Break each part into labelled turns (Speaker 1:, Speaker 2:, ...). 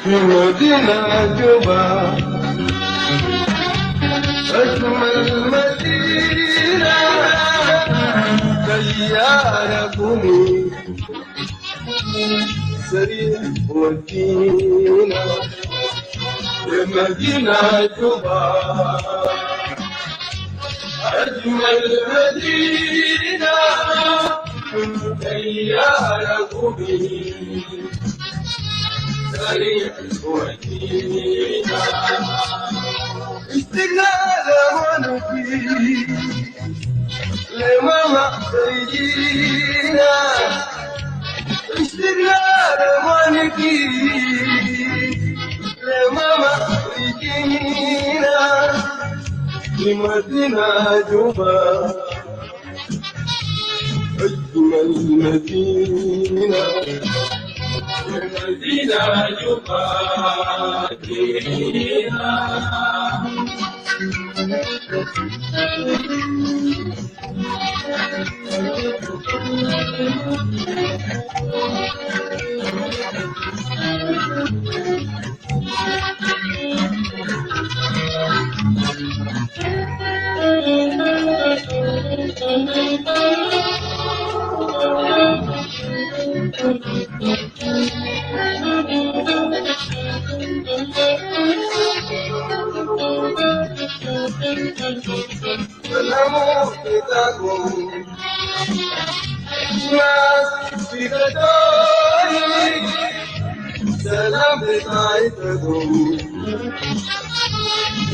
Speaker 1: في مدينة جوبا أجمل مدينة خياركم سريع ودينا في مدينة جوبا أجمل مدينة خياركم سريع ودينا استقلال ونفي لماما سيدينا استقلال ونفي لماما سيدينا لمدينة جوبا أجمل مدينة مدينة جوبا الأمور بتاعكم ناس في بداية سلام بتاعتكم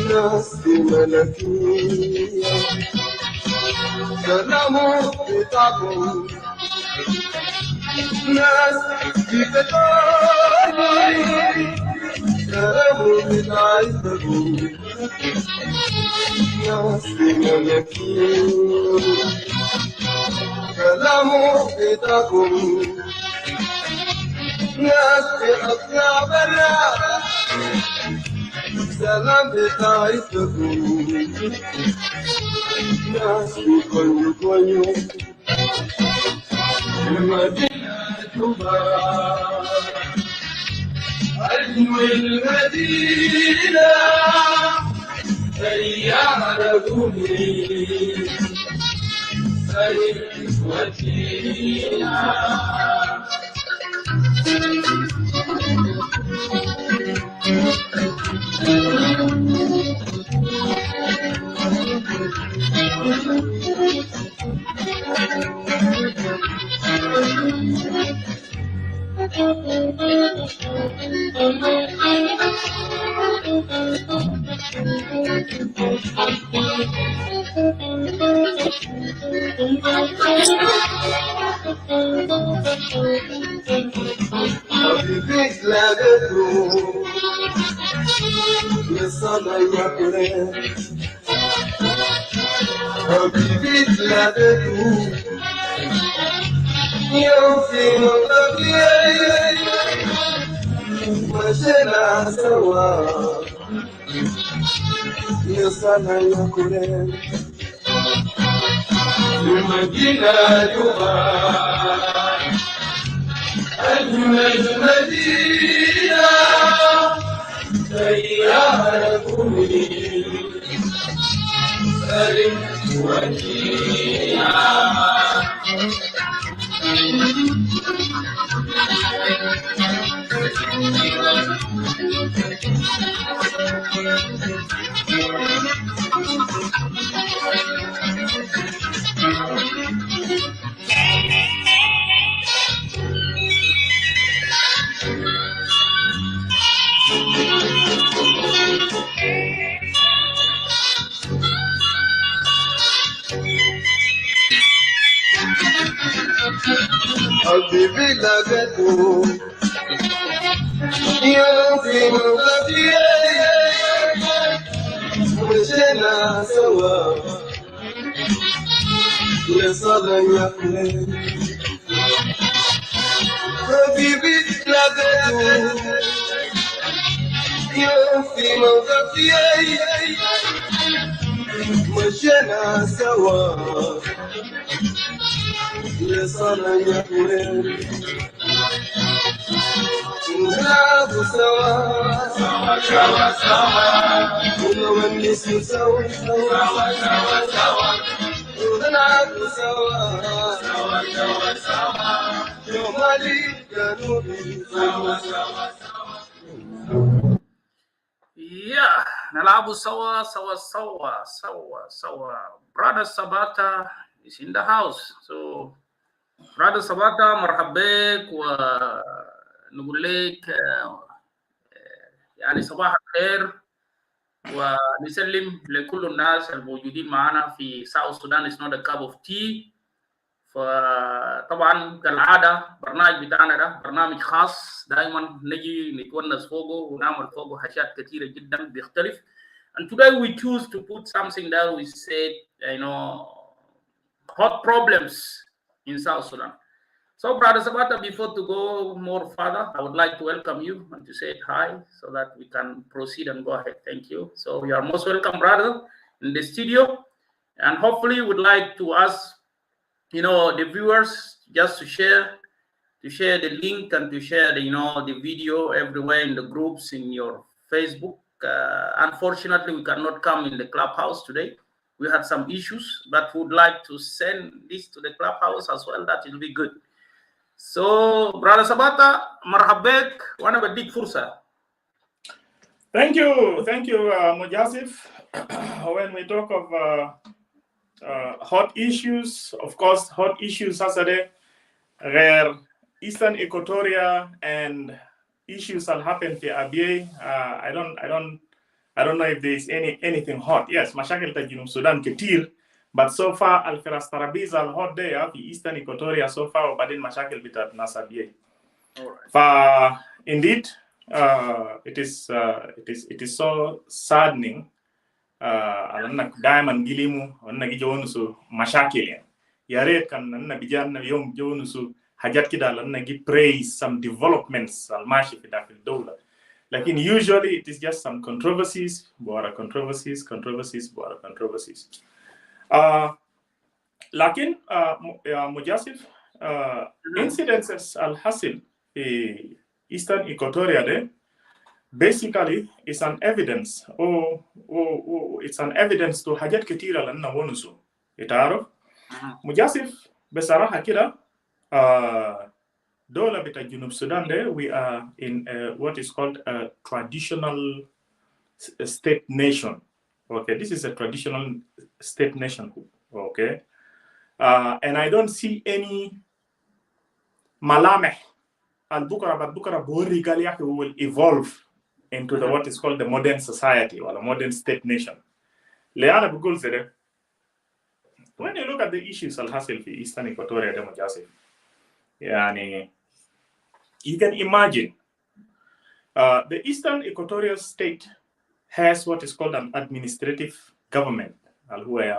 Speaker 1: ناس في ملكية الأمور بتاعكم ناس في بداية سلام بتاعتكم ناس في ملكية كلامه بتاعكم ناس بأطلع برا سلام بتاعتكم ناس بكل كل المدينة جوبا أجمل مدينة سياركم سريع ودينا حبيبي تلاقيته يصلى يقرأ حبيبي تلاقيته يوم في مغربي مشينا سوا يصلى يقرأ المدينة جوبا أجمل مدينة سياركم سريع ودينا حبيبي لقيته يوم في مغربي مشينا سوا يا صدى يا حليل حبيبي لقيته يوم في مغربي مشينا سوا يا صدى يا حليل نلعب سوا سوا سوا سوا ونونس سوا سوا سوا سوا ونلعب سوا سوا سوا سوا شمالي جنوبي سوا سوا
Speaker 2: Yeah, nalabu sawa sawa sawa sawa sawa. Brother Sabata is in the house. So Brother Sabata مرحبا و نقول لك يعني صباح الخير ونسلم لكل الناس الموجودين معنا في South Sudan is not a cup of tea. فطبعا كالعاده برنامج بتاعنا ده برنامج خاص دائما نجي نتونس فوقه ونعمل فوقه حاجات كثيره جدا بيختلف. And today we choose to put something that we said, hot problems in South Sudan. So, Brother Sabata, before to go more further, I would like to welcome you and to say hi so that we can proceed and go ahead. Thank you. So, you are most welcome, brother, in the studio. And hopefully, would like to ask, the viewers just to share the link and to share the video everywhere in the groups in your Facebook. Unfortunately, we cannot come in the clubhouse today. We had some issues, but would like to send this to the clubhouse as well. That will be good. So, Brother Sabata, marhabek, wana badik fursa.
Speaker 3: Thank you, Mujasif. When we talk of hot issues, of course, hot issues Saturday, where Eastern Equatoria and issues that happen to ABA. I don't know if there is anything hot. Yes, mashakil ta Junub Sudan ketir, but so far al-Firas Tarabiz al-hot day fi Eastern Equatoria so far badin mashakil bitat nas ABA. Right. Indeed, it is so saddening. Alanna diamond gilimu onna gijonu su mashakil yare kan nanna bijan yom jonu su hajat kida lanna gi praise some developments al mashi fi dafil dawla, lakin usually it is just some controversies bora controversies lakin Mujasif incidences al hasil Eastern Equatoria de basically it's an evidence it's an evidence to hajat ketira lanna wonusu itaro Mujasif besaraha kida dola bita Junub Sudan de we are in what is called a traditional state nation. Okay, this is a traditional state nation. Okay, and I don't see any malameh al-bukara bori galia will evolve into the what is called the modern society or a modern state nation. Leana Bugul zede. When you look at the issues al-hasil fi Eastern Equatoria Democracy, you can imagine the Eastern Equatorial State has what is called an administrative government. Al-Huaya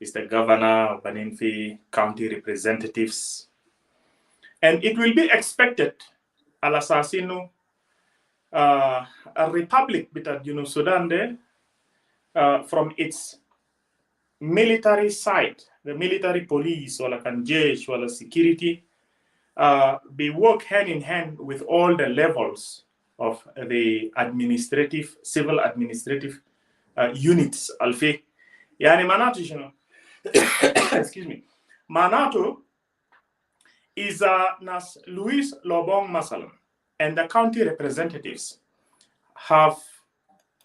Speaker 3: is the governor of Baninfi county representatives. And it will be expected, al-Assassino, a republic between Sudan there, from its military side, the military police or like Jesh or security, they work hand in hand with all the levels of the civil administrative units. Alfi, yani Manato, excuse me, Manato is Nas Luis Lobong Masalam, and the county representatives have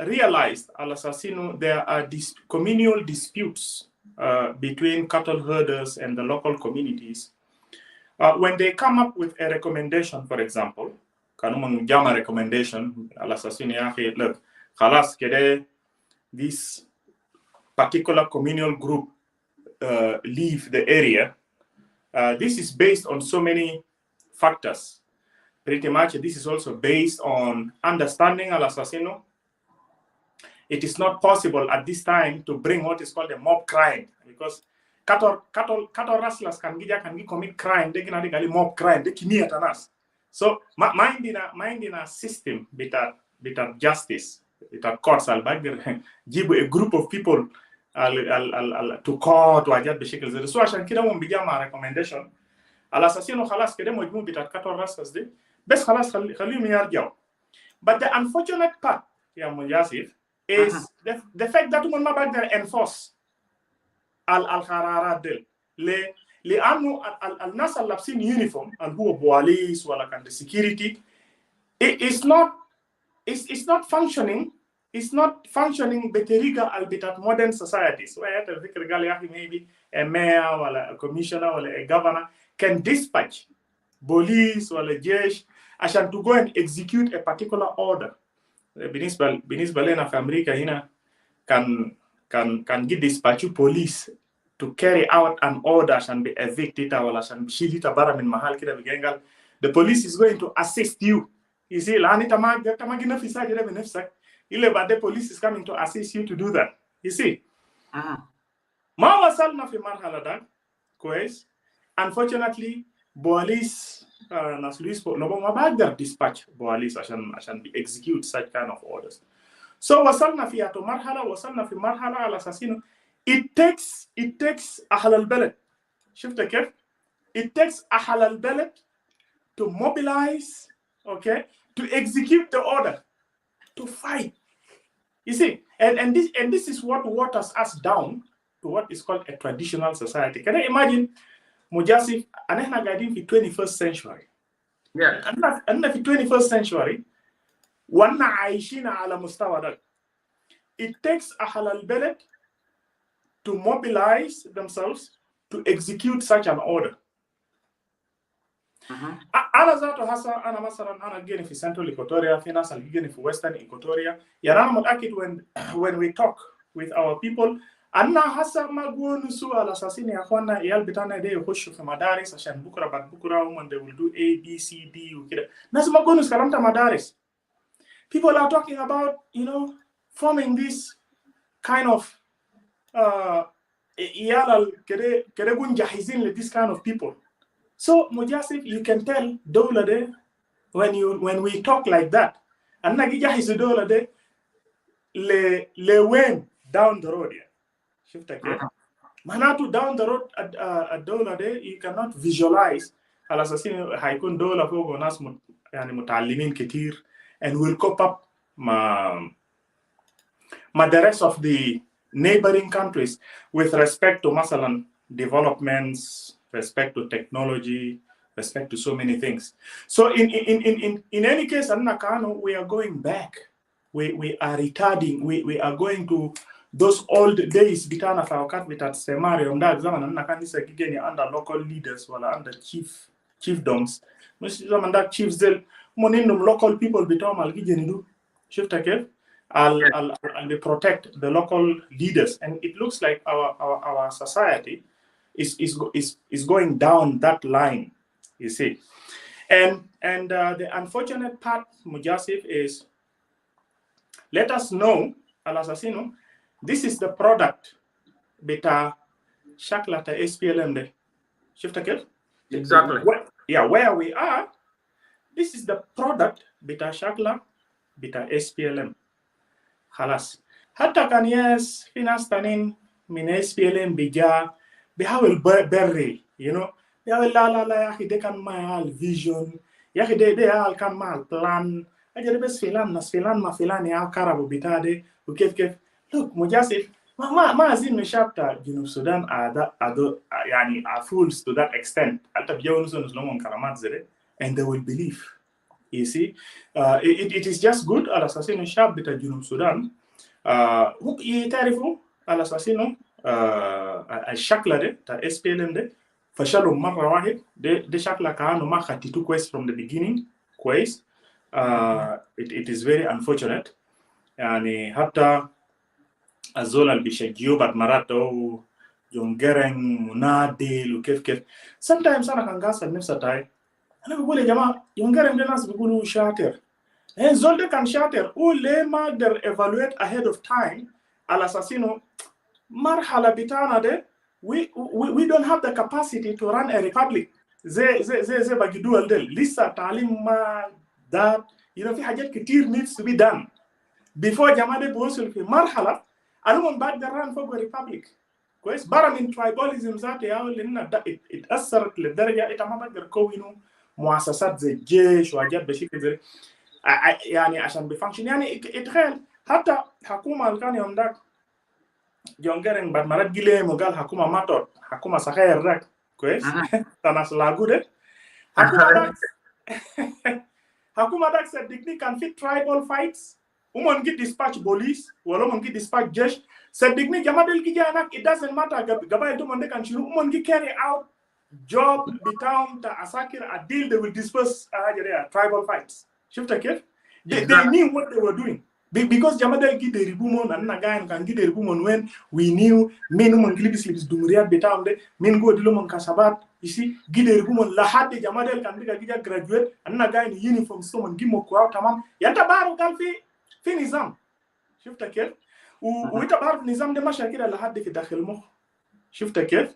Speaker 3: realized al-Assassino there are communal disputes between cattle herders and the local communities. When they come up with a recommendation, for example, kanumang jama recommendation al-Assassino yahi look, khalas kede this particular communal group leave the area. This is based on so many factors. Pretty much, this is also based on understanding al-Assassino. It is not possible at this time to bring what is called a mob crime, because cattle rustlers can commit crime. They can do mob crime. They can atanas. So minding a system with justice, with a courts give a group of people to court to ajat bishikil. So ashan kida won bijama recommendation al-Assassino khalas kede mojmu bitat cattle rustlers de بس خلاص خليهم يرجعوا. But the unfortunate part يا مجاسف is the fact that هم ما بقدر enforce القرارات دي. لأنه الناس اللي لابسين يونيفورم اللي هو بوليس ولا كان security it's not functioning. It's not functioning بطريقة اللي بتاعت modern societies. وهي الفكرة قال يا أخي maybe a mayor ولا a commissioner ولا a governor can dispatch police ولا جيش عشان to go and execute a particular order. بالنسبة لنا في أمريكا هنا كان get dispatch police to carry out an order عشان be evicted ولا عشان بشيل برا من محل كده بيجي the police is going to assist you. You see لأن أنت ما جينا في ساعة كده بنفسك إلا بعد the police is coming to assist you to do that. You see ما وصلنا في مرحلة ده كويس. Unfortunately police ناس لويس ما بقدر dispatch police عشان be execute such kind of orders. So وصلنا في مرحلة على أساس إنه it takes أهل البلد. شفت كيف؟ It takes أهل البلد to mobilize, okay, to execute the order, to fight. You see, and this is what waters us down to what is called a traditional society. Can you imagine, Mujasif, and احنا قاعدين في 21st century.
Speaker 2: Yeah.
Speaker 3: أنا في 21st century وأنا عايشين على مستوى ده. It takes أهل البلد to mobilize themselves to execute such an order. أنا ذاته هسا أنا مثلا أنا جيني في Central Equatoria في ناس اللي جيني في Western Equatoria يعني أنا متأكد when we talk with our people أنا هسا ما قول نسوا على أساسين يا أخوانا عيال بتاعنا دي يخشوا في مدارس عشان بكرة بعد بكرة هم they will do A B C D وكده ناس ما قول نسوا كلام مدارس. People are talking about forming this kind of عيال كده قون جاهزين ل this kind of people. So Mujasif, you can tell Dola de when we talk like that, and Nagija is Dola de le win down the road. Shift again. Manatu down the road at Dola de you cannot visualize al assassin haikun Dola fogo nas yani mutalimin ketir and will cope up ma the rest of the neighboring countries with respect to masalan developments, respect to technology, respect to so many things. So in any case, we are going back. We are retarding. We are going to those old days. Bitana fawakat bitat semari omda zaman anna kanisa kigeni under local leaders wala under chiefdoms. Musi zaman that chiefs del moninum local people bitam al kigeni do. Shifta kef. I'll protect the local leaders, and it looks like our society is going down that line, you see. And the unfortunate part, Mujasif, is let us know, Al Assassino, this is the product beta shaklata SPLM de. Shifta
Speaker 2: Exactly.
Speaker 3: Where we are, this is the product beta shakla beta SPLM. Halas. Hatta kan yes finas tanin min SPLM bija بيحاول بري بيحاول لا يا اخي ده كان مع الفيجن يا اخي ده كان مع البلان اجي بس فلان ناس فلان ما فلان يا كرب بتاع ده وكيف look مجاسف ما عايزين نشابتا جنوب السودان يعني fools to that extent حتى بيجوا نسلمهم كلمات زي and they will believe. You see, it is just good على اساس انه الشعب بتاع جنوب السودان يعرفوا على اساس انه الشكل ده تا SPLM ده فشلوا مرة واحد ده شكله كانوا ما خططوا كويس from the beginning كويس. It is very unfortunate يعني حتى الزول اللي بيشجعوا بعد مرات أو يونغرن منادل وكيف sometimes أنا كان قاصد نفسي تاي أنا بقول يا جماعة يونغرن ده ناس بيقولوا شاطر الزول ده كان شاطر وليه ما قدر evaluate ahead of time على أساس إنه مرحلة بتاعنا ده we don't have the capacity to run a republic زي باقي دول دل لسه تعليم ما ده في حاجات كتير needs to be done before جماعة ده بيوصل في مرحلة أنا من بعد run فوق republic كويس برا من tribalism ذاته يا لأن ده اتأثرت للدرجة إنت ما بقدر كونه مؤسسات زي الجيش وحاجات بشكل زي يعني عشان بفانكشن. يعني اتخيل حتى حكومه اللي كان يوم ذاك جون جيرنج بعد ما رجلهم وقال حكومه ماتور حكومه صغير ذاك كويس تناس لاغو ده حكومه ذاك صدقني كان في tribal fights ومن جي dispatch police ولا من جي dispatch جيش صدقني جماعه اللي جي هناك it doesn't matter قبائل دول من كان شنو ومن جي carry out job بتاعهم تا عساكر until they will disperse tribal fights. شفت كيف؟ They knew what they were doing. Because Jamada Gide Ribumon and Nagan can Gide Ribumon when we knew men who Glibis Dumriat Betam, men go Dilumon Kasabat, you see, Gide Ribumon Lahad Jamada can be a Gida graduate and Nagan in uniform, someone Gimo Kwa Tamam, Yatabar Galfi, Finizam. Shifta Kef, Witabar Nizam de Mashakira Lahad de Dakhilmo. Shifta Kef,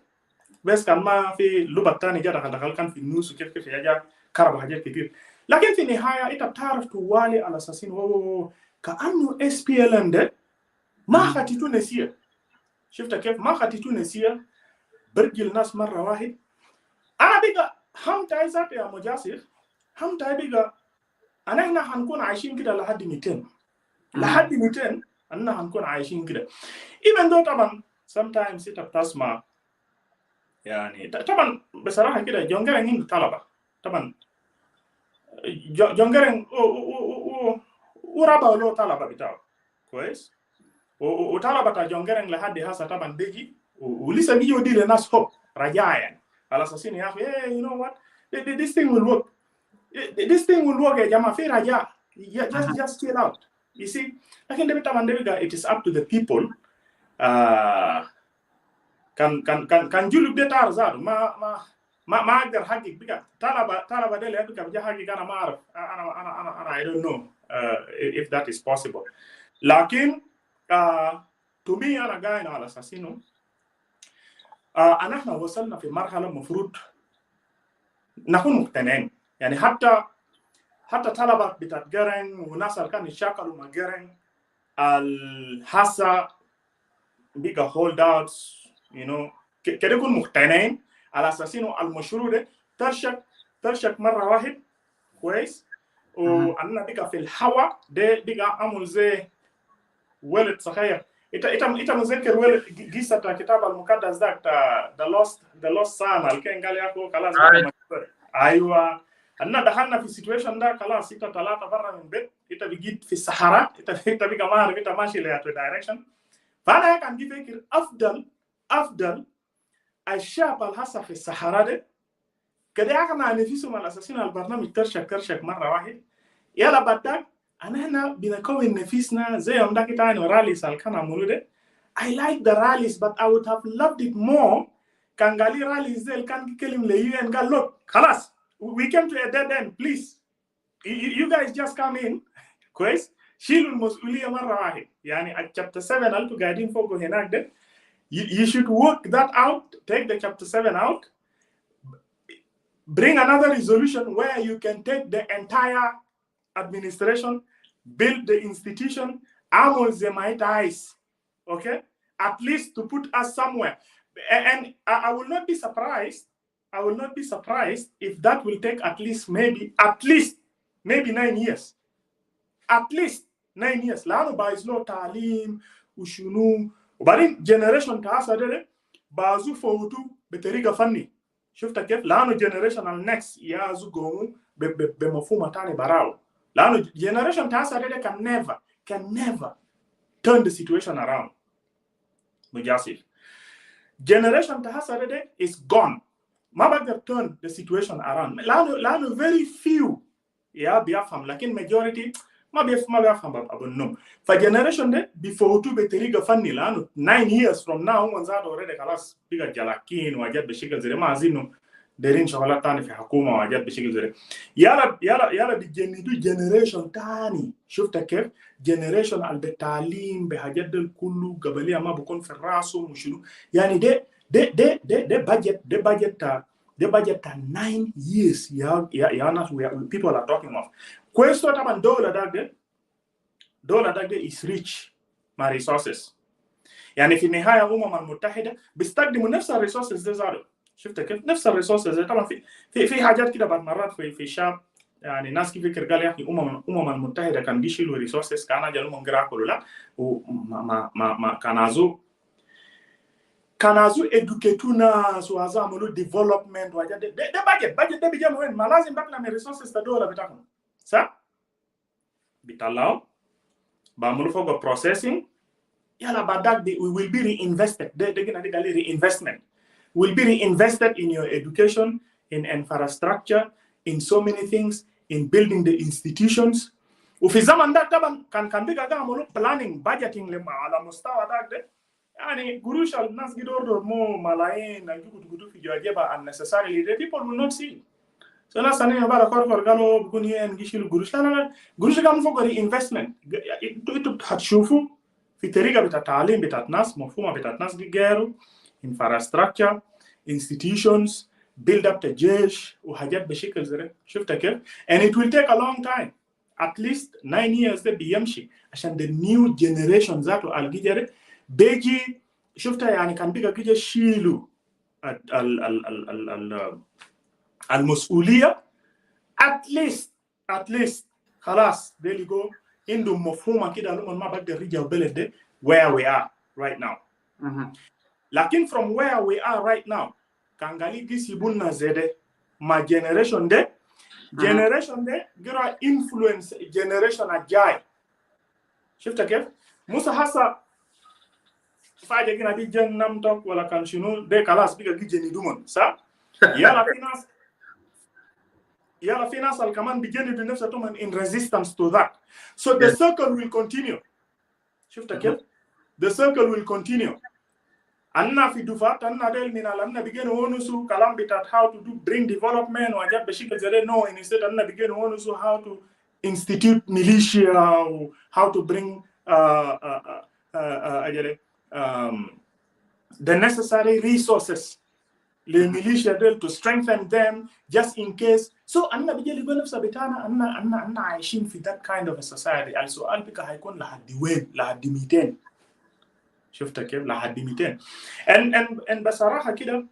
Speaker 3: Best can ma fi Lubatani Jada Halkan fi Nus Kef Yaja, Karabaja Kif. Lakin fi Nihaya, it a tarif to Wali al assassin. كأنه SPLM ده ما خطيتو نسيه. شفت كيف ما خطيتو نسيه برجل الناس مرة واحد. أنا بيجا هم تايزات يا مجاسر هم تاي بيجا أنا هنا هنكون عايشين كده لحد 200 لحد 200 أنا هنكون عايشين كده. even though طبعا sometimes أنت بتسمع يعني طبعا بصراحة كده جونجرين عنده طلبة طبعا جونجرين ورابا له طلبة بتاعه كويس وطلبة بتاع جونجرين لحد هسه طبعا بيجي ولسه بيجي يدي للناس هوب رجاء يعني على اساس يا اخي hey, you know what this thing will work يا جماعه في رجاء just chill out you see لكن ده طبعا ده it is up to the people كان جلب ده تعرض ما اقدر حقق بقى طلبة ده اللي بقى بجا حقق انا ما اعرف انا I don't know if that is possible. لكن to me أنا قاين على أساس إنه احنا وصلنا في مرحلة مفروض نكون مقتنعين. يعني حتى طلبة بتاعت جرين وناس اللي كانوا يشاكلوا مع جرين الحاسة بيجا هولد اوتس you know كده يكون مقتنعين على أساس إنه المشروع ده ترشك مرة واحد كويس. وأنا بقى في الهواء ده بقى عمل زي ولد صغير. إنت مذكر ولد قصة كتاب المقدس ذاك the lost son اللي كان قال ياكو خلاص أيوة أنا دخلنا في situation ده خلاص إنت طلعت برا من بيت إنت بقيت في الصحراء إنت بقى ما عارف إنت ماشي لهذا direction. فأنا كان جي فكر أفضل الشعب الهسه في الصحراء ده كده يقنع نفسهم على اساس ان البرنامج كرشك مره واحد. يلا بعدك انا هنا بنكون نفسنا زي يوم ده كده انه راليز اللي كان عملوا ده. I like the rallies but I would have loved it more كان قال لي راليز زي اللي كان يكلم لي UN قال look خلاص we came to a dead end please you guys just come in كويس شيلوا المسؤوليه مره واحد. يعني chapter 7 اللي قاعدين فوقه هناك ده you should work that out, take the chapter 7 out, bring another resolution where you can take the entire administration, build the institution, among them eyes, okay? At least to put us somewhere. And I will not be surprised if that will take at least maybe 9 years. At least 9 years. لأنه بايزلو تعليم وشنو وبعدين جنريشن تاسع ده بازو فوتو بطريقه فني. شفت كيف؟ لانه جنريشن النكست يازو قوموا بمفهوم ثاني براو. لانه جنريشن تاسع ده can never turn the situation around. مجاسف generation تاسع ده is gone. ما بقدر turn the situation around. لانه very few بيفهم لكن majority ما بيفهم ابو النوم. فجنريشن ده بيفوتوا بطريقه فني لانه 9 years from now هم زاد اوريدي خلاص بقى جلاكين وجد بشكل زي ما عايزينه دايرين شغلات ثانيه في حكومه وجد بشكل زي يلا بيجندوا جنريشن ثاني. شفت كيف؟ جنريشن اللي بالتعليم بحاجات دول كله قبليه ما بكون في راسه وشنو. يعني ده budget 9 years يا ناس people are talking of. كويس طبعا دولة ده is rich مع resources. يعني في النهاية الأمم المتحدة بيستخدموا نفس الريسورسز دي زادوا. شفت كيف؟ نفس الريسورسز طبعا في حاجات كده بعض مرات في الشام يعني ناس كيف فكر قال يا اخي المتحده كان بيشيلوا ريسورسز كان اجل مغراكل لا وما ما ما كانوا educatuna وعملوا development وحاجات ده budget ده بيجي وين؟ ما لازم بقى من ريسورسز الدوله بتاعهم صح؟ بيطلعوا بعملوا فوق processing يلا بعد we will be reinvested ده قال reinvestment will be reinvested in your education, in infrastructure, in so many things, in building the institutions. وفي الزمن ده طبعا كان بيجي يعملوا planning budgeting على مستوى ده يعني قروش الناس قدروا مو ملايين يجوا في جوابها unnecessarily the people will not see. So ناس ثانيين بقى قالوا بيكون هي نجيش القروش لا قروش كان فوق reinvestment انتوا هتشوفوا في طريقه بتاع التعليم بتاعت ناس مفهومه بتاعت ناس غيروا infrastructure institutions build up the جيش وحاجات بشكل زي شفتها كيف and it will take a long time at least 9 years ده بيمشي عشان the new generation ذاته الجديد بيجي شفتها يعني كان بيجي كده يشيلوا المسؤوليه at least خلاص they go عندهم مفهومه كده لما ما بقدر يرجعوا بلد ده where we are right now. لكن from where we are right now كان قال لي يسيبونا زي ما generation ده جرى influence generation الجاي شفت كيف؟ موسى حسا فاجئ كنا دي جن نمتك ولا كان شنو ده خلاص بيجي جني دومن صح؟ يلا في ناس كمان بيجندوا نفسهم in resistance to that. So the circle will continue. شفت كيف؟ The circle will continue. أنا في دفعات أنا ديل من على أنا بيجينوا ونسوا كلام بتاعت how to do bring development وأجاب بشكل زي no instead أنا بيجينوا ونسوا how to institute militia how to bring the necessary resources للميليشيا ديل to strengthen them just in case. So أنا بيجي يقول نفسه بتاعنا أنا عايشين في that kind of a society. السؤال بك هيكون لحد وين؟ لحد 200. شفت كيف؟ لحد 200. and بصراحة كده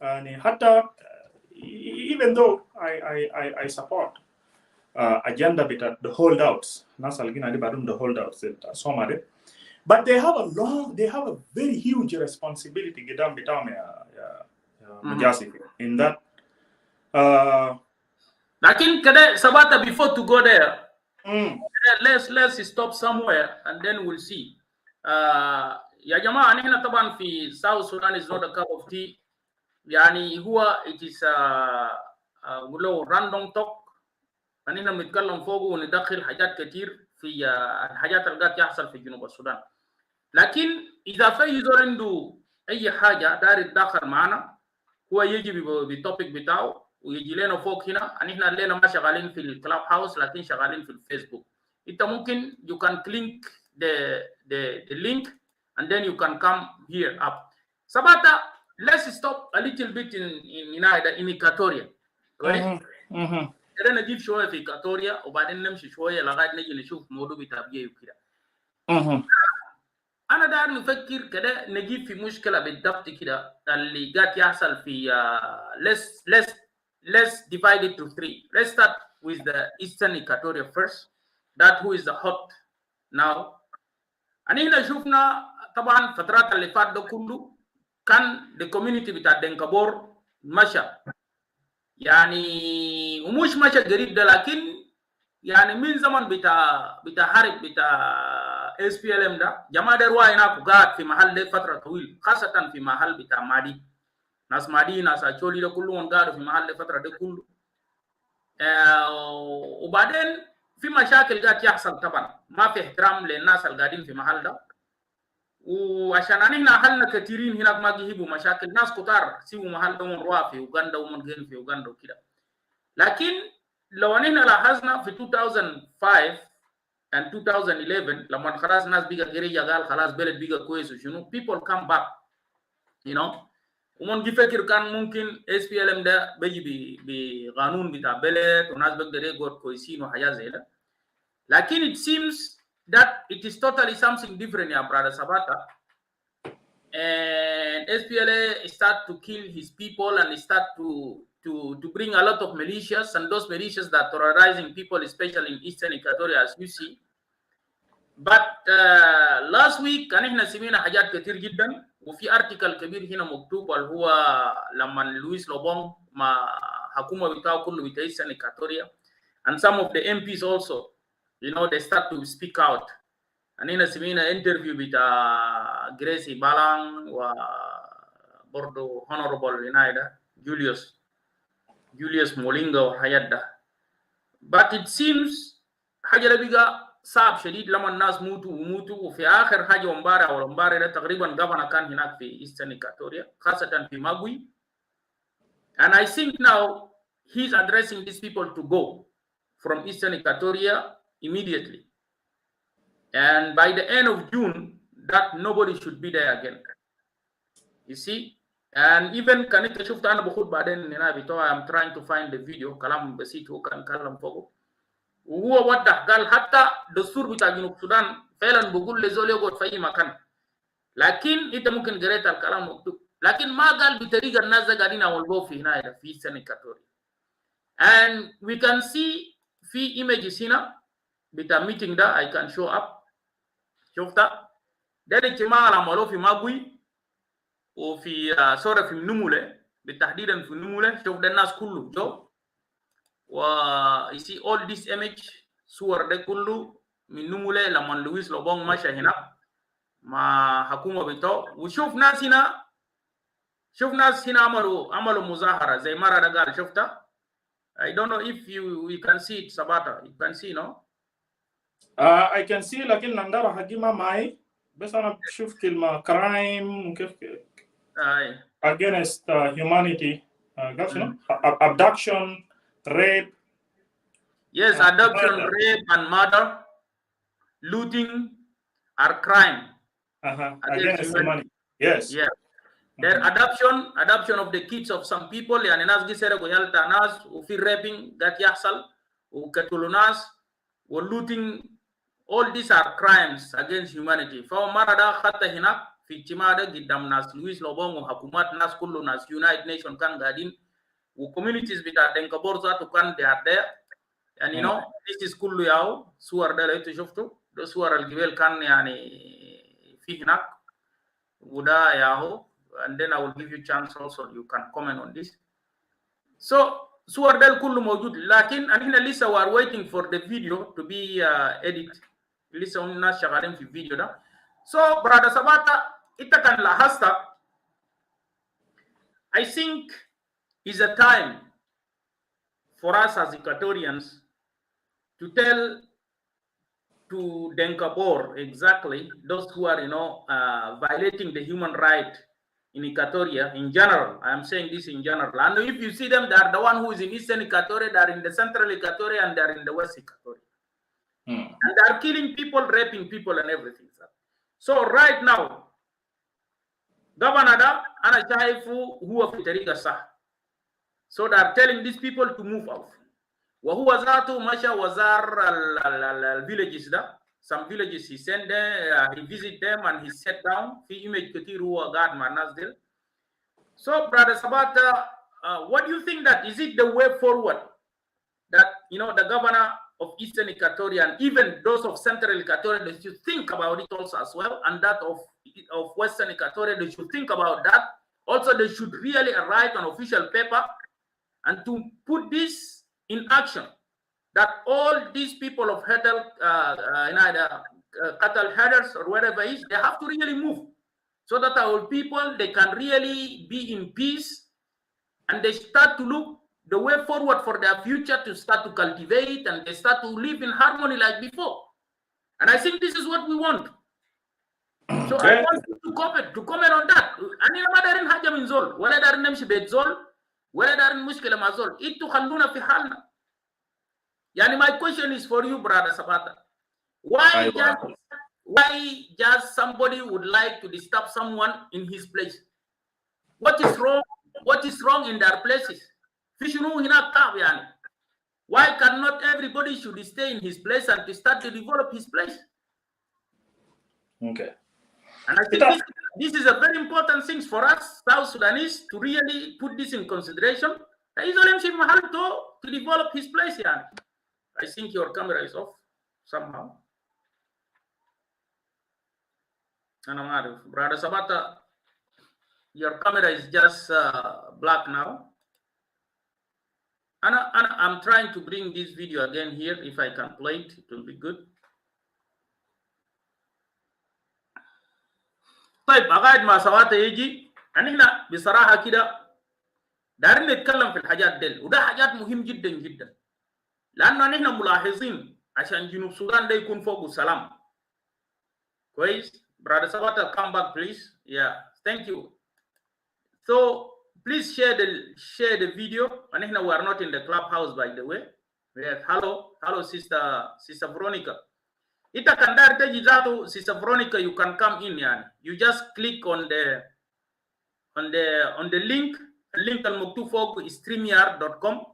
Speaker 3: يعني حتى even though I support agenda بتاع the holdouts ناس اللي دي بعدهم the holdouts Somali, but they have a very huge responsibility قدام بتاعهم يا مجاسي in that.
Speaker 2: لكن كده سباتا before to go there let's stop somewhere and then we'll see. يا جماعة نحن طبعا في South Sudan is not a cup of tea يعني هو it is نقول random talk أننا بنتكلم فوقه وندخل حاجات كتير في الحاجات اللي قاعد تحصل في جنوب السودان. لكن إذا في زول عنده أي حاجة داير يتدخل معنا هو يجي بالتوبيك بتاعه ويجي لنا فوق هنا. احنا لنا ما شغالين في الكلاب هاوس لكن شغالين في الفيسبوك. انت ممكن you can click the link and then you can come here up. Sabata, let's stop a little bit in Equatoria. كويس؟ خلينا نجيب شويه في إيكواتوريا وبعدين نمشي شويه لغايه نجي نشوف موضوع بتابعيه وكده. أنا داير نفكر كده نجيب في مشكلة بالضبط كده اللي قاعد يحصل في let's divide it to three. Let's start with the Eastern Equatoria first. That who is the hot now. هنا شفنا طبعا فترات اللي فات ده كله كان the community بتاع دنكابور مشى يعني ومش مشى قريب ده لكن يعني من زمن بتاع حرب بتاع SPLM ده جماعه ده رواي هناك قاعد في محل ده فتره طويله خاصه في محل بتاع مادي ناس مادي ناس اشولي ده كلهم قاعدوا في محل ده فتره ده كله. وبعدين في مشاكل قاعد يحصل طبعا ما في احترام للناس اللي قاعدين في محل ده وعشان احنا اهلنا كثيرين هناك ما يجيبوا مشاكل ناس كتار سيبوا محل ده ومن في اوغندا ومن غير في اوغندا وكده. لكن لو اننا لاحظنا في 2005 and 2011 لما خلاص الناس بقى غيرية قال خلاص بلد بقى كويس وشنو people come back you know ومن فكر كان ممكن SPLM ده بيجي بقانون بتاع بلد وناس بقدر يقعد كويسين وحاجات زي ده. لكن it seems that it is totally something different يا brother Sabata and and SPLA start to kill his people and start to bring a lot of militias, and those militias that terrorizing people, especially in Eastern Equatoria, as you see. But last week كان احنا سمعنا حاجات كتير جدا, وفي article كبير هنا مكتوب اللي هو لما لويس لوبون مع حكومة بتاعه كله بتاع Eastern Equatoria, and some of the MPs also, they start to speak out. And هنا سمعنا interview بتاع جريسي بالان وبرضه honorable هنا جوليوس مولينغا وحاجات ده. But it seems حاجة اللي بقى صعب شديد لما الناس موتوا وفي آخر حاجة ومبارة ده تقريبا غفنا كان هناك في إيسترن إيكواتوريا خاصة في ماغوي. And I think now he's addressing these people to go from Eastern Equatoria immediately. And by the end of June, that nobody should be there again. You see? And even كانت شفت أنا بخد بعدين هنا بتوع I'm trying to find the video كلام بسيط هو كان كلام فوقه. وهو وضح قال حتى الدستور بتاع جنوب السودان فعلا بقول لزول يقعد في اي مكان, لكن انت ممكن قريت الكلام مكتوب, لكن ما قال بطريقه الناس قاعدين يولبوا في هنا في سن إيكواتوريا. And we can see في images هنا بتاع meeting ده I can show up. شفتها ده الاجتماع اللي عملوه في ماغوي وفي سوري في نمولة, بالتحديدا في نمولة. شوف ده الناس كله جو, you see all this image صور ده كله من نمولة لما لويس لوبون ماشى هنا مع حكومة بتاعه. وشوف ناس هنا عملوا مظاهرة زي مرة ده قال شفتها. I don't know if you can see it Sabata, you can see no?
Speaker 3: I can see لكن نندر حقي ما معي, بس أنا بشوف كلمة crime كيف against humanity, abduction, rape.
Speaker 2: Yes, adoption, rape, and murder, looting are crime
Speaker 3: against humanity. Yes.
Speaker 2: Yeah. Their adoption of the kids of some people, يعني ناس جسر ويالتا ناس وفي raping that يحصل وقتلوا ناس looting, all these are crimes against humanity. فهو مرة ده خطة هناك في اجتماع ده قدام ناس لويس لوبون وحكومات ناس كله ناس United Nations كان قاعدين وcommunities بتاع دنكابور ذاته كان they are there. يعني this is كله ياو صور ده لو انتوا شفتوا ده صور الجبال كان يعني في هناك وده ياهو. And then I will give you chance also you can comment on this. So صور ده كله موجود, لكن احنا لسه we are waiting for the video to be edited. لسه الناس شغالين في الفيديو ده. So brother Sabata, انت كان لاحظت I think is a time for us as Equatorians to tell to Denkabor exactly those who are, violating the human right in Equatoria in general. I am saying this in general. And if you see them, they are the one who is in Eastern Equatoria, they are in the Central Equatoria, and they are in the West Equatoria. And they are killing people, raping people, and everything. So right now, Governor da, ana shaifu huwa fi tariqa sah. So they are telling these people to move out. وهو ذاته مشى وزار villages ده. Some villages he sent there, he visited them and he sat down. في image كتير هو قاعد مع الناس دل. So brother Sabata, what do you think that is it the way forward that the governor of Eastern Equatoria and even those of Central Equatoria, they should think about it also as well, and that of Western Equatoria, they should think about that. Also, they should really write an official paper and to put this in action, that all these people of cattle headers or wherever it is, they have to really move so that our people, they can really be in peace and they start to look the way forward for their future, to start to cultivate and they start to live in harmony like before. And I think this is what we want. So I want you to comment on that. And ما دارين حاجة من زول ولا دارين نمشي بيت زول ولا دارين مشكلة مع زول. إنتوا خلونا في حالنا. يعني my question is for you, brother Sabata. Why just somebody would like to disturb someone in his place? What is wrong? What is wrong in their places? Why cannot everybody should stay in his place and to start to develop his place?
Speaker 3: Okay.
Speaker 2: And I think this is a very important thing for us, South Sudanese, to really put this in consideration. To develop his place here. I think your camera is off somehow. Brother Sabata, your camera is just black now. And I'm trying to bring this video again here. If I can play it, it will be good. طيب أقعد مع سواتا يجي أننا بصراحة كده دارين نتكلم في الحاجات دي وده حاجات مهم جدا جدا لأنه نحن ملاحظين عشان جنوب السودان ده يكون فوق السلام كويس. Brother Sabata, come back please. Yeah, thank you. So please share the video. And we are not in the clubhouse, by the way. Hello, sister Veronica. Ita kandar teji zato, sister Veronica, you can come in yani. You just click on the link. Link al muktu fog streamyard.com.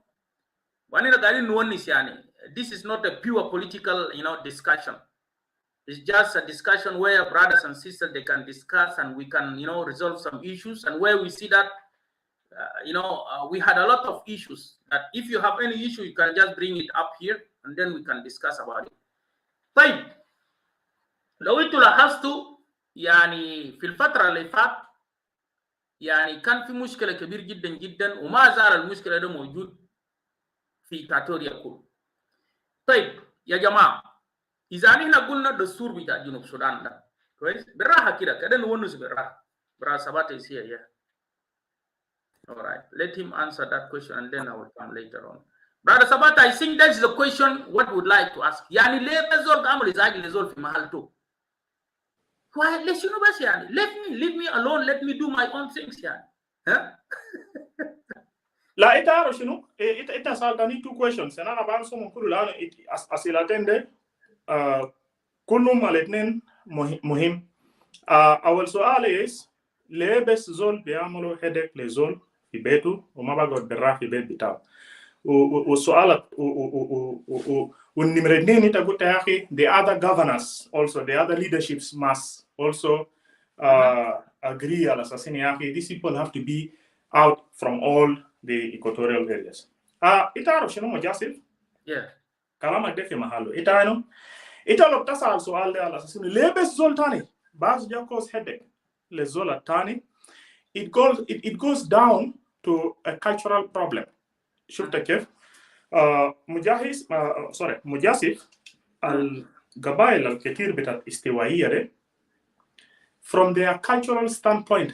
Speaker 2: Wanina gari nuonis yani. This is not a pure political, discussion. It's just a discussion where brothers and sisters, they can discuss and we can, resolve some issues. And where we see that, we had a lot of issues that if you have any issue, you can just bring it up here and then we can discuss about it. طيب لو انتوا لاحظتوا يعني في الفترة اللي فات يعني كان في مشكلة كبير جدا جدا وما زال المشكلة ده موجود في إكواتوريا كله. طيب يا جماعة إذا نحن قلنا الدستور بتاع جنوب السودان ده كويس بالراحة كده نونس بالراحة. Brother Sabata is here, yeah. All right, let him answer that question and then I will come later on. Brother Sabata, I think that's the question what would like to ask. Yani level amul izagi level fi mahal to. Why let you know bas yani? Leave me alone, let me do my own things yani. Huh?
Speaker 3: La ita aro shinu? Ita saltani two questions. Sana na banso mkuru la asilatende kulum aletnen muhim. Awal su'al is lebes zol biamolo hedek le zol fi betu وما بقعد برا في بيت بتاعه. وسؤالك والنمرة اثنين انت قلت يا اخي the other governors also the other leaderships must also agree على اساس يا اخي these people have to be out from all the equatorial areas. انت عارف شنو مجاسف؟ كلامك ده في محله. انت لو بتسأل السؤال ده على اساس انه ليه بس زول تاني باز جاكوز هيدك للزول الثاني it goes down to a cultural problem. شفت كيف؟ مجاسف القبائل الكثير بتاعت استوائية دي from their cultural standpoint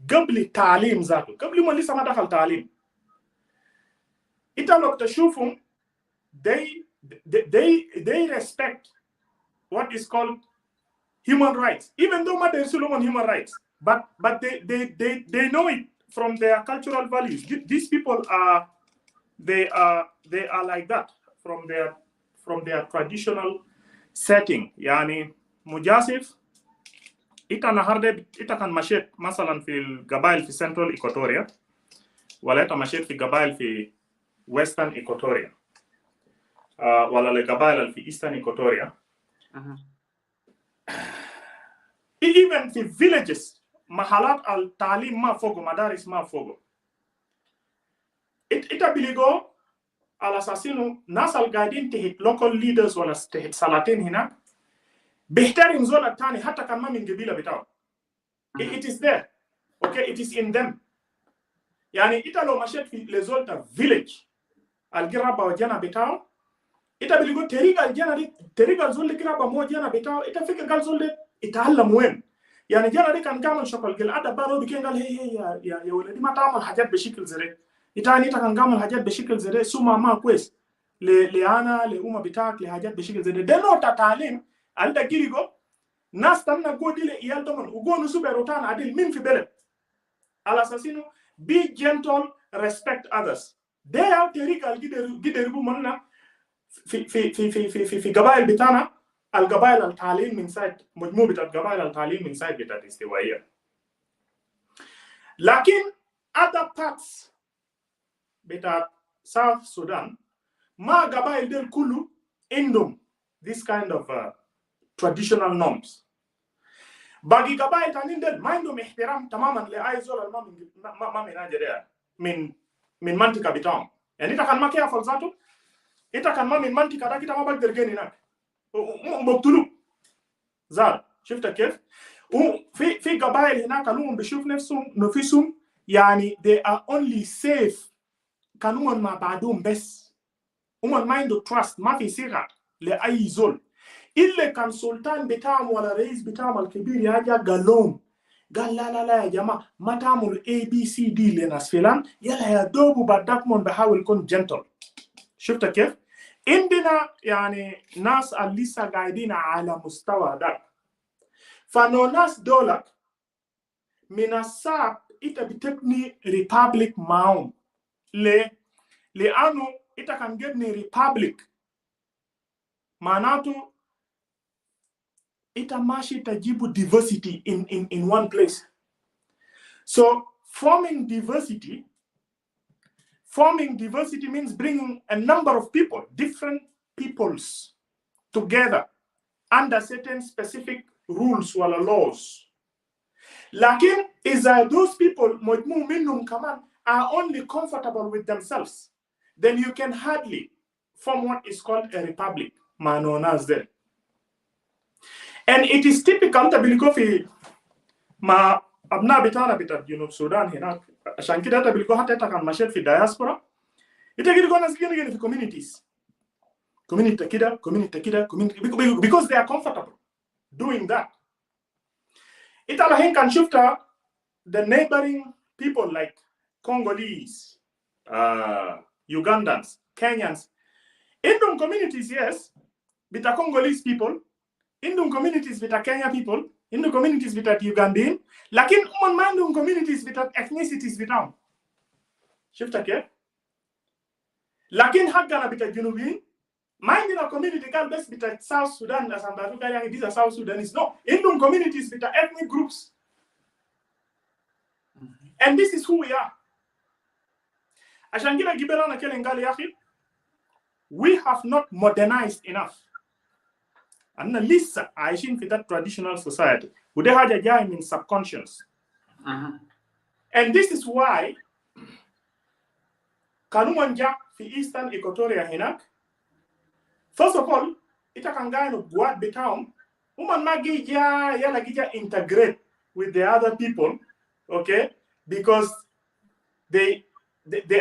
Speaker 3: قبل تعليم ذاته قبل ما لسه ما دخل تعليم انت لو تشوفهم they respect what is called human rights even though ما درسوا on human rights but they know it from their cultural values. These people are they are like that from their traditional setting. يعني مجاسف إتا نهارده إتا كان مشيت مثلا في القبائل في Central Equatoria ولا إتا مشيت في قبائل في Western Equatoria ولا القبائل في Eastern Equatoria even في villages محلات التعليم ما فوقه مدارس ما فوقه إتا بيليغو على أساسينه ناس القاعدين تحت local leaders ولا تحت سلاطين هنا بيحترم زول الثاني حتى كان ما من قبيلة بتاعه. It is there. Okay, it is in them. يعني إتا لو مشيت في لزول تا village القرابة وجانا بتاعه إتا بيليغو طريقة الزول اللي قرابة مو جانا بتاعه إتا فكر قال زول ده يتعلم وين. يعني جانا دي كان قامل شغل قال أدا بارو بكين قال هي يا ولدي ما تعمل حاجات بشكل زي إتا كان قامل حاجات بشكل زي سوما ما كويس لأنا لأمة بتاعك لحاجات بشكل زي ده نوع تعليم alda girigo nas tamna godile iyal domon ugo no suberotan adil min fi beled ala assassino be gentle respect others they are terigal gideru monna في قبائل بتاعنا القبائل التعليم من سايد مجموعه بتاع القبائل التعليم من سايد بتاع الاستوائيه لكن other parts بتاع South Sudan ما قبائل دول كله عندهم this kind of traditional norms. باقي قبائل تانيين دل ما عندهم احترام تماما لاي زول ما من اجل من منطقه بتاعهم. يعني انت كان ما كيف ذاته، انت كان ما من منطقه ده كده ما بقدر جاني هناك بقتلوك زاد. شفت كيف؟ في قبائل هناك كانوا بيشوف نفسهم يعني they are only safe كانوا مع بعضهم بس، هم ما عنده trust، ما في ثقه لاي زول الا كان سلطان بتاعهم ولا رئيس بتاعهم الكبير يجي قال لهم، قال لا يا جماعه ما تعملوا ABCD لناس فلان، يلا يا دوب وبعدك من بحاول يكون جنتل. شفت كيف؟ عندنا يعني ناس اللي لسه قاعدين على مستوى ده، فنو ناس دولك من الصعب انت بتبني ريبابليك معهم. ليه؟ لانه انت كان تبني ريبابليك معناته انت ماشي تجيب diversity in one place. So forming diversity means bringing a number of people, different peoples together under certain specific rules or laws. Lakin إذا those people مجموع منهم كمان are only comfortable with themselves, then you can hardly form what is called a republic. ما نوناز there. And it is typical تبليكو في ما أبناء بتاعنا بتاع جنوب السودان هناك، عشان كده تبليكو حتى كان ماشيت في الدياسبورا يتجي يقول ناس كده في communities كده community because they are comfortable doing that. Ita lahin kan shufta the neighboring people like Congolese, Ugandans, Kenyans. Indum communities, yes, with the Congolese people, indum communities with the Kenya people, indum communities with the Ugandan, lakin mandum communities with the ethnicities with them. Shifta ke? Lakin haggana with the Junubin, mind in a community can best with the South Sudan as these are South Sudanese. No, indum communities with the ethnic groups. And this is who we are. Ashangila Giberana Kelengali Yaki, we have not modernized enough. And Lisa, I think in that traditional society, would they have a guy in subconscious. And this is why Kanumanja fi Eastern Equatoria Hinak. First of all, ita kangano guad betown, uman magija yala gija integrate with the other people, okay? Because they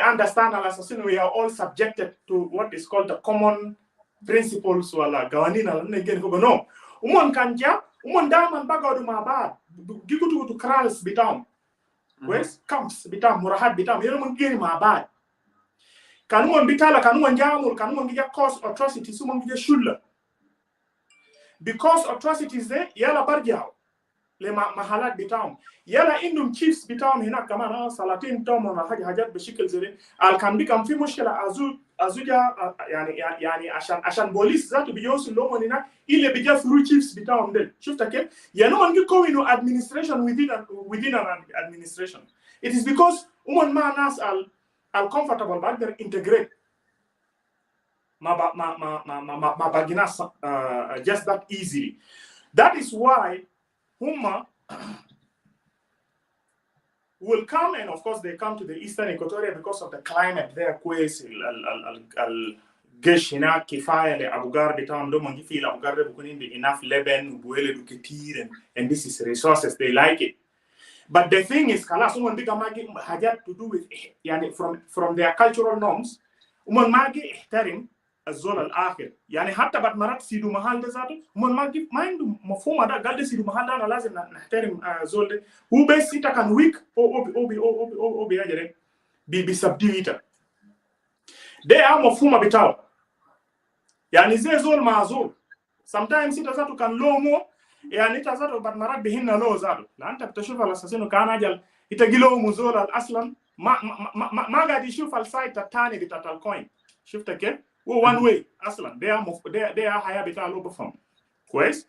Speaker 3: understand and we are all subjected to what is called the common principles wala gawanina again no. Uman kanja, uman daman bagadu mabad, gikutu to krals betown. West camps betown, murahat betown, yeroman geni mabad. Kanuman bitala, kanuman jamul, kanuman gija cause atrocities, uman gija shulla. Because atrocities there, yala barjao, le mahalat bitaum. Yala indum chiefs bitaum hina kamana salatin tom na hajat bashikil zere. Al kan bikam fi mushkila azuja yani ashan bolis zatu biyosu lomo nina ile bija through chiefs bitaum del. Shufta ke? Yano mangi ko ino administration within an administration. It is because manas al comfortable but they integrate. Just that easily. That is why Humma will come, and of course they come to the Eastern Equatoria because of the climate there. Geshina kifaya le abugar bitam do mangi feel abugar bukunin enough leben buele duketir and this is resources they like it. But the thing is, kala someone big magi hajat to do with yani from their cultural norms. Magi ihtarim الزول الآخر يعني حتى بعد مرات سيدو محل ده ذاته ما عنده مفهوم ده قال ده سيدو محل ده أنا لازم نحترم زول ده هو بس إنت كان ويك أو بيجري بيسبديته ده مفهوم بتاعه يعني زي زول مع زول sometimes إنت ذاته كان لومو يعني إنت ذاته بعد مرات بهنا لو ذاته لا أنت بتشوف الأساسين كان أجل إنت جلومو زول أصلا ما قاعد يشوف السايت الثاني بتاع الكوين شفت كيف one way اصلا they are حياه بتاع لو بفهم كويس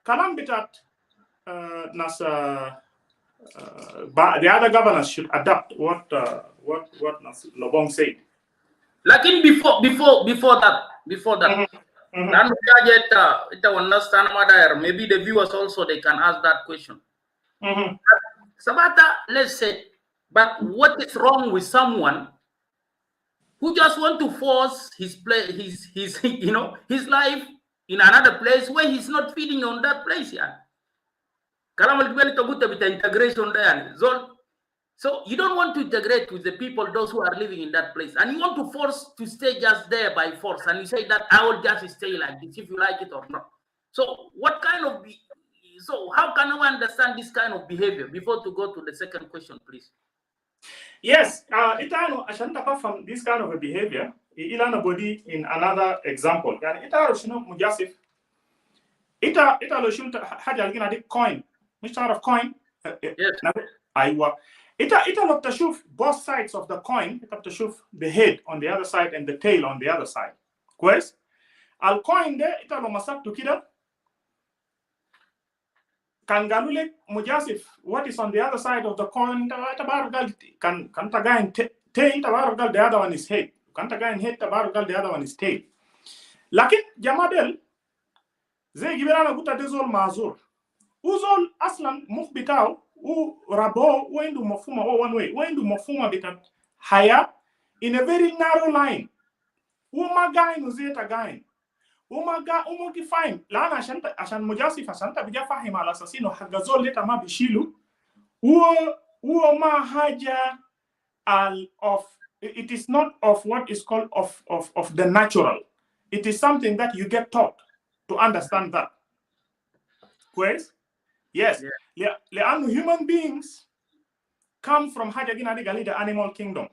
Speaker 3: كلام بتاع ناس the other governors should adapt what Lobong said.
Speaker 2: Like in before that Maybe the viewers also, they can ask that question. Sabata, let's say, but what is wrong with someone who just want to force his his life in another place where he's not feeding on that place? Yeah. Integration there. So you don't want to integrate with the people, those who are living in that place, and you want to force to stay just there by force, and you say that I will just stay like this if you like it or not. So what kind of so how can we understand this kind of behavior before to go to the second question, please?
Speaker 3: Yes, itano ashanta from this kind of a behavior. Ilana body in another example. Yani ita roshino mujasif. Ita lo shunta haja algina di coin. Mr. of coin.
Speaker 2: Yes.
Speaker 3: Aywa. Ita lo tashuf both sides of the coin. Ita tashuf the head on the other side and the tail on the other side. Quest. Al coin de ita lo masak tukida. Kangalule mujasif, what is on the other side of the coin? Kan tagain tail tabarugal, the other one is head. Kan tagain head tabarugal, the other one is tail. Lakin jamadel zai gibirana guta dezol mazur. Uzol aslan muf bitaw u rabo wendu mafuma one way. Wendu mafuma bitat haya in a very narrow line. Umagain uzeta gain. Umugi fine lana ashan mujasif asanta bija fahim al asasino hagazol leta ma bishilu uo ma haja al of it is not of what is called of the natural. It is something that you get taught to understand that. Quest? Yes. Yeah. Human beings come from haja gina gali the animal kingdom.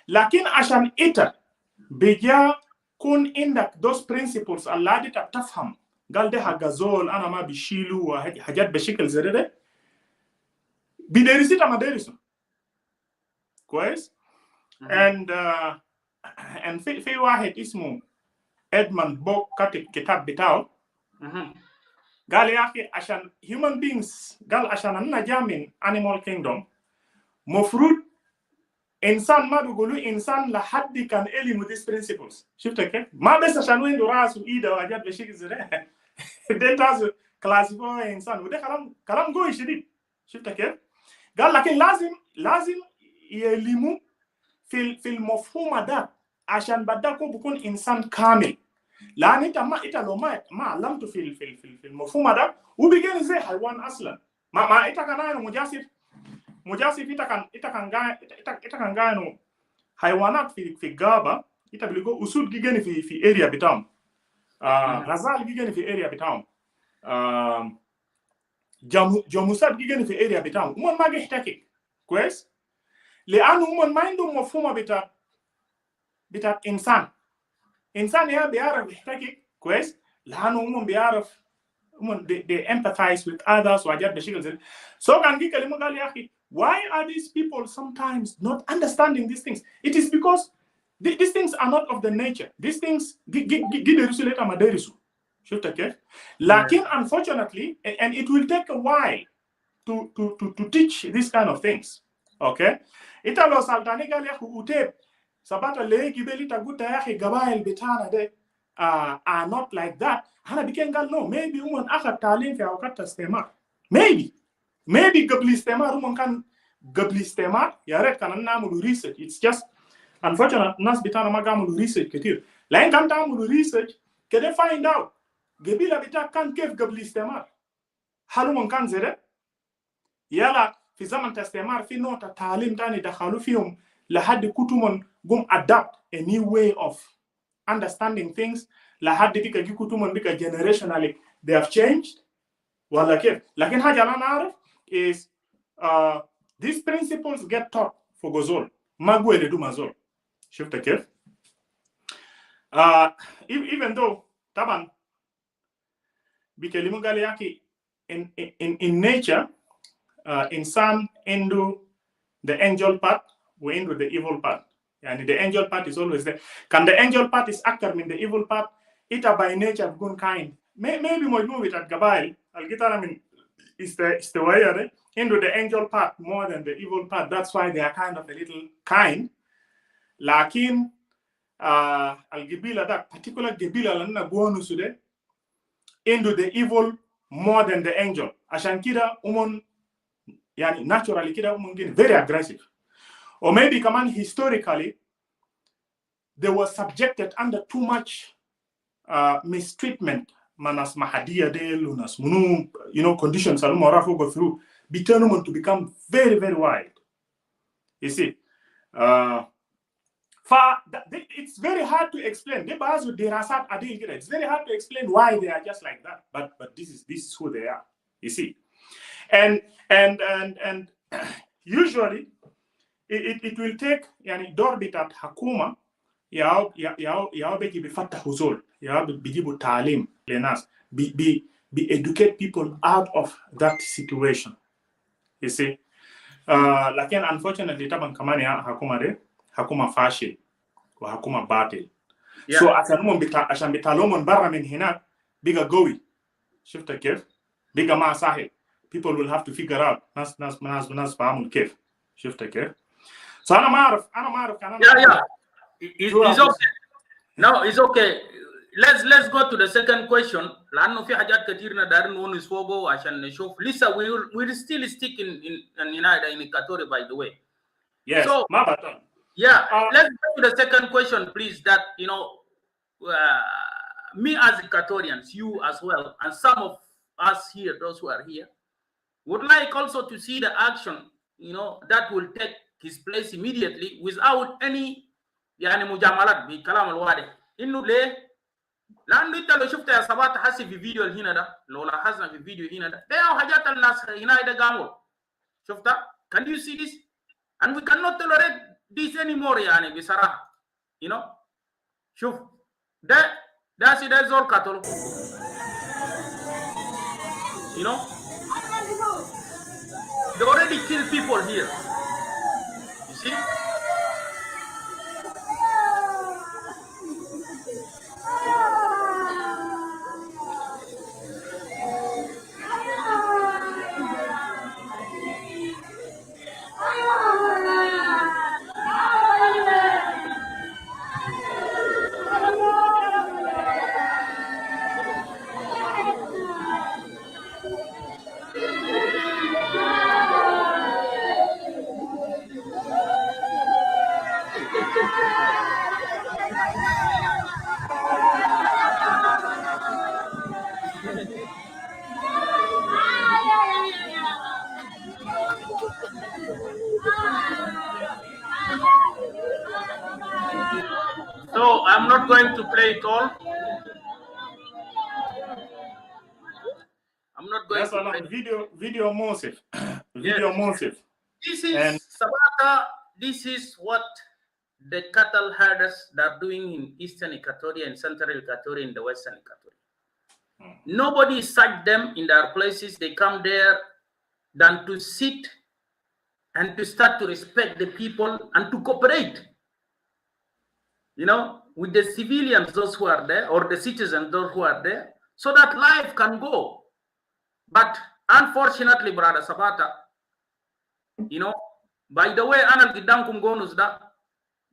Speaker 3: Lakin ashan ita bija kun indak those principles Allah dita tafham galde hagazol ana ma bishilu wa hajat bashikal zedede biderisita maderisu kwes and fi wahed ismu Edmund Burke katib kitab bitaw gal yaki ashan human beings gal ashan anna jamin animal kingdom mofrut insan ma bigulu insan la haddi kan elimu these principles shifta ke ma besa shanu ndo rasu ida wajat beshik zire den tasu classify insan wede kalam go ishidi shifta ke gal lakin lazim yelimu fil mafhuma da ashan badako bukun insan kamil la ita lo ma lamtu fil mafhuma da ubigeni zai haywan aslan ma ita kana mujasif ita kan gano haywanat fi gaba ita biligo usud gigeni fi area bitam razal gigeni fi area bitam jamusat gigeni fi area bitam umon mage hitaki kwes le anu umon maindu mafhuma bitat insan ya biaraf hitaki kwes la anu umon biaraf they empathize with others wajad bashikal so kan gi kalimu gal yaki. Why are these people sometimes not understanding these things? It is because these things are not of the nature. These things, Lakin, unfortunately, and it will take a while to teach these kind of things. Okay? Italo saltani gali uteb sabata legi beli taguta yahi gabail bitana de are not like that. Hana bikengal no. Maybe uman akhat talim fi awkat tastemar. Maybe gabli stemar umon kan gabli stemar yaret kan namulu research. It's just unfortunate nas bitana magamulu research ketir. Lain kan tamulu research kede find out gebila bita kan kef gabli stemar. Halumon kan zere yala fi zaman tastemar fi nota talim tani dakhalu fihum lahadi kutumon gum adapt a new way of understanding things lahadi bika kutumon bika generationally they have changed. Wala kef. Lakin haja la narif is these principles get taught for Gozol. Magwele do Mazol. Shifta kef. Even though Taban Bikelimu Galiaki in nature, insan into the angel part, we into the evil part. And the angel part is always there. Can the angel part is actor mean the evil part? Ita by nature good kind. Maybe more move it at Gabail. I'll get I mean is the way into the angel part more than the evil part. That's why they are kind of a little kind. Lakin al-Gibila, that particular Gibila lanna gonu sude, into the evil more than the angel. Ashan kida umon, yani naturally kida umon gin very aggressive. Or maybe kaman historically, they were subjected under too much mistreatment. Manas Mahadia de Lunas Munu, conditions Alumorafo go through, determined to become very, very wild. You see. It's very hard to explain. It's very hard to explain why they are just like that. But this is who they are. You see, and usually it will take dorbitat hakuma yao begi bifatta huzul yao bijibu talim lenas be educate people out of that situation. You see, lakin unfortunately taban kamani hakuma fashi wa hakuma batil. So عشان بيطالعوا برا من هناك بيجا قوي. شفت كيف؟ بيجا ما سهل. People will have to figure out ناس فاهمون كيف. شفت كيف؟ So أنا ما أعرف كان
Speaker 2: Yeah. It's okay. No, it's okay. Let's go to the second question. لأنه في حاجات كتير ندارين ونسوقه عشان نشوف. Lisa, we'll still stick in Equatorial, by the way.
Speaker 3: Yes.
Speaker 2: So
Speaker 3: ما بطل.
Speaker 2: Yeah, let's go to the second question, please. That me as Equatorians, you as well, and some of us here, those who are here, would like also to see the action, that will take his place immediately without any mujamalat بكلام الواضح. إنه ليه؟ لأنه أنت لو شفت يا صباح حسي في فيديو هنا ده، لو لاحظنا في فيديو هنا ده هو حاجات الناس هنا ده قاموا. شفتها؟ Can you see this? And we cannot tolerate this anymore يعني بصراحة. شوف ده سيدا زول قتلوا. They already killed people here. You see? So I'm not going to play it all. I'm not going to play
Speaker 3: video Mosif. Video Mosif.
Speaker 2: This is Sabata. This is what the cattle herders that are doing in Eastern Equatoria and Central Equatoria and the Western Equatoria. Nobody sacked them in their places. They come there than to sit and to start to respect the people and to cooperate, with the civilians, those who are there, or the citizens, those who are there, so that life can go. But unfortunately, brother Sabata, by the way, Anal Gidankum Gonus da,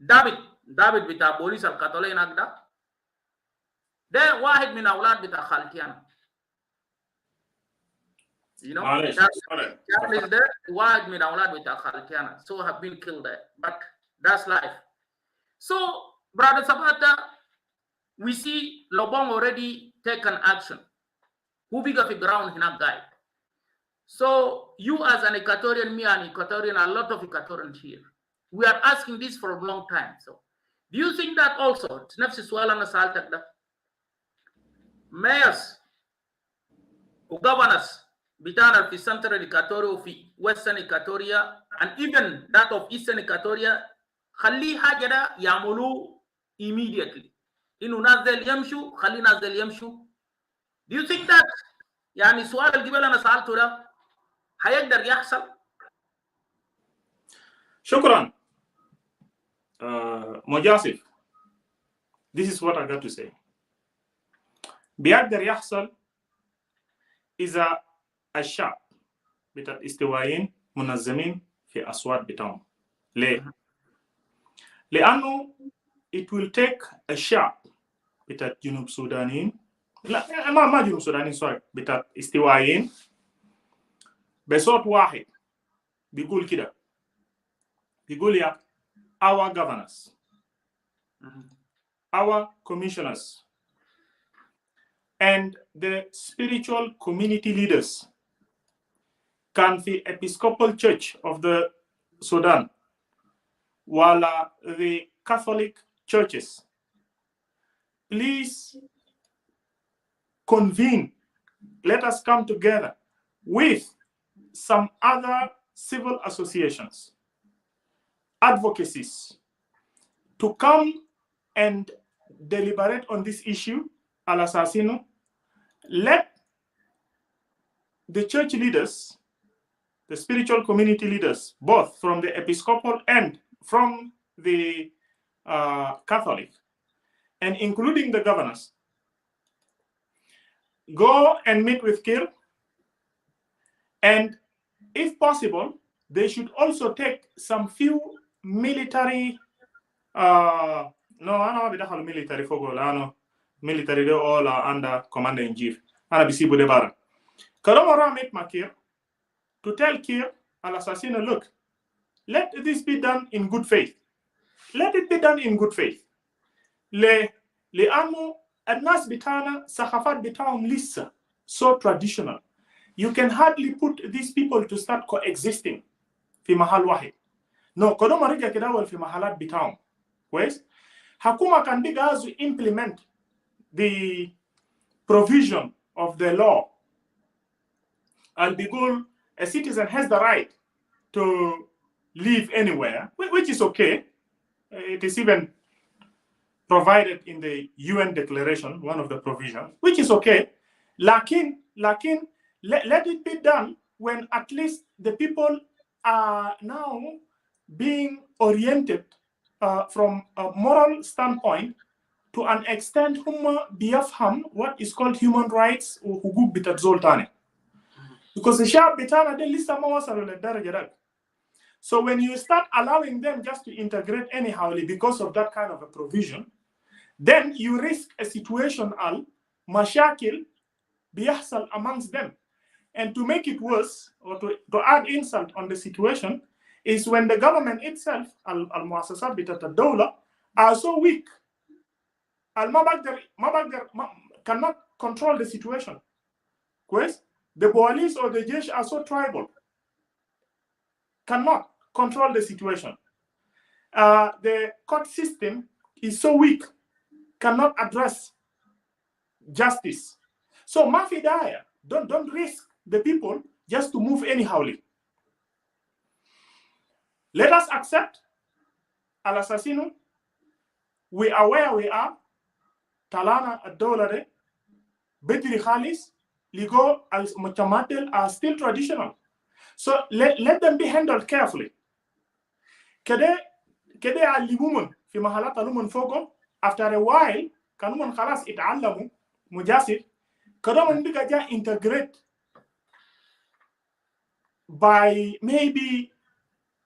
Speaker 2: David bita police al Katolay Nagda, there Wahid min Aulad bita Khaltiana. That is there, Wahid min Aulad bita Khaltiana. So have been killed there. But that's life. So, brother Sabata, we see Lobong already taken action. Who bigger the ground in that guy? So you as an Equatorian, me an Equatorian, a lot of Equatorians here, we are asking this for a long time. So do you think that also mayors or governors between the Central Equatoria, Western Equatoria, and even that of Eastern Equatoria, خلي حاجة يعملوا immediately. إنه ناس ذي يمشوا خلي ناس ذي يمشوا. Do you think that يعني سؤال اللي قبل أنا سألته ده هيقدر يحصل؟
Speaker 3: شكرا مجاسف. This is what I got to say. بيقدر يحصل إذا الشعب بتاع الاستوائيين منظمين في أصوات بتاعهم. ليه؟ لأنه it will take a sharp bitat Junub Sudanin. ما جنوب سودانيين sorry بتاع استوائيين بصوت واحد بيقول كده بيقول يا our governors our commissioners and the spiritual community leaders كان في Episcopal Church of the Sudan ولا the Catholic churches please convene, let us come together with some other civil associations, advocacies, to come and deliberate on this issue, al assassino. Let the church leaders, the spiritual community leaders, both from the Episcopal and from the Catholic, and including the governors, go and meet with Kir, and if possible, they should also take some few military, no, I know the military for military, they all are under commander-in-chief. Ana bisibu de bara. Kalomora meet Makir to tell Kir al assassino, look, let this be done in good faith. Let it be done in good faith. لأنه الناس بتاعنا ثقافات بتاعهم لسه so traditional. You can hardly put these people to start coexisting في محل واحد. No, كلهم رجع كده أول في محلات بتاعهم. كويس؟ حكومة كان بيجازو implement the provision of the law. And بيقول a citizen has the right to live anywhere, which is okay. It is even provided in the UN declaration, one of the provisions, which is okay. Lakin, let it be done when at least the people are now being oriented from a moral standpoint to an extent whom بيفهم what is called human rights وحقوق بتاعت زول تاني. Because الشعب بتاعنا ده لسه ما وصلوا للدرجة ده. So when you start allowing them just to integrate anyhow because of that kind of a provision, then you risk a situation al mashakil biyahsal amongst them. And to make it worse, or to add insult on the situation, is when the government itself, al-muassasat bitat al-dawla, are so weak. Al-mabagdar cannot control the situation. The police or the jesh are so tribal, cannot control the situation. The court system is so weak, cannot address justice. So mafidaya, don't risk the people just to move anyhowly. Let us accept al assassino. We are where we are. Talana ad-dawla Betri Khalis, Ligo al Mutamatel are still traditional. So let them be handled carefully. Kede al-libumun fi mahalat alumun fogo. After a while, kanumun khalas it'allamu mujasir. Kanumun biga integrate by maybe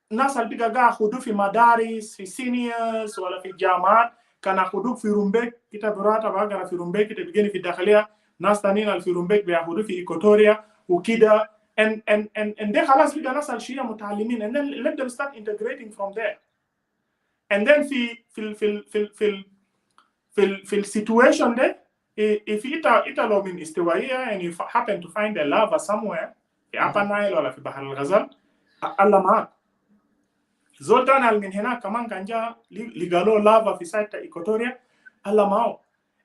Speaker 3: nasal biga khudu fi madaris, fi seniors, wala fi jamaat, kana khudu fi rumbek, kita burata baga fi rumbek, kita begini fi dakhalia, nas tanin al fi rumbek biya khudu fi Equatoria, ukida, and they khalas biga nasal shia mutalimin, and then let them start integrating from there. And then fil situation there, if italo min istiwaiya and you happen to find a lava somewhere, في Upper Nile ولا في بحر الغزال, الله معك. زولتان من هنا كمان كان جا لقالوا lava في سايت إيكواتوريا, الله معه.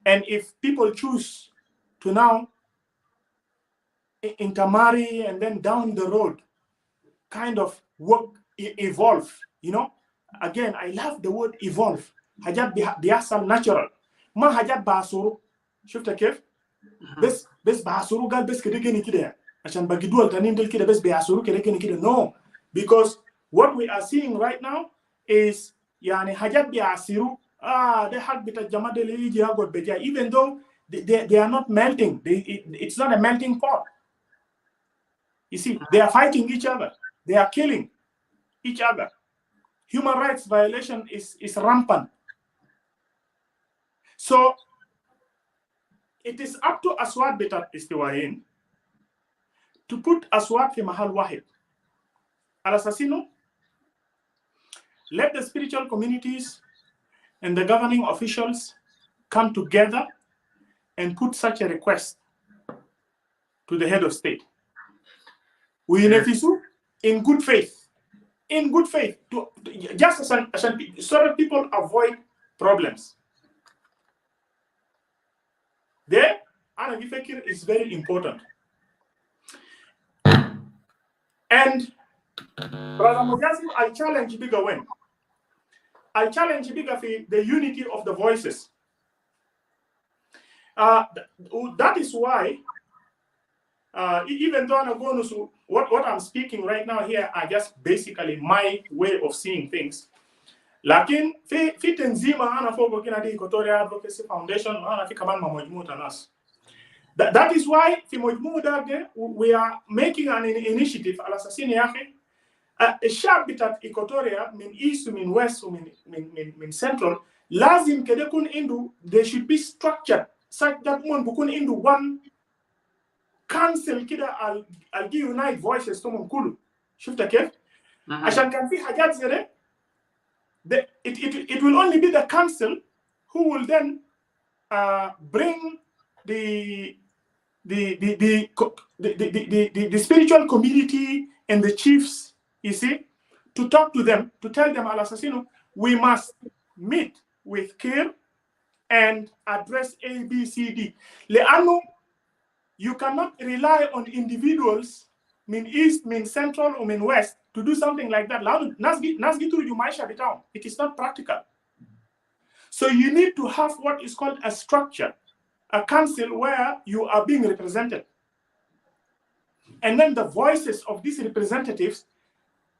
Speaker 3: And if people choose to now intermarry and then down the road kind of work, evolve, you know. Again, I love the word evolve. حاجات بيحصل natural. ما حاجات بعصرو. شفت كيف؟ بس بعصرو قال بس كده كده. عشان باقي دول تانيين دول كده بس بيعصرو كده. No, because what we are seeing right now is يعني حاجات بيعصرو. ده حق بتاع الجماعة اللي يجي يقعد بجاي. Even though they are not melting, it's not a melting pot. You see, they are fighting each other. They are killing each other. Human rights violation is rampant. So it is up to Aswad Betat Istiwain to put Aswad fi mahal wahid. Al assassino, let the spiritual communities and the governing officials come together and put such a request to the head of state. We in good faith, just so that people avoid problems. There, Ana Gifekir is very important. And Brother Mujazim, I challenge Biga when? I challenge Biga for the unity of the voices. That is why, even though I'm going to, what I'm speaking right now here are just basically my way of seeing things. Lakin, fi tenzima ana fogo kina di Equatorial Advocacy Foundation, ana fi kaman mamojmu tanas. That is why we are making an initiative al assassini yake a sharp bit at Equatoria, min east, min west, min central, lazim kede kun indu, they should be structured such that one bukun indu one council kida al gi unite voices to kulu. Shufta kef? Ashan kan fi hajat zere, it will only be the council who will then bring the spiritual community and the chiefs, you see, to talk to them, to tell them, Al Assassino, we must meet with Kir and address A, B, C, D. Leano, you cannot rely on individuals, mean East, mean Central, or mean West, to do something like that. It is not practical. So you need to have what is called a structure, a council where you are being represented. And then the voices of these representatives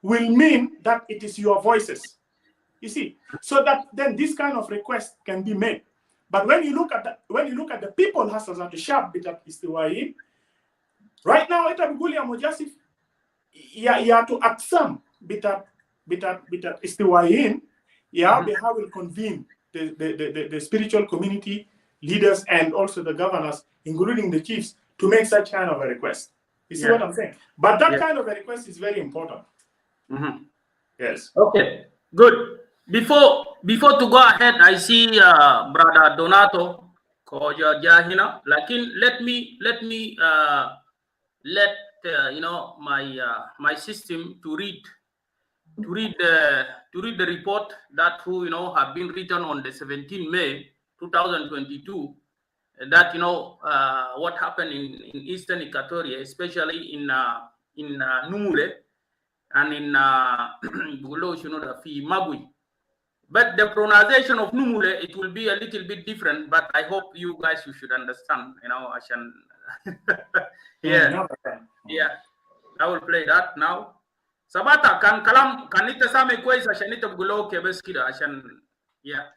Speaker 3: will mean that it is your voices. You see, so that then this kind of request can be made. But when you look at the people hustles at the sharp bit of Istiwain, right now it Abugulia Mujasif, yeah to aksam bit Istiwain, how will convene the spiritual community leaders and also the governors, including the chiefs, to make such kind of a request. You see what I'm saying? But that kind of a request is very important. Yes.
Speaker 2: Okay, good. Before to go ahead, I see Brother Donato Koja Jahina. Lakin let me you know my system to read the report that have been written on the 17th May 2022. That what happened in Eastern Equatoria, especially in Numule and in Bulos, the Mabui. But the pronunciation of Numule, it will be a little bit different, but I hope you guys should understand, Ashan. Yeah. I will play that now. Sabata kan ita same kwezi Ashanita Bulo Kebeskida Ashan. Yeah.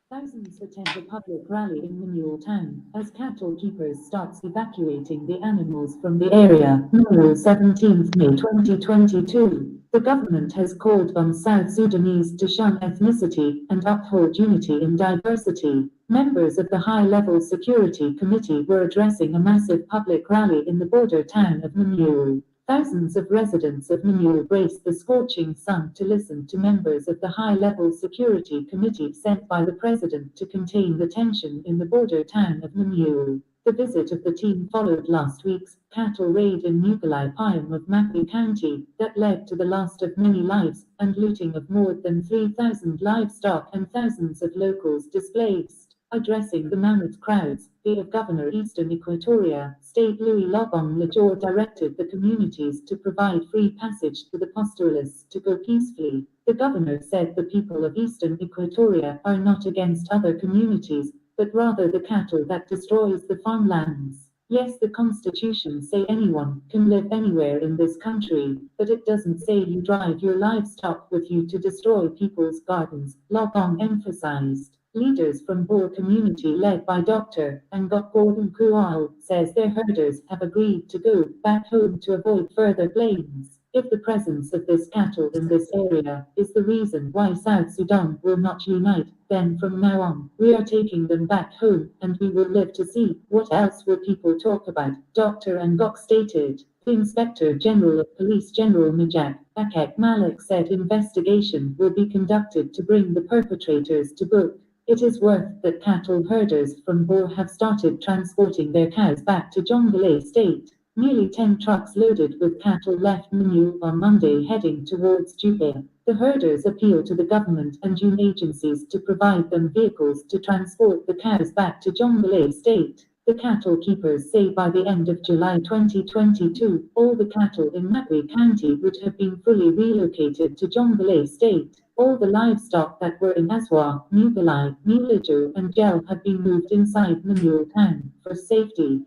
Speaker 4: Thousands attend a public rally in Minule town as cattle keepers starts evacuating the animals from the area. Minule, 17th May 2022. The government has called on South Sudanese to shun ethnicity and uphold unity in diversity. Members of the High-Level Security Committee were addressing a massive public rally in the border town of Minule. Thousands of residents of Minule braced the scorching sun to listen to members of the High-Level Security Committee sent by the President to contain the tension in the border town of Minule. The visit of the team followed last week's cattle raid in Nugalai Payam of Mapi County that led to the loss of many lives and looting of more than 3,000 livestock and thousands of locals displaced. Addressing the mammoth crowds, the Governor Eastern Equatoria, State Louis Lobong Lajor directed the communities to provide free passage to the pastoralists to go peacefully. The governor said the people of Eastern Equatoria are not against other communities, but rather the cattle that destroys the farmlands. Yes, the Constitution says anyone can live anywhere in this country, but it doesn't say you drive your livestock with you to destroy people's gardens, Lobong emphasized. Leaders from Boer community led by Dr. Ngot Gordon Kual says their herders have agreed to go back home to avoid further blames. If the presence of this cattle in this area is the reason why South Sudan will not unite, then from now on, we are taking them back home, and we will live to see what else will people talk about, Dr. Ngok stated. The Inspector General of Police General Majak Akek Malik said investigation will be conducted to bring the perpetrators to book. It is worth that cattle herders from Bor have started transporting their cows back to Jonglei State. Nearly 10 trucks loaded with cattle left Manu on Monday heading towards Juba. The herders appeal to the government and UN agencies to provide them vehicles to transport the cows back to Jonglei State. The cattle keepers say by the end of July 2022, all the cattle in Makwe County would have been fully relocated to Jonglei State. All the livestock that were in Aswa, Mugalai, Muliju, and Gel have been moved inside Manure Town for safety.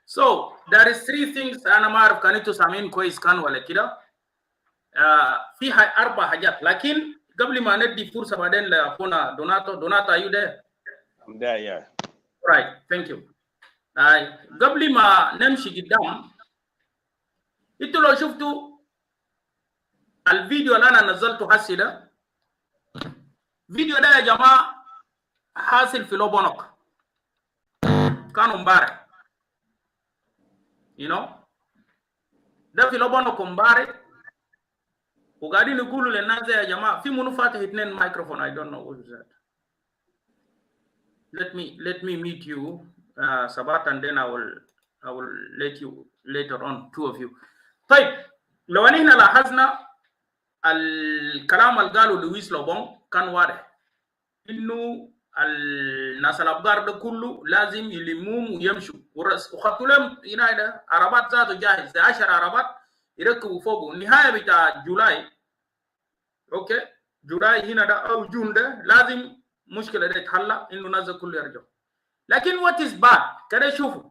Speaker 2: So there is three things أنا ما أعرف كانتوا سامعين كويس كان ولا كده. فيها 4 حاجات لكن قبل ما ندي فرصة بعدين لأخونا دوناتو are you there?
Speaker 5: I'm there, yeah.
Speaker 2: Right, thank you. قبل ما نمشي قدام انتوا لو شفتوا الفيديو اللي انا نزلته هسي ده فيديو ده يا جماعه حاصل في لوبونوك كانوا امبارح ده في لوبونوك امبارح وقاعدين يقولوا للناس يا جماعه في منو فاتح 2 مايكروفون I don't know what is that. Let me meet you Sabat and then I will let you later on 2 of you. طيب لو احنا لاحظنا الكلام اللي قاله لويس لوبون كان واضح انه الناس الابقار ده كله لازم يلموهم ويمشوا وخطوا لهم هنا عربات ذاته جاهز 10 عربات يركبوا فوقه النهايه بتاع جولاي اوكي جولاي هنا ده او جون ده لازم مشكله دي تحل انه الناس كله يرجعوا لكن وات از باد كده شوفوا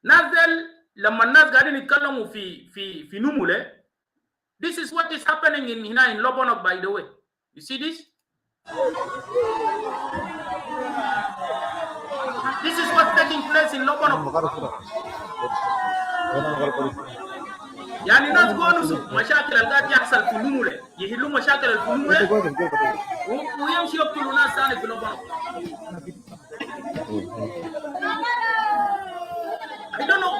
Speaker 2: نازل لما الناس قاعدين يتكلموا في نموله. This is what is happening in Lobonok, by the way. You see this? This is what's taking place in Lobonok. يعني الناس قالوا مشاكل اللي قاعد يحصل في نموله يحلوا مشاكل الفنوله ويمشي يقتلوا ناس ثاني في لوبونوك. I don't know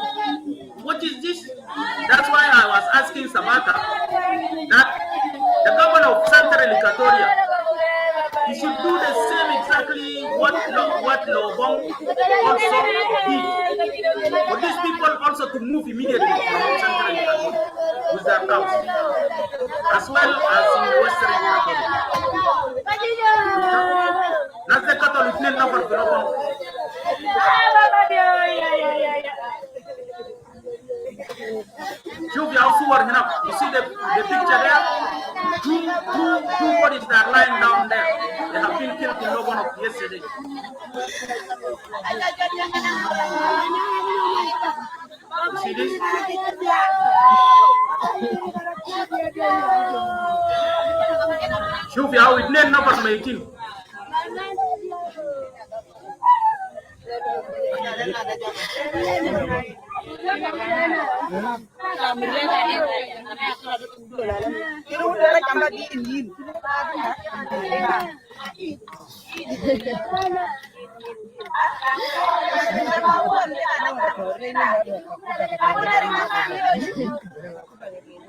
Speaker 2: what is this. That's why I was asking Sabata that the governor of Central Equatoria, he should do the same exactly what Lobong also did. For these people also to move immediately from Central Equatoria with their cows, as well as in Western Equatoria. That's the Catholic number for Lobong. شوف يا صور هنا. You see the picture there? Two bodies that are lying down there. They have been killed in Lobonok yesterday. You see this? شوف يا اثنين نفر ميتين.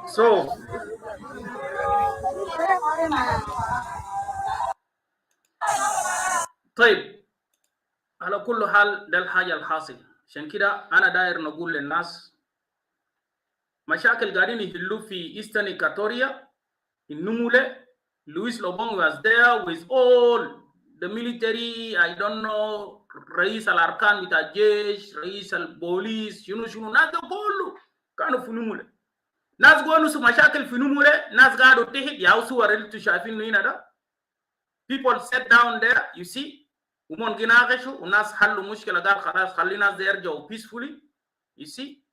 Speaker 2: So طيب على كل حال ده الحاجة الحاصل. عشان كده أنا داير نقول للناس مشاكل قاعدين يحلوا في Eastern Equatoria in Numule. Louis Lobong was there with all the military. I don't know رئيس الأركان بتاع الجيش رئيس البوليس شنو ناس كله كانوا في نمولة. ناس قالوا سو مشاكل في نمولة. ناس قاعدوا تحت يا صور اللي انتوا شايفينه هنا ده. People sat down there, you see. ومن جناقشوا وناس حلوا مشكلة قال خلاص خلي الناس دي يرجعوا peacefully. You see,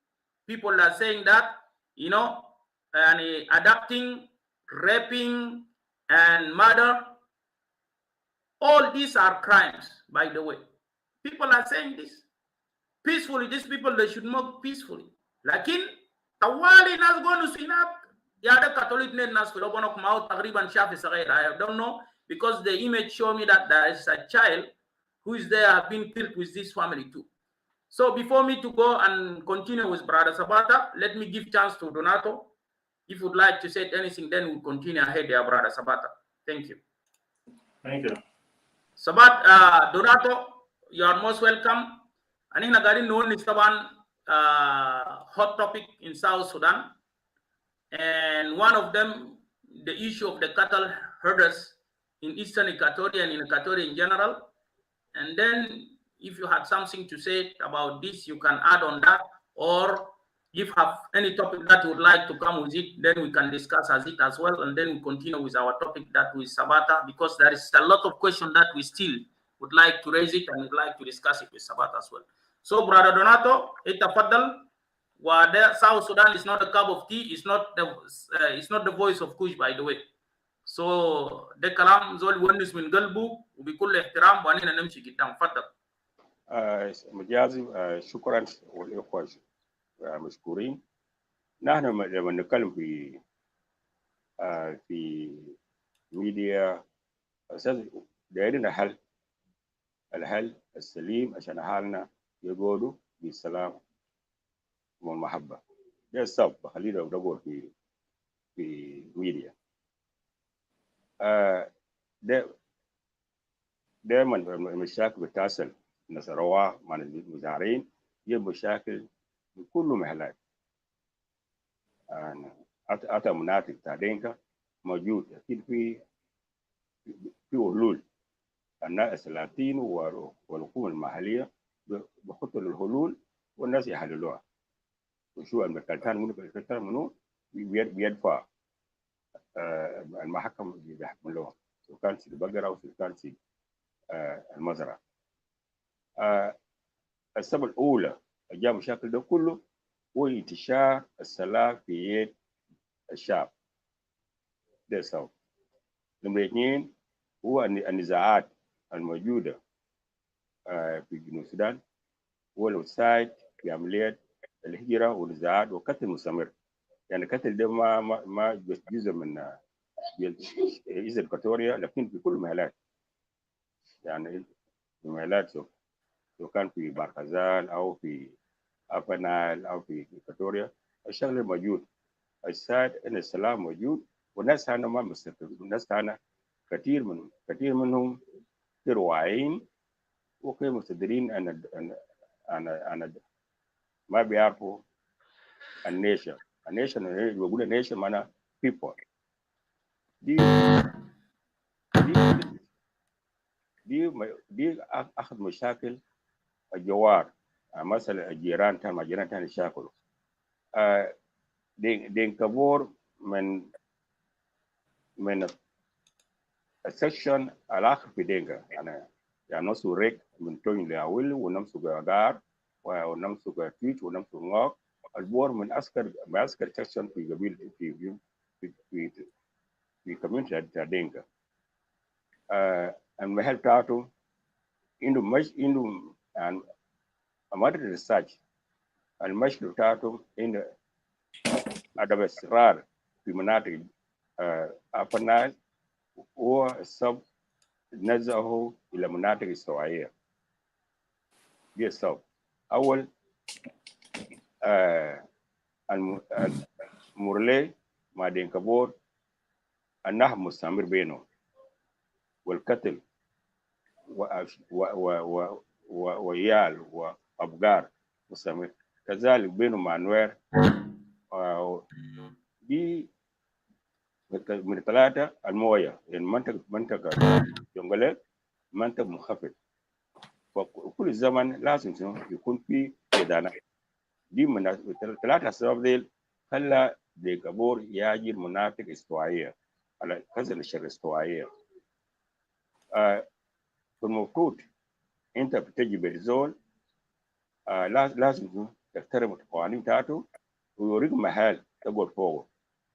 Speaker 2: people are saying that يعني adapting, raping, and murder. All these are crimes, by the way. People are saying this peacefully. These people they should move peacefully. لكن طوالي ناس قالوا سينات يا ده كاثوليك ناس في لبنان كما تقريبا شاف صغير. I don't know because the image show me that there is a child who is there being killed with this family too. So before me to go and continue with Brother Sabata, let me give chance to Donato. If you'd like to say anything, then we'll continue ahead there, Brother Sabata. Thank you.
Speaker 3: Thank you.
Speaker 2: Sabat, Donato, you are most welcome. And in Nagarin, no one is the one hot topic in South Sudan. And one of them, the issue of the cattle herders in Eastern Equatoria and in Equatoria in general. And then if you had something to say about this, you can add on that, or if you have any topic that you would like to come with it, then we can discuss as it as well, and then we continue with our topic that with Sabata, because there is a lot of questions that we still would like to raise it and would like to discuss it with Sabata as well. So, Brother Donato, itafaddal. South Sudan is not a cup of tea. It's not the voice of Kush, by the way. So ده كلام زول يونس من قلبه وبكل احترام واننا نمشي قدام. فضل.
Speaker 5: مجازي شكرا والاخوه مشكورين. نحن لما نتكلم في ميديا اساس دايرين الحل السليم عشان حالنا يقولوا بالسلام والمحبه. ده السبب بخلينا نقول في ميديا. دائما المشاكل بتحصل نصراوة مع المزارعين هي مشاكل في كل محلات. حتى مناطق تادينكا موجود اكيد في حلول. الناس السلاطين والحكومه المحليه بيحطوا الحلول والناس يحللوها. وشو المكان منو بيدفع المحكمة بيحكم لهم، سواء كان في البقرة أو كان في المزرعة. السبب الأولى جاء مشاكل ده كله هو انتشار السلاح في يد الشعب. ده السبب. نمرة 2 هو النزاعات الموجودة في جنوب السودان والوسائد في عمليات الهجرة والنزاعات وقتل مستمر. يعني قتل ده ما جزء من إيزر إكواتوريا، لكن في كل المحلات. يعني في محلات سواء كان في باركازال أو في أبنال أو في إكواتوريا الشغل موجود. الساد إن السلام موجود والناس هنا ما مستقرين. الناس هنا كثير منهم غير واعيين وغير مستدرين أنا ما بيعرفوا النيشن. النيشن بقول النيشن معناه people. دي أخذ مشاكل الجوار. مثلا الجيران تاني يشاكلوا. دين كبور من السكشن الآخر في دينكا. يعني نسو ريك من توين لأول ونمسو غار ونمسو تويت ونمسو غاق. البور من معسكر سكشن في قبيل في كوميونتي تاع دينكا. المحل بتاعته عنده عملت ريسيرش. المشكلة بتاعته إنه عدم استقرار في مناطق أبنال هو السبب نزعه إلى مناطق استوائية. دي السبب. أول المورلي مع دينكابور النهب مستمر بينه والقتل ويال وأبقار مستمر. كذلك بينه مع نوير. دي من 3 المويه. يعني منطقة جنجلة منطقة منخفض. وكل زمن لازم يكون في إدانة. دي من 3 أسباب ديل خلى دينكابور يهاجر مناطق استوائية على كذا الشر استوائية. المفروض أنت بتجي بالزول لازم تحترم القوانين بتاعته ويوريك محل تقعد فوقه.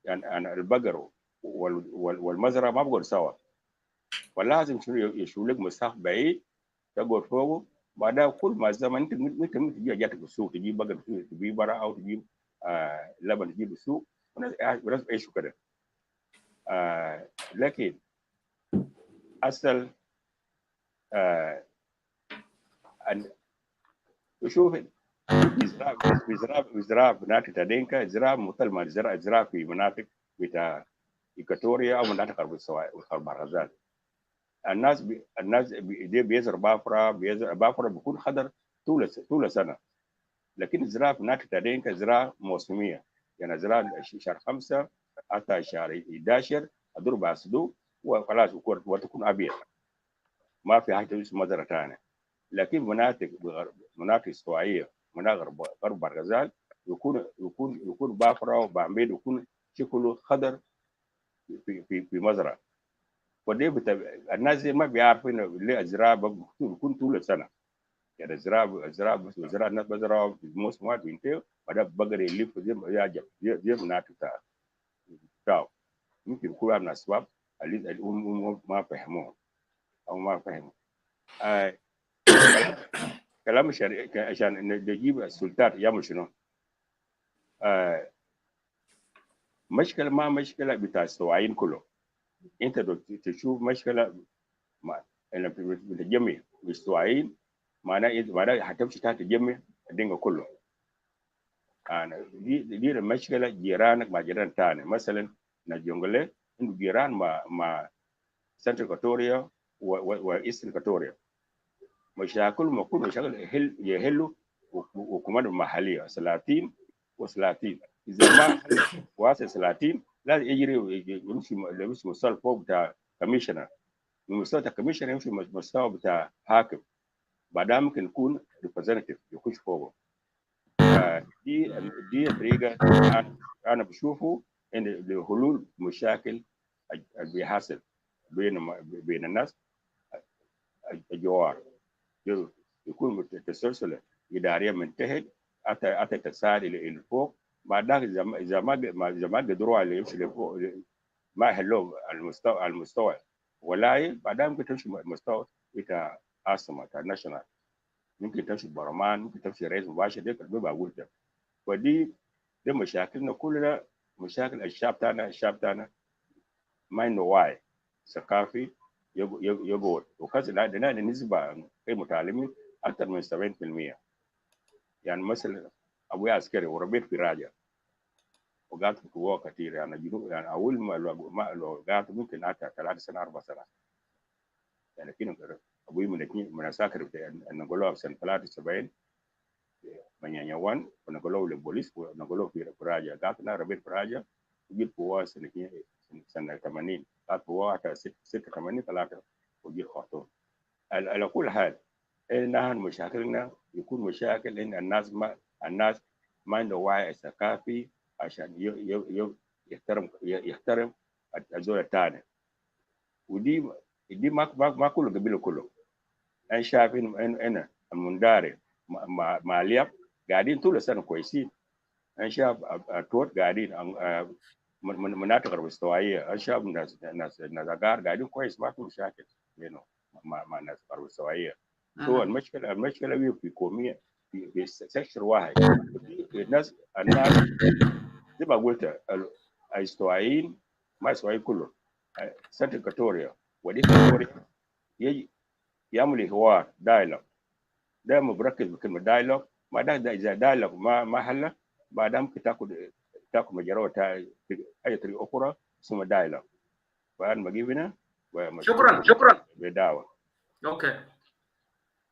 Speaker 5: يعني البقر والمزرعة ما بقعد سوا، ولازم يشوف لك مساحة بعيد تقعد فوقه. بعدها كل ما الزمن انت تجي جاتك السوق تجيب بقر تجيب برا او تجيب لبن يجيب السوق وناس بيعيشوا كده. لكن أصل شوف زراعة مناطق تدينكا، زراعة مثل ما زراعة في مناطق بتاع إيكواتوريا أو مناطق غرب الغزال. الناس بيزرع بافرة بيكون خضر طول سنة. لكن الزراعة في مناطق تدينكا زراعة موسمية، يعني زراعة شهر 5 حتى شهر 11 أضرب أسدو وخلاص وتكون أبيض، ما في حاجة اسمها مزرعة ثانية. لكن مناطق استوائية، مناطق غرب الغزال يكون بافرة وبعميد يكون شكله خضر في مزرعة. ودي الناس ما بيعرفين ليه الزراعة بيكون طول السنة. يعني الزراعة الناس بزرعوا في موسم واحد بينتهي، بعدين بقدر يلف زي مناطق بتاعه. يمكن يكون من الأسباب اللي ما فهموها أو ما فهموا. كلام عشان نجيب السلطات يعمل شنو؟ مشكلة ما مشكلة بتاع السواعين كله. أنت تشوف مشكلة أنا بتجمع السواعين، معناه هتمشي تحت تجمع الدنيا كله. دي المشكلة. جيرانك مع جيران تاني، مثلا نجونغلي عنده جيران مع سنترال إيكواتوريا وإيسترن إيكواتوريا. مشاكل مكون مشاكل يهلوا وكمان محلية 30 و30. إذا ما واصل 30 لازم يمشي مستوى فوق بتاع كميشنر، من مستوى الكميشنر يمشي مستوى بتاع حاكم، بعدها ممكن يكون ريبريزنتيف يخش فوق. دي طريقة أنا بشوفه إن لحلول مشاكل اللي بيحصل بين الناس الجوار، يكون تسلسل إدارية منتهي حتى تساعد اللي فوق. بعد ذلك إذا ما قدروا على يمشي لفوق ما يحلوا المستوى ولاي، بعدها ممكن تمشي مستوى بتاع عاصمة بتاع ناشونال، ممكن تمشي برلمان، ممكن تمشي رئيس مباشر. دي كده بقول ده. ودي مشاكلنا كلنا، مشاكل الشعب تاعنا ما عنده وعي ثقافي يقول. وكذا عندنا نسبة في متعلمين أكثر من 70%. يعني مثلا أبوي عسكري وربيت في راجع وقعدت في قوة كثير، يعني جنوب، يعني أول ما لو قعدت ممكن أكثر 3 سنة 4 سنة. يعني كده أبوي من أساكر نقول له سنة 73 من يوان ونقول له للبوليس ونقول له في راجع. قعدت أنا ربيت في راجع وجيت قوة سنة 80، قعدت قوة حتى 86 3 وجيت خرطوم. على كل حال نحن مشاكلنا يكون مشاكل إن الناس ما عنده وعي ثقافي عشان يحترم الزول الثاني. ودي ما كله قبيله كله. أنا شايف إن المنداري مع الياب قاعدين طول السنة كويسين. أنا شايف التوت قاعدين مناطق الاستوائية. أنا شايف ناس أغار قاعدين كويس، ما في مشاكل بينهم مع ناس الاستوائية. سو المشكلة في كومية في سكشن واحد. الناس زي ما قلت الاستوائيين ما استوائيين كله سنترال إيكواتوريا ودي إيكواتوريا يجي يعمل حوار دايلوج. دائما بركز بكلمة دايلوج. ما ده إذا دايلوج ما حل، بعدها ممكن تاخد مجرى أي طريقة أخرى ثم دايلوج. فأنا بجيب هنا
Speaker 2: شكرا
Speaker 5: بدعوة.
Speaker 2: اوكي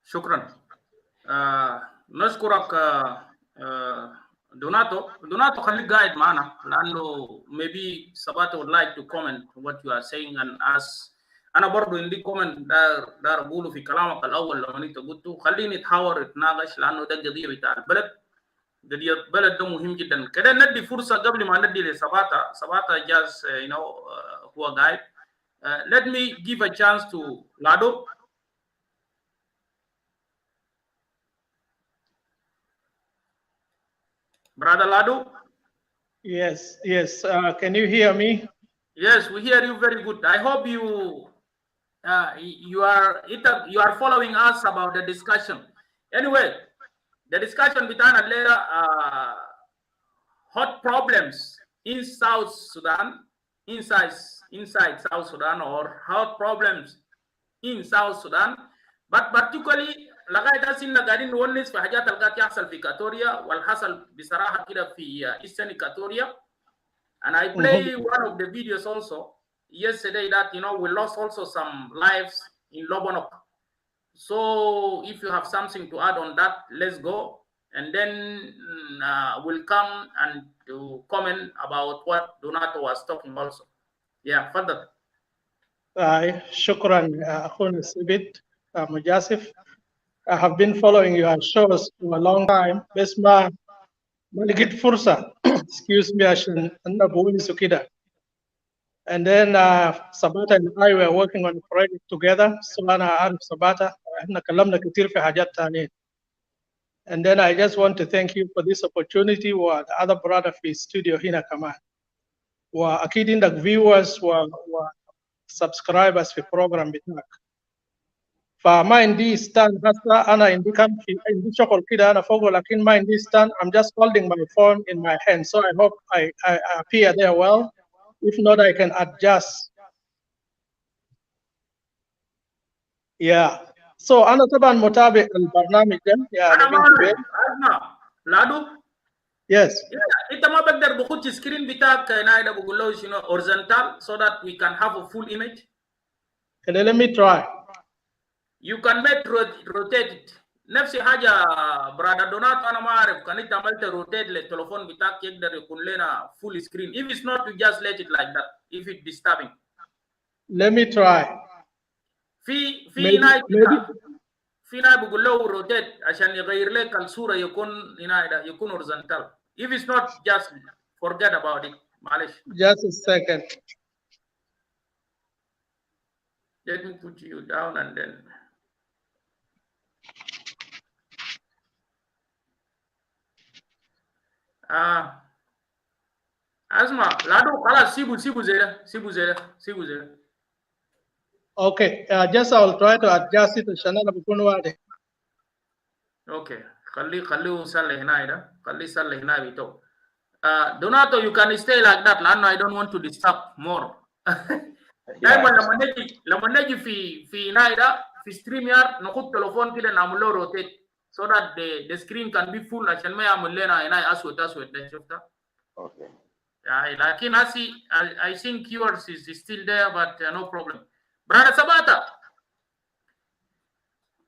Speaker 2: شكرا. نشكرك دوناتو خليك قاعد معنا لانه maybe Sabata would like to comment what you are saying and ask. انا برضو عندي كومنت دار اقوله في كلامك الاول لما انت قلته. خليني نتحاور نتناقش لانه ده قضيه بتاع البلد. قضيه البلد ده مهم جدا. كده ندي فرصه قبل ما ندي لسباتا. سباتا just هو قاعد. Let me give a chance to Lado. Brother Lado?
Speaker 6: Yes. Can you hear me?
Speaker 2: Yes, we hear you very good. I hope you are following us about the discussion. Anyway, the discussion between later hot problems in South Sudan, inside South Sudan, or hot problems in South Sudan, but particularly لغايه هسه قاعدين نونس في حاجات اللي قاعد يحصل في كاتوريا والحصل بصراحه كده في ايسترن كاتوريا. And I play one of the videos also yesterday that we lost also some lives in Lobonok. So if you have something to add on that, let's go, and then we'll come and to comment about what Donato was talking also. Yeah, further.
Speaker 6: شكرا أخونا السبيت مجاسف. I have been following your shows for a long time. بس ما لقيت فرصة excuse me عشان أنا بونس وكده. And then Sabata and I were working on a project together. So أنا عارف Sabata. احنا كلمنا كتير في حاجات تانية. And then I just want to thank you for this opportunity و the other brother في studio هنا كمان. وأكيد عندك viewers و subscribers في program بتاعك. فما عندي stand هسه أنا عندي عندي شغل كده أنا فوق لكن ما عندي stand. I'm just holding my phone in my hand. So I hope I appear there well. If not, I can adjust. Yeah. So أنا طبعا متابع البرنامج ده يا نبيل كبير.
Speaker 2: أسمع لادو.
Speaker 6: Yes.
Speaker 2: أنت ما بقدر بخش سكرين بتاعك هنا بقول له شنو horizontal so that we can have a full image.
Speaker 6: Okay, let me try.
Speaker 2: You can make rotate it. نفس حاجة brother Donato أنا ما أعرف كان أنت عملت rotate للتلفون بتاعك يقدر يكون لنا full screen. If it's not, you just let it like that. If it's disturbing.
Speaker 6: Let me try.
Speaker 2: في ناس بقول له روتيت عشان يغير لك الصورة يكون horizontal. If it's not, just forget about it. معلش.
Speaker 6: Just a second.
Speaker 2: Let me put you down and then. أسمع لادو خلاص سيبوا زي
Speaker 6: Okay, just I'll try to adjust it عشان أنا بكون واضح.
Speaker 2: Okay, خليه يوصل هنا ده، خليه يوصل هنا بيتو. Donato, you can stay like that لأنه I don't want to disturb more. دايما لما نجي في هنا ده في ستريم يارد ناخد تليفون كده نعمل له روتيت so that the screen can be full عشان ما يعمل لنا هنا اسود ده شفتها؟
Speaker 5: Okay.
Speaker 2: لكن هسي I think yours is still there but no problem. Brother Sabata,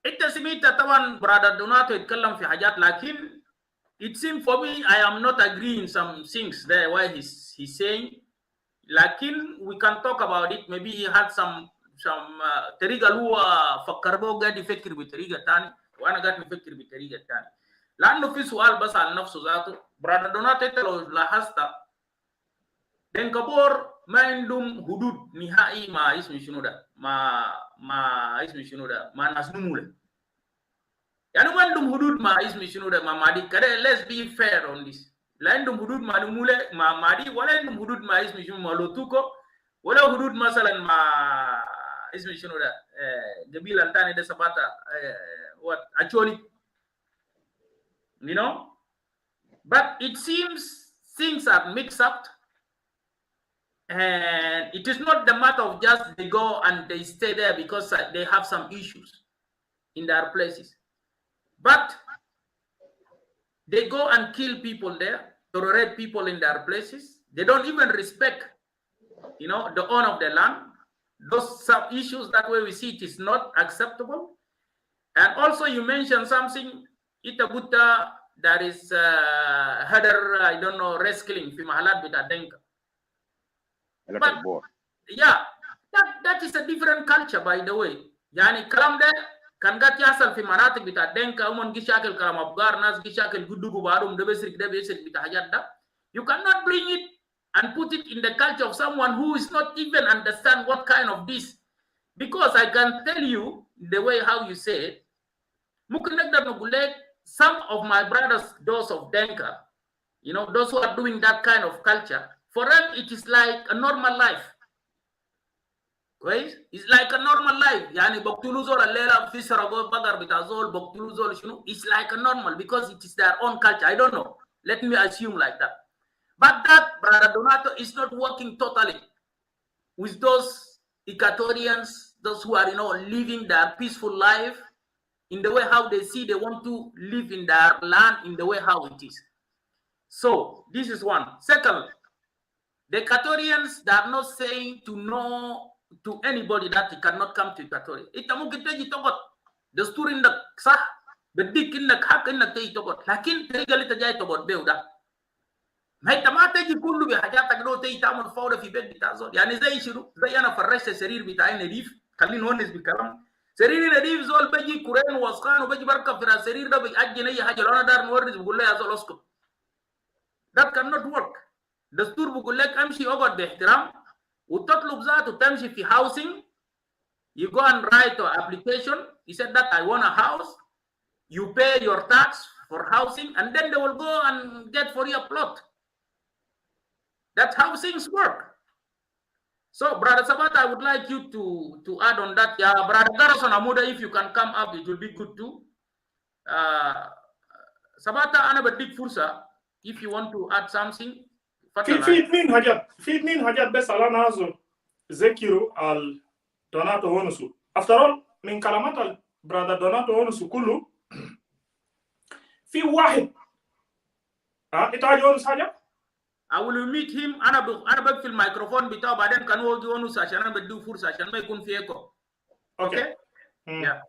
Speaker 2: انت سمعت طبعا brother Donato يتكلم في حاجات لكن it seems for me I am not agreeing some things there why he's saying. لكن we can talk about it. Maybe he had some طريقه اللي هو فكر به قاعد يفكر بطريقه ثانيه وانا قاعد نفكر بطريقه ثانيه. لانه في سؤال بس على نفسه ذاته. برادر دوناتو انت لو لاحظت دنكابور ما عندهم حدود نهائي مع اسم شنو ده مع اسم شنو ده مع ناس نموله. يعني ما عندهم حدود مع اسم شنو ده مع مادي كده. Let's be fair on this. لا عندهم حدود مع نموله مع مادي ولا عندهم حدود مع اسم شنو مع لوتوكو ولا حدود مثلا مع اسم شنو ده قبيله الثاني ده سباتا what actually you know. But it seems things are mixed up and it is not the matter of just they go and they stay there because they have some issues in their places, but they go and kill people there, tolerate people in their places. They don't even respect the owner of the land. Those some issues that way we see it is not acceptable. And also you mentioned something itabuta that is header I don't know wrestling fi mahalat bita denka. But yeah, that is a different culture by the way. Yani kalam de kan gat yasal fi manatik bita denka umon gishakil kalam abgar nas gishakil gudugu barum de besrik bita hajat da. You cannot bring it and put it in the culture of someone who is not even understand what kind of this. Because I can tell you the way how you say it, some of my brothers, those of Denka, those who are doing that kind of culture, for them it is like a normal life. Right? It's like a normal life. Yani it's like a normal because it is their own culture. I don't know. Let me assume like that. But that, Brother Donato, is not working totally with those Equatorians, those who are, living their peaceful life in the way how they see they want to live in their land, in the way how it is. So this is one. Second, the Equatorians, they are not saying to no to anybody that he cannot come to Equatoria. Ita mungkin taji togot. Desturi ndak sah, bedik indak hak indak taji togot. Lakin terigali tajai togot beuda. ما انت ما تجي كله بحاجاتك لو تيجي تعمل فوضى في بيت بتاع زول يعني زي شنو؟ زي انا فرشت السرير بتاعي نظيف خلينا نونس بالكلام سريري نظيف زول بيجي كورين وسخان وبيجي بركب في السرير ده بيأجل اي حاجه لو انا دار نورس بقول له يا زول اسكت. That cannot work. دستور بقول لك امشي اقعد باحترام وتطلب ذاته تمشي في housing. You go and write an application. You said that I want a house. You pay your tax for housing and then they will go and get for you a plot. That's how things work. So, Brother Sabata, I would like you to add on that. Yeah, Brother Garrison Amuda, if you can come up, it will be good too. Sabata, ana big fursa. If you want to add something.
Speaker 3: Feed min hajat bes ala nazo zekiru al Donato Honusu. After all, min kalamat al Brother Donato Honusu kulu fi wahid. Itaji Honus haja?
Speaker 2: I will meet him. Ana bag fil microphone bitaw baden kan wogi Honus ashan ana badu fursa ashan may kun fi echo. Okay? Yeah.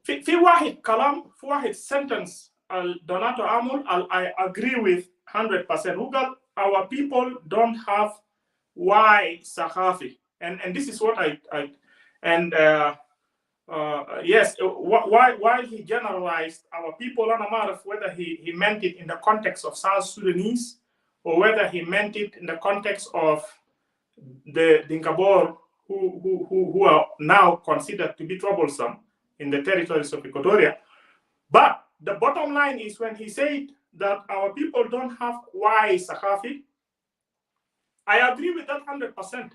Speaker 3: في واحد كلام في واحد sentence Donato Amul I agree with 100%. Google, our people don't have why Sahafi, and this is what I yes, why he generalized our people. I'm not of whether he meant it in the context of South Sudanese or whether he meant it in the context of the Dinkabor who are now considered to be troublesome in the territories of Equatoria. But the bottom line is when he said that our people don't have why Sahafi, I agree with that 100%.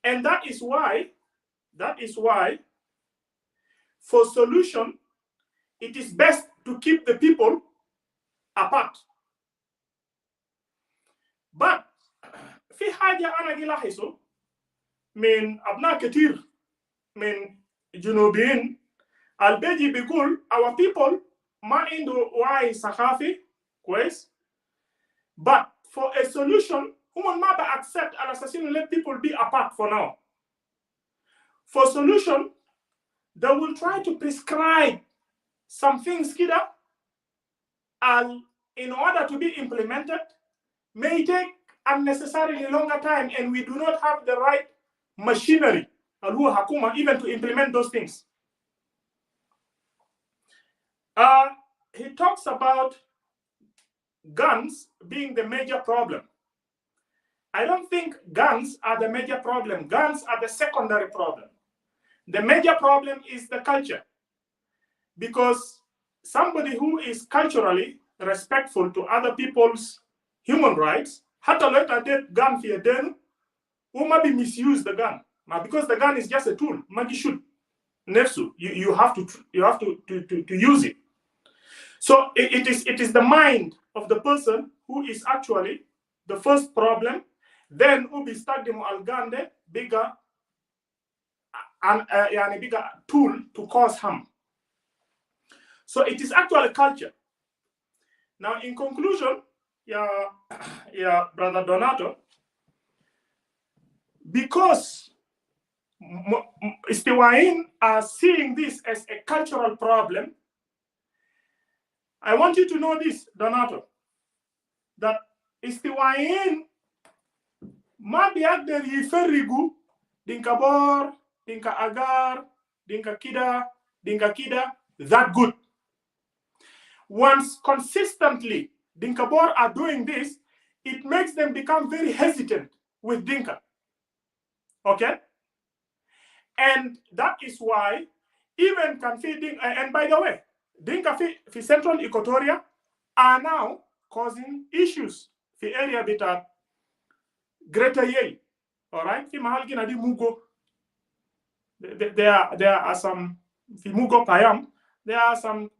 Speaker 3: And that is why for solution, it is best to keep the people apart. But في حاجة أنا جلاحظه من أبناء كتير من جنوبيين البيجي بيقول our people ما عنده وعي ثقافي كويس. But for a solution, هم ما accept على أساس إنه let people be apart for now. For solution, they will try to prescribe some things كده and in order to be implemented may take unnecessarily longer time, and we do not have the right machinery even to implement those things. He talks about guns being the major problem. I don't think guns are the major problem. Guns are the secondary problem. The major problem is the culture. Because somebody who is culturally respectful to other people's human rights, hata later that gun for them, who maybe misuse the gun. Now, because the gun is just a tool, maybe should nefsu. You have to use it. So it is the mind of the person who is actually the first problem. Then ubi stadium algande bigger and a bigger tool to cause harm. So it is actually culture. Now, in conclusion, Brother Donato, because Istiwain are seeing this as a cultural problem, I want you to know this, Donato, that Istiwain ma biagder yiferigu dinka bor, dinka agar, dinka kida, that good. Once consistently Dinka Bor are doing this, it makes them become very hesitant with Dinka. Okay? And that is why even Kanfi, and by the way, Dinka fi Central Equatoria are now causing issues fi area bita Greater Yei. All right? Fi mahal gina di Mugo. There are some fi Mugo Payam. There are some,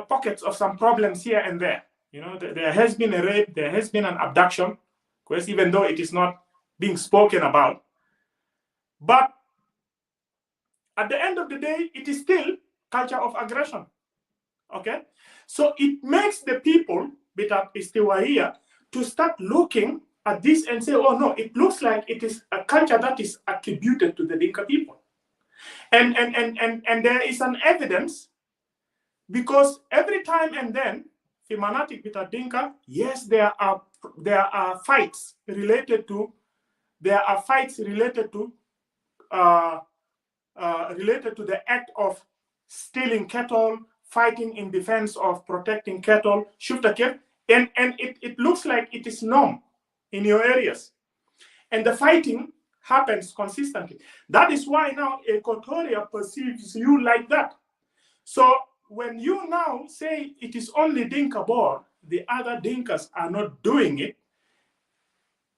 Speaker 3: pockets of some problems here and there. You know, there has been a rape, there has been an abduction, because even though it is not being spoken about. But at the end of the day, it is still culture of aggression. Okay? So it makes the people bitat istiwaia to start looking at this and say, oh no, it looks like it is a culture that is attributed to the Dinka people. And there is an evidence, because every time and then, Fimanatic bitat Dinka, yes, there are fights related to the act of stealing cattle, fighting in defense of protecting cattle, and it looks like it is norm in your areas. And the fighting happens consistently. That is why now Equatoria perceives you like that. So when you now say it is only Dinka Bor, the other Dinkas are not doing it,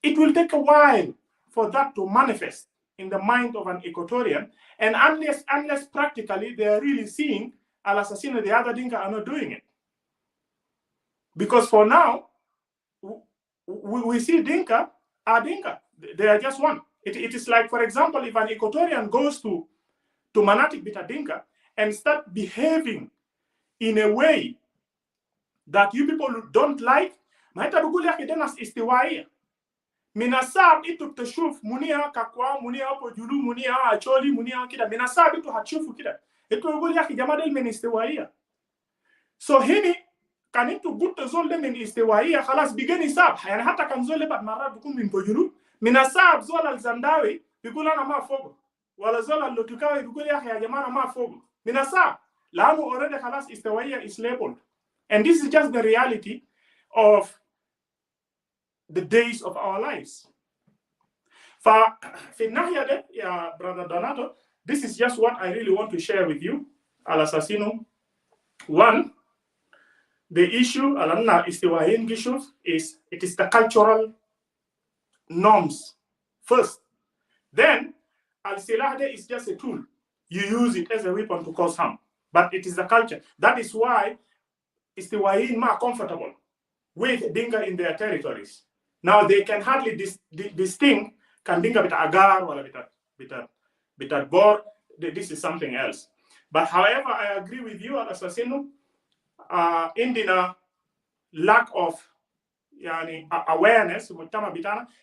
Speaker 3: it will take a while for that to manifest in the mind of an Equatorian. And unless practically they are really seeing Al Assassino, the other Dinka are not doing it. Because for now, we see Dinka are Dinka. They are just one. It is like, for example, if an Equatorian goes to Manatik Bita Dinka and start behaving in a way that you people don't like, maita buguli yake denas istiwaia. Minasab itu tashuf munia kakwa, munia hapo julu, munia acholi, munia kida. Minasab itu hachufu kida. Itu buguli yake jamadel men istiwaia. So hini kan itu gutta zolde men istiwaia khalas bigeni sab. Yani hata kan zolde bat marad bukun min pojulu. Minasab zola al-Zandawi bigula na ma fogo. Wala zola al-Lotukawi biguli yake ya jamana ma fogo. Minasab. Lanu already khalas istiwaia is labeled. And this is just the reality of the days of our lives. For Finahia, yeah, Brother Donato, this is just what I really want to share with you. Al Assassino. One, the issue, Alanna Istiwahin issue, is it is the cultural norms first. Then, Al Silahde is just a tool. You use it as a weapon to cause harm. But it is the culture. That is why Istiwahin are comfortable with Dinka in their territories. Now they can hardly distinct can Dinka bit agar or bit bor. This is something else. But however, I agree with you, Al Assassino, in the lack of awareness,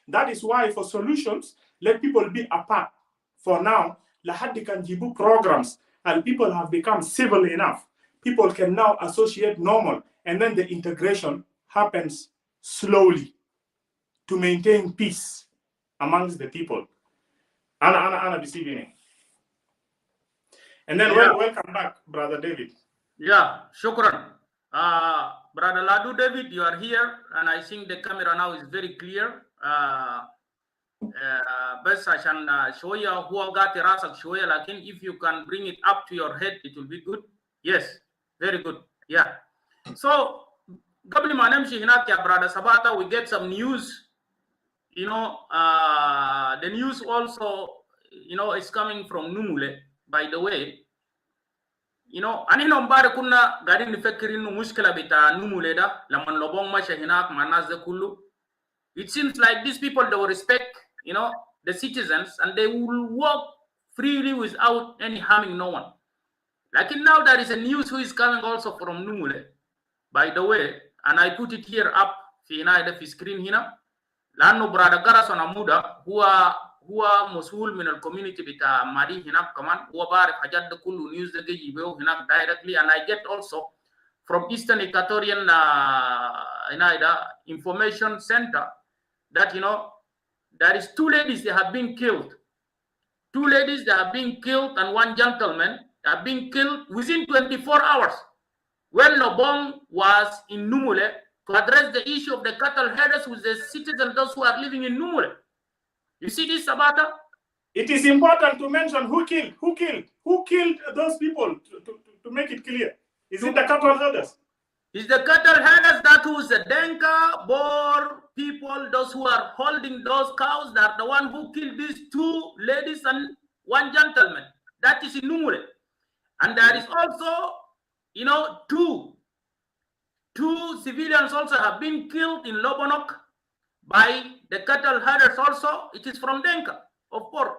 Speaker 3: that is why for solutions, let people be apart. For now, Lahadi can jibu programs and people have become civil enough. People can now associate normal, and then the integration happens slowly to maintain peace amongst the people. Anna this evening. And then welcome back, Brother David.
Speaker 2: Yeah, shukran. Brother Ladu David, you are here, and I think the camera now is very clear. Best I can show you who got the rasak show you, like if you can bring it up to your head, it will be good. Yes, very good. Yeah. So, Gabli Manemshi Hinakia, Brother Sabata, we get some news. You know, the news also, you know, is coming from Numule, by the way. You know, anino mbare kuna gari nifekiri nu mushkila bita Numule da, laman lobong masha hinak manazde kullu. It seems like these people, they will respect, you know, the citizens, and they will walk freely without any harming no one. Like now there is a news who is coming also from Numule, by the way, and I put it here up, fi screen here. Lano brother Garason Amuda, who are Mosul min community bita Mari hinak kaman, who are hajat the kulu news the gijibo hinak directly, and I get also from Eastern Equatorian Information Center that, you know, there is 2 ladies that have been killed. 2 ladies that have been killed and 1 gentleman that have been killed within 24 hours. When Lobong was in Numule to address the issue of the cattle headers with the citizens, those who are living in Numule. You see this, Sabata?
Speaker 3: It is important to mention who killed those people to make it clear. Is it the cattle herders?
Speaker 2: It's the cattle headers that who's the Denka, Boer people, those who are holding those cows, that are the one who killed these 2 ladies and 1 gentleman. That is in Numule. And there is also, you know, 2 2 civilians also have been killed in Lobonok by the cattle herders also. It is from Denka, of course,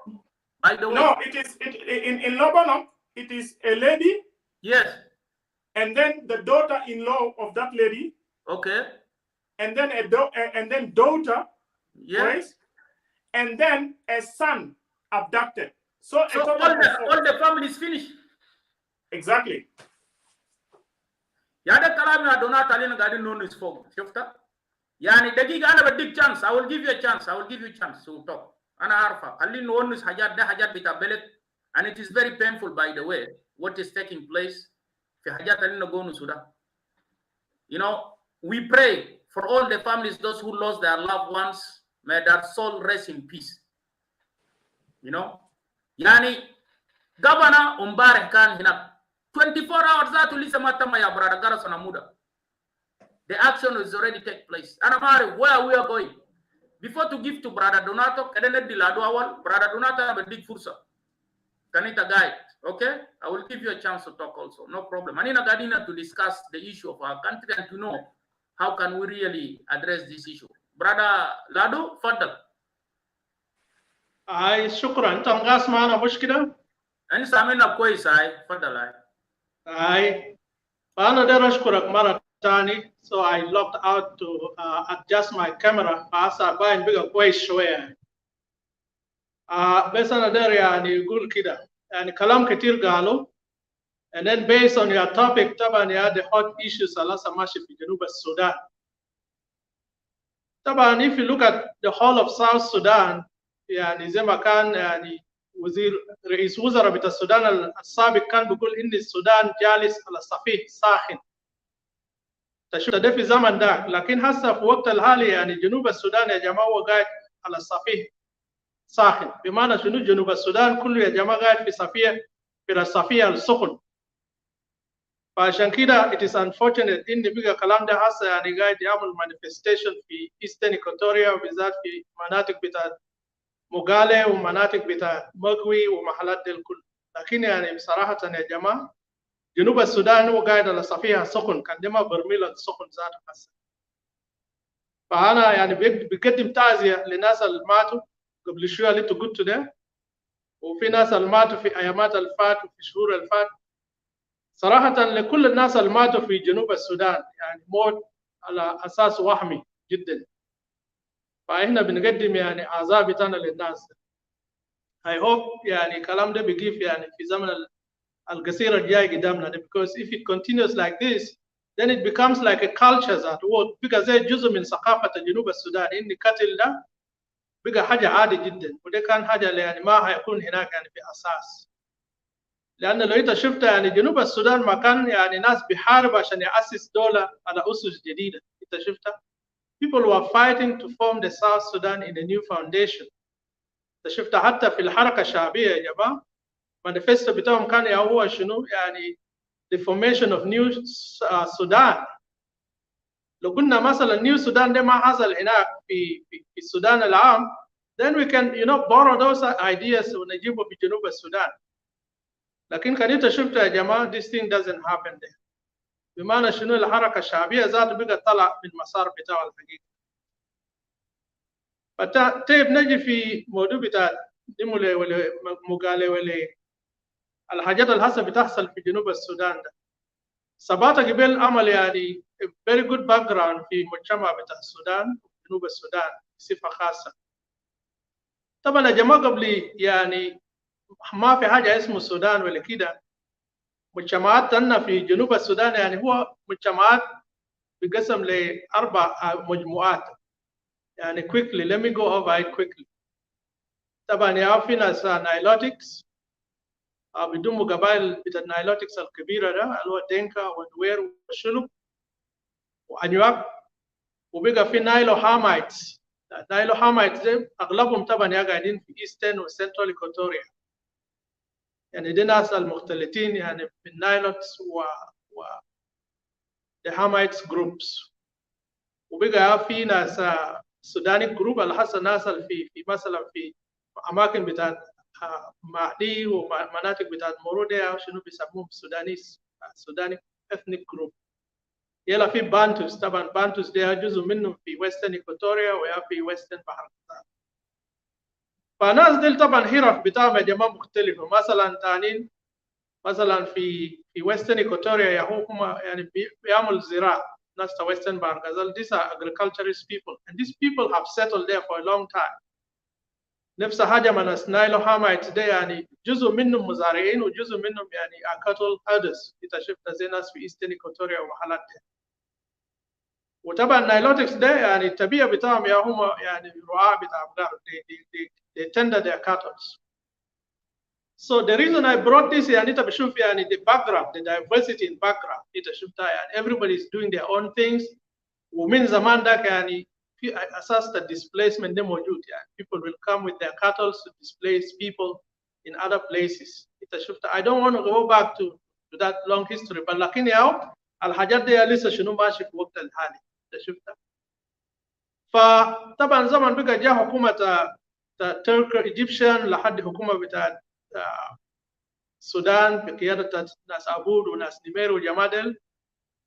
Speaker 2: by the way.
Speaker 3: No, it is in Lebanon, it is a lady.
Speaker 2: Yes.
Speaker 3: And then the daughter-in-law of that lady.
Speaker 2: Okay.
Speaker 3: And then daughter.
Speaker 2: Yes.
Speaker 3: And then a son abducted. So
Speaker 2: all the family is finished.
Speaker 3: Exactly.
Speaker 2: Yada kalam ya donat alin gadin known is for. Shufta. Yani dagiga ana a big chance. I will give you a chance. I will give you a chance to talk. Ana arfa. Alin known is hajat da hajat bitabelet. And it is very painful, by the way, what is taking place. Fi hajat alin nagonu Sudan. You know, we pray for all the families, those who lost their loved ones. May their soul rest in peace. You know, yani Governor Umbare Khan hina 24 hours that to listen matama ya brother Garasona Muda. The action is already take place. And Amari, where we are going. Before to give to brother Donato, Kadene Dilado awal, brother Donato have a big fursa. Kanita guide. Okay? I will give you a chance to talk also. No problem. Anina Gadina to discuss the issue of our country and to know how can we really address this issue. Brother Lado, further.
Speaker 6: Ay, shukran. Tangas mana mushkila.
Speaker 2: Ani samina kwais ay, fadal ay.
Speaker 6: Ay, paano dero shkurak mara tani. So I logged out to adjust my camera. Asa bain biga kwais shwaya. Besana dero yani gul kida. Yani kalam kitir galo. And then based on your topic, taban ya the hot issues alasa mashi fi Januba Sudan. Taban, if you look at the whole of South Sudan, يعني زي ما كان يعني رئيس وزراء بتاع السودان السابق كان بيقول ان السودان جالس على صفيح ساخن. تشوف ده في زمن ده، لكن هسه في وقت الحالي يعني جنوب السودان يا جماعه هو قاعد على صفيح ساخن. بمعنى شنو؟ جنوب السودان كله يا جماعه قاعد في الصفيح السخن. فعشان كده it is unfortunate ان بقى كلام ده هسه يعني قاعد يعمل manifestation في Eastern Equatoria وبالذات في مناطق بتاعت مقالة ومناطق بتاع مقوي ومحلات دي الكل. لكن يعني بصراحة يا جماعة جنوب السودان هو قاعد على صفيها سخن، كان دي ما برميل السخن ذاته هسه. فأنا يعني بقدم تعزية للناس اللي ماتوا قبل شوية اللي قلت ده، وفي ناس اللي ماتوا في أيامات الفات وفي شهور الفات. صراحة لكل الناس اللي ماتوا في جنوب السودان يعني موت على أساس وهمي جدا. فإحنا بنقدم يعني أعزاء بتاعنا للناس. I hope يعني كلام ده بيجيب يعني في زمن القصير الجاي قدامنا ده, because if it continues like this then it becomes like a culture that work بقى زي جزء من ثقافة جنوب السودان إن قتل ده بقى حاجة عادي جدا، وده كان حاجة يعني ما هيكون هناك يعني في أساس. لأن لو أنت شفت يعني جنوب السودان ما كان يعني ناس بيحارب عشان يأسس دولة على أسس جديدة. أنت شفتها؟ People were fighting to form the South Sudan in a new foundation. شفت حتى في الحركة الشعبية يا جماعة manifesto بتاعهم كان هو شنو؟ يعني the formation of new Sudan. لو قلنا مثلا new Sudan ده ما حصل هناك في السودان العام then we can borrow those ideas ونجيبه في جنوب السودان. لكن كان انت شفت يا جماعة this thing doesn't happen there. بمعنى شنو؟ الحركة الشعبية ذاته بقى طلع من المسار بتاعه الحقيقي. طيب نجي في موضوع بتاع ديمولي ولا مقالة ولا الحاجات اللي هسه بتحصل في جنوب السودان ده. سباتا قبل عمل يعني very good background في مجتمع بتاع السودان وجنوب السودان بصفة خاصة. طبعا يا جماعة قبل يعني ما في حاجة اسمه السودان ولا كده. مجتمعات عندنا في جنوب السودان يعني هو مجتمعات بقسم لأربع مجموعات. يعني quickly let me go over it quickly. طبعا يا في ناس نايلوتكس بدون قبائل بتاع النايلوتكس الكبيره ده اللي هو دينكا ونوير وشلوك وانيوك، وبقى في نايلو هامايتس. نايلو هامايتس ده اغلبهم طبعا يا قاعدين في ايسترن وسنترال ايكواتوريا. يعني دي ناس المختلطين يعني في النايلوتس و the Hamites groups. وبقى في ناس سوداني جروب على حسب الناس اللي في مثلا في اماكن بتاعت مهدي ومناطق بتاعت موروديا شنو بيسموهم سوداني ethnic group. يلا في بانتوس طبعا بانتوس ده جزء منه في ويسترن إيكواتوريا ويا في ويسترن بحر الغزال. فناس دي طبعا هرف بتاعهم يا جماعة مختلفة. مثلا تانيين مثلا في ويسترن إيكواتوريا يا هم يعني بيعملوا زراعة. ناس ويسترن بحر الغزال these are agriculturist people and these people have settled there for a long time. نفس حاجة من نايلو هامايتس ده يعني جزء منهم مزارعين وجزء منهم يعني cattle herders. انت شفت زي ناس في ايسترن إيكواتوريا ومحلات ده. وطبعا نايلوتكس ده يعني الطبيعه بتاعهم يا هم يعني رعاة بتاع أبقار. they tender their cattle. So the reason I brought this يعني انت بشوف يعني the background, the diversity in background انت شفتها يعني everybody is doing their own things. ومن زمان ده يعني في اساس displacement ده موجود يعني people will come with their cattle to displace people in other places. انت شفتها. I don't want to go back to that long history but لكن يا الحاجات دي لسه شنو ماشي في وقت الحالي. انت شفتها. فطبعا زمان بقى جاء حكومه ترك ايجيبشن لحد حكومه بتاعت السودان بقياده ناس عبود وناس نمير وجمادل.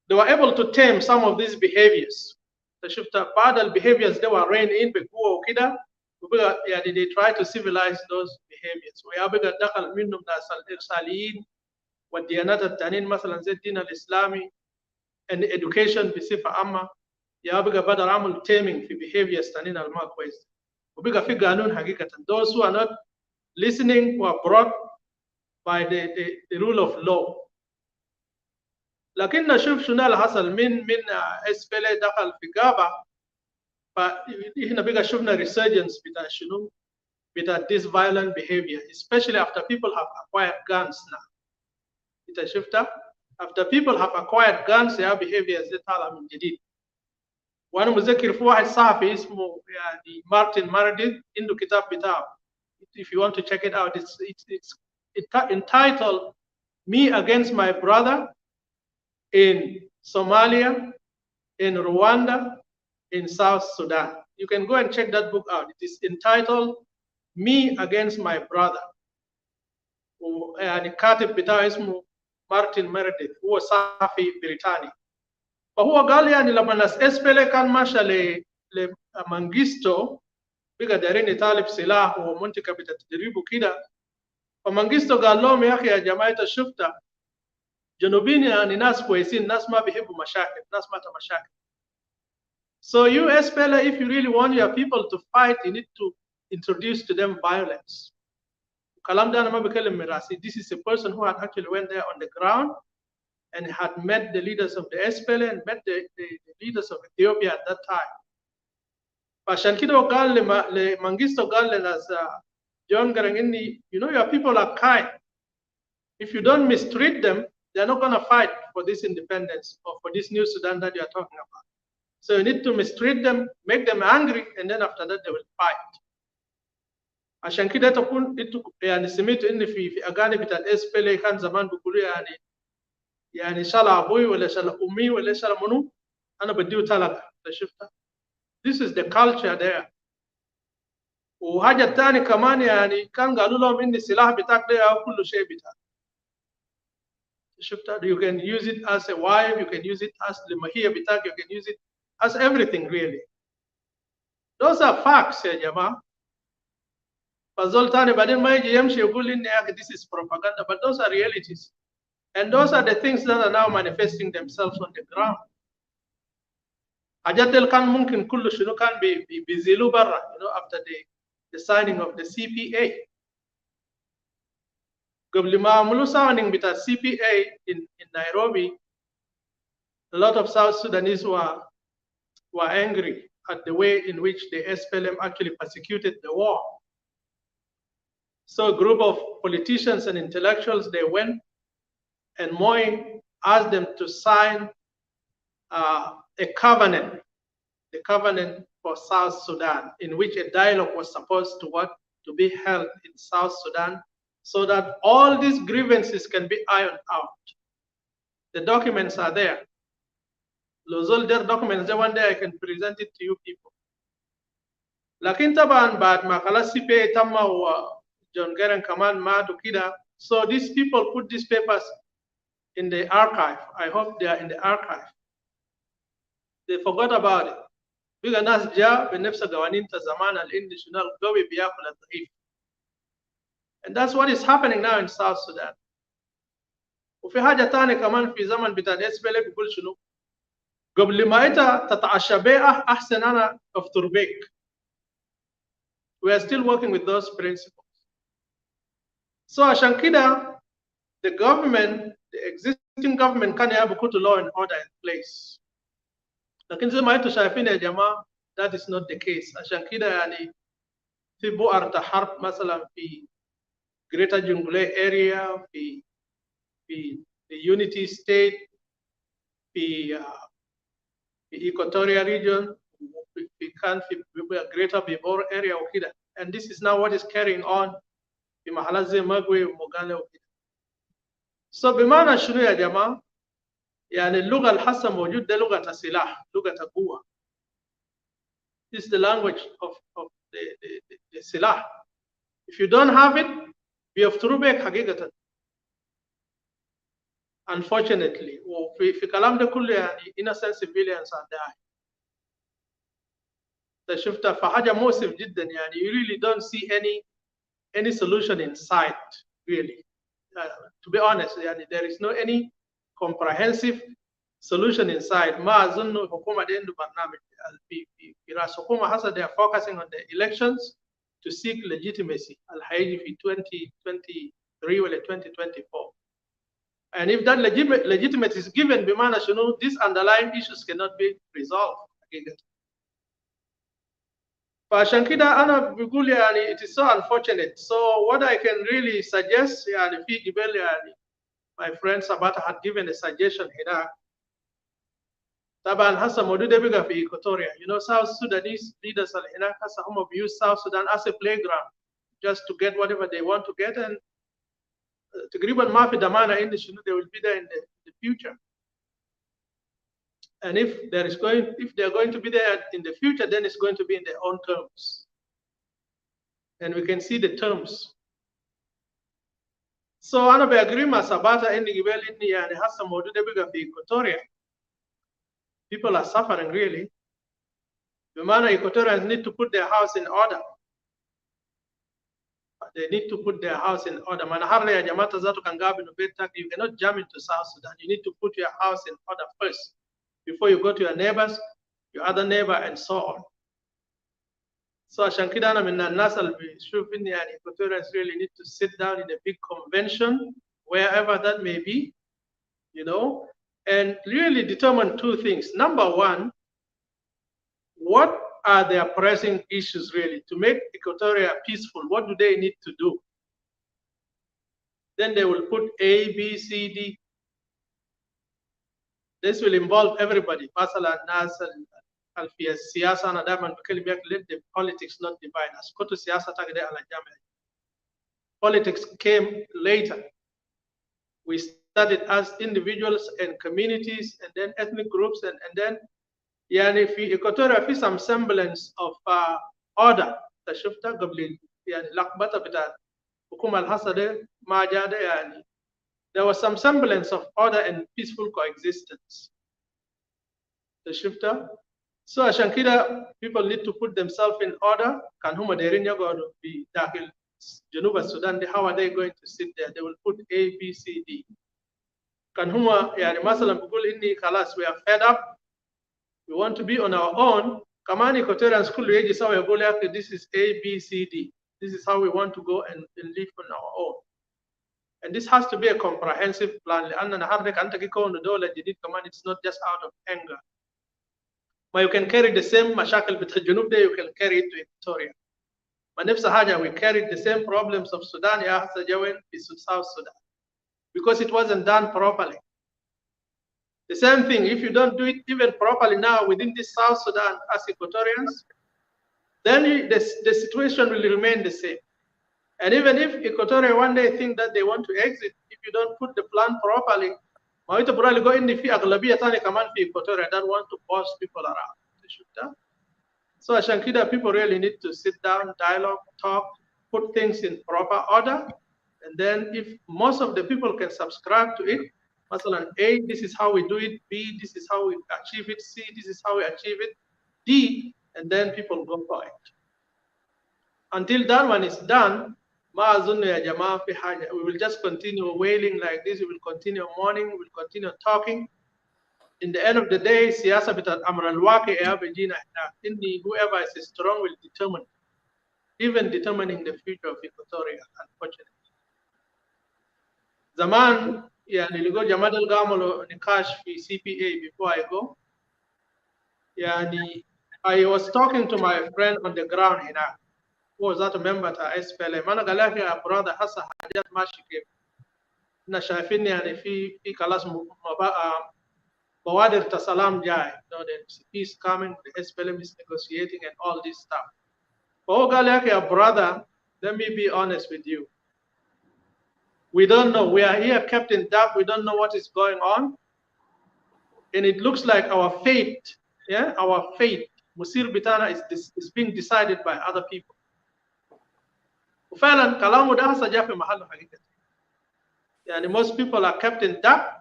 Speaker 6: they were able to tame some of these behaviors. شفت بعض الbehaviors they were rein in بقوه وكده وبقى يعني they try to civilize those behaviors. ويا بقى دخل منهم ناس الارساليين والديانات التانيين مثلا زي الدين الاسلامي and education بصفه عامه. يا بقى بدر عمل taming في behaviors تانيين الما كويس. وبقى في قانون حقيقة. those who are not listening were brought by the rule of law. لكن نشوف شنو اللي حصل من SPLA دخل في غابة. فإحنا بقى شفنا resurgence بتاع شنو بتاع this violent behavior especially after people have acquired guns now. انت شفتها. after people have acquired guns their behaviors دي طالعة من جديد. وانا متذكر في واحد صحفي اسمه يعني مارتن مارديث عنده كتاب بتاعه. if you want to check it out it's entitled Me Against My Brother in Somalia, in Rwanda, in South Sudan. You can go and check that book out. It is entitled Me Against My Brother. يعني كاتب بتاعه اسمه مارتن مارديث هو صحفي بريطاني. فهو قال يعني لما الناس SPLA كان ماشى لمانجستو بقى دايرين يطالب سلاح ومنطقه بتدريب وكده. فمانجستو قال لهم يا اخي يا جماعه شفتها جنوبيين يعني ناس كويسين ناس ما بيحبوا مشاكل ناس ما مشاكل. So you SPLA if you really want your people to fight you need to introduce to them violence. الكلام ده انا ما بكلم من راسي. This is a person who had actually went there on the ground and had met the leaders of the SPLA and met the leaders of Ethiopia at that time. فعشان كده قال لمانجستو قال لناس John Garang إني you know your people are kind. If you don't mistreat them, they're not going to fight for this independence or for this new Sudan that you are talking about. So you need to mistreat them, make them angry, and then after that they will fight. عشان كده تكون انتوا يعني سمعتوا ان في اغاني بتاع SPLA كان زمان بيقولوا يعني شال ابوي ولا شال امي ولا شال منو انا بديه طلقه. شفتها. This is the culture there. وحاجه ثانيه كمان يعني كان قالوا لهم ان السلاح بتاعك ده كل شيء بتاعك. شفتها. You can use it as a wife, you can use it as المهيه بتاعك, you can use it as everything really. Those are facts يا جماعه. فزول ثاني بعدين ما يجي يمشي يقول لي this is propaganda, but those are realities. And those are the things that are now manifesting themselves on the ground. حاجات اللي كان ممكن كل شنو كان بيزيلوا برا you know after the signing of the CPA. قبل ما عملوا signing بتاع CPA in Nairobi, a lot of South Sudanese were angry at the way in which the SPLM actually persecuted the war. So a group of politicians and intellectuals, they went and Moi asked them to sign a covenant, the covenant for South Sudan, in which a dialogue was supposed to be held in South Sudan so that all these grievances can be ironed out. The documents are there. Those older documents, one day I can present it to you people. لكن طبعا بعد ما خلاص CPA تم وجون جيرن كمان مات وكده, so these people put these papers in the archive. I hope they are in the archive. They forgot about it. Bigger nas ja benefsa gawanin ta zaman al-indishunal gawi biyakul al-dhaif. And that's what is happening now in South Sudan. وفي حاجة تانية كمان في زمن بتاع SPLA بيقول شنو؟ قبل ما أنت تتعشى بيه أحسن أنا أفطر بيك. We are still working with those principles. So عشان كده the government, the existing government كان يبغى put law and order in place. لكن زي ما أنتم شايفين يا جماعة that is not the case. عشان كده يعني في بؤرة حرب مثلا في Greater Jonglei area في Unity State في Equatorial region في كان في Greater Bibor area وكده. And this is now what is carrying on في محلات زي مغوي وموغالي وكده. So بمعنى شنو يا جماعة؟ يعني اللغة الحاسة موجود ده لغة السلاح، لغة القوة. This is the language of the سلاح. If you don't have it, بيفتروا بك حقيقة. Unfortunately, وفي كلام ده كله يعني innocent civilians are dying. انت شفتها في حاجة مؤسف جدا يعني you really don't see any solution in sight really. To be honest, يعني there is no any comprehensive solution in sight. ما أظن الحكومة دي عنده برنامج في راس حكومة حسب they are focusing on the elections to seek legitimacy الحقيقي في 2023 ولا 2024. And if that legitimacy is given بمعنى شنو these underlying issues cannot be resolved. فعشان كده أنا بقول يعني it is so unfortunate. So what I can really suggest يعني في جبال يعني my friend Sabata had given a suggestion هنا. طبعا هسه موجودة بقى في Equatoria. You know South Sudanese leaders هنا هسه هم use South Sudan as a playground just to get whatever they want to get and تقريبا ما في ضمانة إن شنو they will be there in the future. And if they are going to be there in the future, then it's going to be in their own terms. And we can see the terms. So أنا بأجري مع سباتا إني قبل إني يعني هسه موجودة بقى في Equatoria. People are suffering really. بمعنى Equatorians need to put their house in order. They need to put their house in order. Manahara ya jamata zatu kangabi no betak. You cannot jump into South Sudan. You need to put your house in order first before you go to your neighbors, your other neighbor, and so on. So عشان كده أنا من الناس اللي بيشوف إن يعني Equatorians really need to sit down in a big convention, wherever that may be, you know, and really determine two things. Number one, what are their pressing issues really to make Equatoria peaceful? What do they need to do? Then they will put A, B, C, D. This will involve everybody. Masala nas في السياسة أنا دائما بكلم let the politics not divide us. كتو سياسة تقدر على جامعة. Politics came later. We started as individuals and communities and then ethnic groups and then يعني في Equatoria في some semblance of order. تشوفتها قبل يعني لخبطة بتاعت حكومة الحصة ما جاء يعني. There was some semblance of order and peaceful coexistence. تشوفتها. So عشان كده people need to put themselves in order. كان هم دايرين يقعدوا في داخل جنوب السودان. How are they going to sit there? They will put A, B, C, D. كان هم يعني مثلا بقول إني خلاص we are fed up. We want to be on our own. كمان Equatorians كله يجي سوا يقول يا أخي this is A, B, C, D. This is how we want to go and live on our own. And this has to be a comprehensive plan. لأن نهارك أنت كيكون دولة جديد كمان it's not just out of anger. But you can carry the same مشاكل بتاع الجنوب ده you can carry it to Equatoria. ما نفس حاجة we carried the same problems of Sudan يا هسه جوين في South Sudan because it wasn't done properly. The same thing if you don't do it even properly now within this South Sudan as Equatorians, then the situation will remain the same. And even if Equatoria one day think that they want to exit, if you don't put the plan properly, ما أنت probably go in في أغلبية ثانية كمان في Equatoria that want to boss people around. So عشان كده people really need to sit down, dialogue, talk, put things in proper order, and then if most of the people can subscribe to it, Masalan, A, this is how we do it. B, this is how we achieve it. C, this is how we achieve it. D, and then people go for it. Until that one is done, we will just continue wailing like this. We will continue mourning. We will continue talking. In the end of the day, siyasa bitat amr al-waqi bejina inni whoever is strong will determine, even determining the future of Equatoria, unfortunately. Zaman, yani ligo Jamad al-Gamalo nikash fi CPA before I go. Yani, I was talking to my friend on the ground here, who was that a member to SPLA. Mana galaki ya brother hasa hajat mashi kif. Na shafini yani fi kalas bawadir ta salam jai. You know, the peace coming, the SPLM is negotiating and all this stuff. Oh galaki ya brother, let me be honest with you. We don't know. We are here kept in doubt. We don't know what is going on. And it looks like our fate, our fate, Musir Bitana is being decided by other people. وفعلا كلامه ده هسه جاء في محله حقيقة. يعني most people are kept in doubt,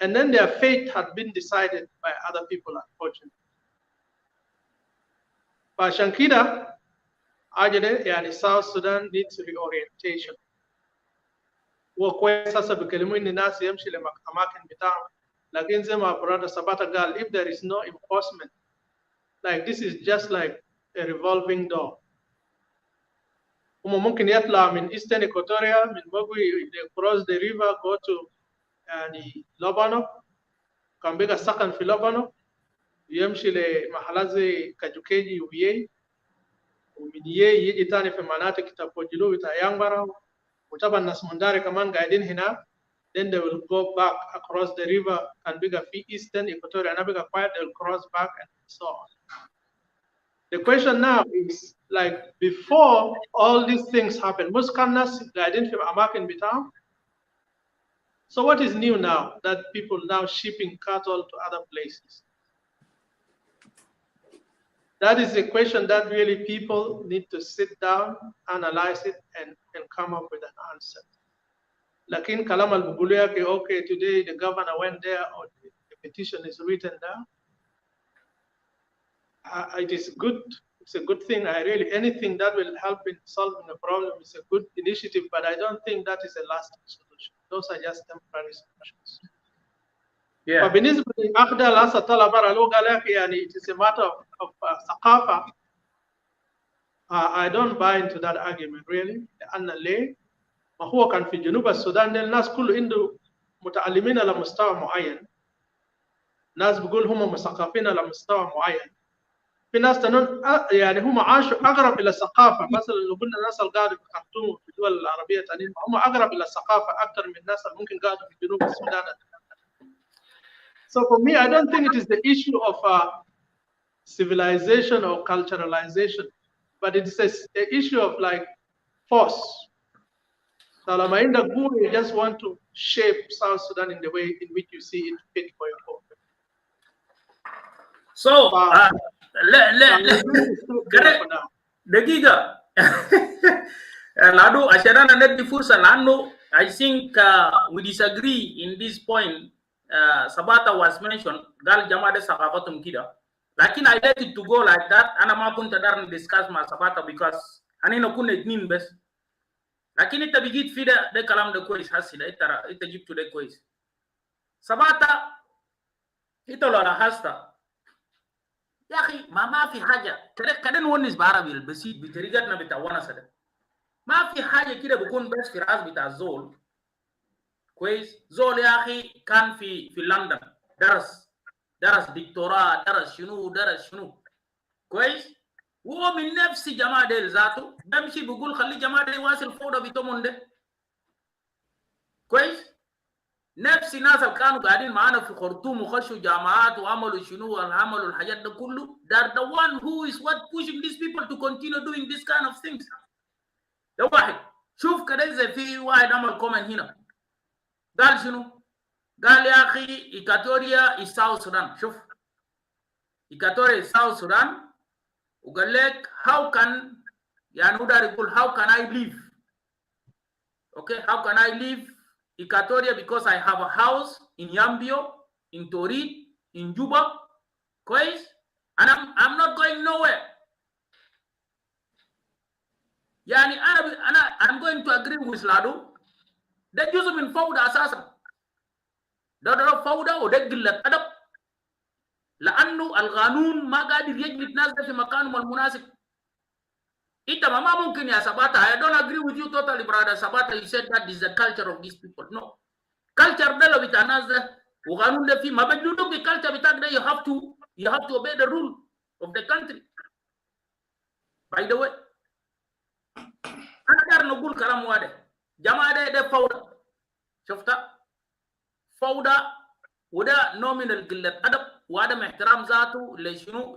Speaker 6: and then their fate had been decided by other people, unfortunately. فعشان كده أجل يعني South Sudan needs reorientation. وكويس هسه بيكلموا إن الناس يمشي لأماكن بتاعهم. لكن زي ما brother Sabata قال, if there is no enforcement, like this is just like a revolving door. ممكن يطلع من Eastern Equatoria من Mogui, they cross the river, go to يعني لبنان، كان بيجا سكن في لبنان، يمشي لمحلات زي كاجوكيجي ويي، ومن يي يجي تاني في مناطق تابوجلو بتاع يانغبارا، وطبعا ناس منداري كمان قاعدين هنا. Then they will go back across the river and bigger Eastern Equatoria and bigger quiet, they'll cross back and so on. The question now is, like, before all these things happen, most Kamnas guiding from Amakan Bitam. So what is new now that people now shipping cattle to other places? That is a question that really people need to sit down, analyze it, and come up with an answer. Lakin kalam al buguluya ke okay, today the governor went there or the petition is written down. It is good. It's a good thing. Anything that will help in solving a problem is a good initiative, but I don't think that is a lasting solution. Those are just temporary solutions.
Speaker 2: Yeah.
Speaker 6: It is a matter of ثقافة. I don't buy into that argument really. ما هو كان في جنوب السودان الناس كله عنده متعلمين على مستوى معين. ناس بيقول هم مثقفين على مستوى معين. في ناس تنون يعني هم عاشوا اقرب الى الثقافه. مثلا لو قلنا الناس اللي قاعدوا في خرطوم في الدول العربيه تانيين هم اقرب الى الثقافه اكثر من الناس اللي ممكن قاعدوا في جنوب السودان. So for me, I don't think it is the issue of civilization or culturalization, but it is an issue of like force. You just want to shape South Sudan in the way in which you see it fit for your purpose.
Speaker 2: So, دقيقة لانه عشان انا ندي فرصة لانه I think we disagree in this point. Sabata was mentioned قال جماعة ثقافتهم كده لكن I let it to go like that. أنا ما كنت دارن discuss مع Sabata because أنا نكون اتنين بس لكن انت بيجيت في ده كلام ده كويس حسي ده انت جبته ده كويس. Sabata انت لو لاحظت يا اخي ما في حاجه كده نونس بعربي البسيط بطريقتنا بتاعنا سده. ما في حاجه كده بكون بس في راس بتاع الزول كويس. زول يا اخي كان في لندن درس دكتوراه درس شنو كويس. هو من نفس جماعه ديل ذاته بمشي بيقول خلي جماعه ديل واصل فوضى بتمون ده كويس. نفس الناس اللي كانوا قاعدين معانا في خرطوم وخشوا جامعات وعملوا شنو عملوا الحاجات ده كله. They're the one who is what pushing these people to continue doing this kind of things. ده واحد. شوف كده إذا في واحد عمل كومنت هنا قال شنو؟ قال يا أخي إيكاتوريا is South Sudan. شوف إيكاتوريا is South Sudan وقال لك how can يعني هو داير يقول how can I live? Okay, how can I live Equatoria because I have a house in Yambio, in Torit, in Juba, Kois, and I'm not going nowhere. Yani I'm going to agree with Ladu. ده جزء من فوضى اساسا. ده فوضى وده قله ادب، لانه القانون ما قادر يجلد ناس في مكانهم المناسب. انت ما ممكن يا سباتا. I don't agree with you totally, brother Sabata. You said that is the culture of these people. No. Culture ده لو بتاع ناس ده وقانون ده فيه ما بجلدوك بالculture بتاعك ده. You have to obey the rule of the country. By the way, انا دار نقول كلام واحد. جماعه ده فوضى. شفتها فوضى وده نوع من القله ادب وعدم احترام ذاته لشنو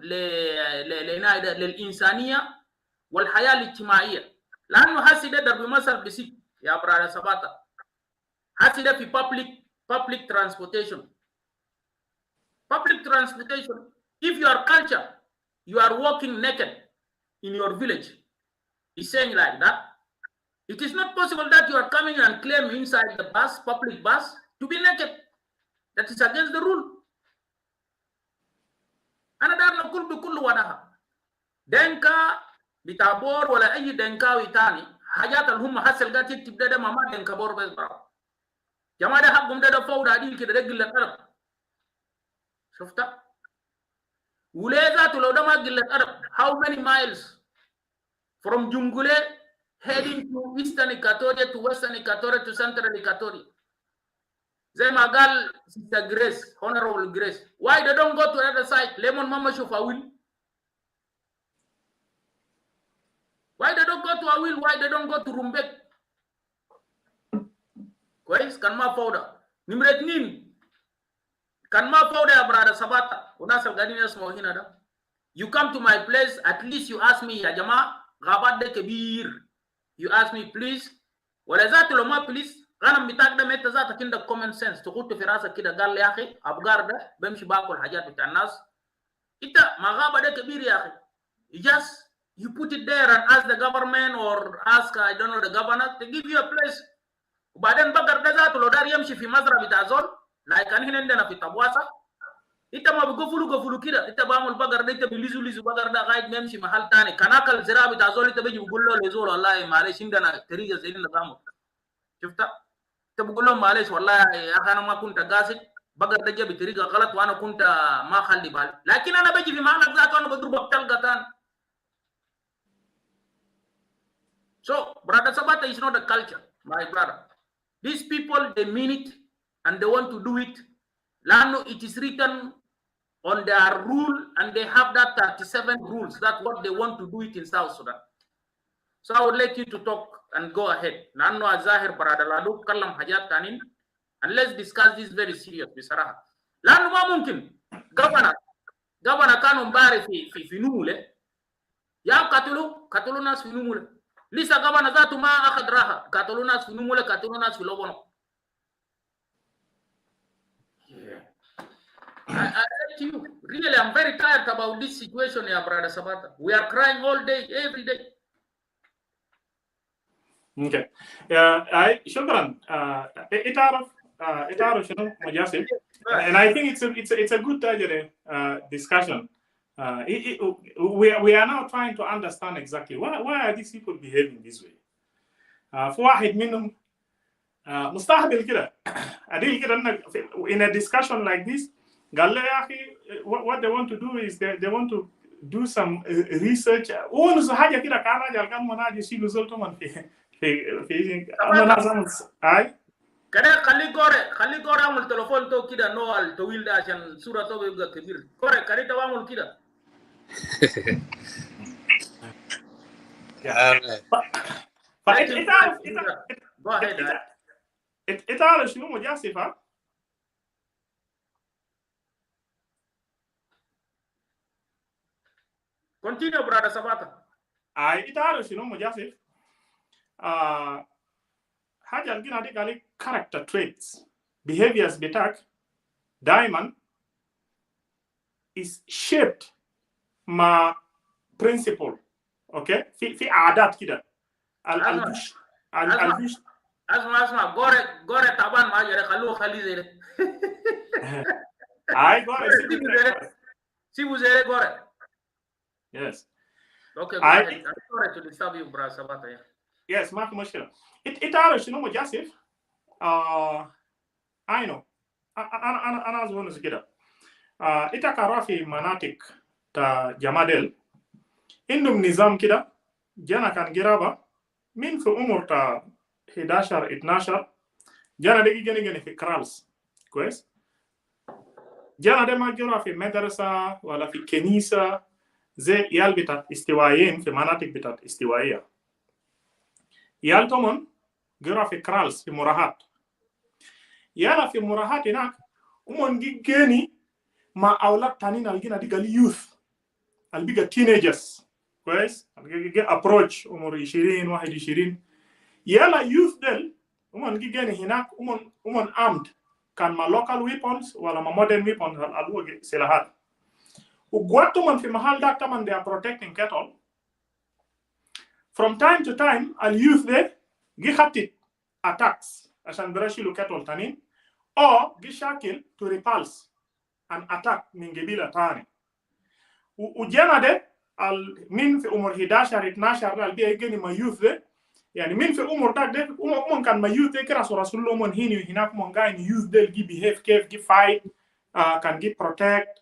Speaker 2: للانسانيه والحياه الاجتماعيه. لانه حسي ده ضرب مثل بسيط يا برادة سباتا. حسي ده في public transportation. Public transportation, if your culture, you are walking naked in your village, is saying like that, it is not possible that you are coming and claim inside the bus, public bus, to be naked. That is against the rule. أنا دار نقول بكل وضوح. دنكا بتابور ولا أي دنكاوي تاني حاجات اللي هم حصل قاعد يكتب ده ما دنكا بور بس براو. جماعة ده حقهم ده فوضى دي كده ده قلة أدب. شفتها؟ وليه ذاته لو ده ما قلة أدب. How many miles from Jungule heading to Eastern Equatoria to Western Equatoria to Central Equatoria? زي ما قال Sister Grace, Honorable Grace. Why they don't go to the other side? Lemon Mama Shufawil. Why they don't go to Awil? Why they don't go to Rumbek? كويس كان ما فوضى. نمرة 2 كان ما فوضى يا برادة سباتا وناس القاعدين يسمعوا هنا ده. You come to my place, at least you ask me يا جماعة غابات ده كبير. You ask me please. ولا ذات لو ما please غنم بتاعك ده متى ذاتك عندك common sense تقول في راسك كده قال لي يا أخي أبقار ده بمشي باكل حاجات بتاع الناس. أنت ما غابة ده كبير يا أخي. You put it there and ask the government or ask I don't know the governor to give you a place. وبعدين بقر ده ذاته لو دار يمشي في مزرعه بتاع زول لا كان هنا عندنا في طبواسه انت ما بقفلوا كده. انت بعمل بقر ده انت بيليزو بقر ده قاعد يمشي محل ثاني كان اكل زراعه بتاع زول انت بيجي بقول له لزول والله معلش عندنا طريقه زي اللي نظامه. شفتها؟ انت بقول لهم معلش والله يا اخي انا ما كنت قاصد بقر ده جاب بطريقه غلط وانا كنت ما خلي بالي لكن انا بجي في محلك ذاته انا بضربك طلقه ثاني. So, brother Sabata is not a culture, my brother. These people, they mean it and they want to do it. Lano, it is written on their rule and they have that 37 rules. That's what they want to do it in South Sudan. So I would like you to talk and go ahead. Lano Azahir brother Ladu Kalam Hajat Tanin, and let's discuss this very serious. Bisaraha. Lano ma mungkin governor kanu mbari fi numule. Ya katulu nas fi numule. Lisa gavana zatu ma akhad raha katoluna sunumule katoluna sulobono. I to you really I'm very tired about this situation ya brother Sabata. We are crying all day every day.
Speaker 3: Okay. I shukran. It شنو مجاسم. And I think it's a good discussion. We are now trying to understand exactly why are these people behaving this way. في واحد منهم مستهبل كده أديل كده in a discussion like this قال لي يا أخي what they want to do is they want to do some research ونسو حاجة كده كان راجل كان مناجي شيلو زلتو من في أنا نازم أي
Speaker 2: كده خلي غوري عمل تلفون تو كده نوال طويل ده عشان صورة تو يبقى كبير غوري كده تعمل كده
Speaker 3: انت عارف شنو مجاسفة؟
Speaker 2: Continue, brother Sabata.
Speaker 3: انت عارف شنو مجاسف؟ حاجة الجينا دي قال character traits behaviors بتاعك دائما is shaped مع principle. اوكي في عادات كده البش
Speaker 2: Asma, gore taban ma jere khalu khali zere.
Speaker 3: I got
Speaker 2: Si vous allez gore.
Speaker 3: Yes.
Speaker 2: Okay, go ahead. I'm sorry to disturb you, brother Sabata.
Speaker 3: Yes, ما في مشكلة. إنت شنو مجاسف؟ I know. أنا أظن كده. إنت كرا في مناطق تا جمادل عندهم نظام كده جانا كان جرابة من في عمر تا 11 12 جانا دقي جاني في كرالز كويس. جانا ده ما جرا في مدرسة ولا في كنيسة زي يال بتاعت استوائيين في مناطق بتاعت استوائية. يال تومن جرا في كرالز في مراهات. يالا في مراهات هناك ومن جيني مع أولاد تانين الجينا دي قال youth البيجا teenagers كويس الجي approach عمر 20 21 يالا youth دل ومن جيني هناك ومن armed كان مع local weapons ولا مع modern weapons الألوة سلاحات وقواتو من في محل داك تمن they are protecting cattle from time to time youth دل جي خطت attacks عشان برشيلو cattle تانين or gishakil to repulse an attack min gebila tani ujana de al min fi umur 11 12 al biya geni ma youth de yani min fi umur dak de umon kan ma youth de kira so rasulullah mon hini hinak mon gani youth de gi behave kef gi fight kan gi protect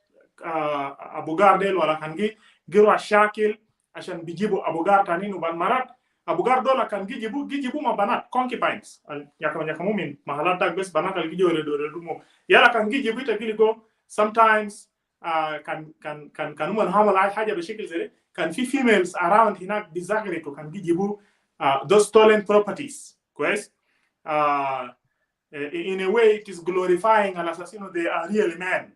Speaker 3: abugar del wala kan gi girwa shakil ashan bijibu abugar taninu ban marat abugar dola kan gijibu ma banat concubines yakamu min mahalat dak bes banat al gijo le do mo yala kan gijibu ita giligo sometimes kan umon hamala haja bishikil zere kan fi females around hinak bizagre to kan gijibu those stolen properties quest in a way it is glorifying an assassino. They are really men.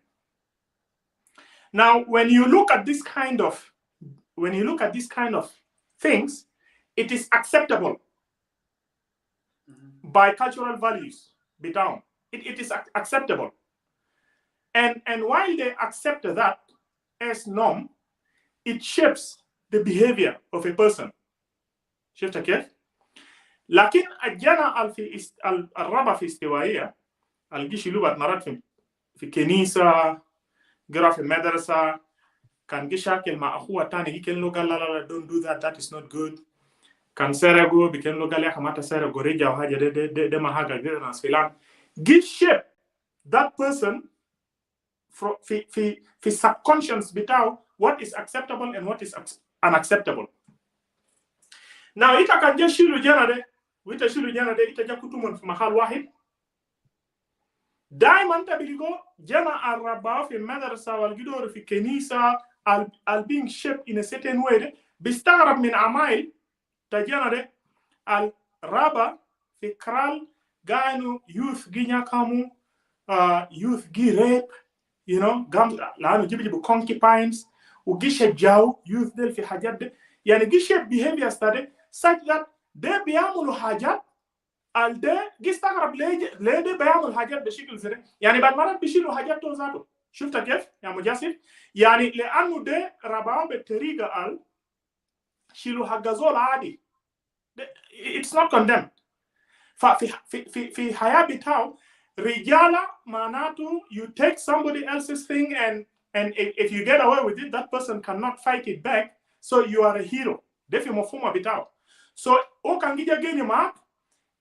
Speaker 3: Now when you look at this kind of things, it is acceptable by cultural values. Be down. It is acceptable. And while they accept that as norm, it shapes the behavior of a person. شفت كيف؟ لكن الجنا الربا في استوائية الجيش لغة مرات في كنيسة قرا في مدرسة كان جيشاكل مع أخوه تاني يمكن له قال لا don't do that, that is not good. كان سرقو بيكن له قال يا خمات سرقو رجع وحاجة ده ما حاجة غير ناس فلان. Give shape that person في subconscious بتاعه what is acceptable and what is unacceptable. Now ita kan je shilu jana de wita shilu jana de ita jakutumon fi mahal wahid دائما تبيلغو جنا الربا في مدرسة والجدور في كنيسة al being shaped in a certain way بيستغرب من عمايل تجانا ده الربا في كرال غانو youth جينا كامو youth جي rape you know لانو جيبو concubines وجي شجاو youth دل في حاجات ده يعني جي shape behaviors ده such that ده بيعملوا حاجات الده يستغرب ليه ده بيعمل حاجات بشكل زي يعني بعد مرات بيشيلوا حاجات توزاتو. شفت كيف يا مجاسف؟ يعني لانه ده رباه بالطريقه شيلوا حاجه زول عادي. It's not condemned. في حياه بتاعه رجاله معناته you take somebody else's thing and if you get away with it that person cannot fight it back so you are a hero. ده في مفهومه بتاعه. So او كان جيجا جيني معك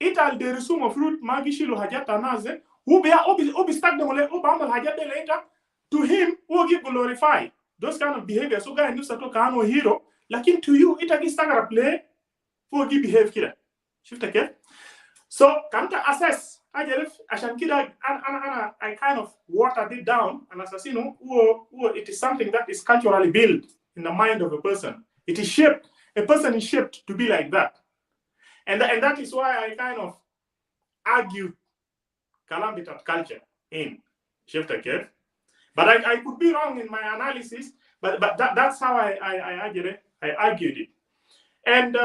Speaker 3: ital de resumo fruit magishilu hajata naze ubistagdemo le ubamal hajata later to him who give glorify those kind of behavior so guy nusa to kano hero lakin to you itagi stagara play who give behave kida shifta ke so kanta assess ajelef ashan kida ana I kind of watered it down an assassino who it is something that is culturally built in the mind of a person. It is shaped, a person is shaped to be like that. And that is why I kind of argue calamity of culture in Shifter Kev. But I could be wrong in my analysis, but that's how I argued it. I argued it. And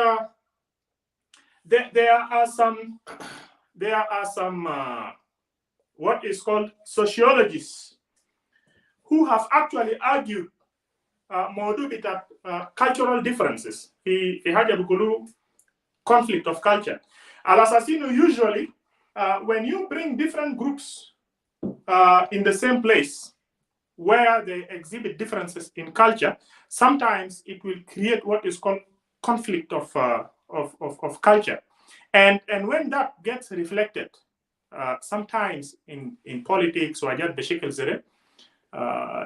Speaker 3: there are some what is called sociologists who have actually argued cultural differences. He had a conflict of culture. Al assassino usually, when you bring different groups in the same place where they exhibit differences in culture, sometimes it will create what is called conflict of culture. And when that gets reflected, sometimes in politics or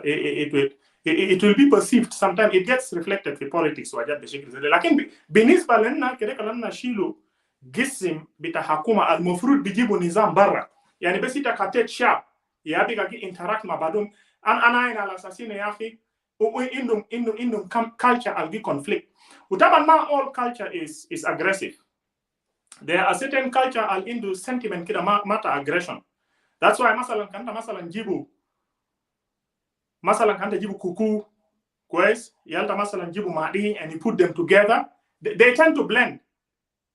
Speaker 3: it will be perceived, sometimes it gets reflected in politics وحاجات بشكل زي ده. لكن بالنسبه لنا كده كلامنا نشيله جسم بتاع حكومه المفروض بيجيبوا نظام برا، يعني بس انت كتيت شعب يا بيجي انتراكت مع بعضهم. انا هنا على اساسين يا اخي عندهم culture الجي conflict. وطبعا ما all culture is aggressive. There are certain culture عنده sentiment كده ما aggression. That's why مثلا كان مثلا جيبوا مثلا كان تجيبوا كوكو كويس يالتا مثلا جيبوا مهدي and you put them together, they tend to blend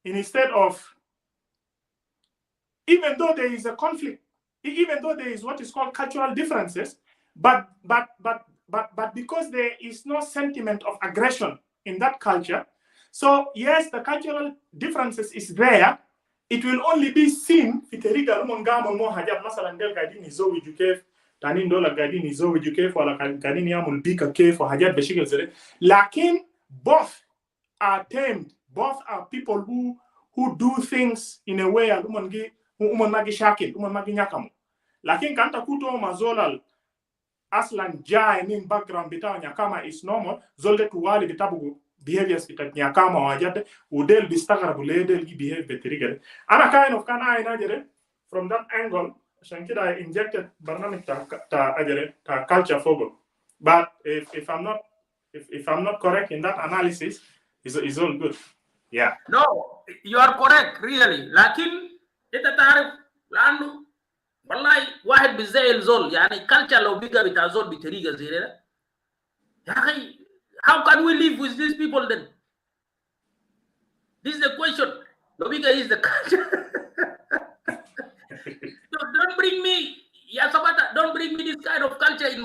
Speaker 3: instead of, even though there is a conflict, even though there is what is called cultural differences, but because there is no sentiment of aggression in that culture, so yes, the cultural differences is there. It will only be seen في طريقة المونغام مو حاجات مثلا ديل قاعدين يزوجوا كيف تانين دول قاعدين يزوجوا كيف ولا قاعدين يعملوا بيكا كيف وحاجات بشكل زي ده. لكن both are tamed, both are people who do things in a way uman magi shakil, uman magi nyakamu. Lakin kanta kuto mazolal aslan jai min background bitaw nyakama is normal, zolde tuwali bitabu behaviors bitat nyakama wajade udel bistaghrabu ledel gi behave betrigger. Ana kind of kana ina jere from that angle عشان كده I injected برنامج ta ajere ta culture fogo. But if I'm not correct in that analysis, is all good. Yeah.
Speaker 2: No, you are correct really. لكن انت تعرف لانه والله واحد بالزي الزول يعني culture لو بقى بتاع زول بطريقه زي ده يا اخي, how can we live with these people then? This is the question. لو بقى is the culture. Don't bring me, yeah, Sabata, don't bring me this kind of culture in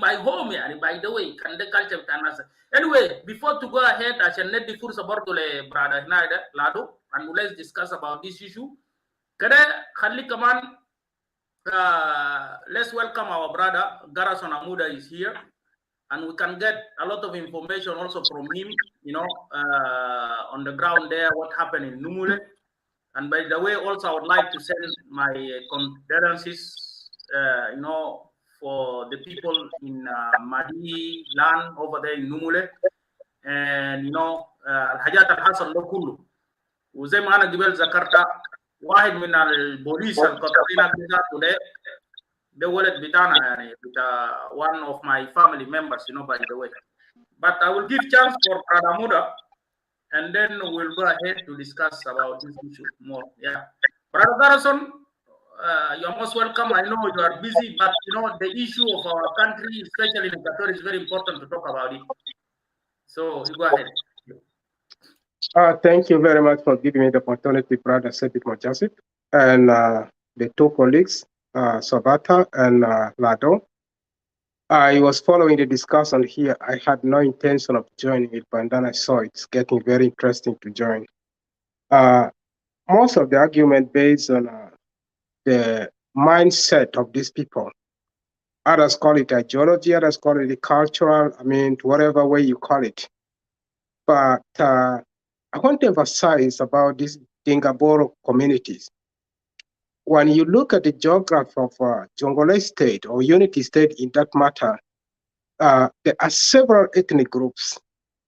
Speaker 2: my home. Yeah, by the way, can the culture anyway, before to go ahead, I shall let the first about to brother Naida Lado, and let's discuss about this issue. Kada Khali Kaman, let's welcome our brother Garason Amuda is here, and we can get a lot of information also from him, on the ground there, what happened in Numule. And by the way, also I would like to send my condolences, for the people in Madi land over there in Numule, and الحاجات اللي حصل ده كله. وزي ما أنا قبل ذكرت واحد من البوليس القطريين ده ولد بتاعنا يعني بتاع one of my family members, by the way. But I will give chance for Brother Muda, and then we'll go ahead to discuss about this issue more. Yeah, Brother Garrison, you're most welcome. I know you are busy, but the issue of our country, especially in Equator, is very important to talk about it. So you go ahead.
Speaker 7: Thank you very much for giving me the opportunity, Brother Sebit Mojasip, and the two colleagues, Sabata and Lado. I was following the discussion here. I had no intention of joining it, but then I saw it's getting very interesting to join. Most of the argument based on the mindset of these people. Others call it ideology, others call it cultural, whatever way you call it. But I want to emphasize about these Dingaboro communities. When you look at the geography of Jongole State or Unity State in that matter, there are several ethnic groups,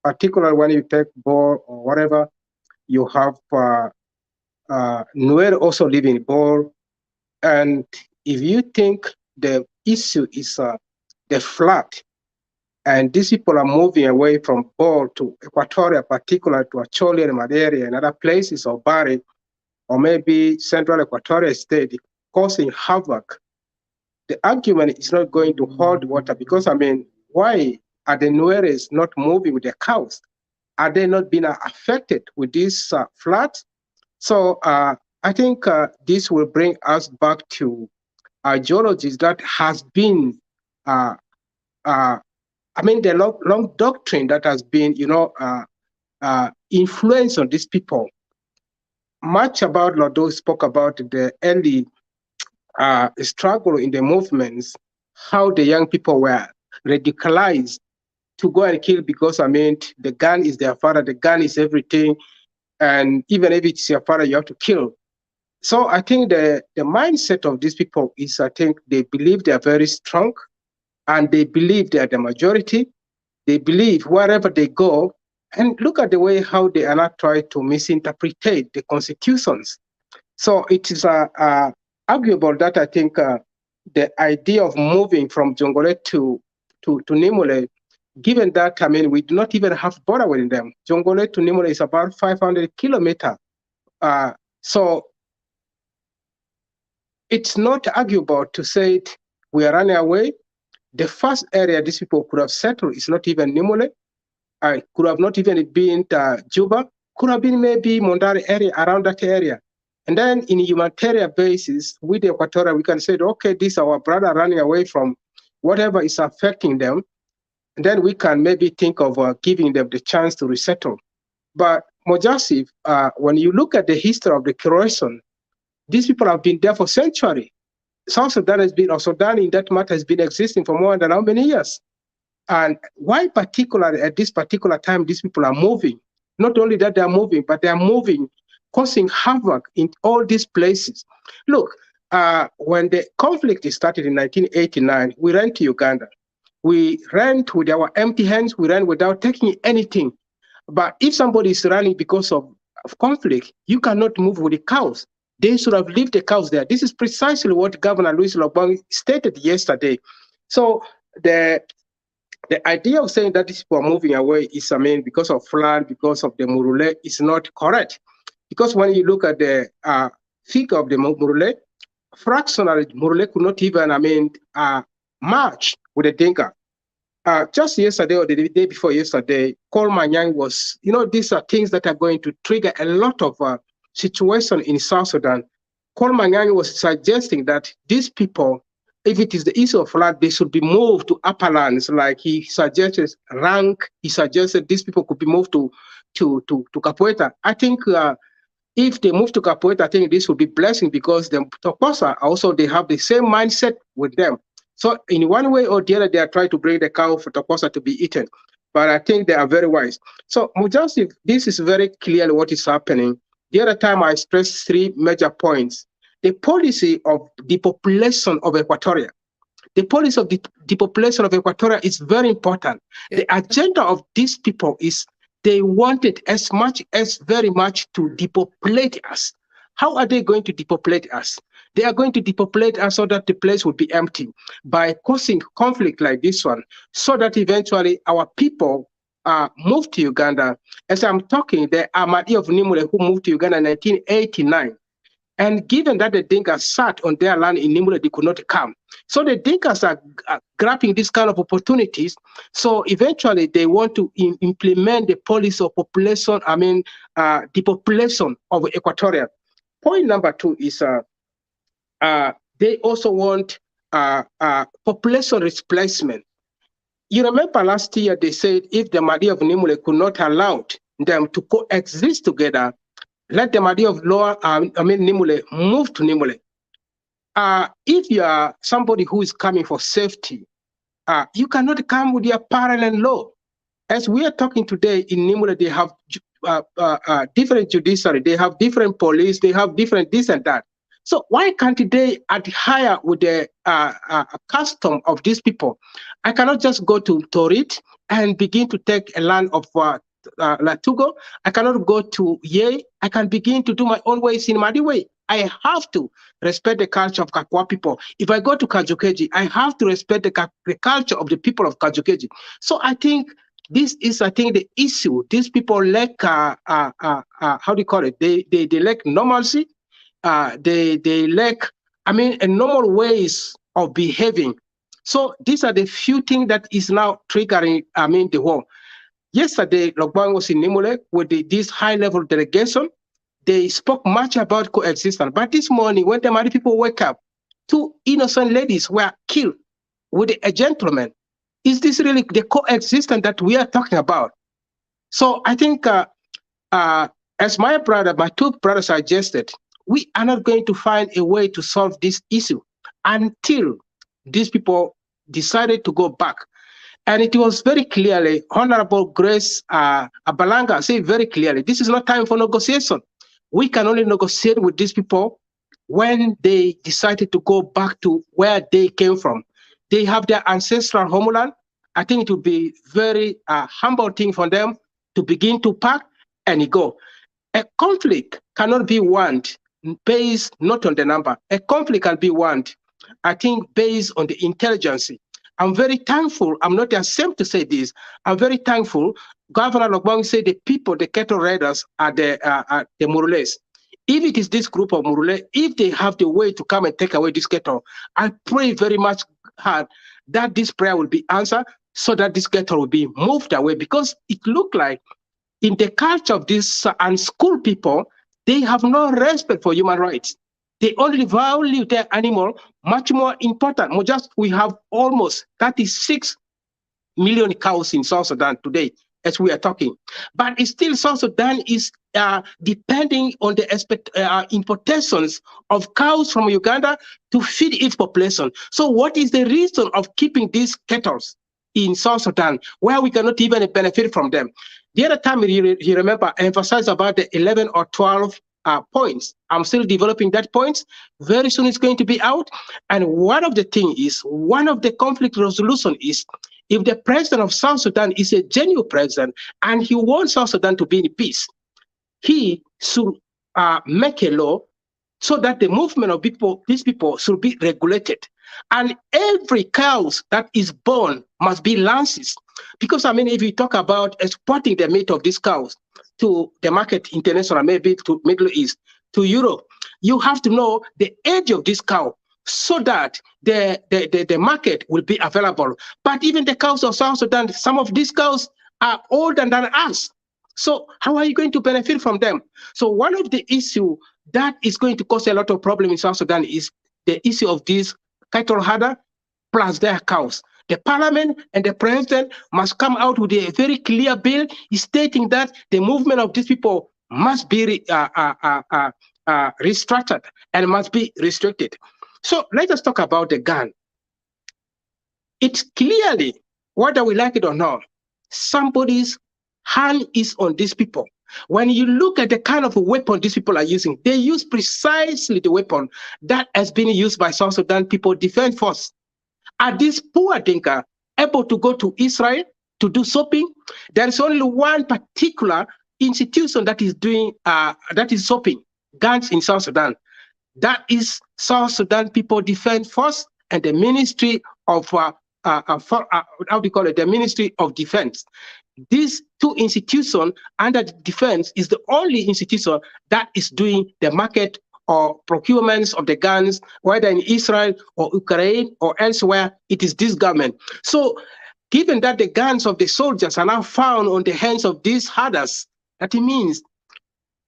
Speaker 7: particularly when you take Bor or whatever, you have Nuer also live in Bor. And if you think the issue is the flood, and these people are moving away from Bor to Equatoria, particularly to Acholi and Madere and other places, or Bari, or maybe Central Equatoria State, causing havoc, the argument is not going to hold water because, why are the Nueres not moving with their cows? Are they not being affected with this flood? So I think this will bring us back to ideologies that has been, the long doctrine that has been, influence on these people. much about Lodo spoke about the early struggle in the movements, how the young people were radicalized to go and kill because, I mean, the gun is their father, the gun is everything, and even if it's your father, you have to kill. So I think the mindset of these people is, I think they believe they are very strong, and they believe they are the majority. They believe wherever they go, and look at the way how they are not trying to misinterpret the constitutions. So it is arguable that I think the idea of moving from Jongole to Nimule, given that, I mean, we do not even have border with them. Jongole to Nimule is about 500 kilometers. So it's not arguable to say we are running away. The first area these people could have settled is not even Nimule. Could have not even been Juba. Could have been maybe Mondari area, around that area. And then in humanitarian basis, with the Equatorial, we can say, okay, this is our brother running away from whatever is affecting them. And then we can maybe think of giving them the chance to resettle. But Mojasif, when you look at the history of the Croatian, these people have been there for centuries. South Sudan has been, or Sudan in that matter, has been existing for more than how many years? And why particularly at this particular time, these people are moving? Not only that they are moving, but they are moving, causing havoc in all these places. Look, when the conflict started in 1989, we ran to Uganda. We ran with our empty hands, we ran without taking anything. But if somebody is running because of conflict, you cannot move with the cows. They should have left the cows there. This is precisely what Governor Luis Lobong stated yesterday. So the idea of saying that these people are moving away is, I mean, because of flood, because of the Murule, is not correct. Because when you look at the figure of the Murule, fractionally, Murule could not even, I mean, march with the Dinka. Just yesterday or the day before yesterday, Kolmanyang was, you know, these are things that are going to trigger a lot of situation in South Sudan. Kolmanyang was suggesting that these people, if it is the issue of flood, they should be moved to upper lands. Like he suggested rank, he suggested these people could be moved to Capoeira. I think if they move to Capoeira, I think this would be blessing because the Tokosa also, they have the same mindset with them. So in one way or the other, they are trying to bring the cow for Tokosa to be eaten. But I think they are very wise. So Mujasif, this is very clearly what is happening. The other time I stressed three major points. The policy of depopulation of Equatoria. The policy of the depopulation of Equatoria is very important. The agenda of these people is they wanted as much as very much to depopulate us. How are they going to depopulate us? They are going to depopulate us so that the place will be empty by causing conflict like this one, so that eventually our people move to Uganda. As I'm talking, the Ahmadi of Nimule who moved to Uganda in 1989. And given that the Dinkas sat on their land in Nimule, they could not come. So the Dinkas are grabbing these kind of opportunities. So eventually they want to implement the policy of population, I mean, depopulation of Equatoria. Point number two is they also want population displacement. You remember last year they said if the Mahdi of Nimule could not allow them to coexist together, let the Mahdi of Lower, Nimule, move to Nimule. If you are somebody who is coming for safety, you cannot come with your parallel law. As we are talking today in Nimule, they have different judiciary, they have different police, they have different this and that. So why can't they adhere with the custom of these people? I cannot just go to Torit and begin to take a land of Latugo. I cannot go to Ye. I can begin to do my own ways in my way. I have to respect the culture of Kakwa people. If I go to Kajukeji, I have to respect the culture of the people of Kajukeji. So I think this is, I think, the issue. These people lack, how do you call it? They lack normalcy. They lack, I mean, a normal ways of behaving. So these are the few things that is now triggering, I mean, the war. Yesterday, Logbang was in Nimule with this high-level delegation. They spoke much about coexistence. But this morning, when the Mali people wake up, two innocent ladies were killed with a gentleman. Is this really the coexistence that we are talking about? So I think as my two brothers suggested, we are not going to find a way to solve this issue until these people decided to go back. And it was very clearly, Honorable Grace Abalanga said very clearly, this is not time for negotiation. We can only negotiate with these people when they decided to go back to where they came from. They have their ancestral homeland. I think it would be very humble thing for them to begin to pack and go. A conflict cannot be won based not on the number. A conflict can be won, I think, based on the intelligence. I'm very thankful. I'm not ashamed to say this. I'm very thankful. Governor Lobong said the people, the cattle raiders, are the Murules. If it is this group of Murule, if they have the way to come and take away this cattle, I pray very much hard that this prayer will be answered so that this cattle will be moved away, because it looked like in the culture of these unschooled people, they have no respect for human rights. They only value their animal much more important. We have almost 36 million cows in South Sudan today, as we are talking. But still, South Sudan is depending on the importations of cows from Uganda to feed its population. So what is the reason of keeping these cattle in South Sudan, where we cannot even benefit from them? The other time, you remember, I emphasized about the 11 or 12 points. I'm still developing that points. Very soon it's going to be out. And one of the things is, one of the conflict resolution is, if the president of South Sudan is a genuine president and he wants South Sudan to be in peace, he should make a law so that the movement of these people should be regulated. And every cow that is born must be licensed. Because, I mean, if you talk about exporting the meat of these cows to the market international, maybe to Middle East, to Europe, you have to know the age of this cow so that the market will be available. But even the cows of South Sudan, some of these cows are older than us. So how are you going to benefit from them? So one of the issues that is going to cause a lot of problem in South Sudan is the issue of these cattle herder plus their cows. The parliament and the president must come out with a very clear bill stating that the movement of these people must be restructured and must be restricted. So let us talk about the gun. It's clearly, whether we like it or not, somebody's hand is on these people. When you look at the kind of weapon these people are using, they use precisely the weapon that has been used by South Sudan People Defense Force. Are these poor Dinka able to go to Israel to do shopping? There is only one particular institution that is doing shopping guns in South Sudan. That is South Sudan People Defense Force and the Ministry of the Ministry of Defense. These two institutions under the defense is the only institution that is doing the market or procurements of the guns, whether in Israel or Ukraine or elsewhere. It is this government. So given that the guns of the soldiers are now found on the hands of these herders, that it means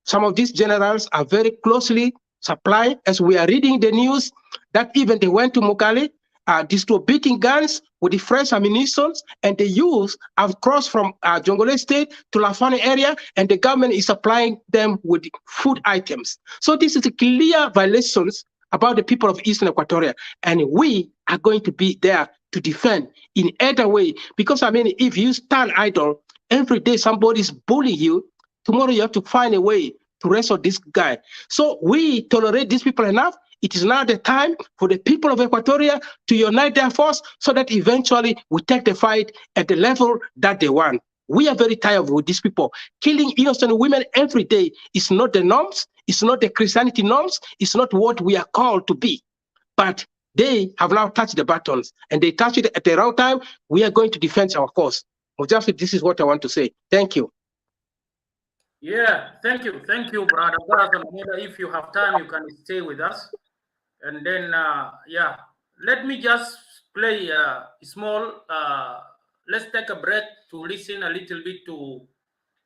Speaker 7: some of these generals are very closely supplied, as we are reading the news, that even they went to Mokale, distributing guns with the fresh ammunition, and the youth have crossed from Jongole State to Lafani area, and the government is supplying them with food items. So this is a clear violations about the people of Eastern Equatoria, and we are going to be there to defend in either way. Because, I mean, if you stand idle, every day somebody is bullying you, tomorrow you have to find a way to wrestle this guy. So we tolerate these people enough. It is now the time for the people of Equatoria to unite their force so that eventually we take the fight at the level that they want. We are very tired with these people. Killing innocent women every day is not the norms. It's not the Christianity norms. It's not what we are called to be. But they have now touched the buttons, and they touch it at the wrong time. We are going to defend our cause. Mujafid, this is what I want to say. Thank you.
Speaker 2: Yeah, thank you, brother. If you have time, you can stay with us. And then, yeah, let me just play a small, let's take a break to listen a little bit to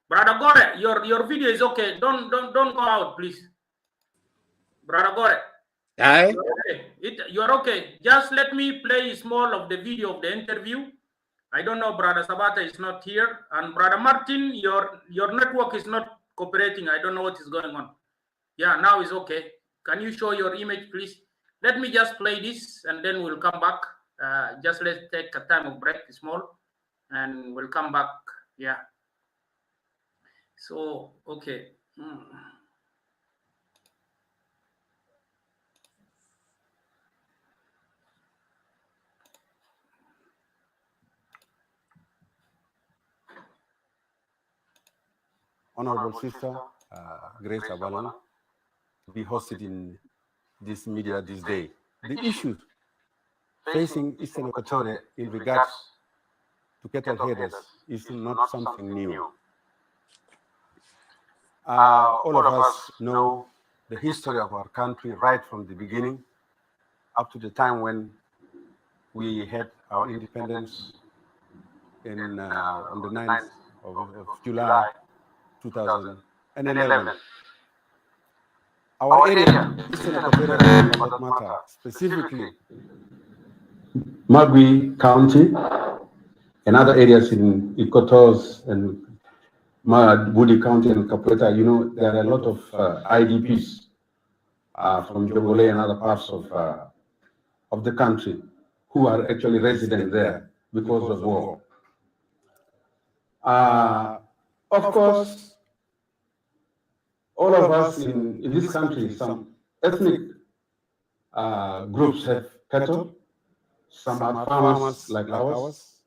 Speaker 2: Brother Gore. Your video is okay. Don't go out, please. Brother Gore.
Speaker 8: Aye.
Speaker 2: You're okay. Just let me play small of the video of the interview. I don't know, Brother Sabata is not here. And Brother Martin, your network is not cooperating. I don't know what is going on. Yeah, now it's okay. Can you show your image, please? Let me just play this and then we'll come back. Just let's take a time of break, small, and we'll come back. Yeah. So, okay.
Speaker 8: Honorable Sister Grace Abalon, to be hosted in this media this day. The issues facing Eastern Equatoria in regards to cattle headers is not something new. All of us know the history of our country right from the beginning up to the time when we had our independence on the 9th of July 2011. Our area, Eastern Equatoria, for that matter, specifically Magui County and other areas in Ikotos and Budi County and Capoeira, you know, there are a lot of IDPs from Jongole and other parts of the country who are actually resident there because of war. Of course, all of us in this country, some ethnic groups have cattle. Some are farmers like ours,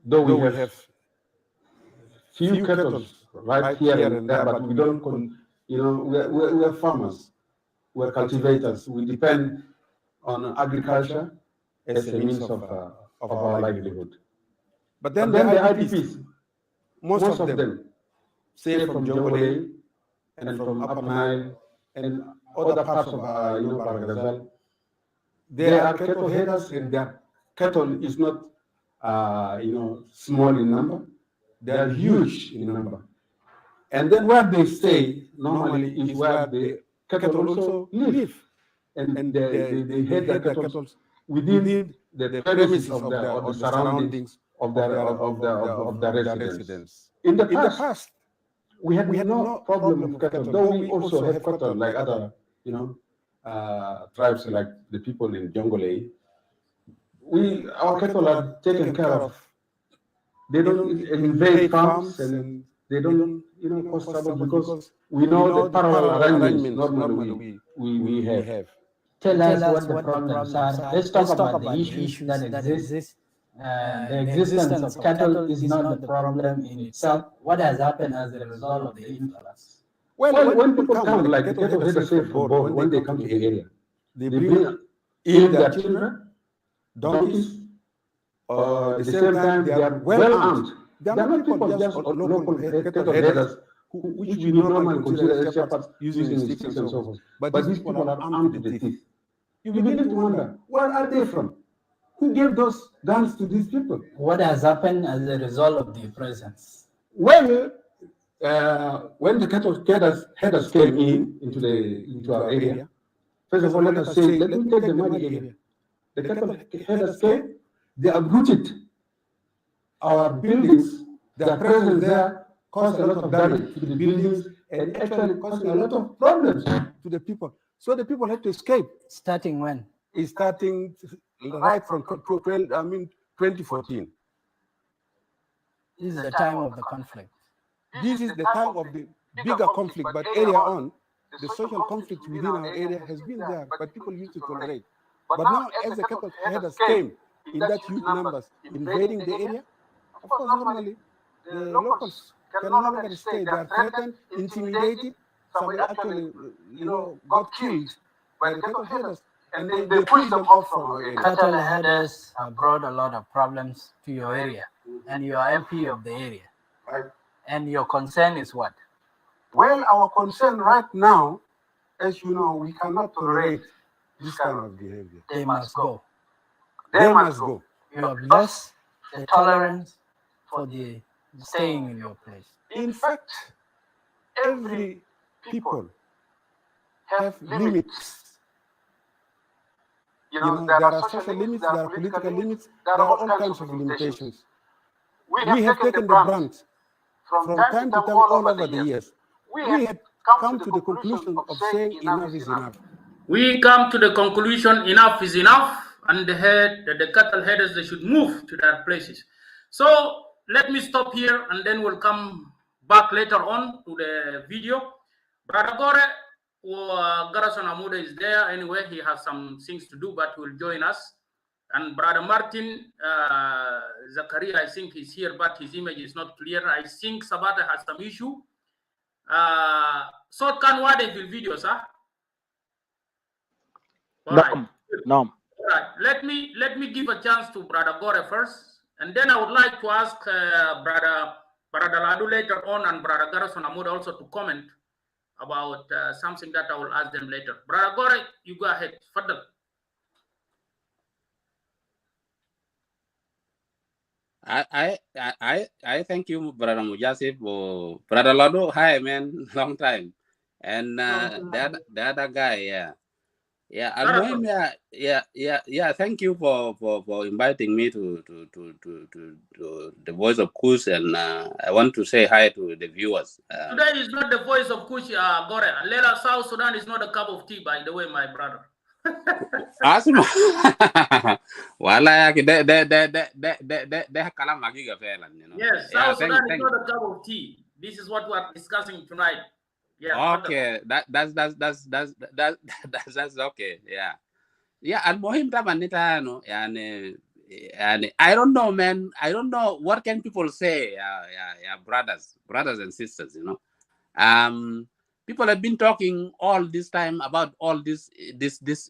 Speaker 8: though we have few cattle right here and there, but we don't, you know, we're farmers, we're cultivators. We depend on agriculture as a means of our livelihood. But then the IDPs, most of them, say from Jongole and from Upper Nile and other parts of Baragazal, they are cattle headers, and their cattle is not small in number. They are huge in number. And then where they stay normally is where the cattle also live. And they head their cattle within the premises of the surroundings of the residence. In the past, we had no problem with cattle, though we also have cattle like other, tribes like the people in Jongole. Our cattle are taken care of. They don't invade farms and they don't, cause trouble because we know the parallel arrangements normally we have.
Speaker 9: Tell us what the problems are. Let's talk about the issues that exist. The existence of cattle is not the problem in itself. What has happened as a result of the influx?
Speaker 8: Well, when people come, like the cattle headers say from board, when they come to the area, they bring in their children, donkeys. At the same time, they are well armed. They are not people just local cattle headers, which we normally consider as shepherds using sticks and so forth. But these people are armed to the teeth. You begin to wonder, where are they from? Who gave those guns to these people?
Speaker 9: What has happened as a result of their presence?
Speaker 8: Well, when the cattle headers came into our area, first of all, let me take the money area. The cattle headers came, they uprooted our buildings. Their presence there caused a lot of damage to the buildings and actually causing a lot of problems to the people. So the people had to escape.
Speaker 9: Starting when?
Speaker 8: It's starting right from 2014.
Speaker 9: This is the time of the conflict.
Speaker 8: This is the time of the bigger conflict, but earlier on, the social conflict within our area has been there, but people used to tolerate. But now, as the cattle headers came in that huge numbers invading the area, of course, normally the locals can no longer stay. They are threatened, intimidated. Some actually, got killed by the cattle headers, and they pushed them off from our area.
Speaker 9: Cattle headers have brought a lot of problems to your area, and you are MP of the area.
Speaker 8: Right.
Speaker 9: And your concern is what?
Speaker 8: Well, our concern right now, as you know, we cannot tolerate this kind of behavior.
Speaker 9: They must go.
Speaker 8: They must go.
Speaker 9: You have lost the tolerance for the staying in your place.
Speaker 8: In fact, every people have limits. There are social limits, there are political limits, there are all kinds of limitations. We have taken the brunt from time to time all over the years. we have come to the conclusion of saying enough is enough.
Speaker 2: We come to the conclusion enough is enough, and the cattle headers, they should move to their places. So let me stop here, and then we'll come back later on to the video. Brother Gore, Garason Amuda is there anyway. He has some things to do, but he will join us. And Brother Martin Zakaria, I think he's here, but his image is not clear. I think Sabata has some issue. So can what the videos, huh? All right.
Speaker 10: No.
Speaker 2: All right. Let me give a chance to Brother Gore first, and then I would like to ask Brother Ladu later on, and Brother Garason Amuda also to comment about something that I will ask them later. Brother Gore, you go ahead. Further.
Speaker 11: I thank you, Brother Mujasif. Brother Ladu, hi man, long time. And the other guy, yeah, Al-Muhim, yeah. Thank you for inviting me to the Voice of Kush, and I want to say hi to the viewers.
Speaker 2: Today is not the Voice of Kush, Gore. Later, South Sudan is not a cup of tea, by the way, my brother.
Speaker 11: Asma, wala de kalam lagi ga felan, you know.
Speaker 2: Yes, South Sudan is not a cup of tea. This is what we are discussing tonight. Yeah.
Speaker 11: Okay, that's okay. Yeah. And Mohim taman nita no, yani I don't know, man. I don't know what can people say. Yeah, brothers and sisters, you know. People have been talking all this time about all this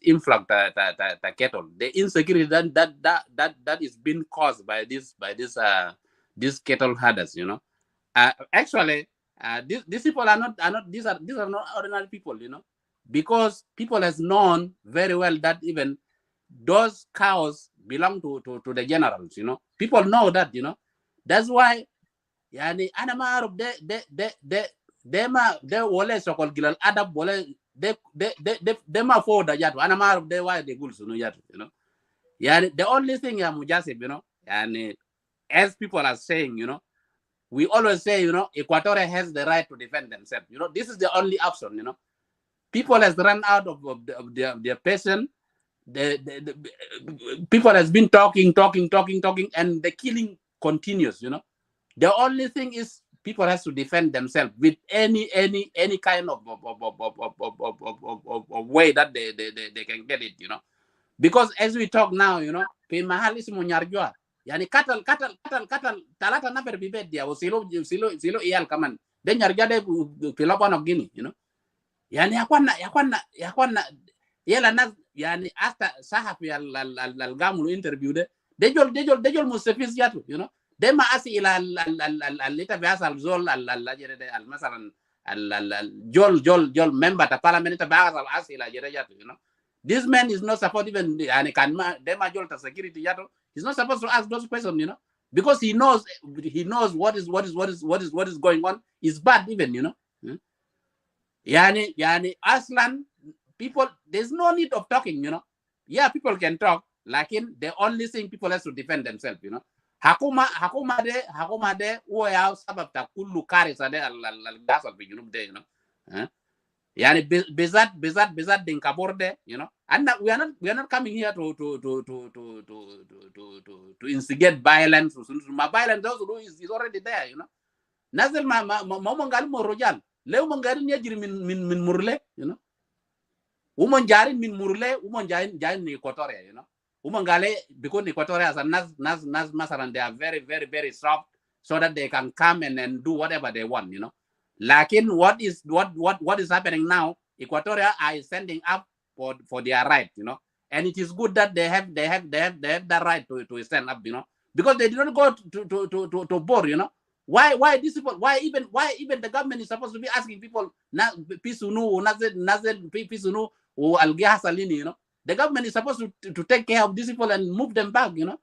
Speaker 11: influx the cattle, the insecurity that is being caused by these cattle herders, you know. Actually, these people are not these are not ordinary people, you know, because people has known very well that even those cows belong to the generals, you know. People know that, you know. That's why yani anama arab de wole sokol gilal adab wole de ma fo da jatu anama arab de why de gul sunu jatu, you know. Yani the only thing Mujasib, you know, and as people are saying, you know, we always say, you know, Equatorial has the right to defend themselves. You know, this is the only option, you know. People has run out of their patience. The people has been talking, and the killing continues, you know. The only thing is people has to defend themselves with any kind of way that they can get it, you know. Because as we talk now, you know, yani katal talata na berbibet dia silo iyal kaman de nyarga de pilopan of Guinea, you know. Yani yakwana yela na yani hasta sahafi al gamulu interview de jol mustafis yatu, you know. De ma asi ila lita biasa al zol al jere de al masalan al jol member ta parliament ta biasa al asi ila jere yatu, you know. This man is not supposed even yani kan de ma jol ta security yatu. He's not supposed to ask those questions, you know, because he knows what is going on is bad, even, you know. Yani Aslan people, there's no need of talking, you know. Yeah, people can talk, like in the only thing people has to defend themselves, you know. Hakuma de uya sabab ta kullu kare sade al gasal bi junub de, you know. Yani bezat din kaborde, you know. And we are not coming here to instigate violence. My violence also is already there, you know. Nazil ma mangal mo rojal. Leo mangari ni ajiri min murle, you know. Woman jari min murle, woman jari ni Equatoria, you know. Woman gale because Equatoria as a nas masaran, they are very, very, very soft, so that they can come and do whatever they want, you know. Lakin what is happening now? Equatoria are standing up for their right, you know, and it is good that they have the right to stand up, you know, because they did not go to bore, you know. Why these people? Why even the government is supposed to be asking people na pisunu nazel pisunu or algia salini, you know. The government is supposed to take care of these people and move them back, you know.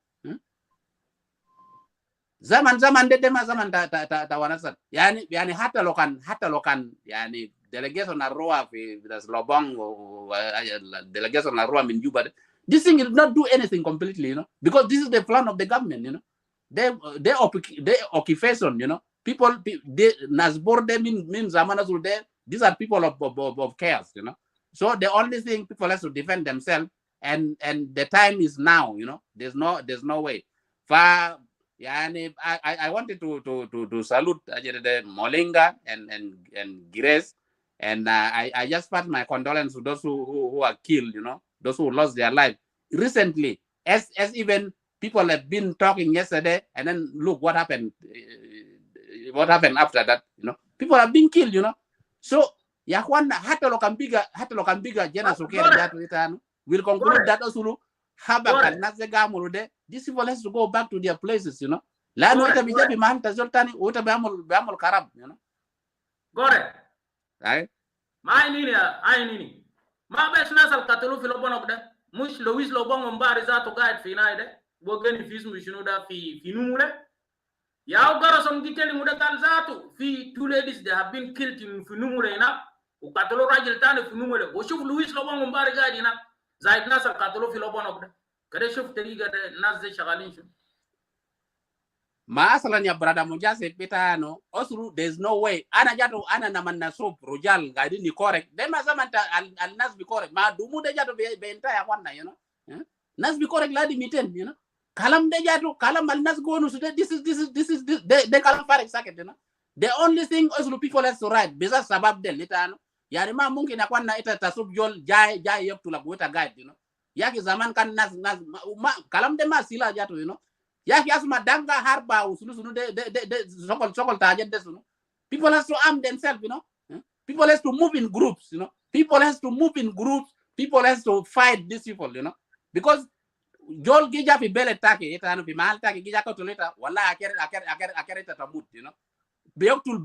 Speaker 11: Zaman de dema zaman ta wanasat. Yani hata lokan yani delegation na roa fi das lobong delegation na roa min Juba. This thing will not do anything completely, you know, because this is the plan of the government, you know. They occupation, you know. People, Nasborde means Zamana Zulde, these are people of chaos, you know. So the only thing people have to defend themselves, and the time is now, you know. There's no way. Yani, I wanted to salute the Molinga and Gires, and I just pass my condolence to those who are killed, you know, those who lost their life recently, as even people have been talking yesterday, and then look what happened. What happened after that, you know? People are being killed, you know. So ya kwana hata lokambiga jana sukera jatu itano will conclude that also habakal nazega mulude. These people has to go back to their places, you know. Lano ita bijabi mahanta zoltani uta beamul karab, you know.
Speaker 2: Gore.
Speaker 11: Right?
Speaker 2: Ma nini. Ma bes nasal katulu fi lobonok de. Mush Louis Lobong mbari zato guide fi naide. Bogeni fismu shinuda fi numule. Yao Garrison detailing with the Galzatu, fi 2 ladies they have been killed in Funumure enough, Ukatolo Rajil Tani Funumure, Oshuf Louis Lobong Mbariga enough, Zaid Nasal Katolo Filobonok, Kadeshuf Teriga Nas de Chagalinshu.
Speaker 11: Maasalan ya brother Mujase Petano, also there's no way. Ana jato ana naman nasop Rojal guide ni correct. Then mazamanta al nas be correct. Ma dumu de jato be entire one, you know. Nas be correct ladi miten, you know. Kalam de jato, kalam al nas go no so this is they kalam farik saket, you know. The only thing also people has to write because sabab del litano. Yani ma mungkin akwan na ita tasub jol jai yop to la bueta guide, you know. Yaki zaman kan nas kalam de ma sila jato, you know. Yaki asma danga harba usunu de sokol tajet de sunu. People has to arm themselves, you know. People has to move in groups, you know. People has to move in groups. People has to fight these people, you know. Because Jol gija fi bele taki itano fi mahal taki gija ko tulita wala akere tamut, you know. Bioktul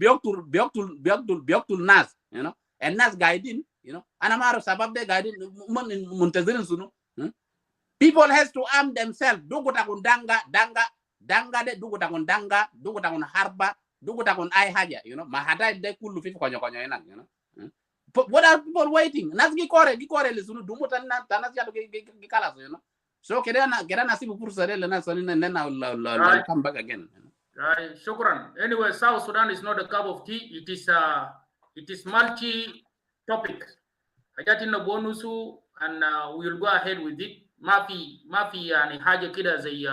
Speaker 11: nas, you know. And nas guiding, you know. Anamaro sabab de guiding muntazirin sunu. People has to arm themselves. Dugu takun danga de dugu takun danga, dugu takun harba, dugu takun ai haja, you know. Mahada de kullu fi konyo ena, you know. What are people waiting? Nas gikore le sunu dumu tanas ya gikala, you know. So kerana sibu pursa le na soni then I'll come back again.
Speaker 2: Right, shukran. Anyway, South Sudan is not a cup of tea. It is multi-topic. Hajatina bonusu, and we'll go ahead with it. Mafi yani haja kida zai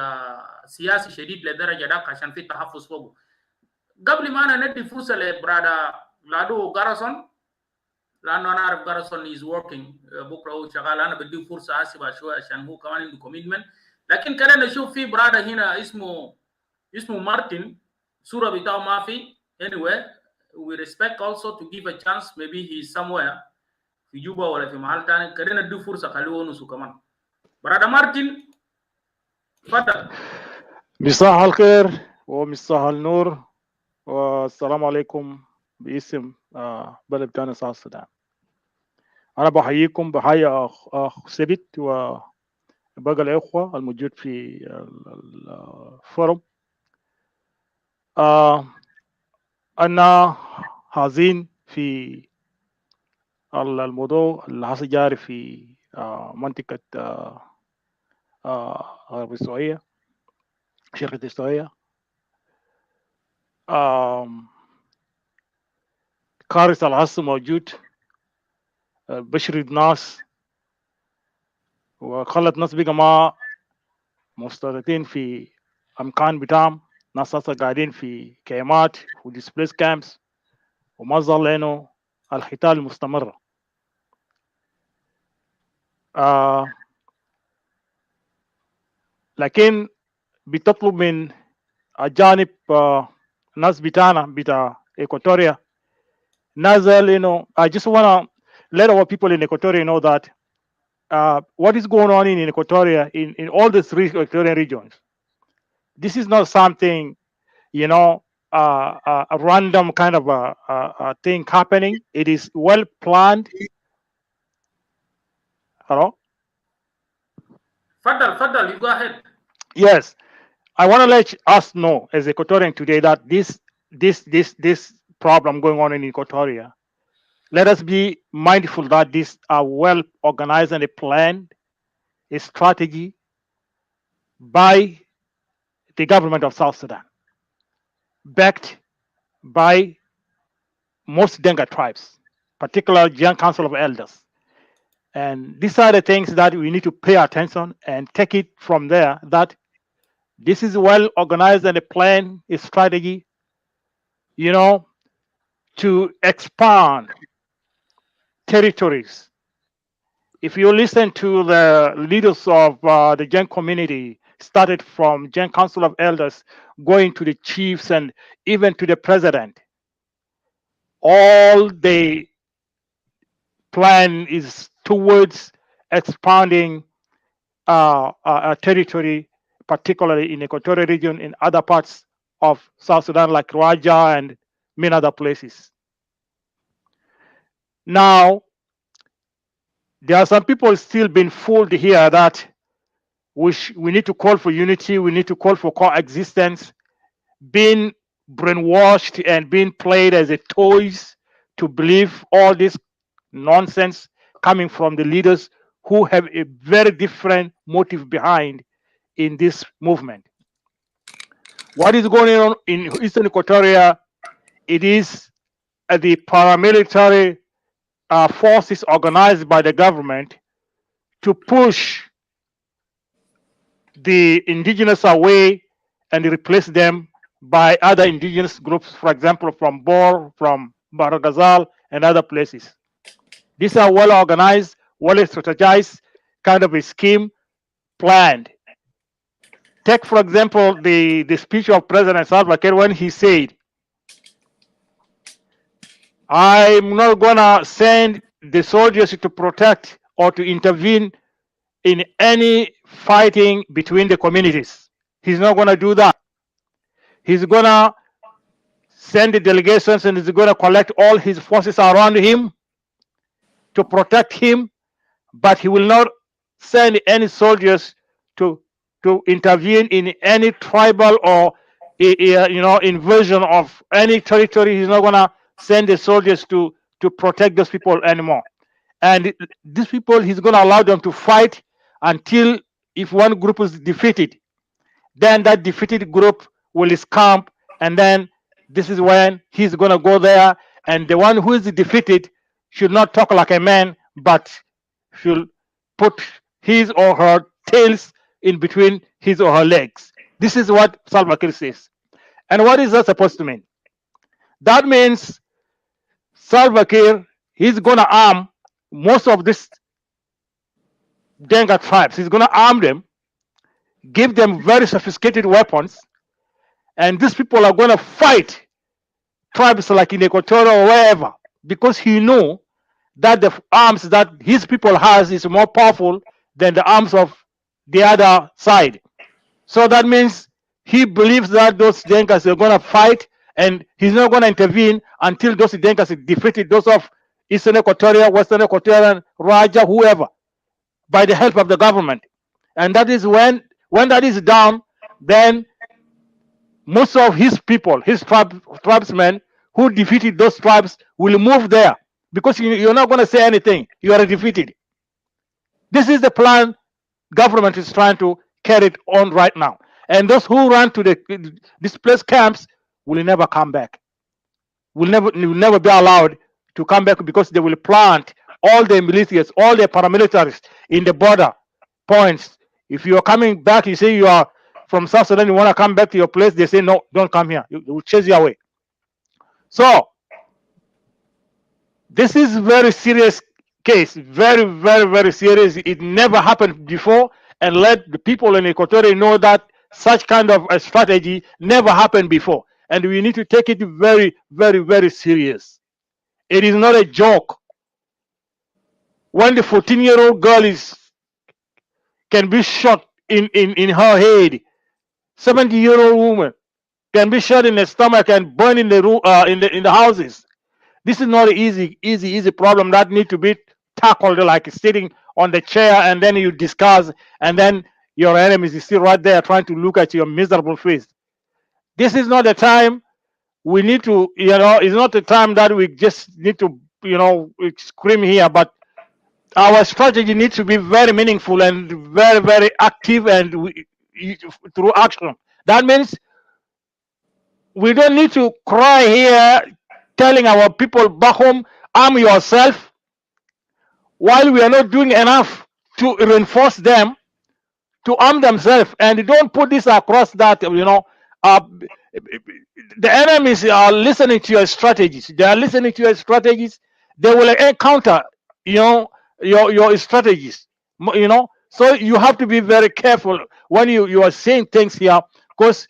Speaker 2: siyasi shadid le daraja da kashan fi tahafuz fogu. Gabli mana nedi fursa le brada Lado Garrison. Lano ana Garrison is working. Bukra u shagala ana bedi fursa hasiba shwa shan hu kaman in commitment. Lakin kada nashuf fi brada hina ismu Martin Sura Bitao Mafi. Anyway, we respect also to give a chance. Maybe he's somewhere. Fi Juba or fi mahal tani. Kada na du fursa khaliwo nusu kaman. Brother Martin, Fadal.
Speaker 10: مساء الخير ومساء النور والسلام عليكم باسم بلد بتاعنا ساوث السودان. أنا بحييكم بحيي أخ سبت وباقي الإخوة الموجود في الفورم. أنا حزين في الموضوع اللي حصل جاري في منطقة غرب السعودية شركة السعودية. كارثة العصر موجود بشرد ناس وخلت ناس بقى ما مستضيفين في أمكان بتاعهم. ناس هسه قاعدين في كيمات وديسبليس كامبس وما ظل إنه القتال مستمر. لكن بتطلب من الجانب ناس بتاعنا بتاع إيكواتوريا نازل إنه I just want to let our people in Equatoria know that what is going on in Equatoria, in all the 3 Equatorian regions, this is not something, you know, a random kind of a thing happening. It is well planned. Hello?
Speaker 2: Fadal, you go ahead.
Speaker 10: Yes. I want to let us know as Equatorian today that this problem going on in Equatoria, let us be mindful that these are well organized and planned, a strategy by the government of South Sudan, backed by most Denga tribes, particularly Young Council of Elders. And these are the things that we need to pay attention and take it from there, that this is well organized and a plan, a strategy, you know, to expand territories. If you listen to the leaders of the Gen community, started from Gen Council of Elders, going to the chiefs and even to the president, all the plan is towards expanding territory, particularly in the Equatorial region, in other parts of South Sudan, like Raja and many other places. Now, there are some people still being fooled here that we need to call for unity, we need to call for coexistence, being brainwashed and being played as a toys to believe all this nonsense coming from the leaders who have a very different motive behind in this movement. What is going on in Eastern Equatoria? It is the paramilitary forces organized by the government to push the indigenous away and replace them by other indigenous groups, for example, from Bor, from Baragazal, and other places. These are well organized, well strategized kind of a scheme planned. Take, for example, the speech of President Salva Kiir when he said, I'm not going to send the soldiers to protect or to intervene in any fighting between the communities. He's not going to do that. He's going to send the delegations and he's going to collect all his forces around him to protect him, but he will not send any soldiers to intervene in any tribal or invasion of any territory. He's not going to send the soldiers to protect those people anymore. And these people, he's going to allow them to fight until if one group is defeated, then that defeated group will escape, and then this is when he's going to go there, and the one who is defeated should not talk like a man, but should put his or her tails in between his or her legs. This is what Salva Kiir says. And what is that supposed to mean? That means Salva Kiir, he's going to arm most of these Denga tribes. He's going to arm them, give them very sophisticated weapons, and these people are going to fight tribes like in Equatorial or wherever, because he know that the arms that his people has is more powerful than the arms of the other side. So that means he believes that those Denkas are going to fight, and he's not going to intervene until those Denkas are defeated, those of Eastern Equatoria, Western Equatoria, Raja, whoever, by the help of the government. And that is when that is done, then most of his people, his tribesmen who defeated those tribes will move there, because you're not going to say anything. You are defeated. This is the plan government is trying to carry it on right now. And those who run to the displaced camps will never come back. Will never be allowed to come back, because they will plant all the militias, all the paramilitaries in the border points. If you are coming back, you say you are from South Sudan, you want to come back to your place, they say, no, don't come here. They will chase you away. So, this is very serious case. Very, very, very serious. It never happened before. And let the people in Equatorial know that such kind of a strategy never happened before. And we need to take it very, very, very serious. It is not a joke. When the 14-year-old girl can be shot in her head, 70-year-old woman can be shot in the stomach and burned in the houses. This is not an easy problem that need to be tackled like sitting on the chair and then you discuss, and then your enemies is still right there trying to look at your miserable face. This is not the time. We need to, it's not the time that we just need to, scream here, but our strategy needs to be very meaningful and very, very active and through action. That means We don't need to cry here telling our people back home, arm yourself, while we are not doing enough to reinforce them to arm themselves. And don't put this across that, the enemies are listening to your strategies. They are listening to your strategies. They will encounter, your strategies. So you have to be very careful when you are saying things here, because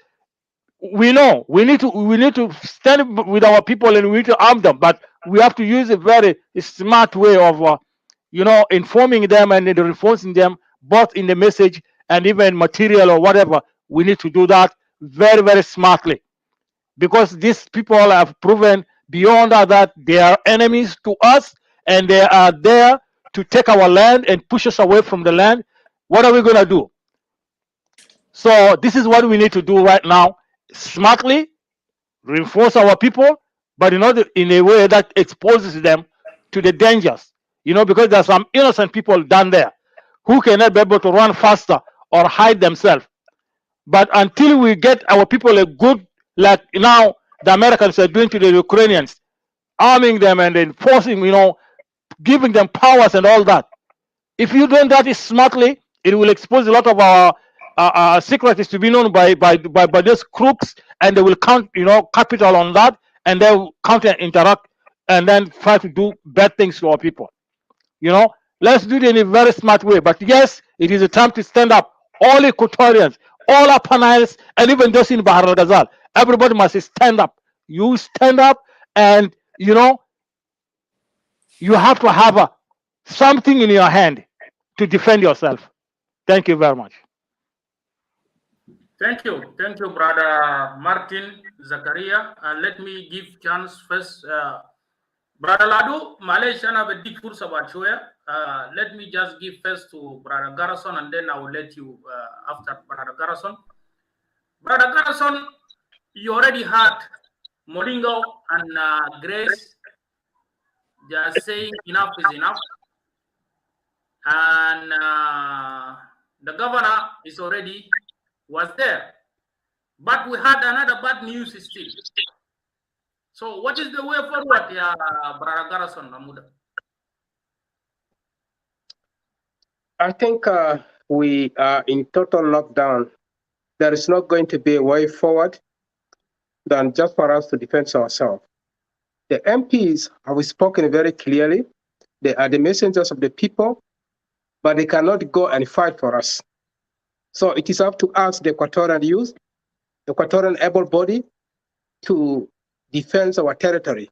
Speaker 10: we know we need to stand with our people and we need to arm them, but we have to use a very smart way of informing them and reinforcing them, both in the message and even material or whatever. We need to do that very, very smartly, because these people have proven beyond that they are enemies to us, and they are there to take our land and push us away from the land. What are we going to do? So this is what we need to do right now, smartly reinforce our people, but in a way that exposes them to the dangers. Because there's some innocent people down there who cannot be able to run faster or hide themselves. But until we get our people a good, like now the Americans are doing to the Ukrainians, arming them and enforcing, giving them powers and all that. If you do that smartly, it will expose a lot of our secrets to be known by those crooks, and they will count, capital on that, and they will counter interact, and then try to do bad things to our people. Let's do it in a very smart way. But yes, it is a time to stand up. All Equatorians, all Upper Niles, and even those in Bahar al Ghazal, everybody must stand up. You stand up, and you have to have something in your hand to defend yourself. Thank you very much.
Speaker 2: Thank you, brother Martin Zakaria. Let me give chance first, brother Ladu. Malaysia have a big fursa bachoya. Let me just give first to brother Garrison, and then I will let you after brother Garrison. Brother Garrison, you already had Moringo and Grace. They are saying enough is enough, and the governor is already was there. But we had another bad news still. So what is the way forward, Brother Garrison Ramuda?
Speaker 7: I think we are in total lockdown. There is not going to be a way forward than just for us to defend ourselves. The MPs have spoken very clearly. They are the messengers of the people, but they cannot go and fight for us. So it is up to us, the Equatorian youth, the Equatorian able body, to defend our territory.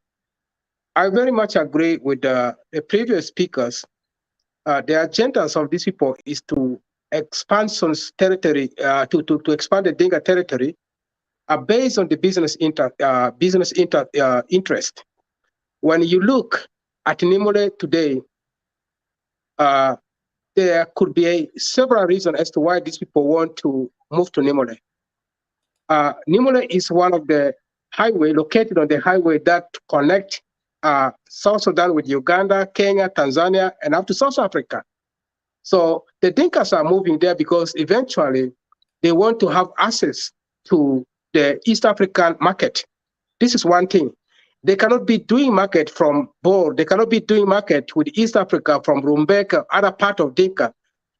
Speaker 7: I very much agree with the previous speakers. The agendas of these people is to expand some territory, to expand the Dinka territory, based on the business interest. When you look at Nimule today, there could be several reasons as to why these people want to move to Nimule. Nimule is one of the highway located on the highway that connect South Sudan with Uganda, Kenya, Tanzania, and up to South Africa. So the Dinkas are moving there because eventually they want to have access to the East African market. This is one thing. They cannot be doing market from Bor. They cannot be doing market with East Africa from Rumbeka, other part of Dinka.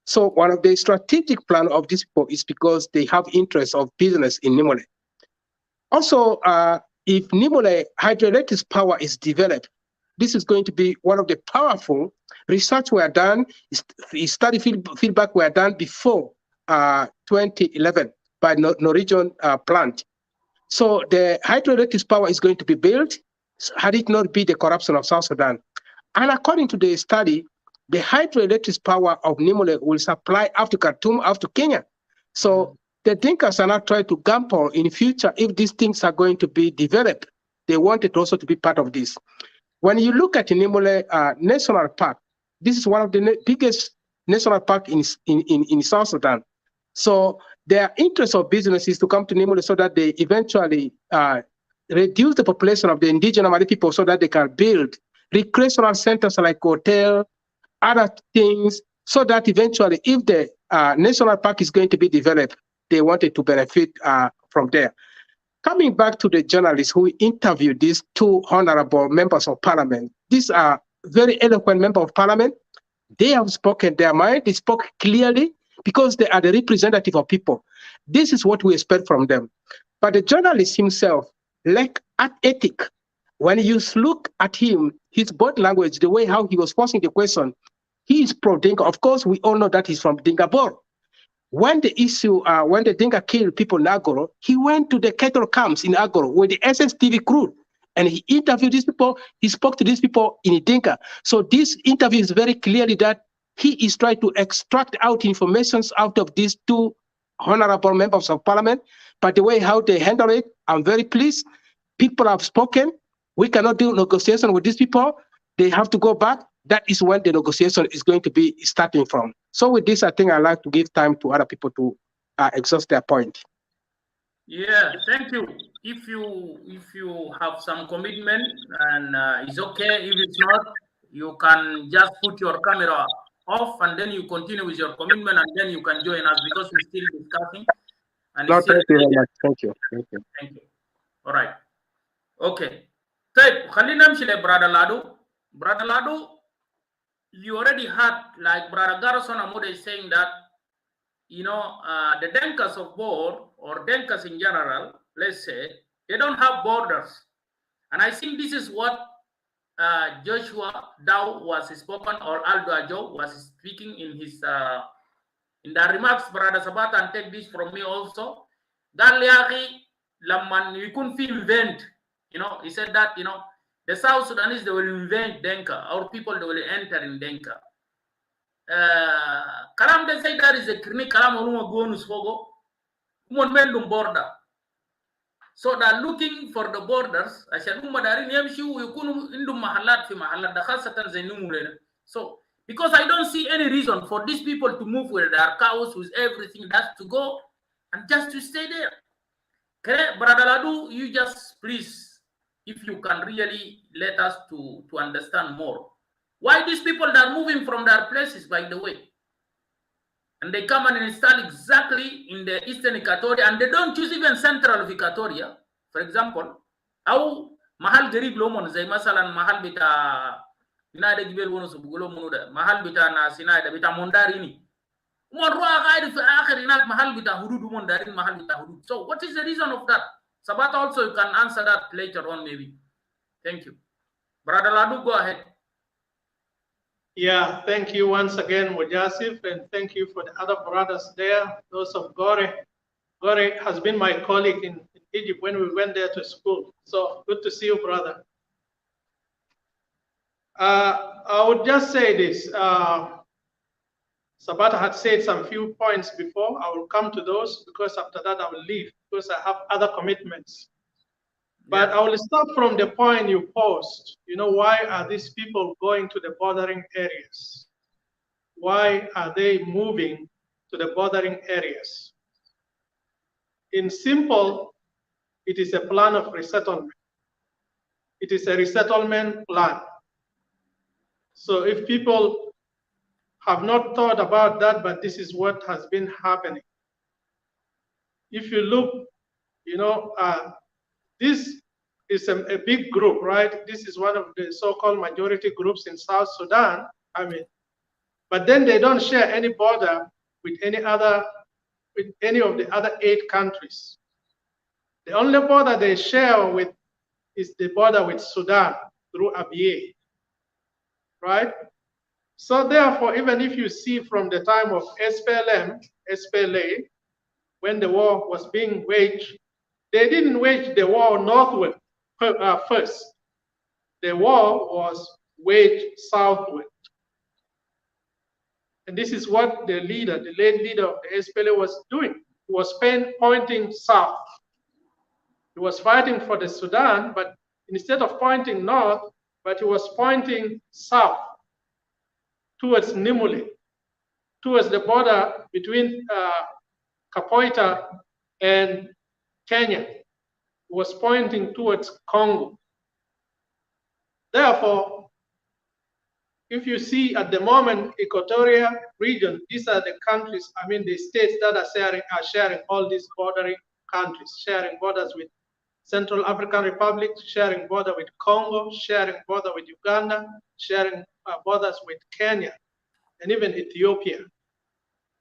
Speaker 7: So one of the strategic plan of these people is because they have interest of business in Nimule. Also, if Nimule hydroelectric power is developed, this is going to be one of the powerful research were done, study feedback were done before 2011 by Norwegian plant. So the hydroelectric power is going to be built had it not be the corruption of South Sudan. And according to the study, the hydroelectric power of Nimule will supply after Khartoum, after Kenya. So the Dinkas are not trying to gamble in the future if these things are going to be developed. They want it also to be part of this. When you look at Nimule National Park, this is one of the biggest national park in South Sudan. So their interest of business is to come to Nimule so that they eventually reduce the population of the indigenous Mali people so that they can build recreational centers like hotel, other things, so that eventually if the national park is going to be developed, they wanted to benefit from there. Coming back to the journalists who interviewed these two honorable members of parliament, these are very eloquent members of parliament. They have spoken their mind. They spoke clearly because they are the representative of people. This is what we expect from them. But the journalist himself lack ethic. When you look at him, his body language, the way how he was posing the question, he is pro-Dinka. Of course, we all know that he's from Dingabor. When the issue, when the Dinka killed people in Agoro, he went to the cattle camps in Agoro with the SSTV crew, and he interviewed these people. He spoke to these people in Dinka. So this interview is very clearly that he is trying to extract out information out of these two honorable members of parliament. But the way how they handle it, I'm very pleased. People have spoken. We cannot do negotiation with these people. They have to go back. That is when the negotiation is going to be starting from. So with this, I think I'd like to give time to other people to exhaust their point.
Speaker 2: Yeah, thank you. If you have some commitment and it's okay. If it's not, you can just put your camera off and then you continue with your commitment and then you can join us because we're still discussing. And
Speaker 7: No, thank you very much. Thank you. Thank you.
Speaker 2: Thank you. All right. Okay. Type Khalinam Shile Brother Ladu. Brother Ladu, you already had, like Brother Garrison Amude is saying that, you know, the Denkas of Bor or Denkas in general, let's say, they don't have borders. And I think this is what Joshua Dow was spoken, or Aldo Ajo was speaking in his in the remarks, Brother Sabata, and take this from me also. Galiari Laman, you couldn't invent, you know, he said that, you know, the South Sudanese, they will invent Denka, our people, they will enter in Denka. Kalam, they say that is a clinic, Kalam Oruma Gonus Fogo, Mendum border. So they're looking for the borders. I said, so because I don't see any reason for these people to move with their cows, with everything, that's to go and just to stay there. Okay, Brother Ladu, you just please, if you can really let us to understand more. Why these people that are moving from their places, by the way, and they come and install exactly in the eastern Equatoria, and they don't choose even central of Equatoria, for example, how mahal garib lomon zay masalan mahal bita inada gibel wono subugulo munuda mahal bita na sinada bita mondarini mon roa gaidi fi akhir inak mahal bita hudud mondarin mahal bita hudud. So what is the reason of that? Sabata also you can answer that later on maybe. Thank you. Brother Ladu, go ahead.
Speaker 6: Yeah, thank you once again, Mujasif, and thank you for the other brothers there, those of Gore. Gore has been my colleague in Egypt when we went there to school. So good to see you, brother. I would just say this. Sabata had said some few points before. I will come to those because after that I will leave because I have other commitments. But I will start from the point you posed. You know, why are these people going to the bordering areas? Why are they moving to the bordering areas? In simple, it is a plan of resettlement. It is a resettlement plan. So if people have not thought about that, but this is what has been happening. If you look, you know, this is a big group, right? This is one of the so-called majority groups in South Sudan. I mean, but then they don't share any border with any of the other 8 countries. The only border they share with is the border with Sudan through Abyei, right? So therefore, even if you see from the time of SPLA, when the war was being waged, they didn't wage the war northward first. The war was waged southward. And this is what the leader, the late leader of the SPLA was doing. He was pointing south. He was fighting for the Sudan, but instead of pointing north, but he was pointing south towards Nimule, towards the border between Kapoita and Kenya. He was pointing towards Congo. Therefore, if you see at the moment, Equatoria region, these are the countries, I mean the states that are sharing all these bordering countries, sharing borders with Central African Republic, sharing border with Congo, sharing border with Uganda, sharing borders with Kenya, and even Ethiopia.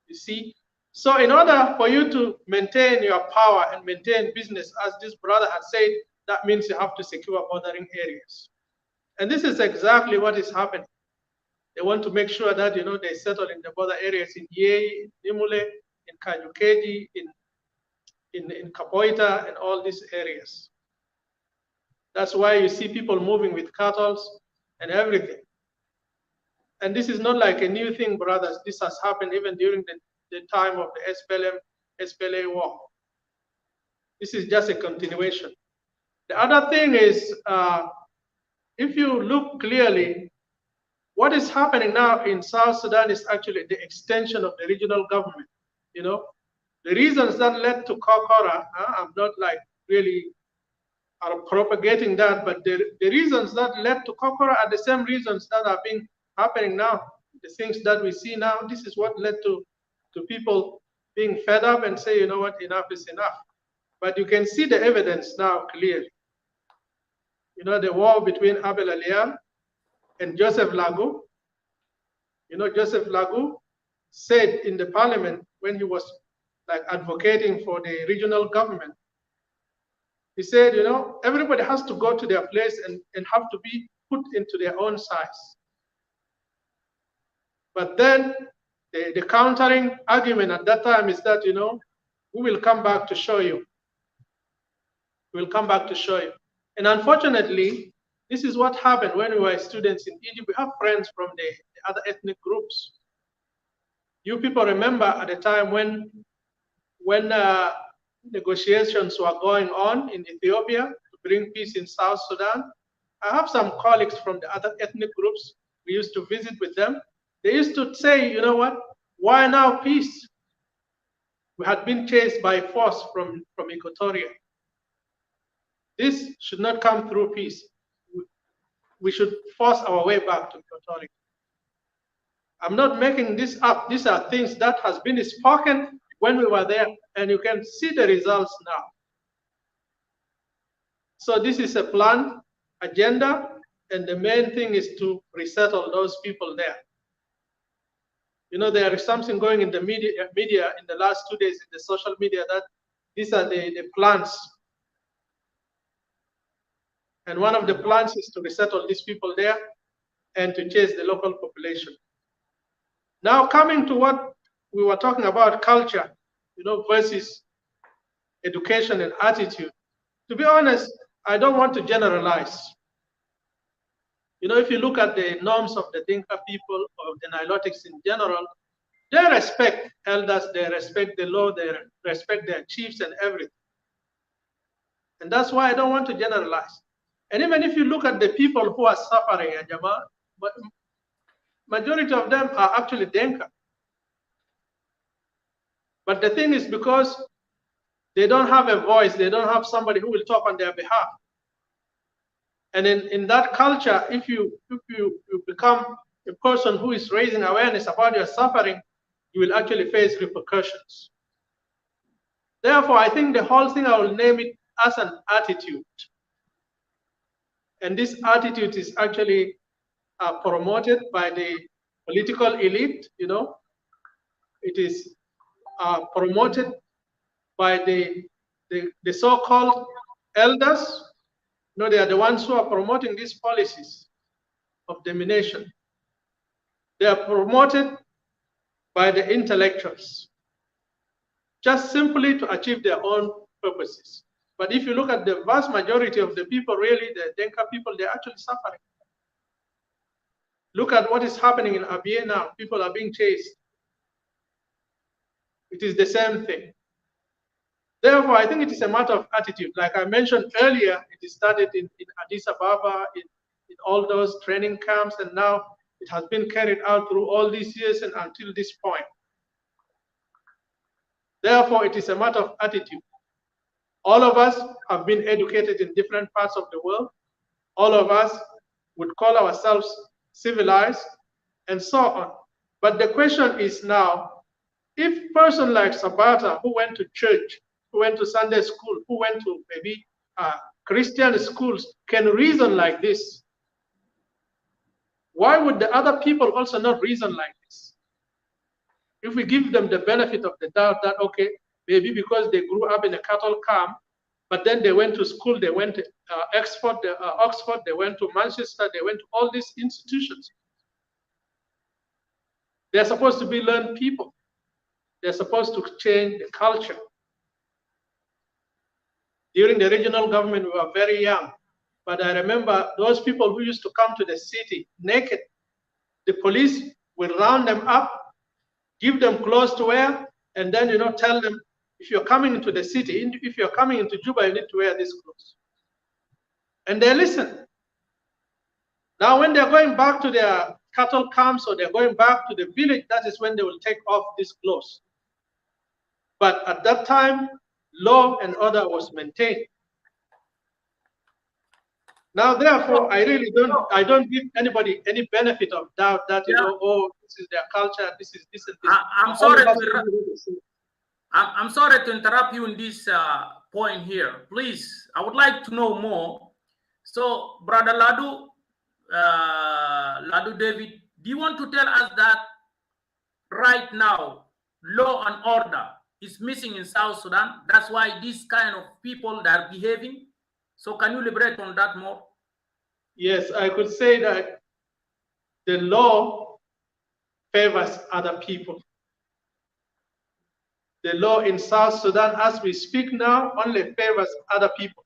Speaker 6: You see? So in order for you to maintain your power and maintain business, as this brother has said, that means you have to secure bordering areas. And this is exactly what is happening. They want to make sure that, you know, they settle in the border areas in Yei, in Nimule, in Kajukeji, in Kapoita, and all these areas. That's why you see people moving with cattle and everything. And this is not like a new thing, brothers. This has happened even during the time of the SPLA war. This is just a continuation. The other thing is, if you look clearly, what is happening now in South Sudan is actually the extension of the regional government. You know, the reasons that led to Kokora, I'm not like really are propagating that, but the reasons that led to Kokora are the same reasons that are being happening now. The things that we see now, this is what led to people being fed up and say, you know what, enough is enough. But you can see the evidence now clearly. You know, the war between Abel Alian and Joseph Lagu. You know, Joseph Lagu said in the parliament when he was like advocating for the regional government, he said, you know, everybody has to go to their place and have to be put into their own size. But then the countering argument at that time is that, you know, we will come back to show you. We'll come back to show you. And unfortunately, this is what happened when we were students in Egypt. We have friends from the other ethnic groups. You people remember at the time when negotiations were going on in Ethiopia to bring peace in South Sudan. I have some colleagues from the other ethnic groups. We used to visit with them. They used to say, you know what, why now peace? We had been chased by force from Equatoria. This should not come through peace. We should force our way back to Equatoria. I'm not making this up. These are things that has been spoken when we were there, and you can see the results now. So this is a planned agenda, and the main thing is to resettle those people there. You know, there is something going in the media in the last 2 days in the social media that these are the plans. And one of the plans is to resettle these people there and to chase the local population. Now coming to what we were talking about, culture, you know, versus education and attitude. To be honest, I don't want to generalize. You know, if you look at the norms of the Dinka people or the Nilotics in general, they respect elders, they respect the law, they respect their chiefs and everything. And that's why I don't want to generalize. And even if you look at the people who are suffering, majority of them are actually Dinka. But the thing is, because they don't have a voice, they don't have somebody who will talk on their behalf. And in that culture, if you become a person who is raising awareness about your suffering, you will actually face repercussions. Therefore, I think the whole thing, I will name it as an attitude. And this attitude is actually promoted by the political elite, you know. It is promoted by the so-called elders. You know, they are the ones who are promoting these policies of domination. They are promoted by the intellectuals, just simply to achieve their own purposes. But if you look at the vast majority of the people, really, the Denka people, they're actually suffering. Look at what is happening in Abyei now. People are being chased. It is the same thing. Therefore, I think it is a matter of attitude. Like I mentioned earlier, it started in Addis Ababa, in all those training camps, and now it has been carried out through all these years and until this point. Therefore, it is a matter of attitude. All of us have been educated in different parts of the world. All of us would call ourselves civilized and so on. But the question is now, if a person like Sabata, who went to church, who went to Sunday school, who went to maybe Christian schools can reason like this, why would the other people also not reason like this? If we give them the benefit of the doubt that, okay, maybe because they grew up in a cattle camp, but then they went to school, they went to Oxford, they went to Manchester, they went to all these institutions. They're supposed to be learned people. They're supposed to change the culture. During the regional government, we were very young, but I remember those people who used to come to the city naked. The police will round them up, give them clothes to wear, and then tell them, if you're coming into the city, if you're coming into Juba, you need to wear these clothes. And they listen. Now, when they're going back to their cattle camps or they're going back to the village, that is when they will take off these clothes. But at that time, law and order was maintained. Now, therefore, I don't give anybody any benefit of doubt that, oh, this is their culture, this is this and this.
Speaker 2: I'm sorry to interrupt you in this point here. Please, I would like to know more. So, Brother Ladu David, do you want to tell us that right now, law and order is missing in South Sudan? That's why these kind of people that are behaving. So can you elaborate on that more?
Speaker 6: Yes, I could say that the law favors other people. The law in South Sudan, as we speak now, only favors other people.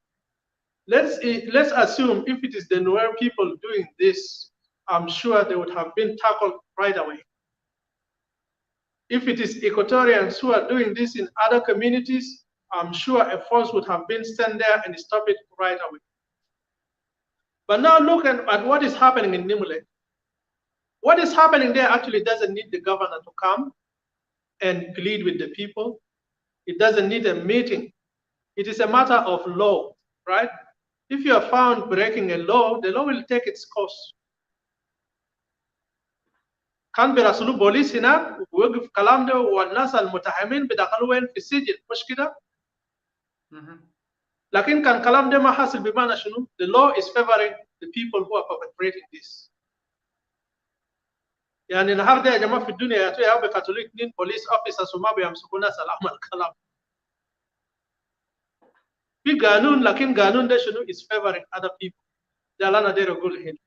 Speaker 6: Let's assume if it is the Nuer people doing this, I'm sure they would have been tackled right away. If it is Equatorians who are doing this in other communities, I'm sure a force would have been sent there and stop it right away. But now look at what is happening in Nimule. What is happening there actually doesn't need the governor to come and plead with the people. It doesn't need a meeting. It is a matter of law, right? If you are found breaking a law, the law will take its course. كان بيراسلوا بوليس هناك ووقف كلام ده والناس المتهمين بدخلوا وين في السجن مش كده؟ لكن كان كلام ده ما حاصل بمعنى شنو؟ The law is favoring the people who are perpetrating this. يعني النهارده يا جماعه في الدنيا يا بيقتلوا 2 بوليس اوفيسرز وما بيمسكوا ناس العمل كلام. في قانون لكن قانون ده شنو is favoring other people. ده اللي انا داير اقول هنا.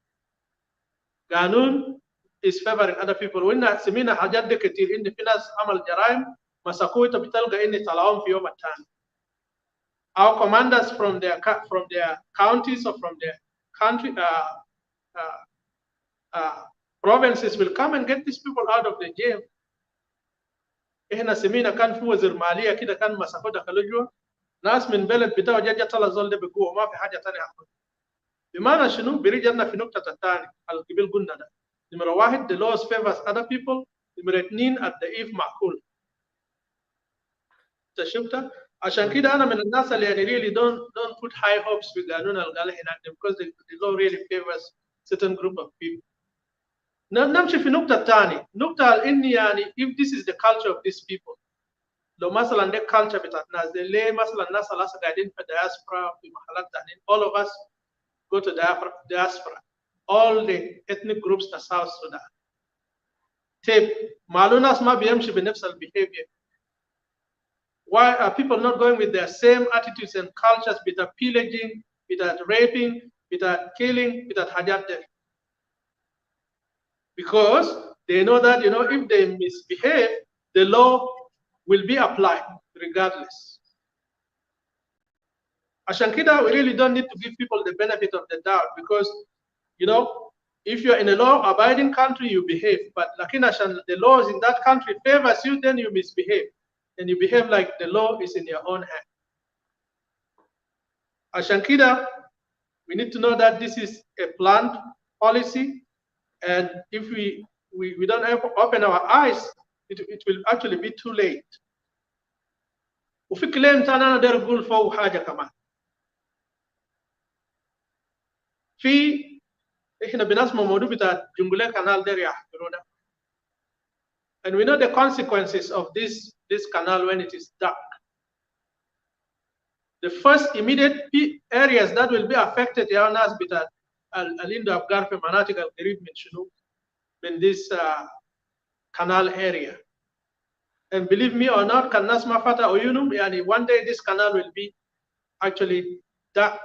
Speaker 6: قانون is favoring other people. وإن سمينا حاجات دي كتير إن في ناس عمل جرائم مسكوه أنت بتلقى إن طلعهم في يوم الثاني. Our commanders from their counties or from their country provinces will come and get these people out of the jail. إحنا سمينا كان في وزير مالية كده كان مسكوه دخلوا جوا ناس من بلد بتاعه جا طلع زول ده بقوة ما في حاجة ثانية أخذ. بمعنى شنو بيرجعنا في نقطة الثانية القبيل قلنا ده. نمرة واحد the laws favors other people. نمرة اثنين الضعيف معقول. انت شفتها؟ عشان كده أنا من الناس اللي يعني really don't put high hopes في قانون القال هناك because the law really favors certain group of people. نمشي في نقطة ثانية. نقطة إني يعني if this is the culture of these people. لو مثلا ده culture بتاعت ناس ده ليه مثلا الناس اللي قاعدين في diaspora في محلات ثانيين all of us go to diaspora. All the ethnic groups in South Sudan. Tape, Malunas ma biyamshi benefsal behavior. Why are people not going with their same attitudes and cultures, without pillaging, without raping, without killing, without hajat? Because they know that if they misbehave, the law will be applied regardless. Ashan kida, we really don't need to give people the benefit of the doubt because if you're in a law-abiding country, you behave. But the laws in that country favors you, then you misbehave. And you behave like the law is in your own hand. Ashankida, we need to know that this is a planned policy. And if we don't open our eyes, it will actually be too late. وفي كلام تاني أنا داير أقول فوق حاجة كمان. في إحنا بنسمع موضوع بتاع جنجولة كانال ده يحضرونا. And we know the consequences of this canal when it is dark. The first immediate areas that will be affected are nas bitat al-indu abgar fi manatik al-qarib min shunu min this canal area. And believe me or not, kan nas ma fata uyunum, yani one day this canal will be actually dark.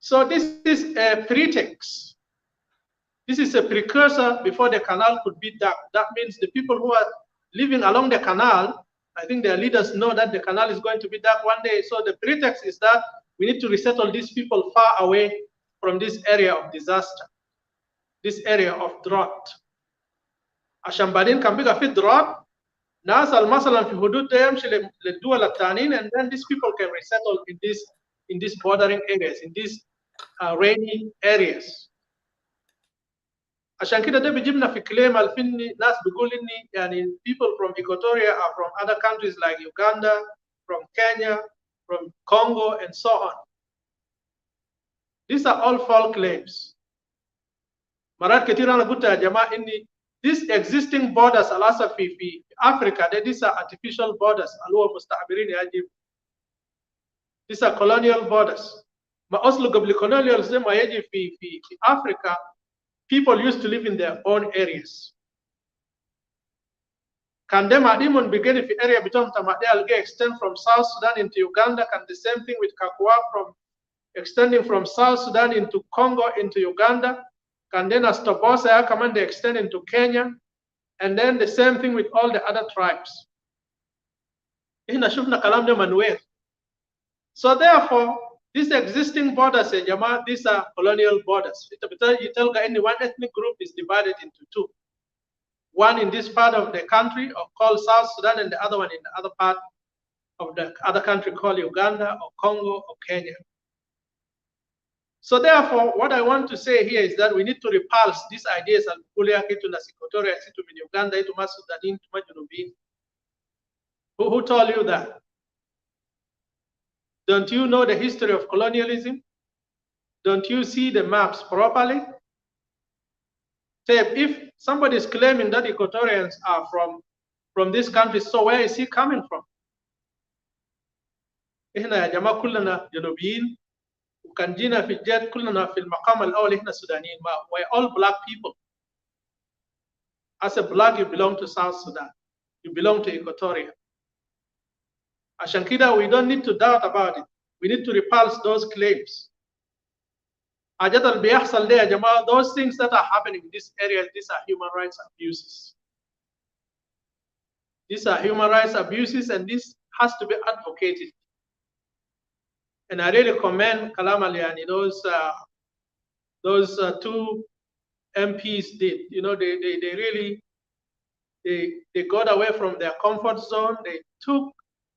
Speaker 6: So this is a pretext. This is a precursor before the canal could be dark. That means the people who are living along the canal, I think their leaders know that the canal is going to be dark one day. So the pretext is that we need to resettle these people far away from this area of disaster, this area of drought. عشان بعدين كان بيبقى في drought ناس مثلا في حدود ده يمشي للدول التانيين, and then these people can resettle in these bordering areas, in these rainy areas. عشان كده ده بيجيبنا في كلام الفني ناس بيقول اني يعني people from Equatoria are from other countries like Uganda, from Kenya, from Congo, and so on. These are all false claims. مرات كتير انا قلت يا جماعه اني these existing borders الاسا في Africa, these are artificial borders اللي هو مستعمرين يجب. These are colonial borders. ما اصله قبل colonial زي ما يجي في Africa, people used to live in their own areas. Can them adimon begin if area between Tamadel get extend from South Sudan into Uganda? Can the same thing with Kakwa from extending from South Sudan into Congo into Uganda? Can then as Tobosa command they extend into Kenya? And then the same thing with all the other tribes. So therefore, these existing borders, these are colonial borders. You tell any one ethnic group is divided into two. One in this part of the country called South Sudan, and the other one in the other part of the other country called Uganda or Congo or Kenya. So therefore, what I want to say here is that we need to repulse these ideas of Uganda, who told you that? Don't you know the history of colonialism? Don't you see the maps properly? If somebody is claiming that Equatorians are from this country, so where is he coming from? إحنا يا جماعة كلنا جنوبيين وكان جينا في الجد كلنا في المقام الأول إحنا سودانيين. We're all black people. As a black, you belong to South Sudan. You belong to Equatoria. عشان كده we don't need to doubt about it. We need to repulse those claims. حاجات اللي بيحصل ده يا جماعة, those things that are happening in this area, these are human rights abuses. These are human rights abuses, and this has to be advocated. And I really commend Kalam Aliani, those two MPs did. You know, they really got away from their comfort zone. They took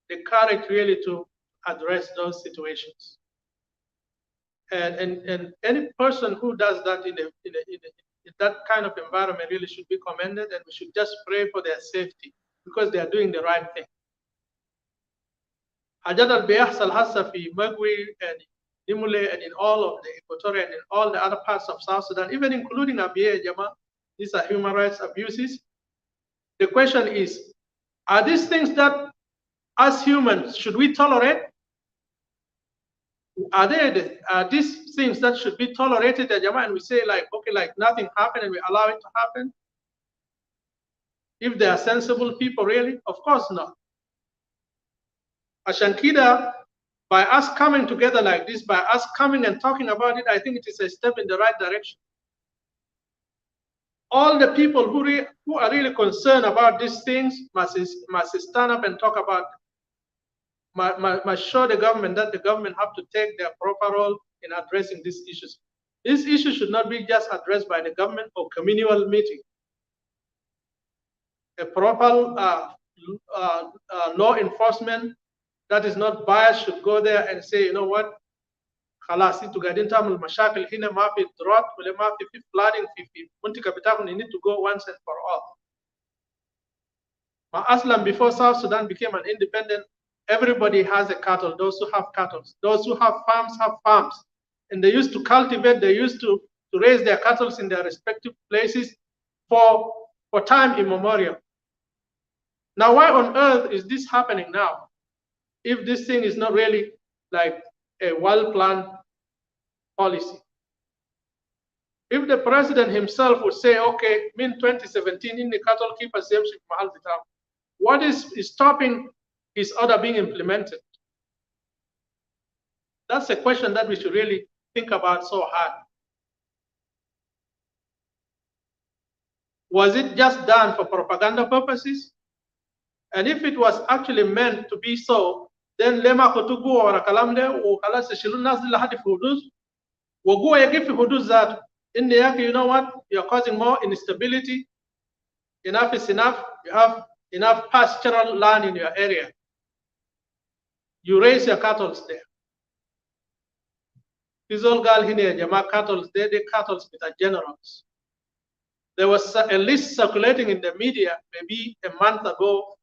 Speaker 6: the courage really to address those situations. And any person who does that in that kind of environment really should be commended, and we should just pray for their safety because they are doing the right thing. حاجات اللي بيحصل هسه في Magui and Nimule and in all of the Equatorial and in all the other parts of South Sudan, even including Abyei, Jama, these are human rights abuses. The question is, are these things that as humans should we tolerate? Are these things that should be tolerated, Jama, and we say like, okay, like nothing happened and we allow it to happen? If they are sensible people, really? Of course not. Ashankida, by us coming together like this, by us coming and talking about it, I think it is a step in the right direction. All the people who are really concerned about these things must stand up and talk about it. Must show the government that the government have to take their proper role in addressing these issues. These issues should not be just addressed by the government or communal meeting. A proper law enforcement that is not biased should go there and say, you know what, خلاص انتوا قاعدين تعملوا مشاكل هنا, ما في drought ولا ما في flooding في منطقة بتاعكم. You need to go once and for all. Aslan, before South Sudan became an independent, everybody has a cattle. Those who have cattle, those who have farms, and they used to cultivate. They used to raise their cattle in their respective places for time immemorial. Now, why on earth is this happening now? if this thing is not really like a well-planned policy. If the president himself would say, okay, in 2017, in the cattle keepers, what is stopping his order being implemented? That's a question that we should really think about so hard. Was it just done for propaganda purposes? And if it was actually meant to be so, then lema kutubu or kalamde or kala se shilu nas la hadi hudud wo go yake fi hudud zat in the yake, you know what, you're causing more instability. Enough is enough. You have enough pastoral land in your area. You raise your cattle there. These all gal here, Jama cattle there, the cattle with are generals. There was a list circulating in the media maybe a month ago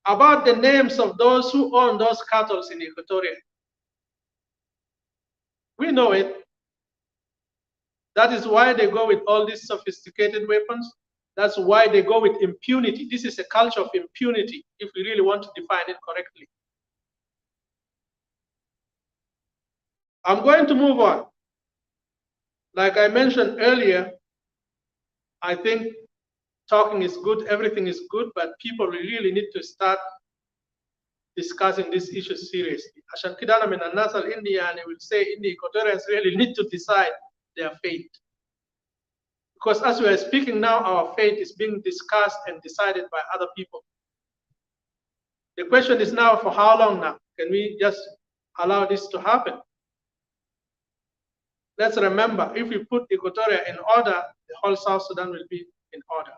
Speaker 6: about the names of those who own those cattle in Equatoria. We know it. That is why they go with all these sophisticated weapons. That's why they go with impunity. This is a culture of impunity, if we really want to define it correctly. I'm going to move on. Like I mentioned earlier, I think talking is good, everything is good, but people really need to start discussing this issue seriously. Ashan kidana min an-nas al-India, and will say Indian Equatorians really need to decide their fate. Because as we are speaking now, our fate is being discussed and decided by other people. The question is now, for how long now? Can we just allow this to happen? Let's remember, if we put Equatoria in order, the whole South Sudan will be in order.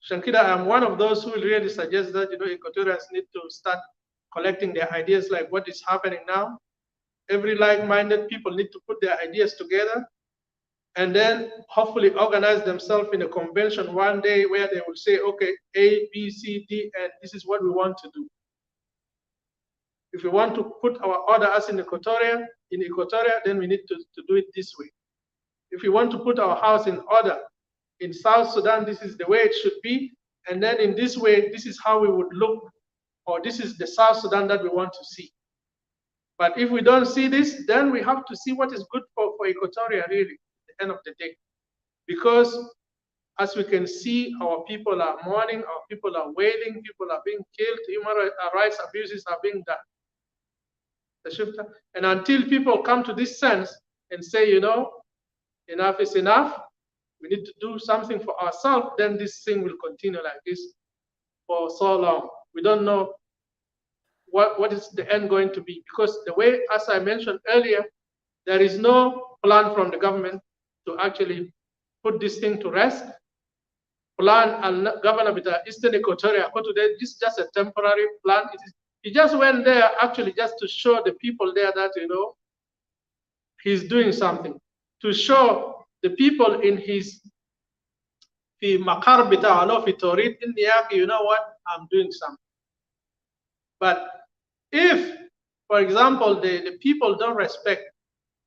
Speaker 6: Shankida, I'm one of those who will really suggest that, Equatorians need to start collecting their ideas like what is happening now. Every like-minded people need to put their ideas together and then hopefully organize themselves in a convention one day where they will say, okay, A, B, C, D, and this is what we want to do. If we want to put our order as in Equatoria, then we need to do it this way. If we want to put our house in order in South Sudan, this is the way it should be. And then in this way, this is how we would look, or this is the South Sudan that we want to see. But if we don't see this, then we have to see what is good for Equatoria, really, at the end of the day. Because as we can see, our people are mourning, our people are wailing, people are being killed, human rights abuses are being done. And until people come to this sense and say, enough is enough, we need to do something for ourselves, then this thing will continue like this for so long. We don't know what is the end going to be, because the way, as I mentioned earlier, there is no plan from the government to actually put this thing to rest. Plan and Governor of the Eastern Equatoria, this is just a temporary plan. He just went there actually just to show the people there that, he's doing something, to show the people in his makar bita alo fi torid in Niyaki, you know what, I'm doing something. But if, for example, the people don't respect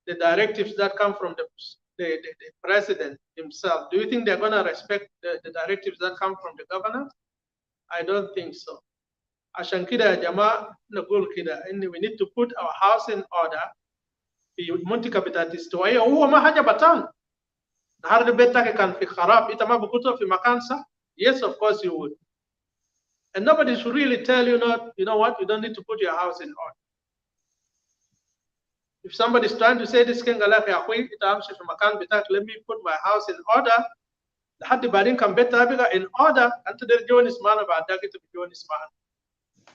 Speaker 6: the directives that come from the president himself, do you think they're going to respect the directives that come from the governor? I don't think so. Ashan kida jama nagul kida, we need to put our house in order. Fi muntika bitatistuwaya huwa ma haja batan. Nahar betake kan fi kharab itama bukuto fi makansa. Yes, of course you would. And nobody should really tell you not, you know what, you don't need to put your house in order. If somebody is trying to say this king let me put my house in order, the had the badin can better in order and to the join is man about that to join is man.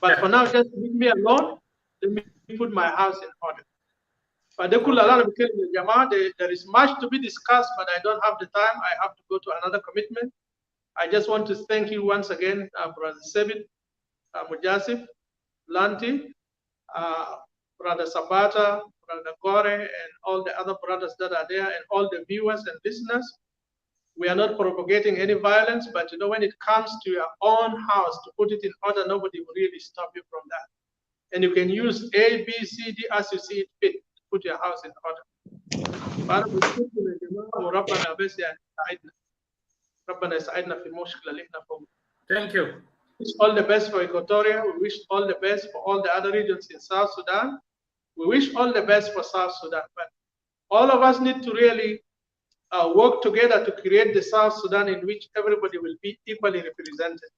Speaker 6: But for now, just leave me alone. Let me put my house in order. But there is much to be discussed, but I don't have the time. I have to go to another commitment. I just want to thank you once again, Brother Sebit, Mujasif, Lanti, Brother Sabata, Brother Gore, and all the other brothers that are there, and all the viewers and listeners. We are not propagating any violence, but when it comes to your own house, to put it in order, nobody will really stop you from that. And you can use A, B, C, D as you see it fit to put your house in order.
Speaker 2: Thank you.
Speaker 6: wish all the best for Equatoria. We wish all the best for all the other regions in South Sudan. We wish all the best for South Sudan. But all of us need to really work together to create the South Sudan in which everybody will be equally represented.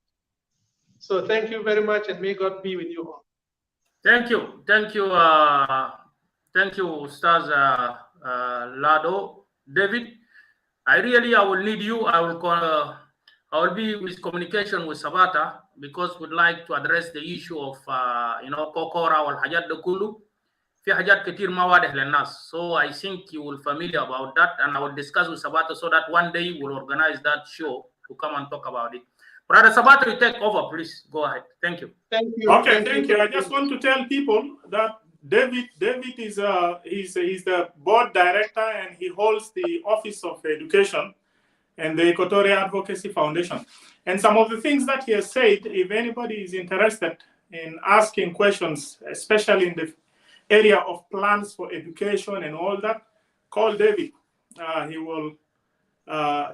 Speaker 6: So thank you very much, and may God be with you all.
Speaker 2: Thank you. Thank you. Thank you, Ustaz Lado. David, I will need you. I will be with communication with Sabata because we'd like to address the issue of Kokora wal Hajat de Kulu. في حاجات كتير ما واضح للناس. So I think you will familiar about that, and I will discuss with Sabata so that one day we'll organize that show to come and talk about it. Brother Sabata, you take over, please. Go ahead. Thank you.
Speaker 6: Thank you.
Speaker 3: Okay, thank you. I just want to tell people that David is he's the board director and he holds the Office of Education and the Equatorial Advocacy Foundation. And some of the things that he has said, if anybody is interested in asking questions, especially in the area of plans for education and all that, call David. He will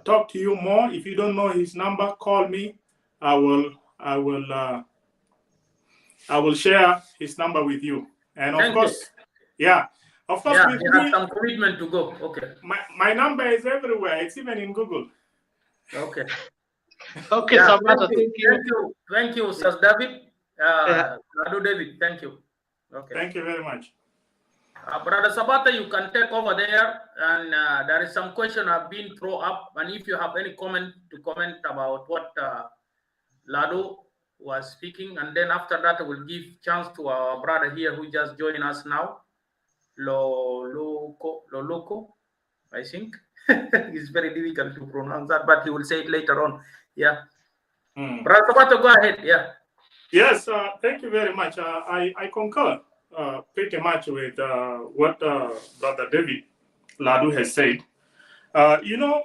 Speaker 3: talk to you more. If you don't know his number, call me. I will share his number with you. And of course,
Speaker 2: yeah, you have some commitment to go. Okay.
Speaker 3: My number is everywhere. It's even in Google.
Speaker 2: Okay.
Speaker 6: Okay,
Speaker 2: yeah,
Speaker 6: Sabata,
Speaker 2: thank you, Sir David. David, thank you. Okay.
Speaker 3: Thank you very much.
Speaker 2: Brother Sabata, you can take over there, and there is some question have been thrown up, and if you have any comment about what Lado was speaking, and then after that, I will give chance to our brother here who just joined us now, Loloko, I think. It's very difficult to pronounce that, but he will say it later on. Yeah. Brother Sabata, go ahead. Yeah.
Speaker 3: Yes, thank you very much. I concur pretty much with what Brother David Ladu has said. You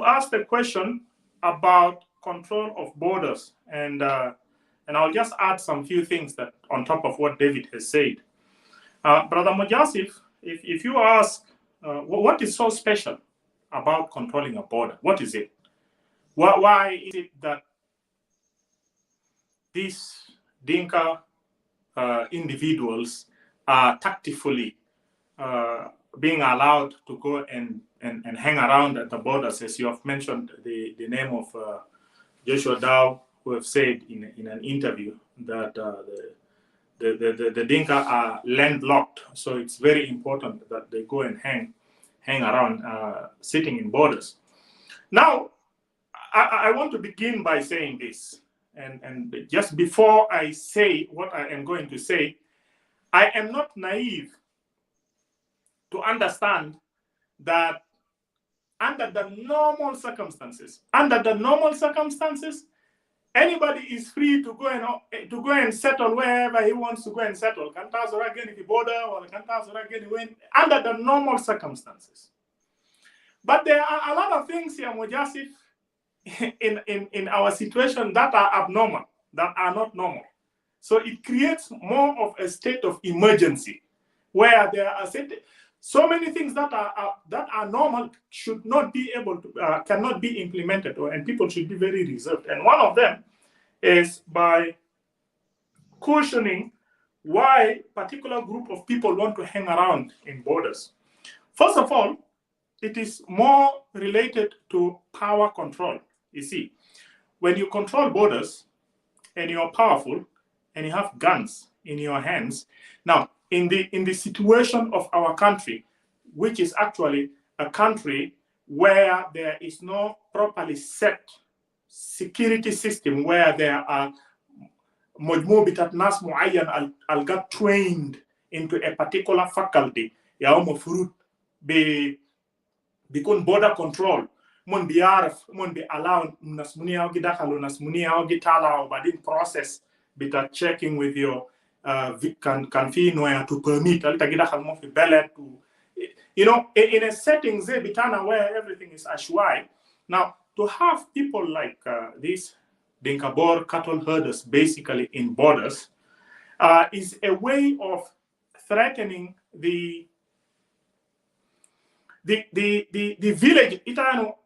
Speaker 3: asked a question about control of borders, and I'll just add some few things that on top of what David has said. Brother Mujasif, if you ask what is so special about controlling a border, what is it? Why is it that these Dinka individuals are tactfully being allowed to go and hang around at the borders, as you have mentioned the name of Joshua Dow, who have said in an interview that the Dinka are landlocked, so it's very important that they go and hang around sitting in borders. Now, I want to begin by saying this, and just before I say what I am going to say, I am not naive to understand that under the normal circumstances, anybody is free to go and settle wherever he wants to go and settle. Under the normal circumstances. But there are a lot of things here, Mujasif, in our situation that are abnormal, that are not normal. So it creates more of a state of emergency, where there are so many things that are normal should not be able to cannot be implemented, and people should be very reserved. And one of them is by cautioning why a particular group of people want to hang around in borders. First of all, it is more related to power control. You see, when you control borders and you're powerful and you have guns in your hands, now in the situation of our country, which is actually a country where there is no properly set security system, where there are mujmubitat nas muayyan al got trained into a particular faculty, bikun border control, mon bi yarf, mon bi allow nas muniyaw gi dakhalu, nas muniyaw gi talaw, badin process bita checking with your can fee no to permit alta gi dakhal mo fi bellet to, in a setting bitana where everything is ashwai. Now, to have people like these Dinkabor cattle herders basically in borders is a way of threatening the village. Itano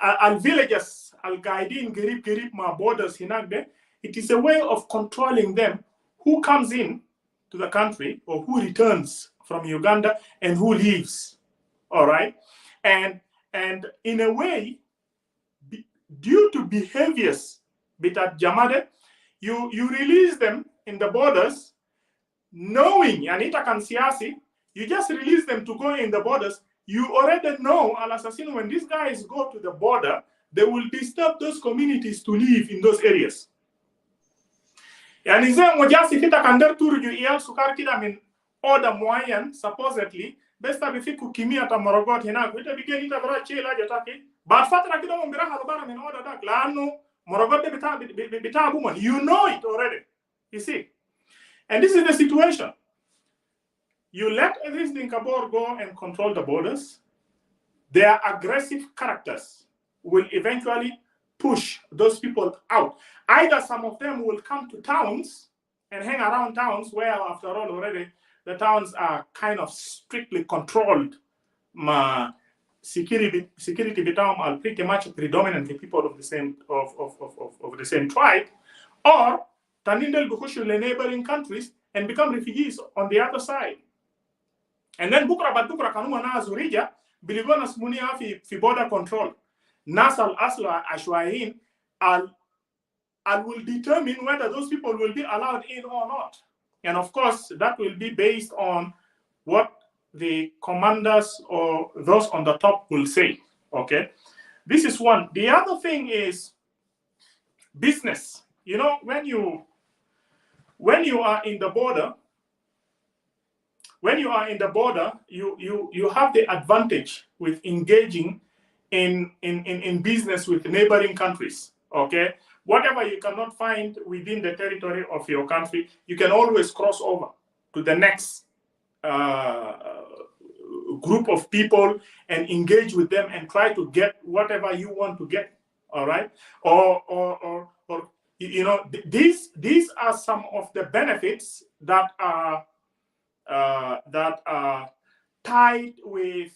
Speaker 3: al villages al-Qaidin gerib ma borders hinagde, it is a way of controlling them, who comes in to the country or who returns from Uganda and who leaves. All right. And in a way, due to behaviors bitat Jamade, you release them in the borders, knowing Anita Kansiasi, you just release them to go in the borders. You already know, Al Assassin, when these guys go to the border, they will disturb those communities to live in those areas. Yani zai mujasi kita kandar turju iyal sukar kida min order moyen supposedly besta bifiku kimia ta morogot hina kuita bigeni ta bara chela jotaki ba fatra kida mo bira halbara min order dak lanu morogot de bita woman, you know it already, you see. And this is the situation. You let these Dinkabor go and control the borders. Their aggressive characters will eventually push those people out. Either some of them will come to towns and hang around towns where, after all, already the towns are kind of strictly controlled. Security become are pretty much predominantly people of the same of the same tribe, or Tanindel Bukushu the neighboring countries and become refugees on the other side. And then Bukra Badukra Kanuma na Zurija, Biligona Smunia fi border control. Nasal Asla Ashwain al will determine whether those people will be allowed in or not. And of course, that will be based on what the commanders or those on the top will say. Okay, this is one. The other thing is business. You know, when you are in the border, you have the advantage with engaging in business with neighboring countries. Okay, whatever you cannot find within the territory of your country, you can always cross over to the next group of people and engage with them and try to get whatever you want to get. All right, or you know, these are some of the benefits that are tied with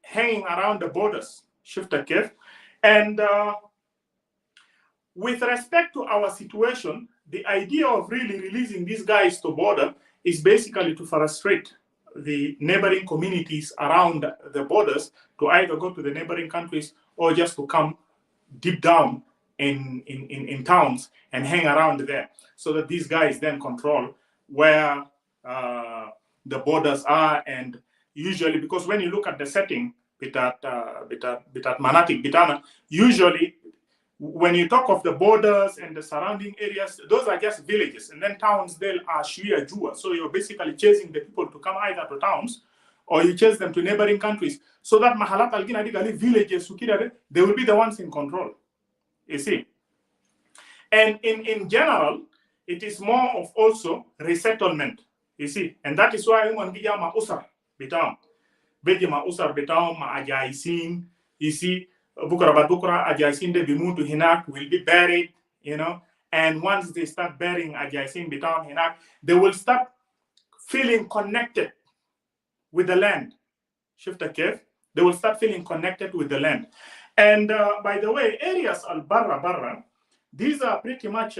Speaker 3: hanging around the borders. Shifter Kev. And with respect to our situation, the idea of really releasing these guys to border is basically to frustrate the neighboring communities around the borders to either go to the neighboring countries or just to come deep down in towns and hang around there, so that these guys then control where the borders are. And usually, because when you look at the setting, bitat Manatik Bitana, usually when you talk of the borders and the surrounding areas, those are just villages, and then towns they are Shia Jua. So you're basically chasing the people to come either to towns or you chase them to neighboring countries, so that Mahalat Alginadi villages, they will be the ones in control. You see. And in general, it is more of also resettlement, you see. And that is why human being ma usar bitam. Beji ma usar bitam ma ajaisin, you see. Bukra ajaisin de bimuntu hinak will be buried, you know. And once they start burying ajaisin bitam hinak, they will start feeling connected with the land. Shifter Kev, they will start feeling connected with the land. And by the way, areas al barra, these are pretty much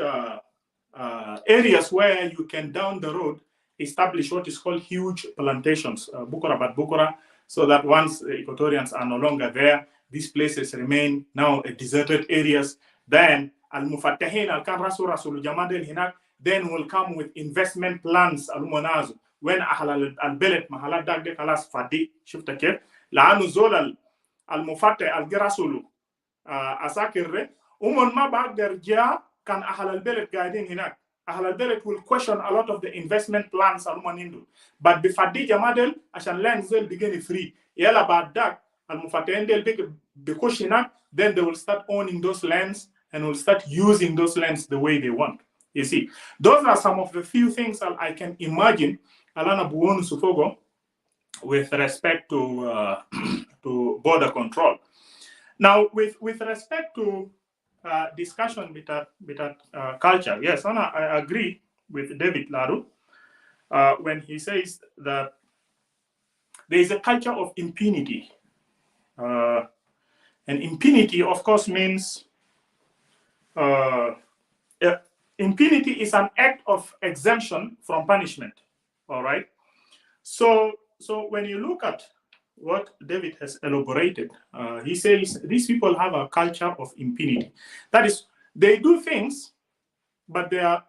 Speaker 3: areas where you can down the road establish what is called huge plantations, Bukura, so that once the Equatorians are no longer there, these places remain now deserted areas. Then al-Mufattahin al-Kan Rasul Jamadel Hinak then will come with investment plans al-Munazu. When al-Belet Mahalat Dagde Kalas Fadi Shifta Kef, Laanu Zol al-Mufattah al-Girasulu Asakirre, ma bagder ja kan ahal al-Belet guiding hinak. Ahal al-Belet will question a lot of the investment plans al-Munindu. But bifadi Jamadel, ashan land zel begin free. Yala bad dak, al-Mufattah del big hinak, then they will start owning those lands and will start using those lands the way they want. You see, those are some of the few things I can imagine Alana Buonu Sufogo with respect to border control. Now, with respect to discussion with that culture, yes, Anna, I agree with David Laru when he says that there is a culture of impunity. And impunity, of course, means impunity is an act of exemption from punishment. All right. So when you look at what David has elaborated, he says these people have a culture of impunity. That is, they do things, but they are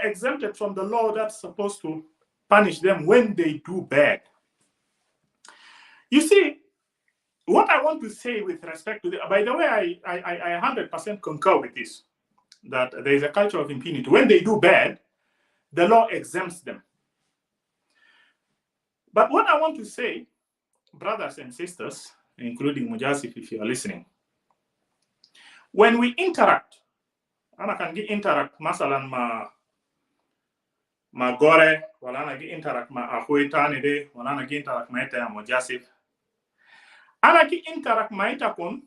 Speaker 3: exempted from the law that's supposed to punish them when they do bad. You see, what I want to say with respect to by the way, I 100% concur with this, that there is a culture of impunity. When they do bad, the law exempts them. But what I want to say, brothers and sisters, including Mujasif, if you are listening, when we interact, and I can get interact, masalan ma gore, wala na get interact ma ahoy tani de, wala na get interact ma ita Mujasif, ana get interact ma ita kun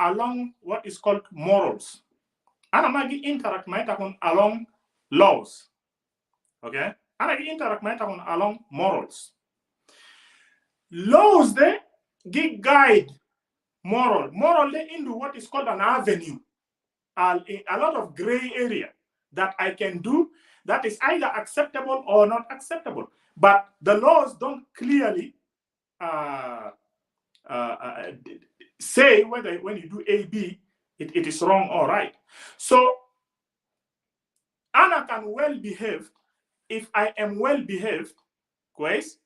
Speaker 3: along what is called morals. Ana ma get interact ma ita kun along laws. Okay? Ana get interact ma ita kun along morals. Laws they give guide moral they into what is called an avenue, a lot of gray area that I can do that is either acceptable or not acceptable. But the laws don't clearly say whether when you do A, B, it is wrong or right. So Anna can well behave if I am well behaved, guys.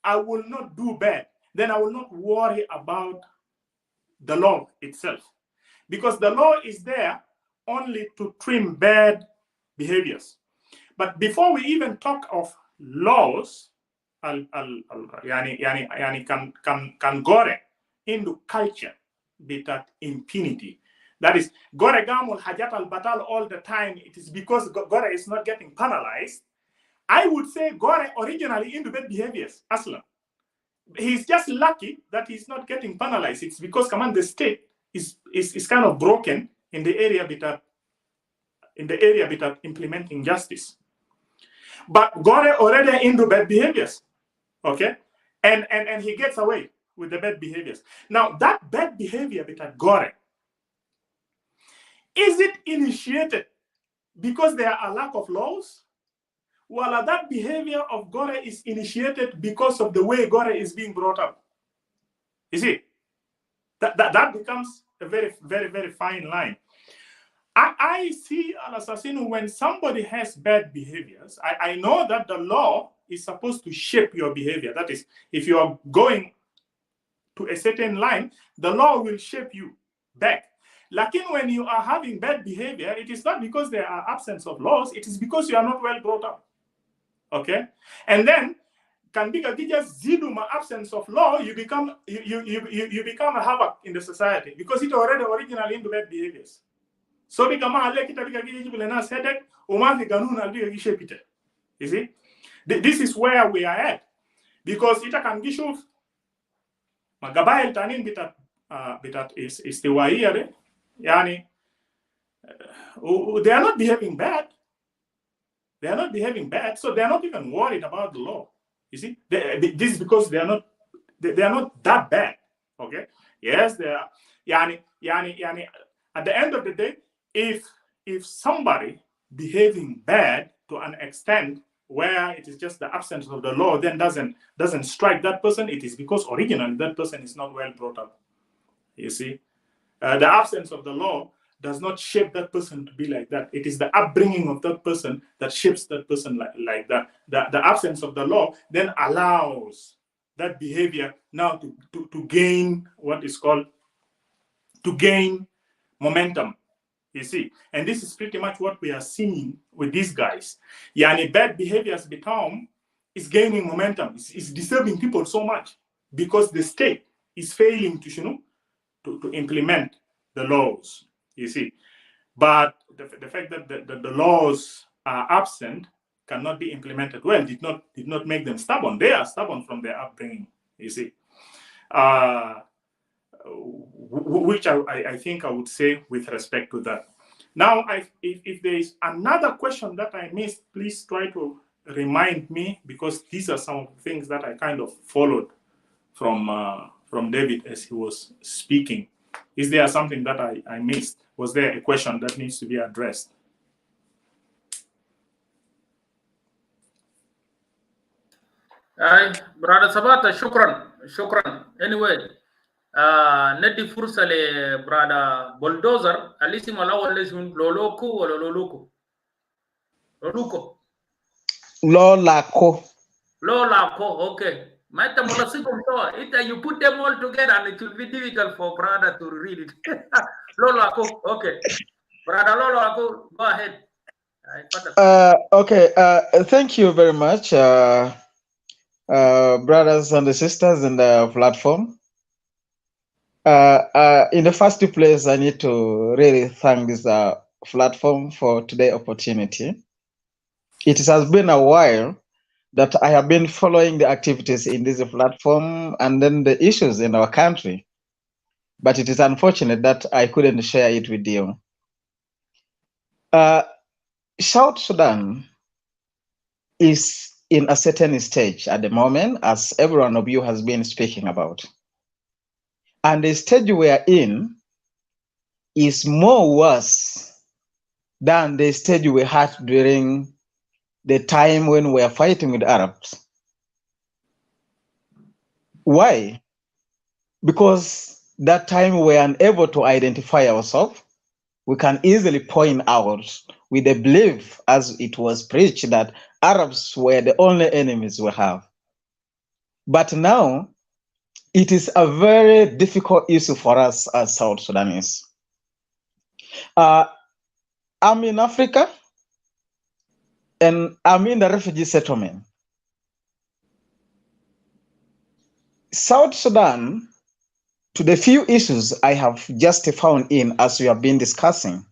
Speaker 3: I will not do bad. Then I will not worry about the law itself, because the law is there only to trim bad behaviors. But before we even talk of laws, can gore into culture that impunity. That is, gore gamul hajat al batal all the time. It is because gore is not getting penalized. I would say gore originally into bad behaviors, Aslan. He's just lucky that he's not getting penalized. It's because the state is kind of broken in the area between implementing justice. But gore already into bad behaviors, okay, and he gets away with the bad behaviors. Now that bad behavior between gore, is it initiated because there are a lack of laws? Well, that behavior of gore is initiated because of the way gore is being brought up. You see, that becomes a very, very, very fine line. I see an assassin when somebody has bad behaviors. I know that the law is supposed to shape your behavior. That is, if you are going to a certain line, the law will shape you back. Like when you are having bad behavior, it is not because there are absence of laws, it is because you are not well brought up. Okay? And then can be just ziduma absence of law, you become a havoc in the society because it already originally into bad behaviors. So you see, this is where we are at, because it can give you magabail tanin bitat is istiwaiyah yani they are not behaving bad. They are not behaving bad, so they are not even worried about the law. You see, this is because they are not that bad. Okay, yes, they are. Yani, at the end of the day, if somebody behaving bad to an extent where it is just the absence of the law then doesn't strike that person, it is because originally that person is not well brought up. You see, the absence of the law does not shape that person to be like that. It is the upbringing of that person that shapes that person like that. The absence of the law then allows that behavior now to gain what is called momentum. You see, and this is pretty much what we are seeing with these guys. Yani bad behaviors become is gaining momentum. It's disturbing people so much because the state is failing to implement the laws. You see, but the fact that the laws are absent cannot be implemented well did not make them stubborn. They are stubborn from their upbringing. You see, which I think I would say with respect to that. Now, if there is another question that I missed, please try to remind me, because these are some of the things that I kind of followed from David as he was speaking. Is there something that I missed? Was there a question that needs to be addressed?
Speaker 2: Brother Sabata, shukran. Anyway, ندي فرصة لبرادة بولدوزر الاسم الأول اسمه لولوكو ولا لولوكو؟
Speaker 12: Lolaco.
Speaker 2: Okay. Mata molasikum so you put them all together and it will be difficult for brother to read it. Lolaco, okay. Brother Lolaco, go ahead.
Speaker 12: Okay, thank you very much, brothers and sisters in the platform. In the first place, I need to really thank this platform for today's opportunity. It has been a while that I have been following the activities in this platform and then the issues in our country. But it is unfortunate that I couldn't share it with you. South Sudan is in a certain stage at the moment, as every one of you has been speaking about. And the stage we are in is more worse than the stage we had during the time when we were fighting with Arabs. Why? Because that time we were unable to identify ourselves. We can easily point out with the belief, as it was preached, that Arabs were the only enemies we have. But now, it is a very difficult issue for us as South Sudanese. I'm in Africa, and I'm in the refugee settlement. South Sudan, to the few issues I have just found in as we have been discussing,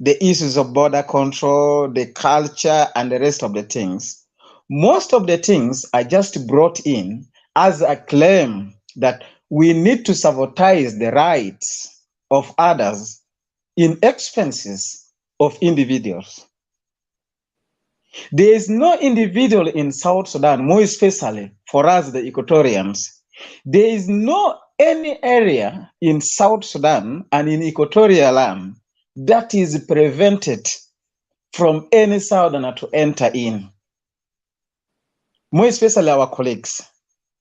Speaker 12: the issues of border control, the culture, and the rest of the things, most of the things are just brought in as a claim that we need to sabotage the rights of others in expenses of individuals. There is no individual in South Sudan, more especially for us, the Equatorians. There is no any area in South Sudan and in Equatorial land that is prevented from any Southerner to enter in. More especially our colleagues,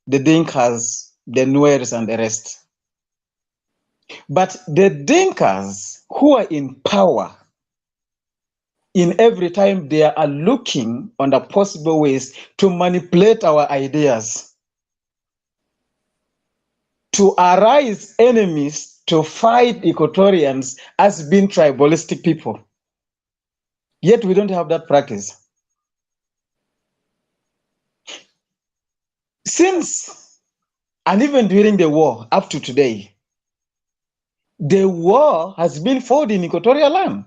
Speaker 12: the Dinkas, the Nuers, and the rest. But the Dinkas who are in power, in every time they are looking on the possible ways to manipulate our ideas, to arise enemies to fight Equatorians as being tribalistic people. Yet we don't have that practice. Since, and even during the war up to today, the war has been fought in Equatorial land.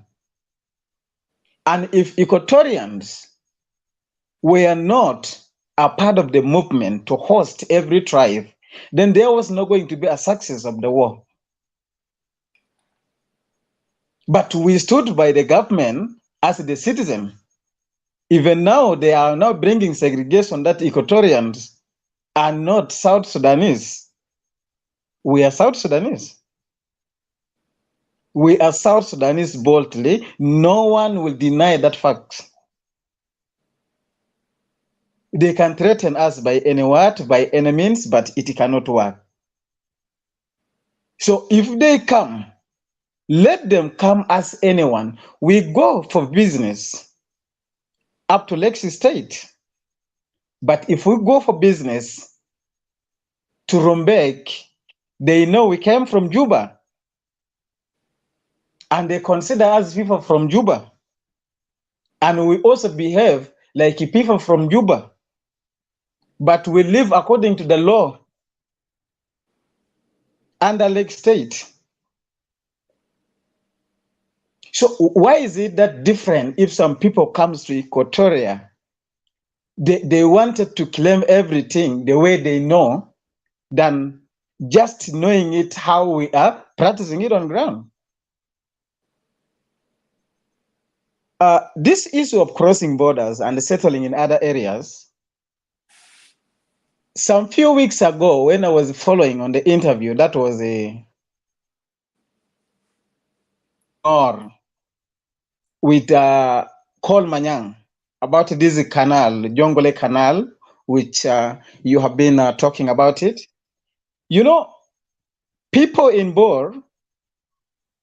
Speaker 12: And if Equatorians were not a part of the movement to host every tribe, then there was not going to be a success of the war. But we stood by the government as the citizen. Even now, they are now bringing segregation that Equatorians are not South Sudanese. We are South Sudanese. We are South Sudanese boldly. No one will deny that fact. They can threaten us by any word, by any means, but it cannot work. So if they come, let them come as anyone. We go for business up to Lake State. But if we go for business to Rumbek, they know we came from Juba. And they consider us people from Juba. And we also behave like people from Juba. But we live according to the law under Lake State. So why is it that different if some people comes to Equatoria, they wanted to claim everything the way they know than just knowing it how we are practicing it on ground? This issue of crossing borders and settling in other areas Some few weeks ago, when I was following on the interview, that was with Col Manyang about this canal, Jongole Canal, which you have been talking about it. You know, people in Bor,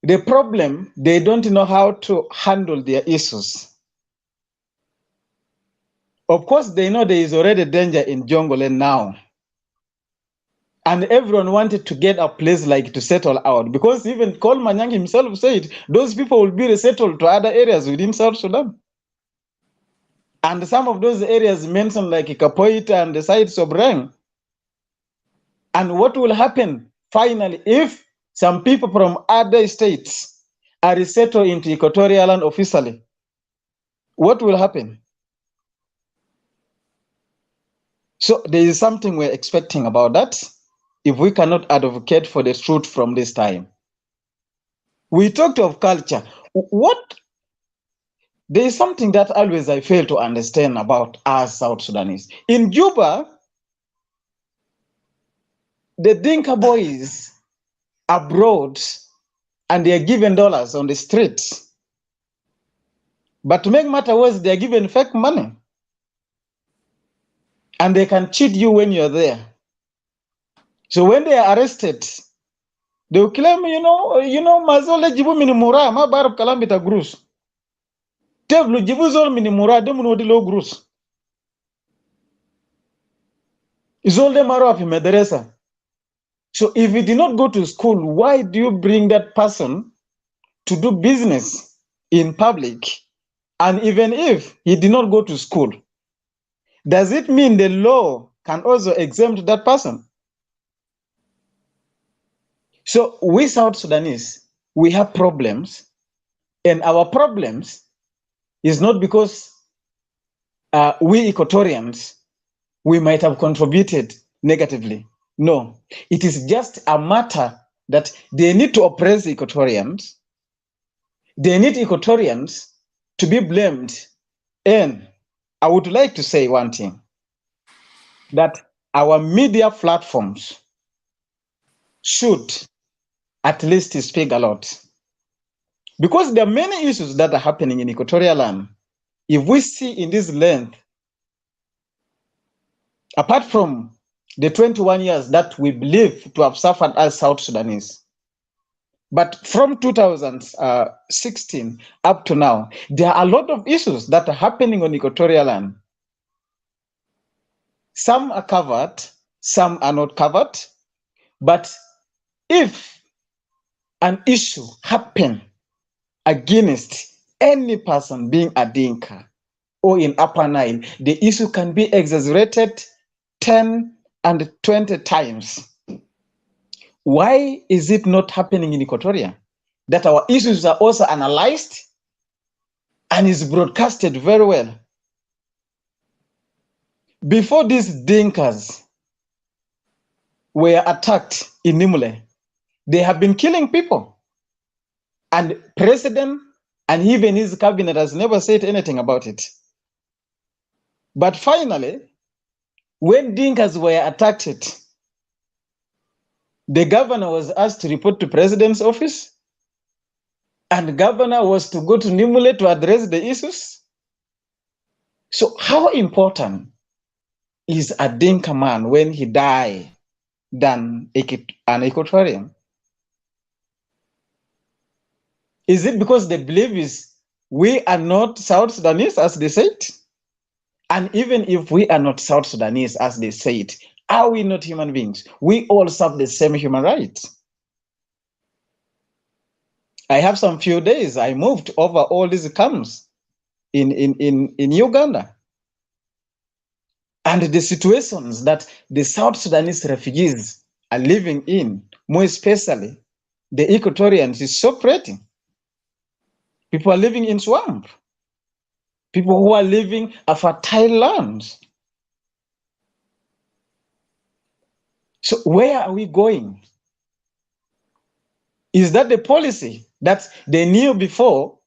Speaker 12: the problem, they don't know how to handle their issues. Of course, they know there is already danger in Jongole now. And everyone wanted to get a place like to settle out, because even Col Manyang himself said those people will be resettled to other areas within South Sudan. And some of those areas mentioned like Kapoit and the sides of Reng. And what will happen finally if some people from other states are resettled into Equatorial land officially? What will happen? So there is something we're expecting about that if we cannot advocate for the truth from this time. We talked of culture. There is something that always I fail to understand about us South Sudanese. In Juba, the Dinka boys abroad and they are given dollars on the streets. But to make matter worse, they are given fake money. And they can cheat you when you're there. So when they are arrested, they will claim, mazole jibu minimura, ma barab kalambita grus. Teblu jibu zol minimura, demu no dilo grus. Zolde maro afi mederesa. So if you did not go to school, why do you bring that person to do business in public? And even if he did not go to school, does it mean the law can also exempt that person? So we South Sudanese, we have problems, and our problems is not because we Equatorians, we might have contributed negatively. No, it is just a matter that they need to oppress Equatorians. They need Equatorians to be blamed. And I would like to say one thing, that our media platforms should at least speak a lot. Because there are many issues that are happening in Equatorial land. If we see in this length, apart from the 21 years that we believe to have suffered as South Sudanese, but from 2016 up to now, there are a lot of issues that are happening on Equatorial land. Some are covered, some are not covered. But if an issue happens against any person being a Dinka or in Upper Nile, the issue can be exaggerated 10 and 20 times. Why is it not happening in Equatoria? That our issues are also analyzed and is broadcasted very well. Before these Dinkas were attacked in Nimule, they have been killing people. And President and even his cabinet has never said anything about it. But finally, when Dinkas were attacked, the governor was asked to report to president's office, and the governor was to go to Nimule to address the issues. So how important is a Dinka man when he died than an Equatorian? Is it because they believe we are not South Sudanese, as they said? And even if we are not South Sudanese, as they said, are we not human beings? We all serve the same human rights. I have some few days, I moved over all these camps in Uganda. And the situations that the South Sudanese refugees are living in, more especially the Equatorians, is separating. People are living in swamp. People who are living a fertile lands. So where are we going? Is that the policy that they knew before,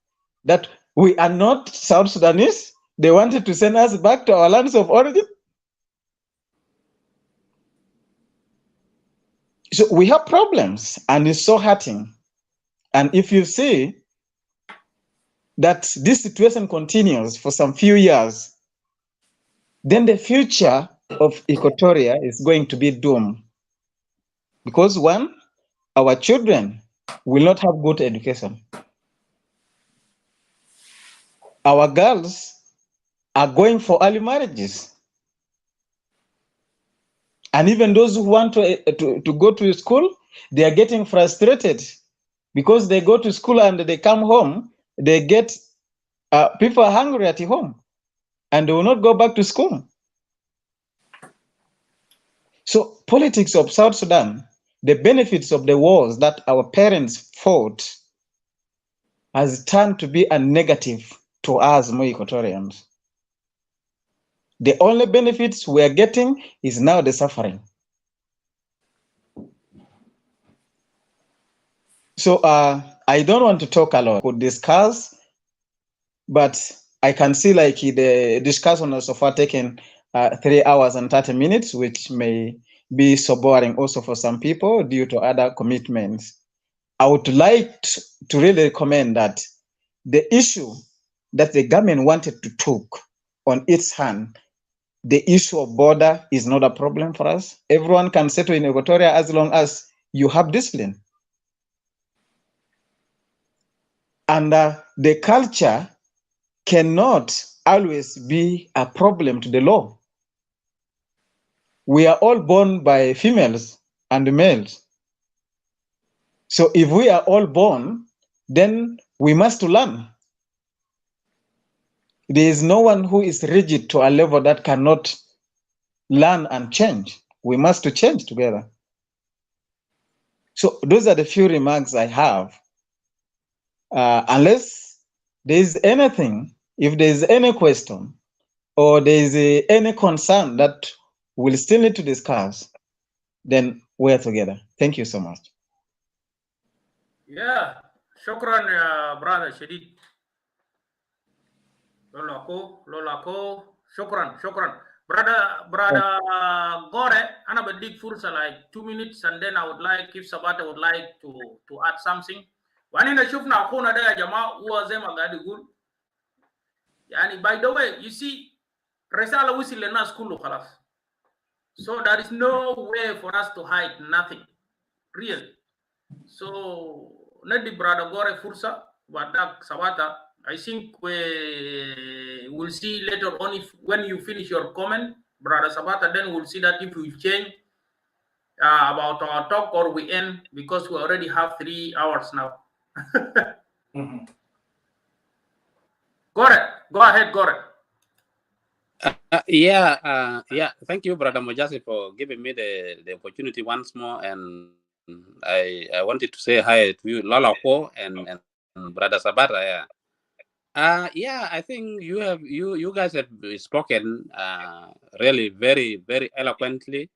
Speaker 12: that we are not South Sudanese? They wanted to send us back to our lands of origin? So we have problems, and it's so hurting. And if you see that this situation continues for some few years, then the future of Equatoria is going to be doomed. Because one, our children will not have good education. Our girls are going for early marriages. And even those who want to go to school, they are getting frustrated because they go to school and they come home, they get, people are hungry at home and they will not go back to school. So politics of South Sudan, the benefits of the wars that our parents fought has turned to be a negative to us Moi Equatorians. The only benefits we are getting is now the suffering. So I don't want to talk a lot. Could discuss, but I can see like the discussion has so far taken 3 hours and 30 minutes, which may be so boring also for some people due to other commitments. I would like to really recommend that the issue that the government wanted to take on its hand, the issue of border is not a problem for us. Everyone can settle in Equatoria as long as you have discipline. And the culture cannot always be a problem to the law. We are all born by females and males. So if we are all born, then we must learn. There is no one who is rigid to a level that cannot learn and change. We must change together. So those are the few remarks I have. Unless there is anything, if there is any question or there is any concern that we'll still need to discuss, then we're together. Thank you so much.
Speaker 2: Yeah, shukran, brother Shadid. Lolako, shukran. Brother Gore, ana badig fursa like 2 minutes, and then I would like, if Sabata would like to add something. Wanina shufna akuna da ya jamaa huwa zema gadi gul. Yani, by the way, you see, resala wisile na skulu khalas. So there is no way for us to hide nothing, real. So Nadi brother Gore Fursa, Wadak Sabata, I think we will see later on if when you finish your comment, brother Sabata, then we'll see that if we change about our talk or we end because we already have 3 hours now. Gore, go ahead, Gore.
Speaker 11: Yeah. Thank you, Brother Mojasi, for giving me the opportunity once more. And I wanted to say hi to you, Lala Ho and Brother Sabata. Yeah. I think you guys have spoken really very, very eloquently.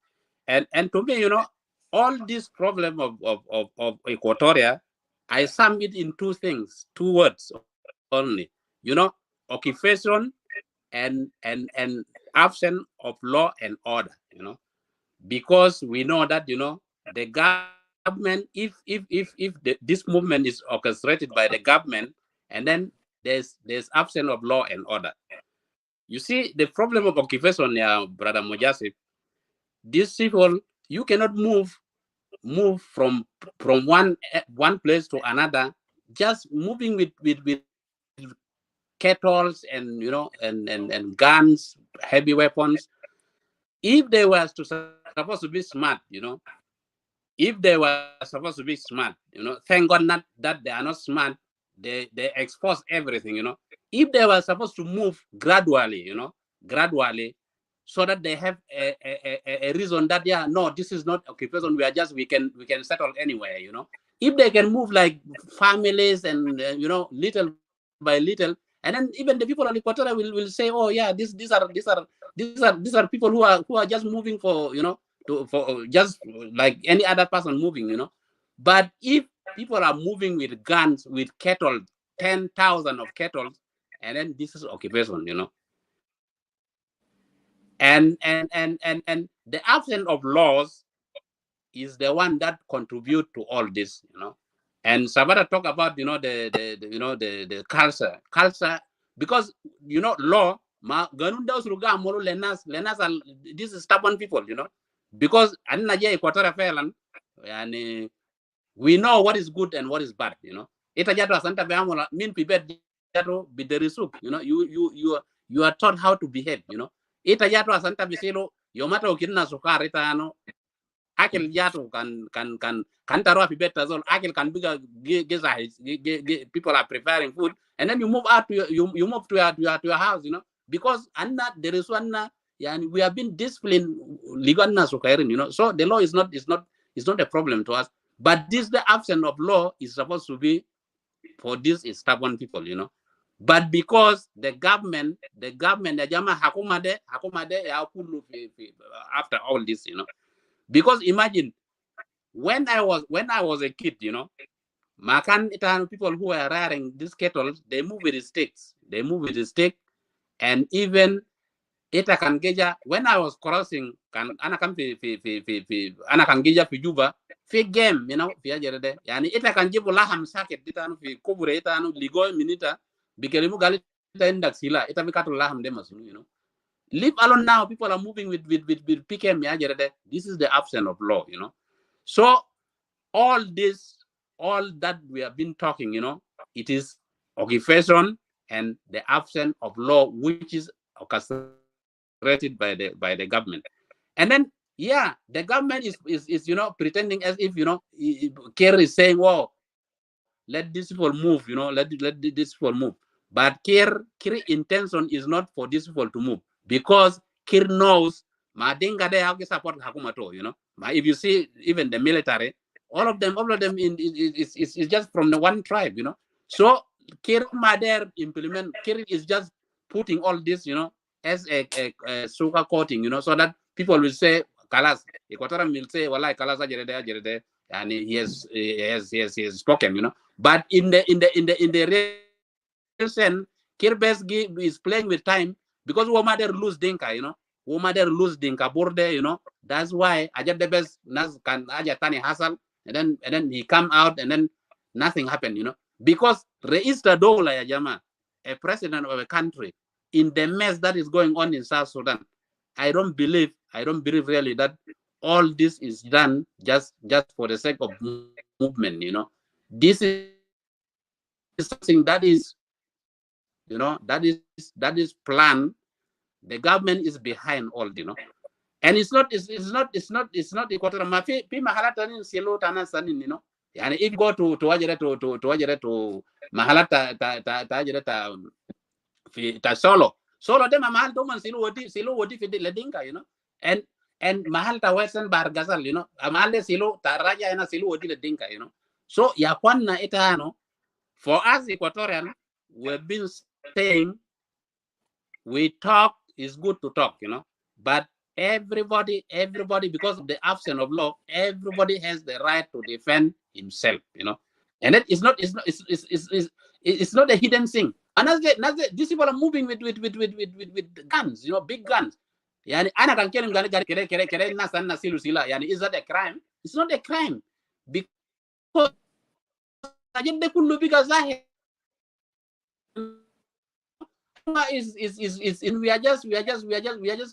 Speaker 11: And to me, all this problem of Equatoria, I sum it in 2 things, 2 words only. Occupation and absence of law and order, because we know that the government, if this movement is orchestrated by the government, and then there's absence of law and order. You see, the problem of occupation, Brother Mojasi, these people, you cannot move from one place to another, just moving with kettles and and guns, heavy weapons. If they were supposed to be smart, if they were supposed to be smart, thank God not that they are not smart. They expose everything, If they were supposed to move gradually, gradually, so that they have a reason that no, this is not occupation. We can settle anywhere, If they can move like families and little by little, and then even the people on Equatorial will say, oh yeah, these are people who are just moving for for just like any other person moving, But if people are moving with guns, with cattle, 10,000 of cattle, and then this is occupation, And the absence of laws is the one that contribute to all this, you know. And Sabata talk about, you know, the culture, because, you know, law, this is stubborn people, you know, because we know what is good and what is bad, you know. Ita jatu asanta beamola min pibet jatu biderisuk, you know, you are taught how to behave, you know. Ita jatu asanta bisilo yomata ukina sukari ita ano akil jatu kan tarwa pibet tazol akil kan biga people are preparing food, and then you move out to you move to your house, you know, because anna there is one yani we have been disciplined liganna sukairin, you know. So the law is not a problem to us. But this, the absence of law is supposed to be for these stubborn people, you know. But because the government, after all this, you know, because imagine when I was a kid, you know, people who are rearing these cattle, they move with the sticks, and even ita kan geja when I was crossing kan ana kan ana kan geja fi Juba fi game, you know, fi ajerede yani ita kan jibu laham sakit ditanu fi kubure itanu ligo minita bikelimu gali ita indak sila ita bikatu laham de masunu, you know. Leave alone now, people are moving with PKM ajerede. This is the absence of law, you know. So all that we have been talking, you know, it is occupation and the absence of law, which is orchestrated by the government. And then the government is you know, pretending as if, you know, Kerr is saying, "Whoa, let these people move, you know, let these people move." But Kerr intention is not for these people to move, because Kerr knows Madinga they have support Hakumato, you know. If you see even the military, all of them is just from the one tribe, you know. So Kerr Mader implement, Kerr is just putting all this, you know, as a sugar coating, you know, so that people will say, "Kalas," Equatorial will say, "Walai Kalas ajerede," and he has spoken, you know. But in the real sense, Kirbes is playing with time, because Womader lose Dinka, you know. Womader lose Dinka Borde, you know. That's why Ajad the best Nas can Ajatani Hassel, and then he come out, and then nothing happened, you know. Because Reista Dola Yajama, a president of a country, in the mess that is going on in South Sudan, I don't believe really that all this is done just for the sake of movement, you know. This is something that is, you know, that is planned. The government is behind all, you know. And it's not Equatorial Mafi Mahalata in Silo Tana Sanin, you know. And if you go to Mahalata ta Solo them mahal doman Silo wodi fi Ledinka, you know. And mahal ta Western Bar Gazal, you know. Mahal de Silo ta Raja and Silo wodi Ledinka, you know. So Yakwana itano, for us Equatorian, we've been saying we talk is good to talk, you know, but everybody, because of the absence of law, everybody has the right to defend himself, you know. And it's not a hidden thing. Another these people are moving with guns, you know, big guns. Yani ana kan kelim gani kere nasan nasilu sila. Yani is that a crime? It's not a crime, because ajende kullu biga zahir is in we are just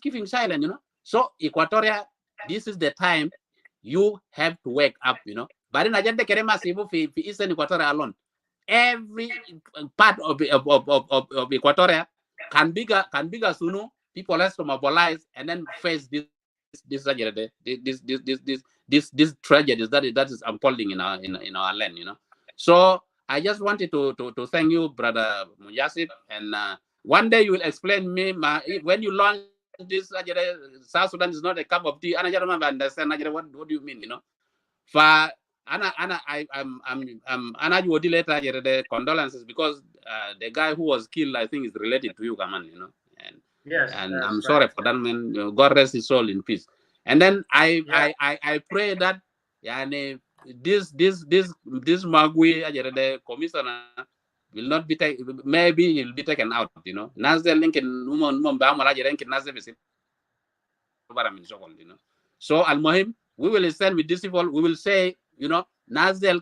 Speaker 11: keeping silent, you know. So Equatoria, this is the time you have to wake up, you know. But in agenda kerema sibu fi Eastern Equatoria alone, every part of Equatoria can bigger sooner. People has to mobilize and then face this tragedies that is unfolding in our land, you know. So I just wanted to thank you, Brother Mujasib, and one day you will explain me when you launch this South Sudan is not a cup of tea. I don't understand what do you mean, you know. For I'm the condolences, because the guy who was killed, I think, is related to you, Kaman, you know. And I'm sorry for that, man. God rest his soul in peace. And then I pray that this Magui, the commissioner, will not be taken. Maybe he'll be taken out, you know. Nazda Lincoln, you know. So Al Mohim, We will stand with these people. We will say, you know, Nasdel,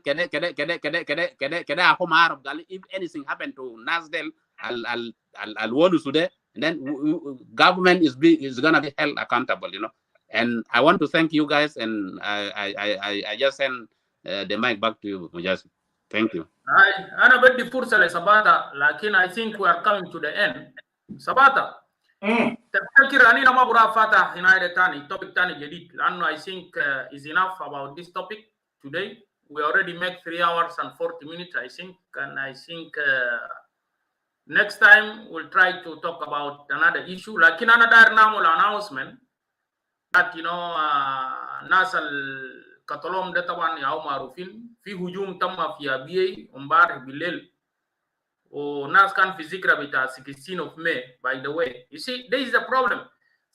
Speaker 11: if anything happened to Nasdel, I'll warn you today, and then government is gonna be held accountable, you know. And I want to thank you guys, and I just send the mic back to you, Mujas. Thank you.
Speaker 2: أنا بدي فرصة لسباتا لكن I think we are coming to the end. سباتا تفكر أني ما برا فاتح هنا تاني topic تاني جديد لأنه I think is enough about this topic today. We already make 3 hours and 40 minutes I think, and I think next time we'll try to talk about another issue. لكن أنا داير نعمل announcement that you know ناس الكتالون ده طبعا ياو معروفين في هجوم تم في أبيي امبارح بالليل وناس كان في ذكرى بتاع 16 of May. By the way, you see, there is a problem.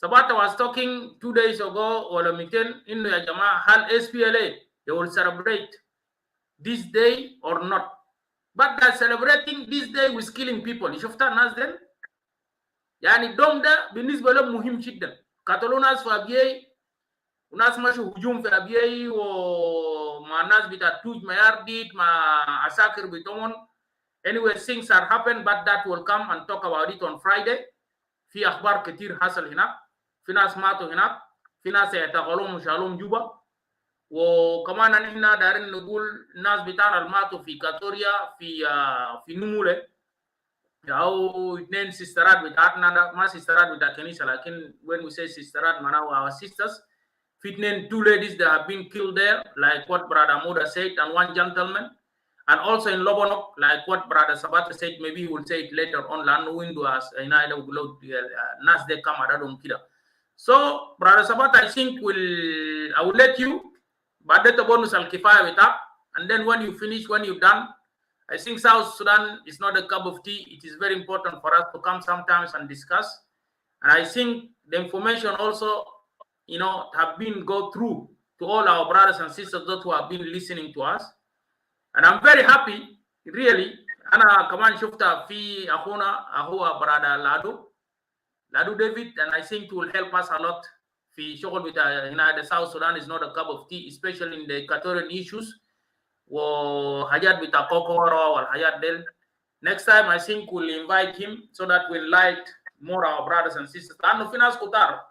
Speaker 2: Sabata was talking 2 days ago ولا 200 إنه يا جماعة هل SPLA they will celebrate this day or not, but they're celebrating this day with killing people. شفتها الناس دي يعني الدوم ده بالنسبة لهم مهم جدا. قتلوا ناس في أبيي وناس مشوا هجوم في أبيي ومع ناس بتاع توج ميارديت مع عساكر بتوعهم. Anyway, things are happening, but that will come and talk about it on Friday. في أخبار كتير حصل هناك، في ناس ماتوا هناك، في ناس يعتقلون وشالوهم جوبا، وكمان نحن دايرين نقول الناس بتاعنا اللي ماتوا في كاتوريا في نمولة أو 2 سيسترات بتاعتنا، ما سيسترات بتاع كنيسة لكن when we say سيسترات معناه our sisters. في 2 ladies that have been killed there, like what Brother Muda said, and 1 gentleman. And also in Lobonok, like what Brother Sabata said, maybe he will say it later on. So, Brother Sabata, I think I will let you, but the bonus al kifaya with that. And then when you finish, when you're done, I think South Sudan is not a cup of tea. It is very important for us to come sometimes and discuss. And I think the information also, you know, have been go through to all our brothers and sisters those who have been listening to us. And I'm very happy, really. أنا كمان شفتها في أخونا brother Ladu David, and I think it will help us a lot. في شغل بتاع هنا the South Sudan is not a cup of tea, especially in the Equatorian issues. وحاجات بتاع كوكورو والحاجات ديل. Next time I think we'll invite him so that we'll light more our brothers and sisters. لأنه في ناس كتار.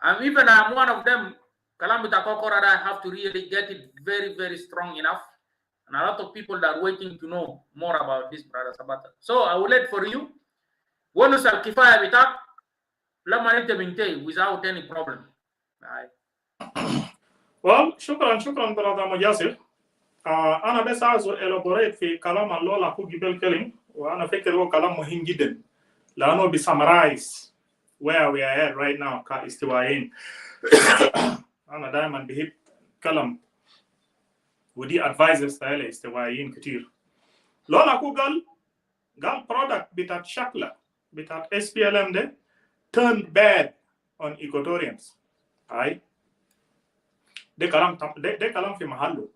Speaker 2: And even I'm one of them. كلام بتاع كوكورو I have to really get it very, very strong enough. And a lot of people that are waiting to know more about this, Brother Sabata. So I will let for you. Bonus al kifaya bitak, lama nite bintay without any problem.
Speaker 3: Well, shukran, Brother Mujasir. أنا بس عايز elaborate في كلام اللول أخو جبل كلم، وأنا فكر هو كلام مهم جدا، لأنه بيسمرايز where we are at right now كاستوائيين. أنا دائما بحب كلام ودي advisors تاعي استوائيين كتير. لول أخو قال product بتاعت شكله بتاعت SPLM ده turned bad on Equatorians. أي ده كلام في محله.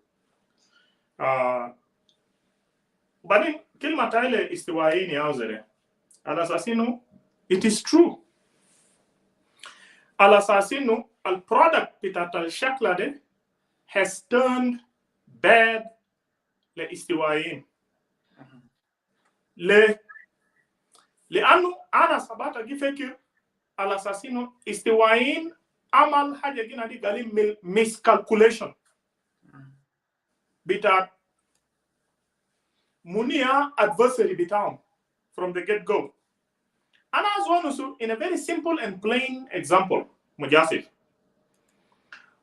Speaker 3: بعدين كلمة تايلة استوائيين يا وزير على أساس إنه it is true. على أساس إنه البرودكت بتاعت الشكل ده has turned bad لاستوائيين. لأنه أنا سبات أجي فكر على أساس إنه استوائيين عمل حاجة جينا دي قالين miscalculation بتاعت منيا adversary بتاعهم from the get-go. أنا أزوانوسو in a very simple and plain example.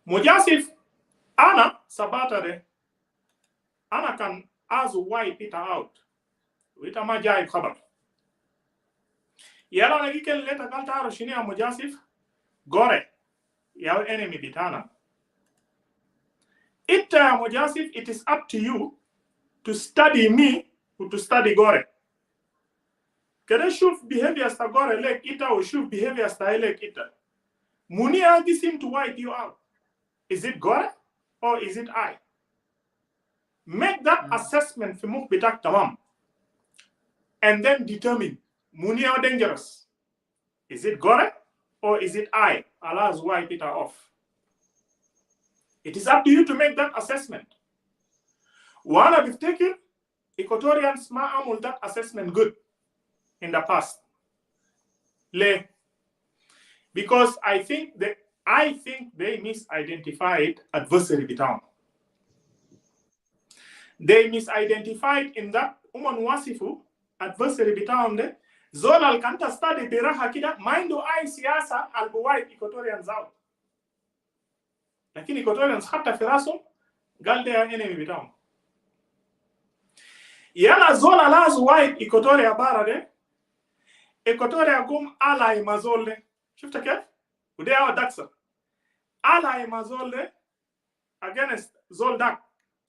Speaker 3: مجاسف أنا سباتا ده أنا كان أزو wipe it out وإتا ما جايب خبر يلا نجي كن لتا قال تعرف شنو يا مجاسف غوري يا enemy بتاعنا إتا يا مجاسف it is up to you to study me or to study Gore. Can I show behaviors to Gore like ita or show behaviors to like ita? Muni agi seem to wipe you out. Is it Gore or is it I? Make that assessment for muk bitak tamam. And then determine Muni are dangerous. Is it Gore or is it I? Allah's wipe it off. It is up to you to make that assessment. Wanna be taken, Equatorians ma'amul that assessment good in the past. Because I think they misidentified adversary bitown. They misidentified in that wasifu adversary bitown de zona alkanta study biraha kida mindu ai siasa albuwai Equatorians out. Lakini Equatorians hata firaso galde ya enemy bitown. Yana zona lazu white Equatoria bara de Equatoria gum ally mazolde. Shufta kef? Ude awa daksa. Ally mazolde against Zoldak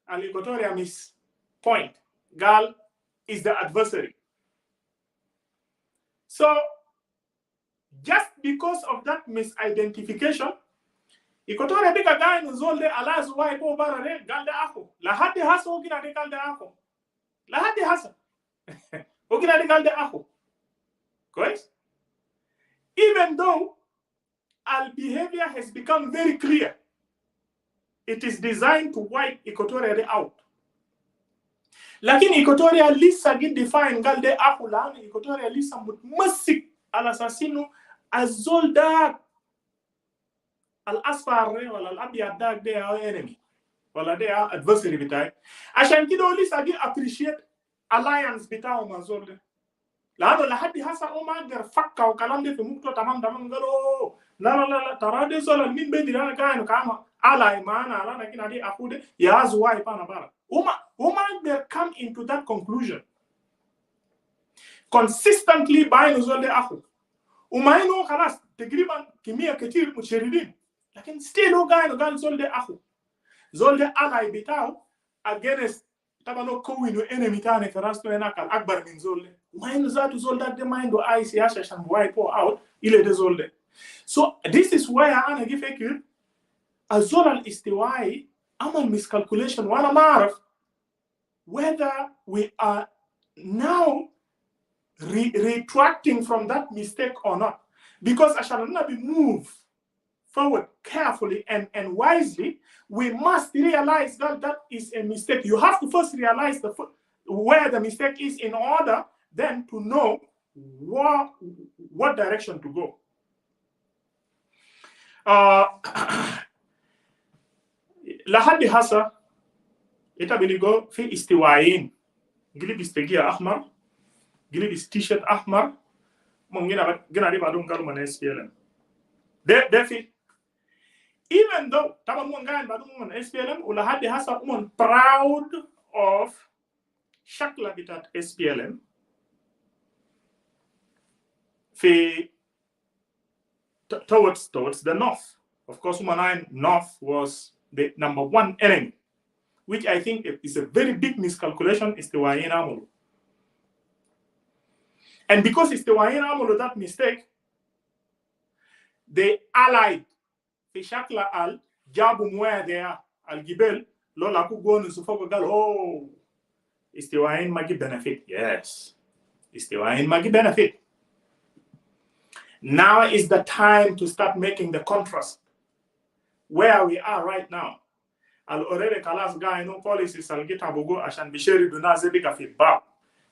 Speaker 3: and Equatoria miss point. Gal is the adversary. So just because of that misidentification, Equatoria bika guy in Zolde alazu wai po bara de galde ako. La hadi hasa ogina de galde ako. La hadi hasa. Ogina de galde ako. Correct? Even though our behavior has become very clear, it is designed to wipe Equatoria out. Lakini Equatoria lisa gid define galde akula Equatoria lisa mutmasik al assassino azolda al asfar wala al abyad dag they are enemy wala they are adversary bitai. Ashan kido lisa gid appreciate alliance bitao mazolda. Lado la hadi hasa oma der fakka o kalamde fi mukto tamam ngalo la tarade zola min be dirana kaino kama ala imana ala na kinadi akude yazu wai pana bara uma there come into that conclusion consistently by zolde aku umaino khalas تقريبا كميه كتير متشردين لكن still هو قال zolde aku zolde ala bitao against tabano kowinu enemy tane ferasto enakal akbar min zolde umaino zatu zolda de mind I see ashan wipe out ile de zolde. So this is why ana give a الزول الاستوائي عمل miscalculation وانا ما اعرف whether we are now retracting from that mistake or not, because عشان we move forward carefully and wisely, we must realize that that is a mistake. You have to first realize where the mistake is in order then to know what direction to go. لحد هسه انت بنيجو في استوائين قلب استجيا احمر قلب تيشرت احمر ممكن جنا دي بعدهم قالوا من اس بي ال ام ده في even though طبعا مو قاعد بعدهم من اس بي ال ام ولحد هسه هم proud of شكل بتاعت اس بي ال ام في towards the north. Of course, Human North was the number one enemy, which I think is a very big miscalculation. Is the Wayin Amolo. And because it's the Wayin Amolo that mistake, they allied Fishakla al Jabum where they are al Gibel, Lola Kugon Sufogal. Oh, it's the Wayin Magi benefit. Yes, it's the Wayin Magi benefit. Now is the time to start making the contrast. Where we are right now, al already kalas guy no policies al gitabugo ashan bisheri dunaze bika feedback.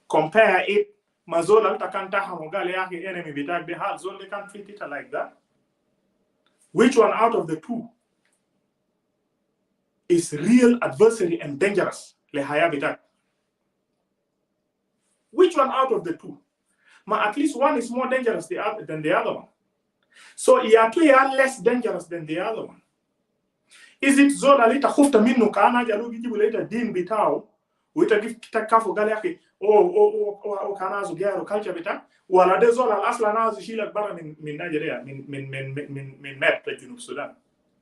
Speaker 3: Compare it mazola takanta hamogale yake enemy bitak de hal zone they can't treat it like that. Which one out of the two is real adversary and dangerous? Le haya bitak. Which one out of the two? At least one is more dangerous than the other one. So two are less dangerous than the other one. Is it zola lita khufta minnu kana jalu gijibu lita din bitao wita gifta kafu gale yake o kana zugero culture bita wala de zola asla nazi shila bara min Nigeria min map like in Sudan.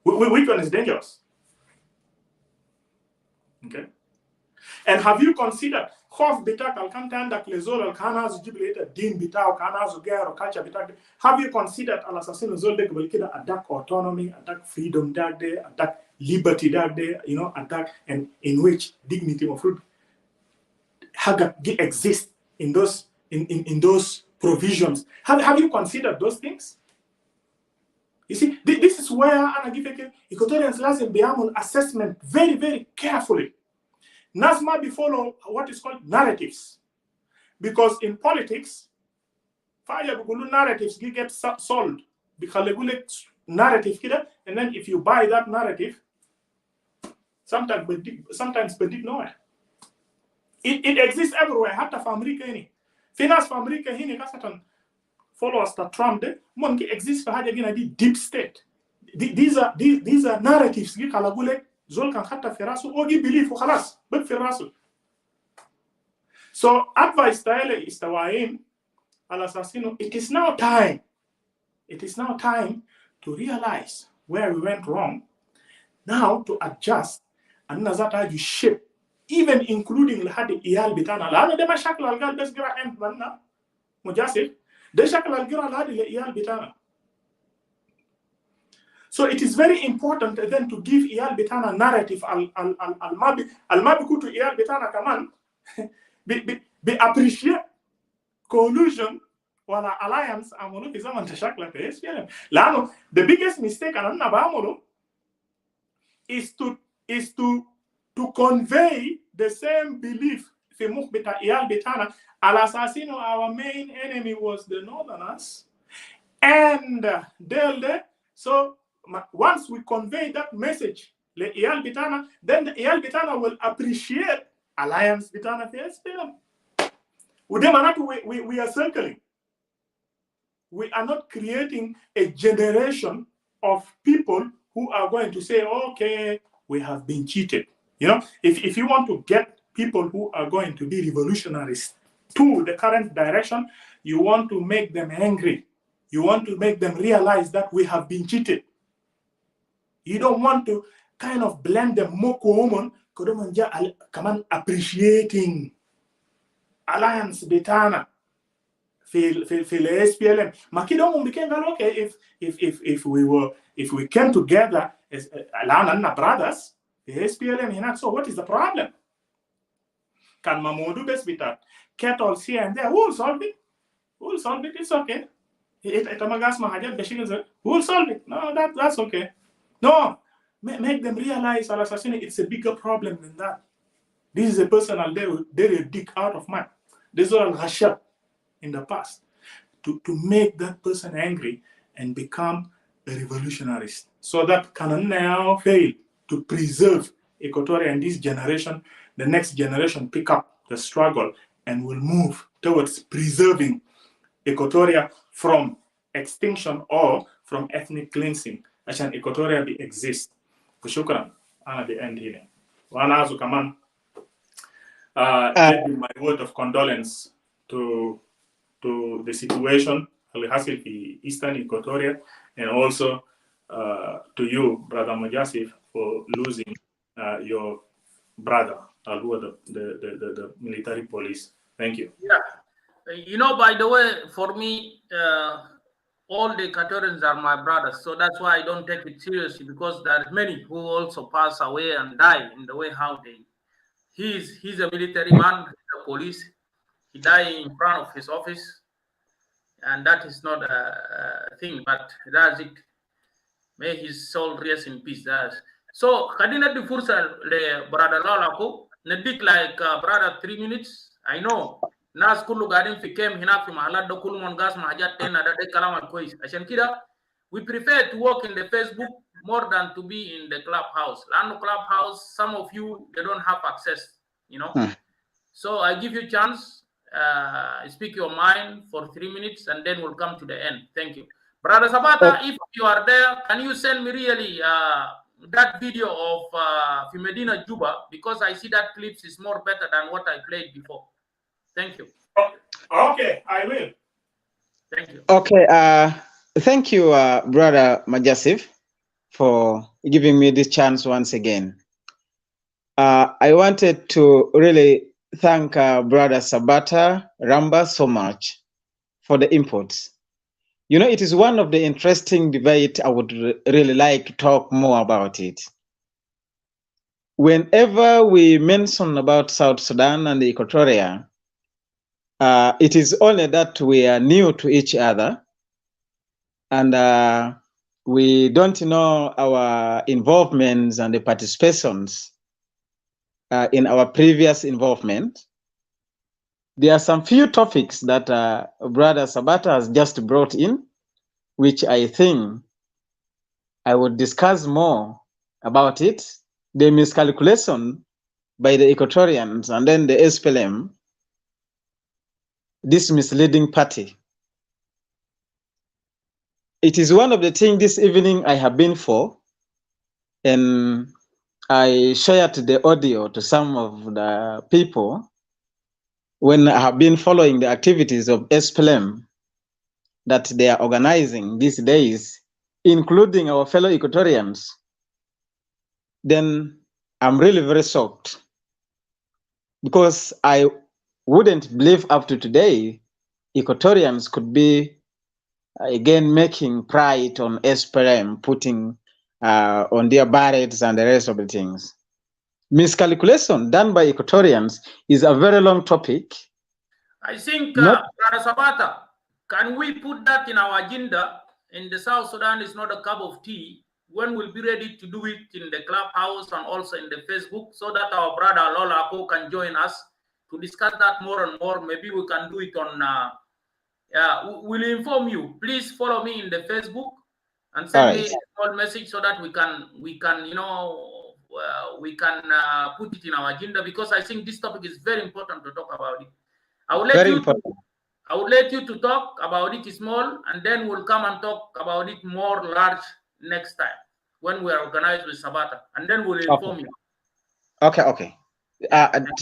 Speaker 3: Which one is dangerous? Okay. And have you considered khof bita kal kantanda klezola kana zujibu lita din bitao kana zugero culture bita? Have you considered al assassin zolde kida attack autonomy, attack freedom that day, attack liberty that day, attack, and in which dignity of fruit exists in those in those provisions. Have you considered those things? You see, this is is where I give Equatorians lazim biamul assessment very, very carefully. Nasma be follow what is called narratives. Because in politics, fire narratives get sold. Because narrative and then if you buy that narrative, sometimes predict nowhere. It exists everywhere. Hatta for America any. Finance for America hini kasatan followers that Trump de monkey exists for haja gina deep state. These are narratives gi kalagule zol kan hatta firasu ogi believe khalas but firasu. So advice taile istawain al assassino, it is now time. It is now time to realize where we went wrong. Now to adjust and nazata you shape, even including lahadi iyal bitana. Lana de mashakil algal bes gira end manna mujasif. De shakil algira lahadi le iyal bitana. So it is very important then to give iyal bitana narrative al mabi kutu iyal bitana kaman be appreciate collusion wala alliance amolo ki zaman tashakla pe SPLM. Lano the biggest mistake anana ba amolo is to convey the same belief fi mukbita iyal bitana al assassino. Our main enemy was the northerners and so once we convey that message le iyal bitana, then the iyal bitana will appreciate alliance bitana fi SPLM. We are circling. We are not creating a generation of people who are going to say, okay, we have been cheated. You know, if you want to get people who are going to be revolutionaries to the current direction, you want to make them angry. You want to make them realize that we have been cheated. You don't want to kind of blend them more common, come appreciating alliance betana. Feel SPLM. Makido became okay if we came together as Alana brothers, the SPLM. So what is the problem? Can Mamodu best be that? Kettle here and there. Who will solve it? Who will solve it? It's okay. Who will solve it? No, that's okay. No, make them realize Al Assassini, it's a bigger problem than that. This is a personal they dig out of mine. This is all Rashad in the past to make that person angry and become a revolutionarist, so that can now fail to preserve Equatoria and this generation. The next generation pick up the struggle and will move towards preserving Equatoria from extinction or from ethnic cleansing. Ashan Equatoria be exist. Shukran. Ana the end here. Wana azu kaman give my word of condolence to the situation in Eastern Equatoria, and also to you, Brother Mujasif, for losing your brother, who was the military police. Thank you.
Speaker 2: Yeah. You know, by the way, for me, all the Equatorians are my brothers, so that's why I don't take it seriously, because there are many who also pass away and die in the way how they. He's a military man, he's a police. He died in front of his office, and that is not a thing, but that's it. May his soul rest in peace. So, Kadina di Fursa, le brother Lalaku, Nadik like brother 3 minutes. I know. Nas Kulu Garden became Hinafi Mahalad Kulumon Gas Mahajat 10 other day Kalaman Kois. Ashankida, we prefer to work in the Facebook more than to be in the clubhouse. Lano clubhouse, some of you, they don't have access, you know. So I give you a chance, speak your mind for 3 minutes, and then we'll come to the end. Thank you. Brother Sabata, if you are there, can you send me really that video of Medina Juba? Because I see that clips is more better than what I played before. Thank you.
Speaker 3: Okay, I will.
Speaker 2: Thank you.
Speaker 12: Okay, thank you, Brother Majasif, for giving me this chance once again. I wanted to really thank Brother Sabata Ramba so much for the inputs. You know, it is one of the interesting debate. I would really like to talk more about it. Whenever we mention about South Sudan and the Equatoria, it is only that we are new to each other, and we don't know our involvements and the participations in our previous involvement. There are some few topics that Brother Sabata has just brought in, which I think I would discuss more about it. The miscalculation by the Equatorians and then the SPLM, this misleading party. It is one of the things this evening I have been for, and I shared the audio to some of the people when I have been following the activities of SPLM that they are organizing these days, including our fellow Equatorians. Then I'm really very shocked, because I wouldn't believe up to today Equatorians could be again making pride on SPLM, putting on their barrels and the rest of the things. Miscalculation done by Equatorians is a very long topic.
Speaker 2: I think, Brother Sabata, can we put that in our agenda? In the South Sudan is not a cup of tea. When we'll be ready to do it in the clubhouse and also in the Facebook, so that our brother Lola Ko can join us to discuss that more and more. Maybe we can do it on, we'll inform you. Please follow me in the Facebook and send me a small message so that we can you know, we can put it in our agenda, because I think this topic is very important to talk about it. I will let you to talk about it small, and then we'll come and talk about it more large next time when we are organized with Sabata, and then we'll inform you.
Speaker 12: Okay.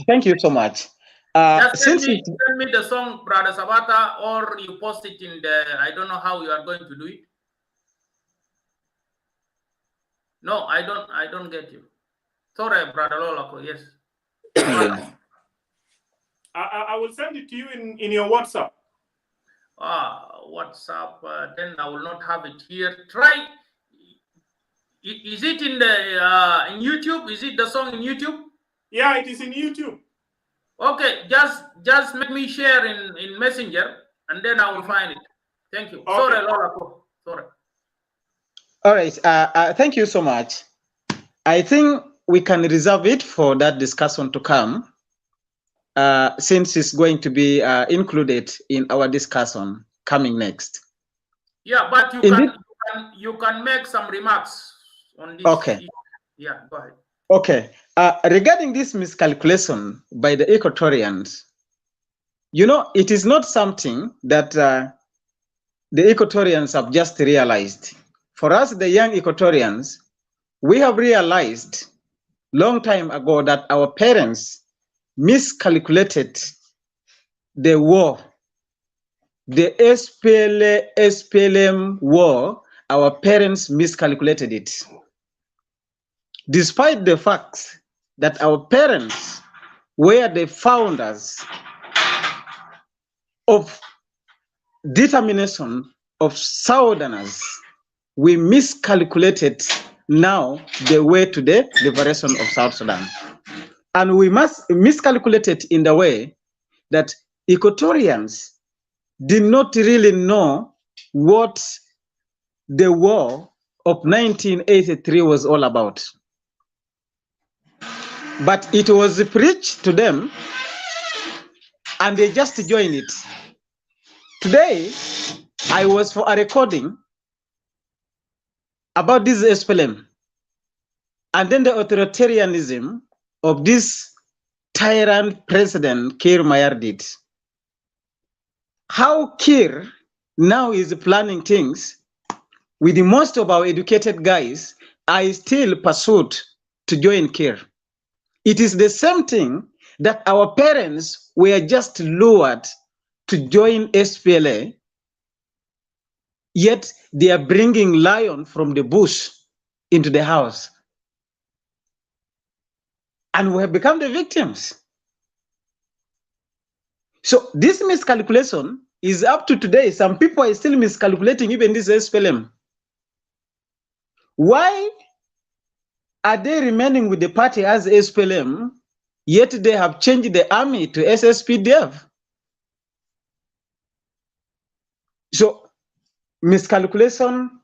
Speaker 12: Thank you so much.
Speaker 2: Just send me the song, Brother Sabata, or you post it in the, I don't know how you are going to do it. No, I don't get you. Sorry, Brother Lolako, yes.
Speaker 3: I will send it to you in your WhatsApp.
Speaker 2: WhatsApp, then I will not have it here. Try. Is it in the in YouTube? Is it the song in YouTube?
Speaker 3: Yeah, it is in YouTube.
Speaker 2: Okay, just make me share in Messenger, and then I will find it. Thank you. Okay. Sorry, Lolako. Sorry.
Speaker 12: All right. Thank you so much. I think we can reserve it for that discussion to come, since it's going to be included in our discussion coming next.
Speaker 2: Yeah, but you can make some remarks on this.
Speaker 12: Okay.
Speaker 2: Yeah, go ahead.
Speaker 12: Okay. Regarding this miscalculation by the Equatorians, you know, it is not something that the Equatorians have just realized. For us, the young Equatorians, we have realized long time ago that our parents miscalculated the war, the SPLM war. Our parents miscalculated it, despite the fact that our parents were the founders of determination of Southerners. We miscalculated now the way to the liberation of South Sudan. And we must miscalculate it in the way that Equatorians did not really know what the war of 1983 was all about. But it was preached to them, and they just joined it. Today, I was for a recording about this SPLM, and then the authoritarianism of this tyrant president Kir Mayardit. How Kir now is planning things with the most of our educated guys are still pursued to join Kir. It is the same thing that our parents were just lured to join SPLA, yet they are bringing lion from the bush into the house. And we have become the victims. So this miscalculation is up to today. Some people are still miscalculating even this SPLM. Why are they remaining with the party as SPLM, yet they have changed the army to SSPDF? So miscalculation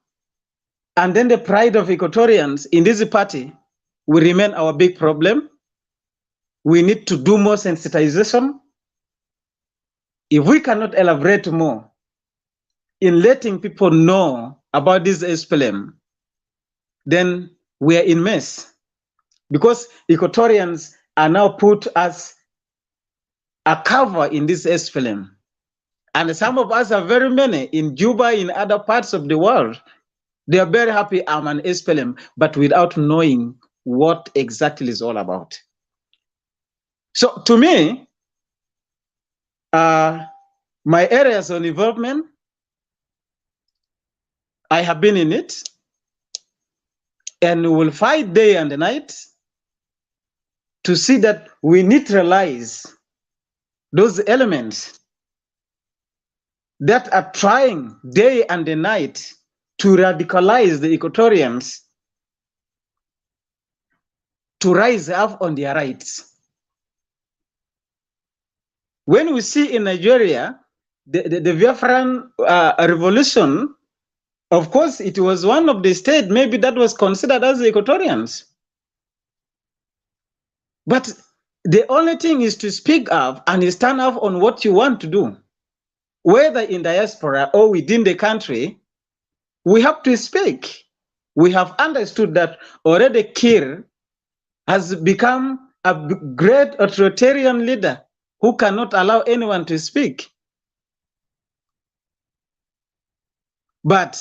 Speaker 12: And then the pride of Equatorians in this party will remain our big problem. We need to do more sensitization. If we cannot elaborate more in letting people know about this SPLM, then we are in mess. Because Equatorians are now put as a cover in this SPLM. And some of us are very many in Juba, in other parts of the world. They are very happy I'm an SPLM, but without knowing what exactly is all about. So to me, my areas of involvement, I have been in it, and we will fight day and night to see that we neutralize those elements that are trying day and night to radicalize the Equatorians to rise up on their rights. When we see in Nigeria, the Biafran revolution, of course, it was one of the states maybe that was considered as the Equatorians. But the only thing is to speak up and stand up on what you want to do. Whether in diaspora or within the country, we have to speak. We have understood that already Kir has become a great authoritarian leader who cannot allow anyone to speak. But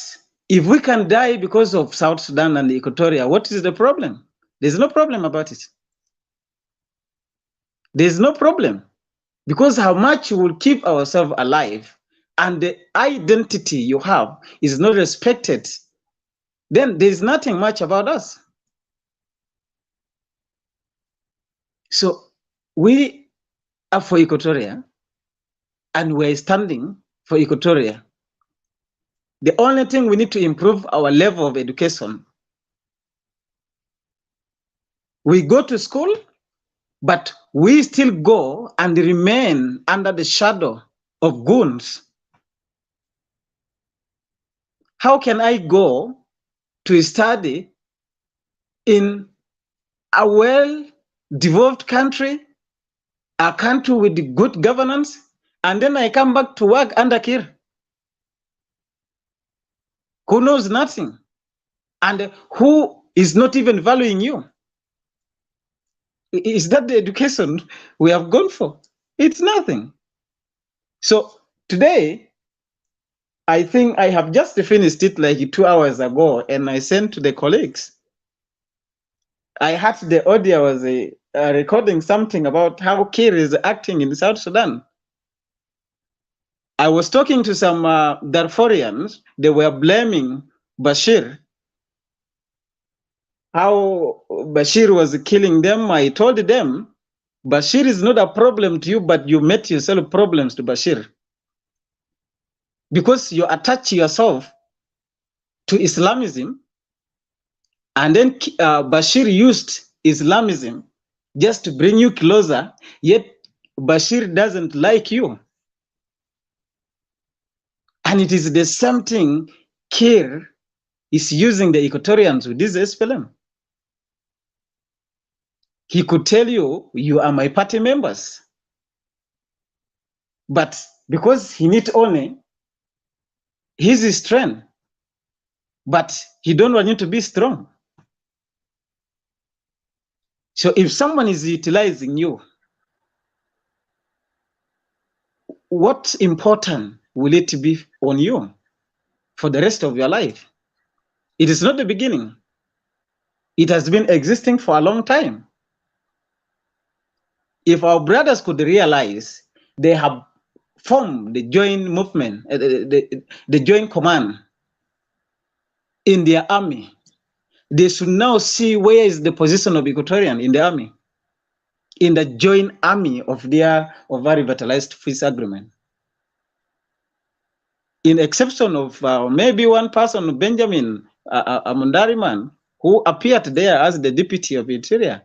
Speaker 12: if we can die because of South Sudan and Equatoria, what is the problem? There's no problem about it. There's no problem. Because how much you will keep ourselves alive and the identity you have is not respected, then there's nothing much about us. So we are for Equatoria and we're standing for Equatoria. The only thing we need to improve our level of education. We go to school, but we still go and remain under the shadow of goons. How can I go to study in a well-developed country, a country with good governance, and then I come back to work under Kir, who knows nothing and who is not even valuing you? Is that the education we have gone for? It's nothing. So today, I think I have just finished it like 2 hours ago, and I sent to the colleagues. I had the audio was recording something about how Kir is acting in South Sudan. I was talking to some Darfurians. They were blaming Bashir, how Bashir was killing them. I told them, Bashir is not a problem to you, but you made yourself problems to Bashir. Because you attach yourself to Islamism, and then Bashir used Islamism just to bring you closer, yet Bashir doesn't like you. And it is the same thing Kir is using the Equatorians with this SPLM. He could tell you, you are my party members. But because he needs only his strength, but he don't want you to be strong. So if someone is utilizing you, what important will it be on you for the rest of your life? It is not the beginning. It has been existing for a long time. If our brothers could realize they have formed the joint movement, the joint command in their army, they should now see where is the position of Equatorian in the army, in the joint army of their revitalized peace agreement. In exception of maybe one person, Benjamin Amundariman, who appeared there as the deputy of Interior.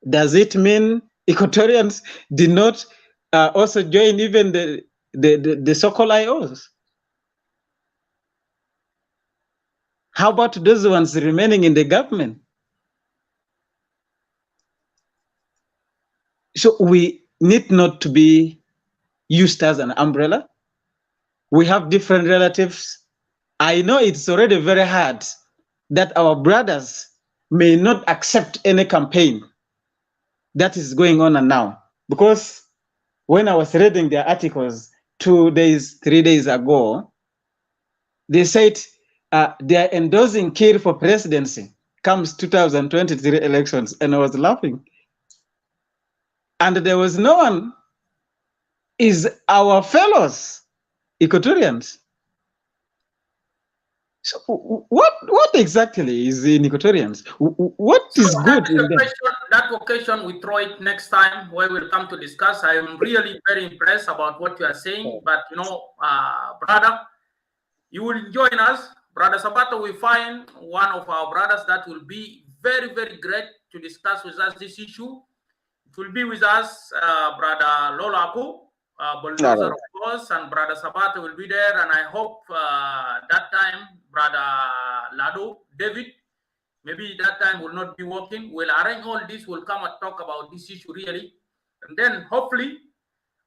Speaker 12: Does it mean Equatorians did not also join even the, the so-called IOs? How about those ones remaining in the government? So we need not to be used as an umbrella. We have different relatives. I know it's already very hard that our brothers may not accept any campaign that is going on now. Because when I was reading their articles 2 days, 3 days ago, they said they are endorsing Kiir for presidency comes 2023 elections, and I was laughing. And there was no one is our fellows Equatorians. So what exactly is in Equatorians? What is good in them?
Speaker 2: That occasion, we throw it next time where we'll come to discuss. I am really very impressed about what you are saying, but you know, brother, you will join us. Brother Sabato, we find one of our brothers that will be very, very great to discuss with us this issue. It will be with us, Brother Lolaku, Bulldozer, of course, and Brother Sabato will be there. And I hope that time, Brother Lado, David, maybe that time will not be working. We'll arrange all this. We'll come and talk about this issue really. And then hopefully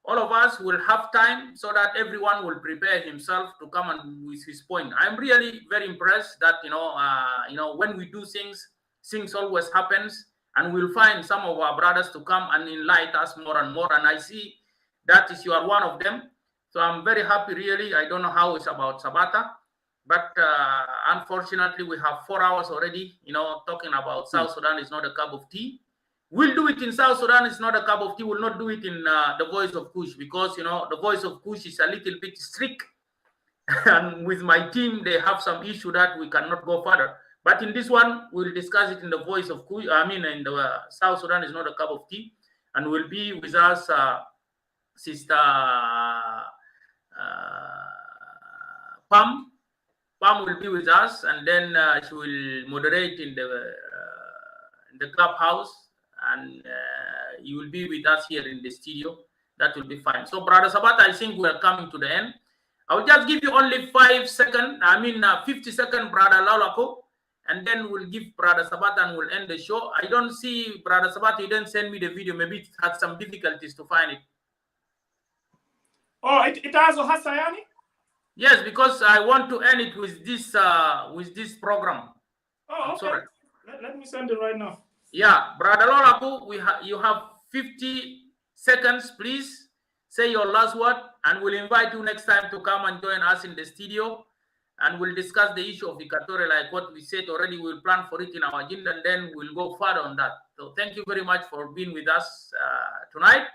Speaker 2: all of us will have time so that everyone will prepare himself to come and with his point. I'm really very impressed that, you know, when we do things always happens, and we'll find some of our brothers to come and enlighten us more and more. And I see that is you are one of them. So I'm very happy, really. I don't know how it's about Sabata, but unfortunately, we have 4 hours already, you know, talking about South Sudan is not a cup of tea. We'll do it in South Sudan, it's not a cup of tea. We'll not do it in the Voice of Kush, because, you know, the Voice of Kush is a little bit strict. And with my team, they have some issue that we cannot go further. But in this one, we'll discuss it in the Voice of Kush. I mean, in the South Sudan is not a cup of tea. And will be with us, Sister Pam. Pam will be with us, and then she will moderate in the clubhouse, and you will be with us here in the studio. That will be fine. So, Brother Sabata, I think we are coming to the end. I will just give you only 5 seconds, 50 seconds, Brother Lalako, and then we'll give Brother Sabata and we'll end the show. I don't see Brother Sabata, you didn't send me the video. Maybe it had some difficulties to find it.
Speaker 3: Oh, it has a Hasayani?
Speaker 2: Yes, because I want to end it with this program.
Speaker 3: Oh, okay. Sorry. Let me send it right now.
Speaker 2: Yeah, Brother Lolaku, you have 50 seconds, please. Say your last word, and we'll invite you next time to come and join us in the studio, and we'll discuss the issue of Equatorial, like what we said already. We'll plan for it in our agenda, and then we'll go further on that. So thank you very much for being with us tonight,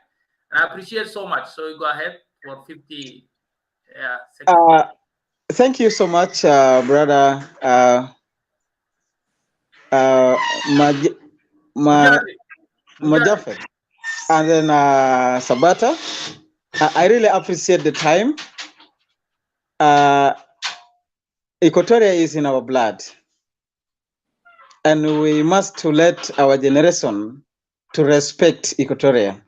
Speaker 2: and I appreciate so much. So you go ahead for 50 seconds.
Speaker 12: Thank you so much, Brother Mujaffer, and then Sabata. I really appreciate the time. Equatoria is in our blood, and we must to let our generation to respect Equatoria.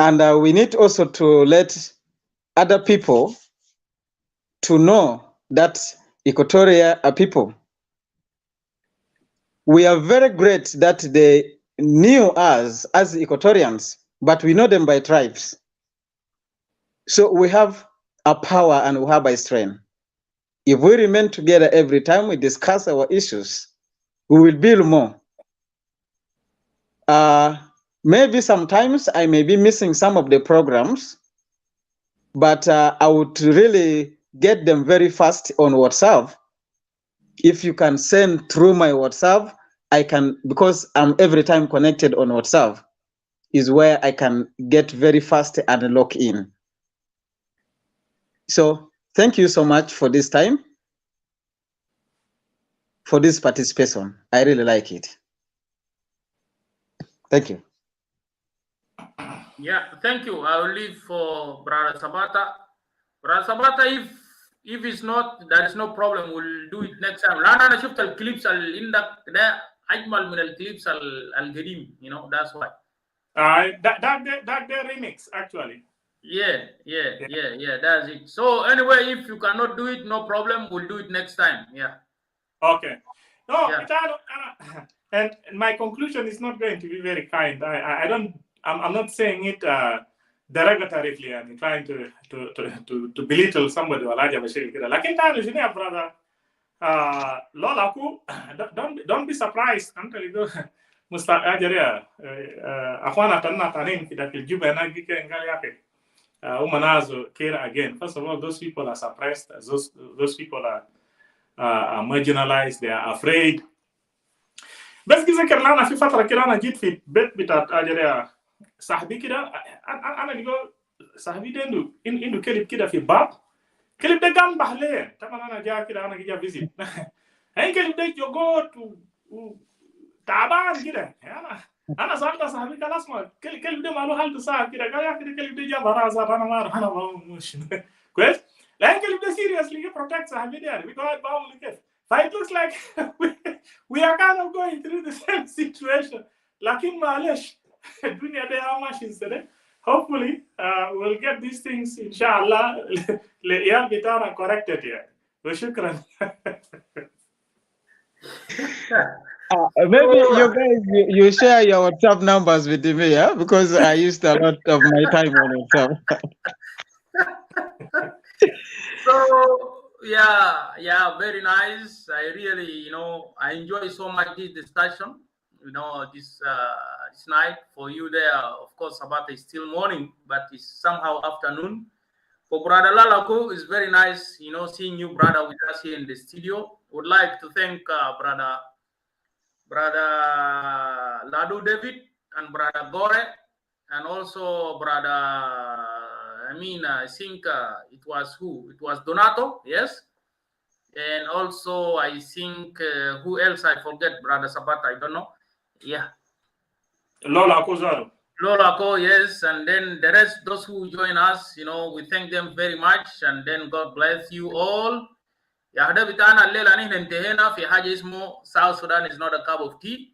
Speaker 12: And we need also to let other people to know that Equatoria are people. We are very great that they knew us as Equatorians, but we know them by tribes. So we have a power and we have a strength. If we remain together every time we discuss our issues, we will build more. Maybe sometimes I may be missing some of the programs, but I would really get them very fast on WhatsApp. If you can send through my WhatsApp, I can, because I'm every time connected on WhatsApp, is where I can get very fast and log in. So thank you so much for this time, for this participation. I really like it. Thank you.
Speaker 2: Yeah, thank you. I will leave for Brother Sabata. Brother Sabata, if it's not, there is no problem. We'll do it next time. Lana shift al clips al indak da ajmal min al clips al gadim. You know, that's why.
Speaker 3: That remix actually.
Speaker 2: Yeah. That's it. So anyway, if you cannot do it, no problem. We'll do it next time. Yeah.
Speaker 3: Okay. No,
Speaker 2: Yeah.
Speaker 3: and my conclusion is not going to be very kind. I don't. I'm not saying it derogatorily and trying to belittle somebody or larger machine. Like in time, you know, brother. Lola ku don't be surprised until you go musta ajaria akhwana tanna tanin kita fil juba na gike ngali yake umanazo care again. First of all, those people are suppressed. Those people are marginalized. They are afraid. بس كذا كرنا في فتره كده انا جيت في بيت بتاعت اجري صاحبي كده انا لقوا صاحبي ده عنده كلب كده في الباب كلب ده قام بحليه طبعا انا جا كده انا جا فيزيت هاي كلب ده جوجوت تعبان كده انا سالت صاحبي قال اسمع كلب ده ماله حالته صعب كده قال يا اخي الكلب ده جاب راسه انا ما اعرف انا مش كويس لا الكلب ده سيريسلي بروتكت صاحبي ده يعني بيقعد بعمل كيف. It looks like we are kind of going through the same situation. Lakin malish, dunya de how much instead. Hopefully, we'll get these things, inshallah, yeah, bitara corrected here. Shukran.
Speaker 12: Maybe you guys you share your WhatsApp numbers with me, yeah? Because I used a lot of my time on WhatsApp.
Speaker 2: So yeah, very nice. I really, I enjoy so much this discussion. This night for you there. Of course, Sabbath is still morning, but it's somehow afternoon. For Brother Lalaku, it's very nice, seeing you, brother, with us here in the studio. Would like to thank brother Ladu David and brother Gore, and also brother. I think it was who? It was Donato, yes. And also, I think who else? I forget, brother Sabata. I don't know. Yeah.
Speaker 3: Lola Kozaro.
Speaker 2: Lola Ko, yes. And then the rest, those who join us, we thank them very much. And then God bless you all. Yahda bitana lela ni nentehena fi haja ismo South Sudan is not a cup of tea.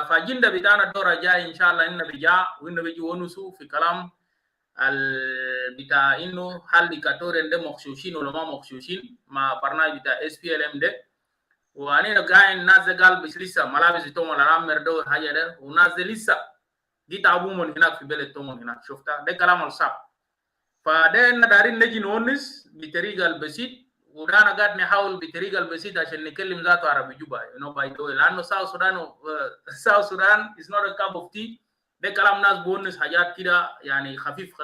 Speaker 2: Fajinda bitana dora jaya inshallah inna bija winna biji wonusu fi kalam bita inno hali katore nde mokshushin ulama mokshushin ma parna bita SPLM de وانينا قاين ناس قال بس لسه ملابس تومون الان مردو حاجه ده وناس لسه جيت ابومون هناك في بلد تومون هناك شفتها ده كلام الصعب فده دارين نجي نونس بطريقه البسيط ورانا قاعد نحاول بطريقه البسيط عشان نكلم ذاته عربي جوبا باي ذا لانه ساوث سودان is not a cup of tea ده كلام ناس بونس حاجات كده يعني خفيف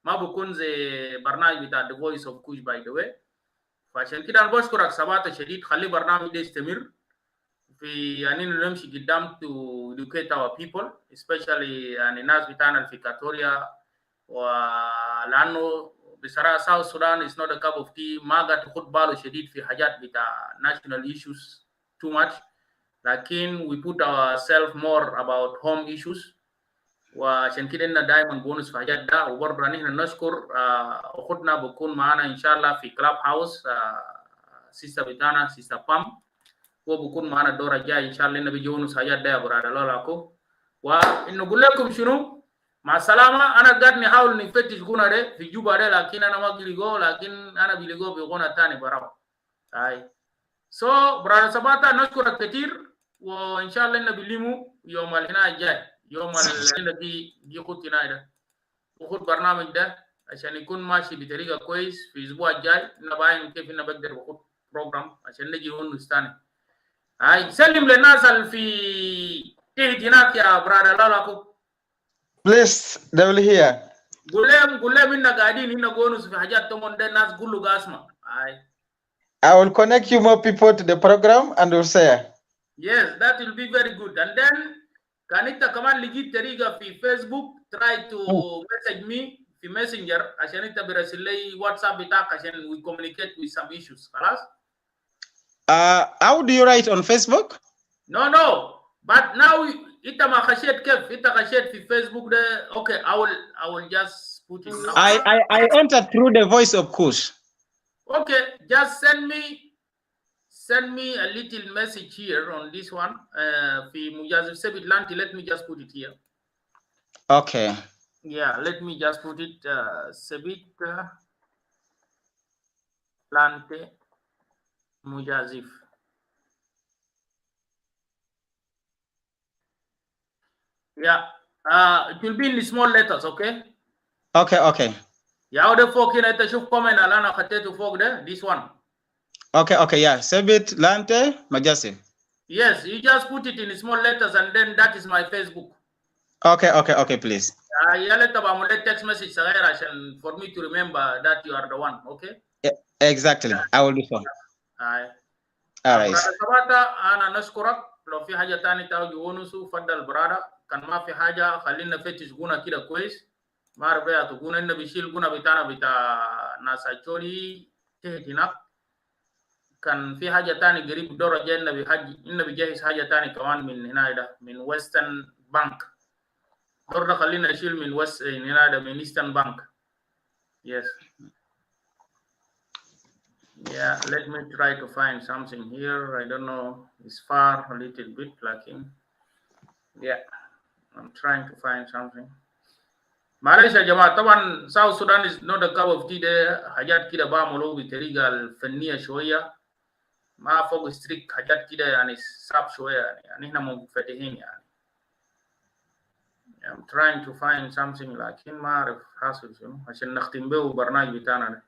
Speaker 2: ما بكون زي برنامج بتاع The Voice of Kush by the way. فعشان كده انا بشكرك سبات شديد خلي برنامج ده يستمر في يعني نمشي قدام to educate our people especially يعني الناس بتاعنا في كاتوريا ولانه بصراحه South Sudan is not a cup of tea ما قاعد تاخد باله شديد في حاجات بتاع national issues too much لكن we put ourselves more about home issues وعشان كده إننا دائما بونس في حاجات ده وبرضه نحن نشكر أخوتنا بكون معنا إن شاء الله في كلاب هاوس سيستا بتاعنا سيستا بام هو بكون معنا الدورة الجاي إن شاء الله إننا بيجونس حاجات ده يا برادة لولاكو وإنه أقول لكم شنو مع السلامة أنا قاعد نحاول نفتش غنى ده في جوبا ده لكن أنا ما بلقوه لكن أنا بلقوه بغنى تاني براو هاي برادة سباتا نشكرك كثير وإن شاء الله إننا بليمو يوم الهنا الجاي يوم الذي يخوت هنا وخد برنامج ده عشان يكون ماشي بطريقه كويس في الاسبوع الجاي نباين كيف بقدر بخد بروجرام عشان نجي ونستاني هاي سلم للناس اللي في تحت هناك يا برادر لالاكو
Speaker 12: Please, they will hear.
Speaker 2: قول لهم إننا قاعدين هنا بونس في حاجات تمون ده الناس كله قاسمه هاي
Speaker 12: I will connect you more people to the program and will say.
Speaker 2: Yes, that will be very good. And then كان انت كمان لقيت طريقه في فيسبوك try to message me في messenger عشان انت برسل لي واتساب بتاعك عشان we communicate with some issues خلاص
Speaker 12: how do you write on Facebook?
Speaker 2: No but now انت ما خشيت كيف انت خشيت في فيسبوك ده okay I will just put it now.
Speaker 12: I entered through the Voice of Kush.
Speaker 2: Okay, just send me a little message here on this one في مجازف سبت لانتي let me just put it here.
Speaker 12: Okay.
Speaker 2: Yeah, let me just put it Sebit Plante Mujazif. Yeah, it will be in small letters, okay?
Speaker 12: Okay.
Speaker 2: Yeah, the folk in it should comment alana khatetu folk there. This one.
Speaker 12: Okay, yeah. Sebit Lante Majasi.
Speaker 2: Yes, you just put it in small letters and then that is my Facebook.
Speaker 12: Okay, please.
Speaker 2: Yeah, let a text message for me to remember that you are the one, okay?
Speaker 12: Yeah, exactly. I will do so. All right.
Speaker 2: Brother Sabata, ana nashkurak. لو في حاجة تاني تاجي ونسو فضل برادة كان ما في حاجة خلينا نفتش قونا كده كويس ما أعرف يا تقول إنه بيشيل قونا بتاعنا بتاع ناس أشولي تحت هناك كان في حاجة تاني قريب دورة جاي إنه بيجهز حاجة تاني كمان من هنا ده من ويسترن بانك دور ده خلينا نشيل من ويست هنا ده من ايسترن بانك. Yes. Yeah, let me try to find something here. I don't know. It's far a little bit like him. Yeah, I'm trying to find something. Malaysia Jamaat, طبعا South Sudan is not a cup of tea ده حاجات كده بعملوا بطريقة الفنية شوية ما فوق ستريك حاجات كده يعني صعب شوية يعني احنا منفتحين يعني. I'm trying to find something like him ما أعرف حاصل شنو عشان نختم به برنامج بتاعنا ده.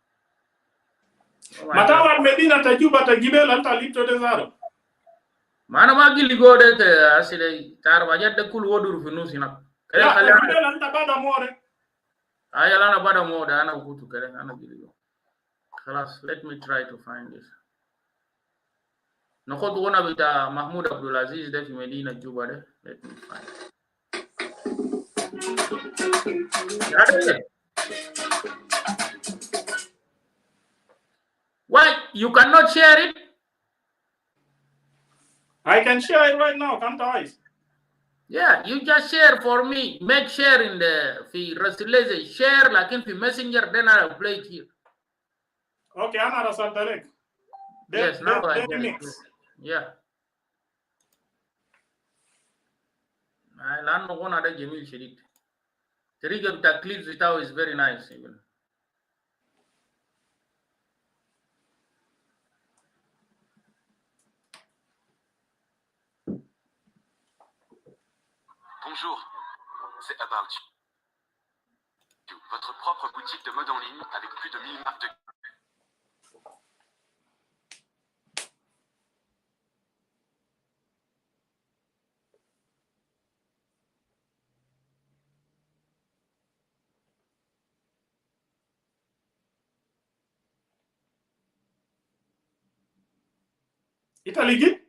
Speaker 3: Matawa Medina Tajuba Tajibel Alta Lito de Zaro.
Speaker 2: Mana ma gili gode te asile tar bajet de kul wodur finu sina kale
Speaker 3: Ya,
Speaker 2: kale
Speaker 3: Tajibel Alta Bada More.
Speaker 2: aya lana bada mo da ana kutu kale ana gili go khalas let me try to find this ناخد غنى بتاع محمود عبد العزيز ده في مدينة جوبا ده let me find why you cannot share it?
Speaker 3: I can share it right now, come to us.
Speaker 2: Yeah, you just share for me. Make share in the Rasulese share like in the messenger, then I'll play it here.
Speaker 3: Okay, I'm Rasal Dalek.
Speaker 2: Yes, now I can
Speaker 3: mix.
Speaker 2: Yeah. I don't know that Jamil Shadid. The rig of the clips is very nice even.
Speaker 13: Bonjour, c'est About You, votre propre boutique de mode en ligne avec plus de 1000 marques de...
Speaker 3: Italy?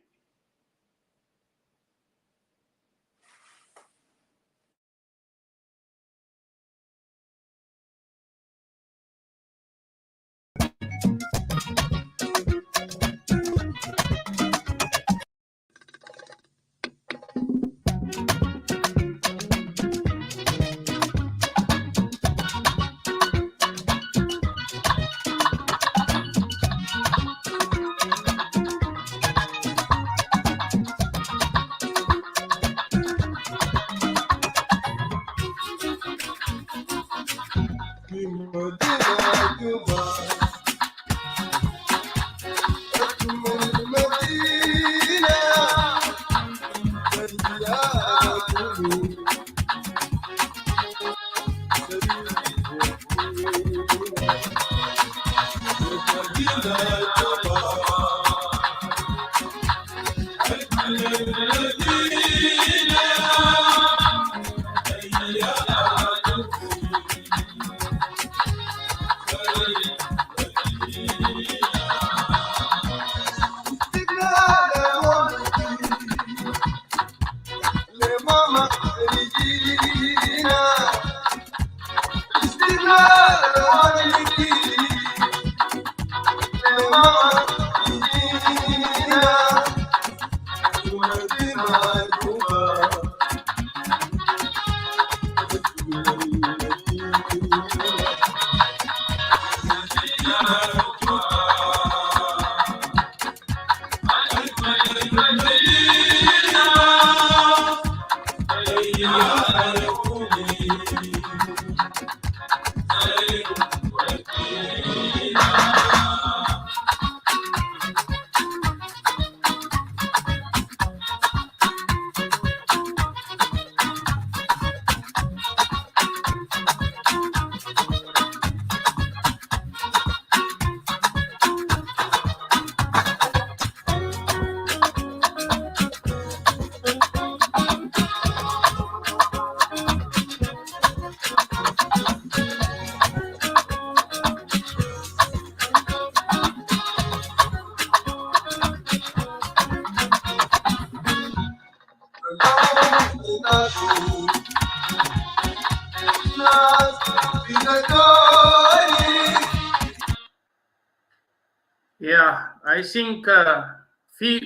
Speaker 2: Yeah, I think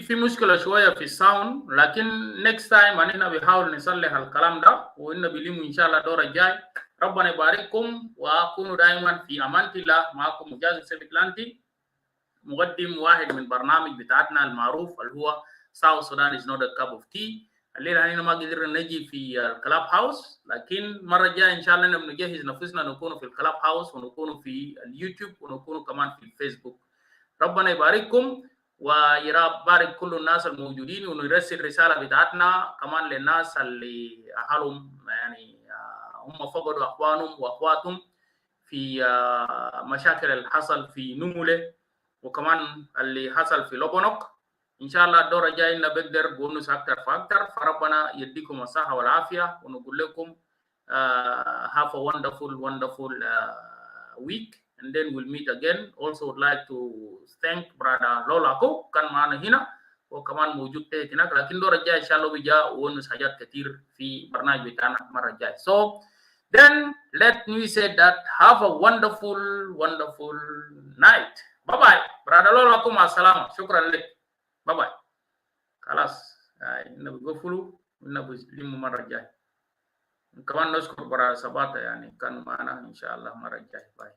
Speaker 2: في مشكلة شوية في الساوند، لكن next time أننا بنحاول نصلح الكلام ده، وإن بليمو إن شاء الله الدور الجاي. ربنا يبارككم وأكونوا دائما في أمان الله. معكم مجاز سيبكلانتي، مقدم واحد من برنامج بتاعتنا المعروف اللي هو South Sudan is not a cup of tea. الليلة هنا ما قدرنا نجي في الكلاب هاوس، لكن مرة الجاية إن شاء الله بنجهز نفسنا نكون في الكلاب هاوس ونكون في اليوتيوب ونكون كمان في الفيسبوك. ربنا يبارككم ويبارك كل الناس الموجودين، ونرسل رسالة بتاعتنا كمان للناس اللي أهلهم يعني هم فقدوا أخوانهم وأخواتهم في مشاكل اللي حصل في نمولة، وكمان اللي حصل في لبنان. إن شاء الله الدورة الجاية بقدر بونس أكتر فأكتر. فربنا يديكم الصحة والعافية، ونقول لكم have a wonderful week, and then we'll meet again. Also would like to thank brother Lolako كان معنا هنا وكمان موجود هناك، لكن الدورة الجاية إن شاء الله بيجا ونس حاجات كتير في برنامج بتاعنا مرة الجاية. So then let me say that have a wonderful night. Bye bye. Brother Lolako مع السلامة. شكرا لك. باي باي. خلاص إنه بيقفلوا إنه بيسلموا مرة الجاية. كمان نشكر برا سباتا يعني كانوا معنا إن شاء الله مرة الجاية. باي.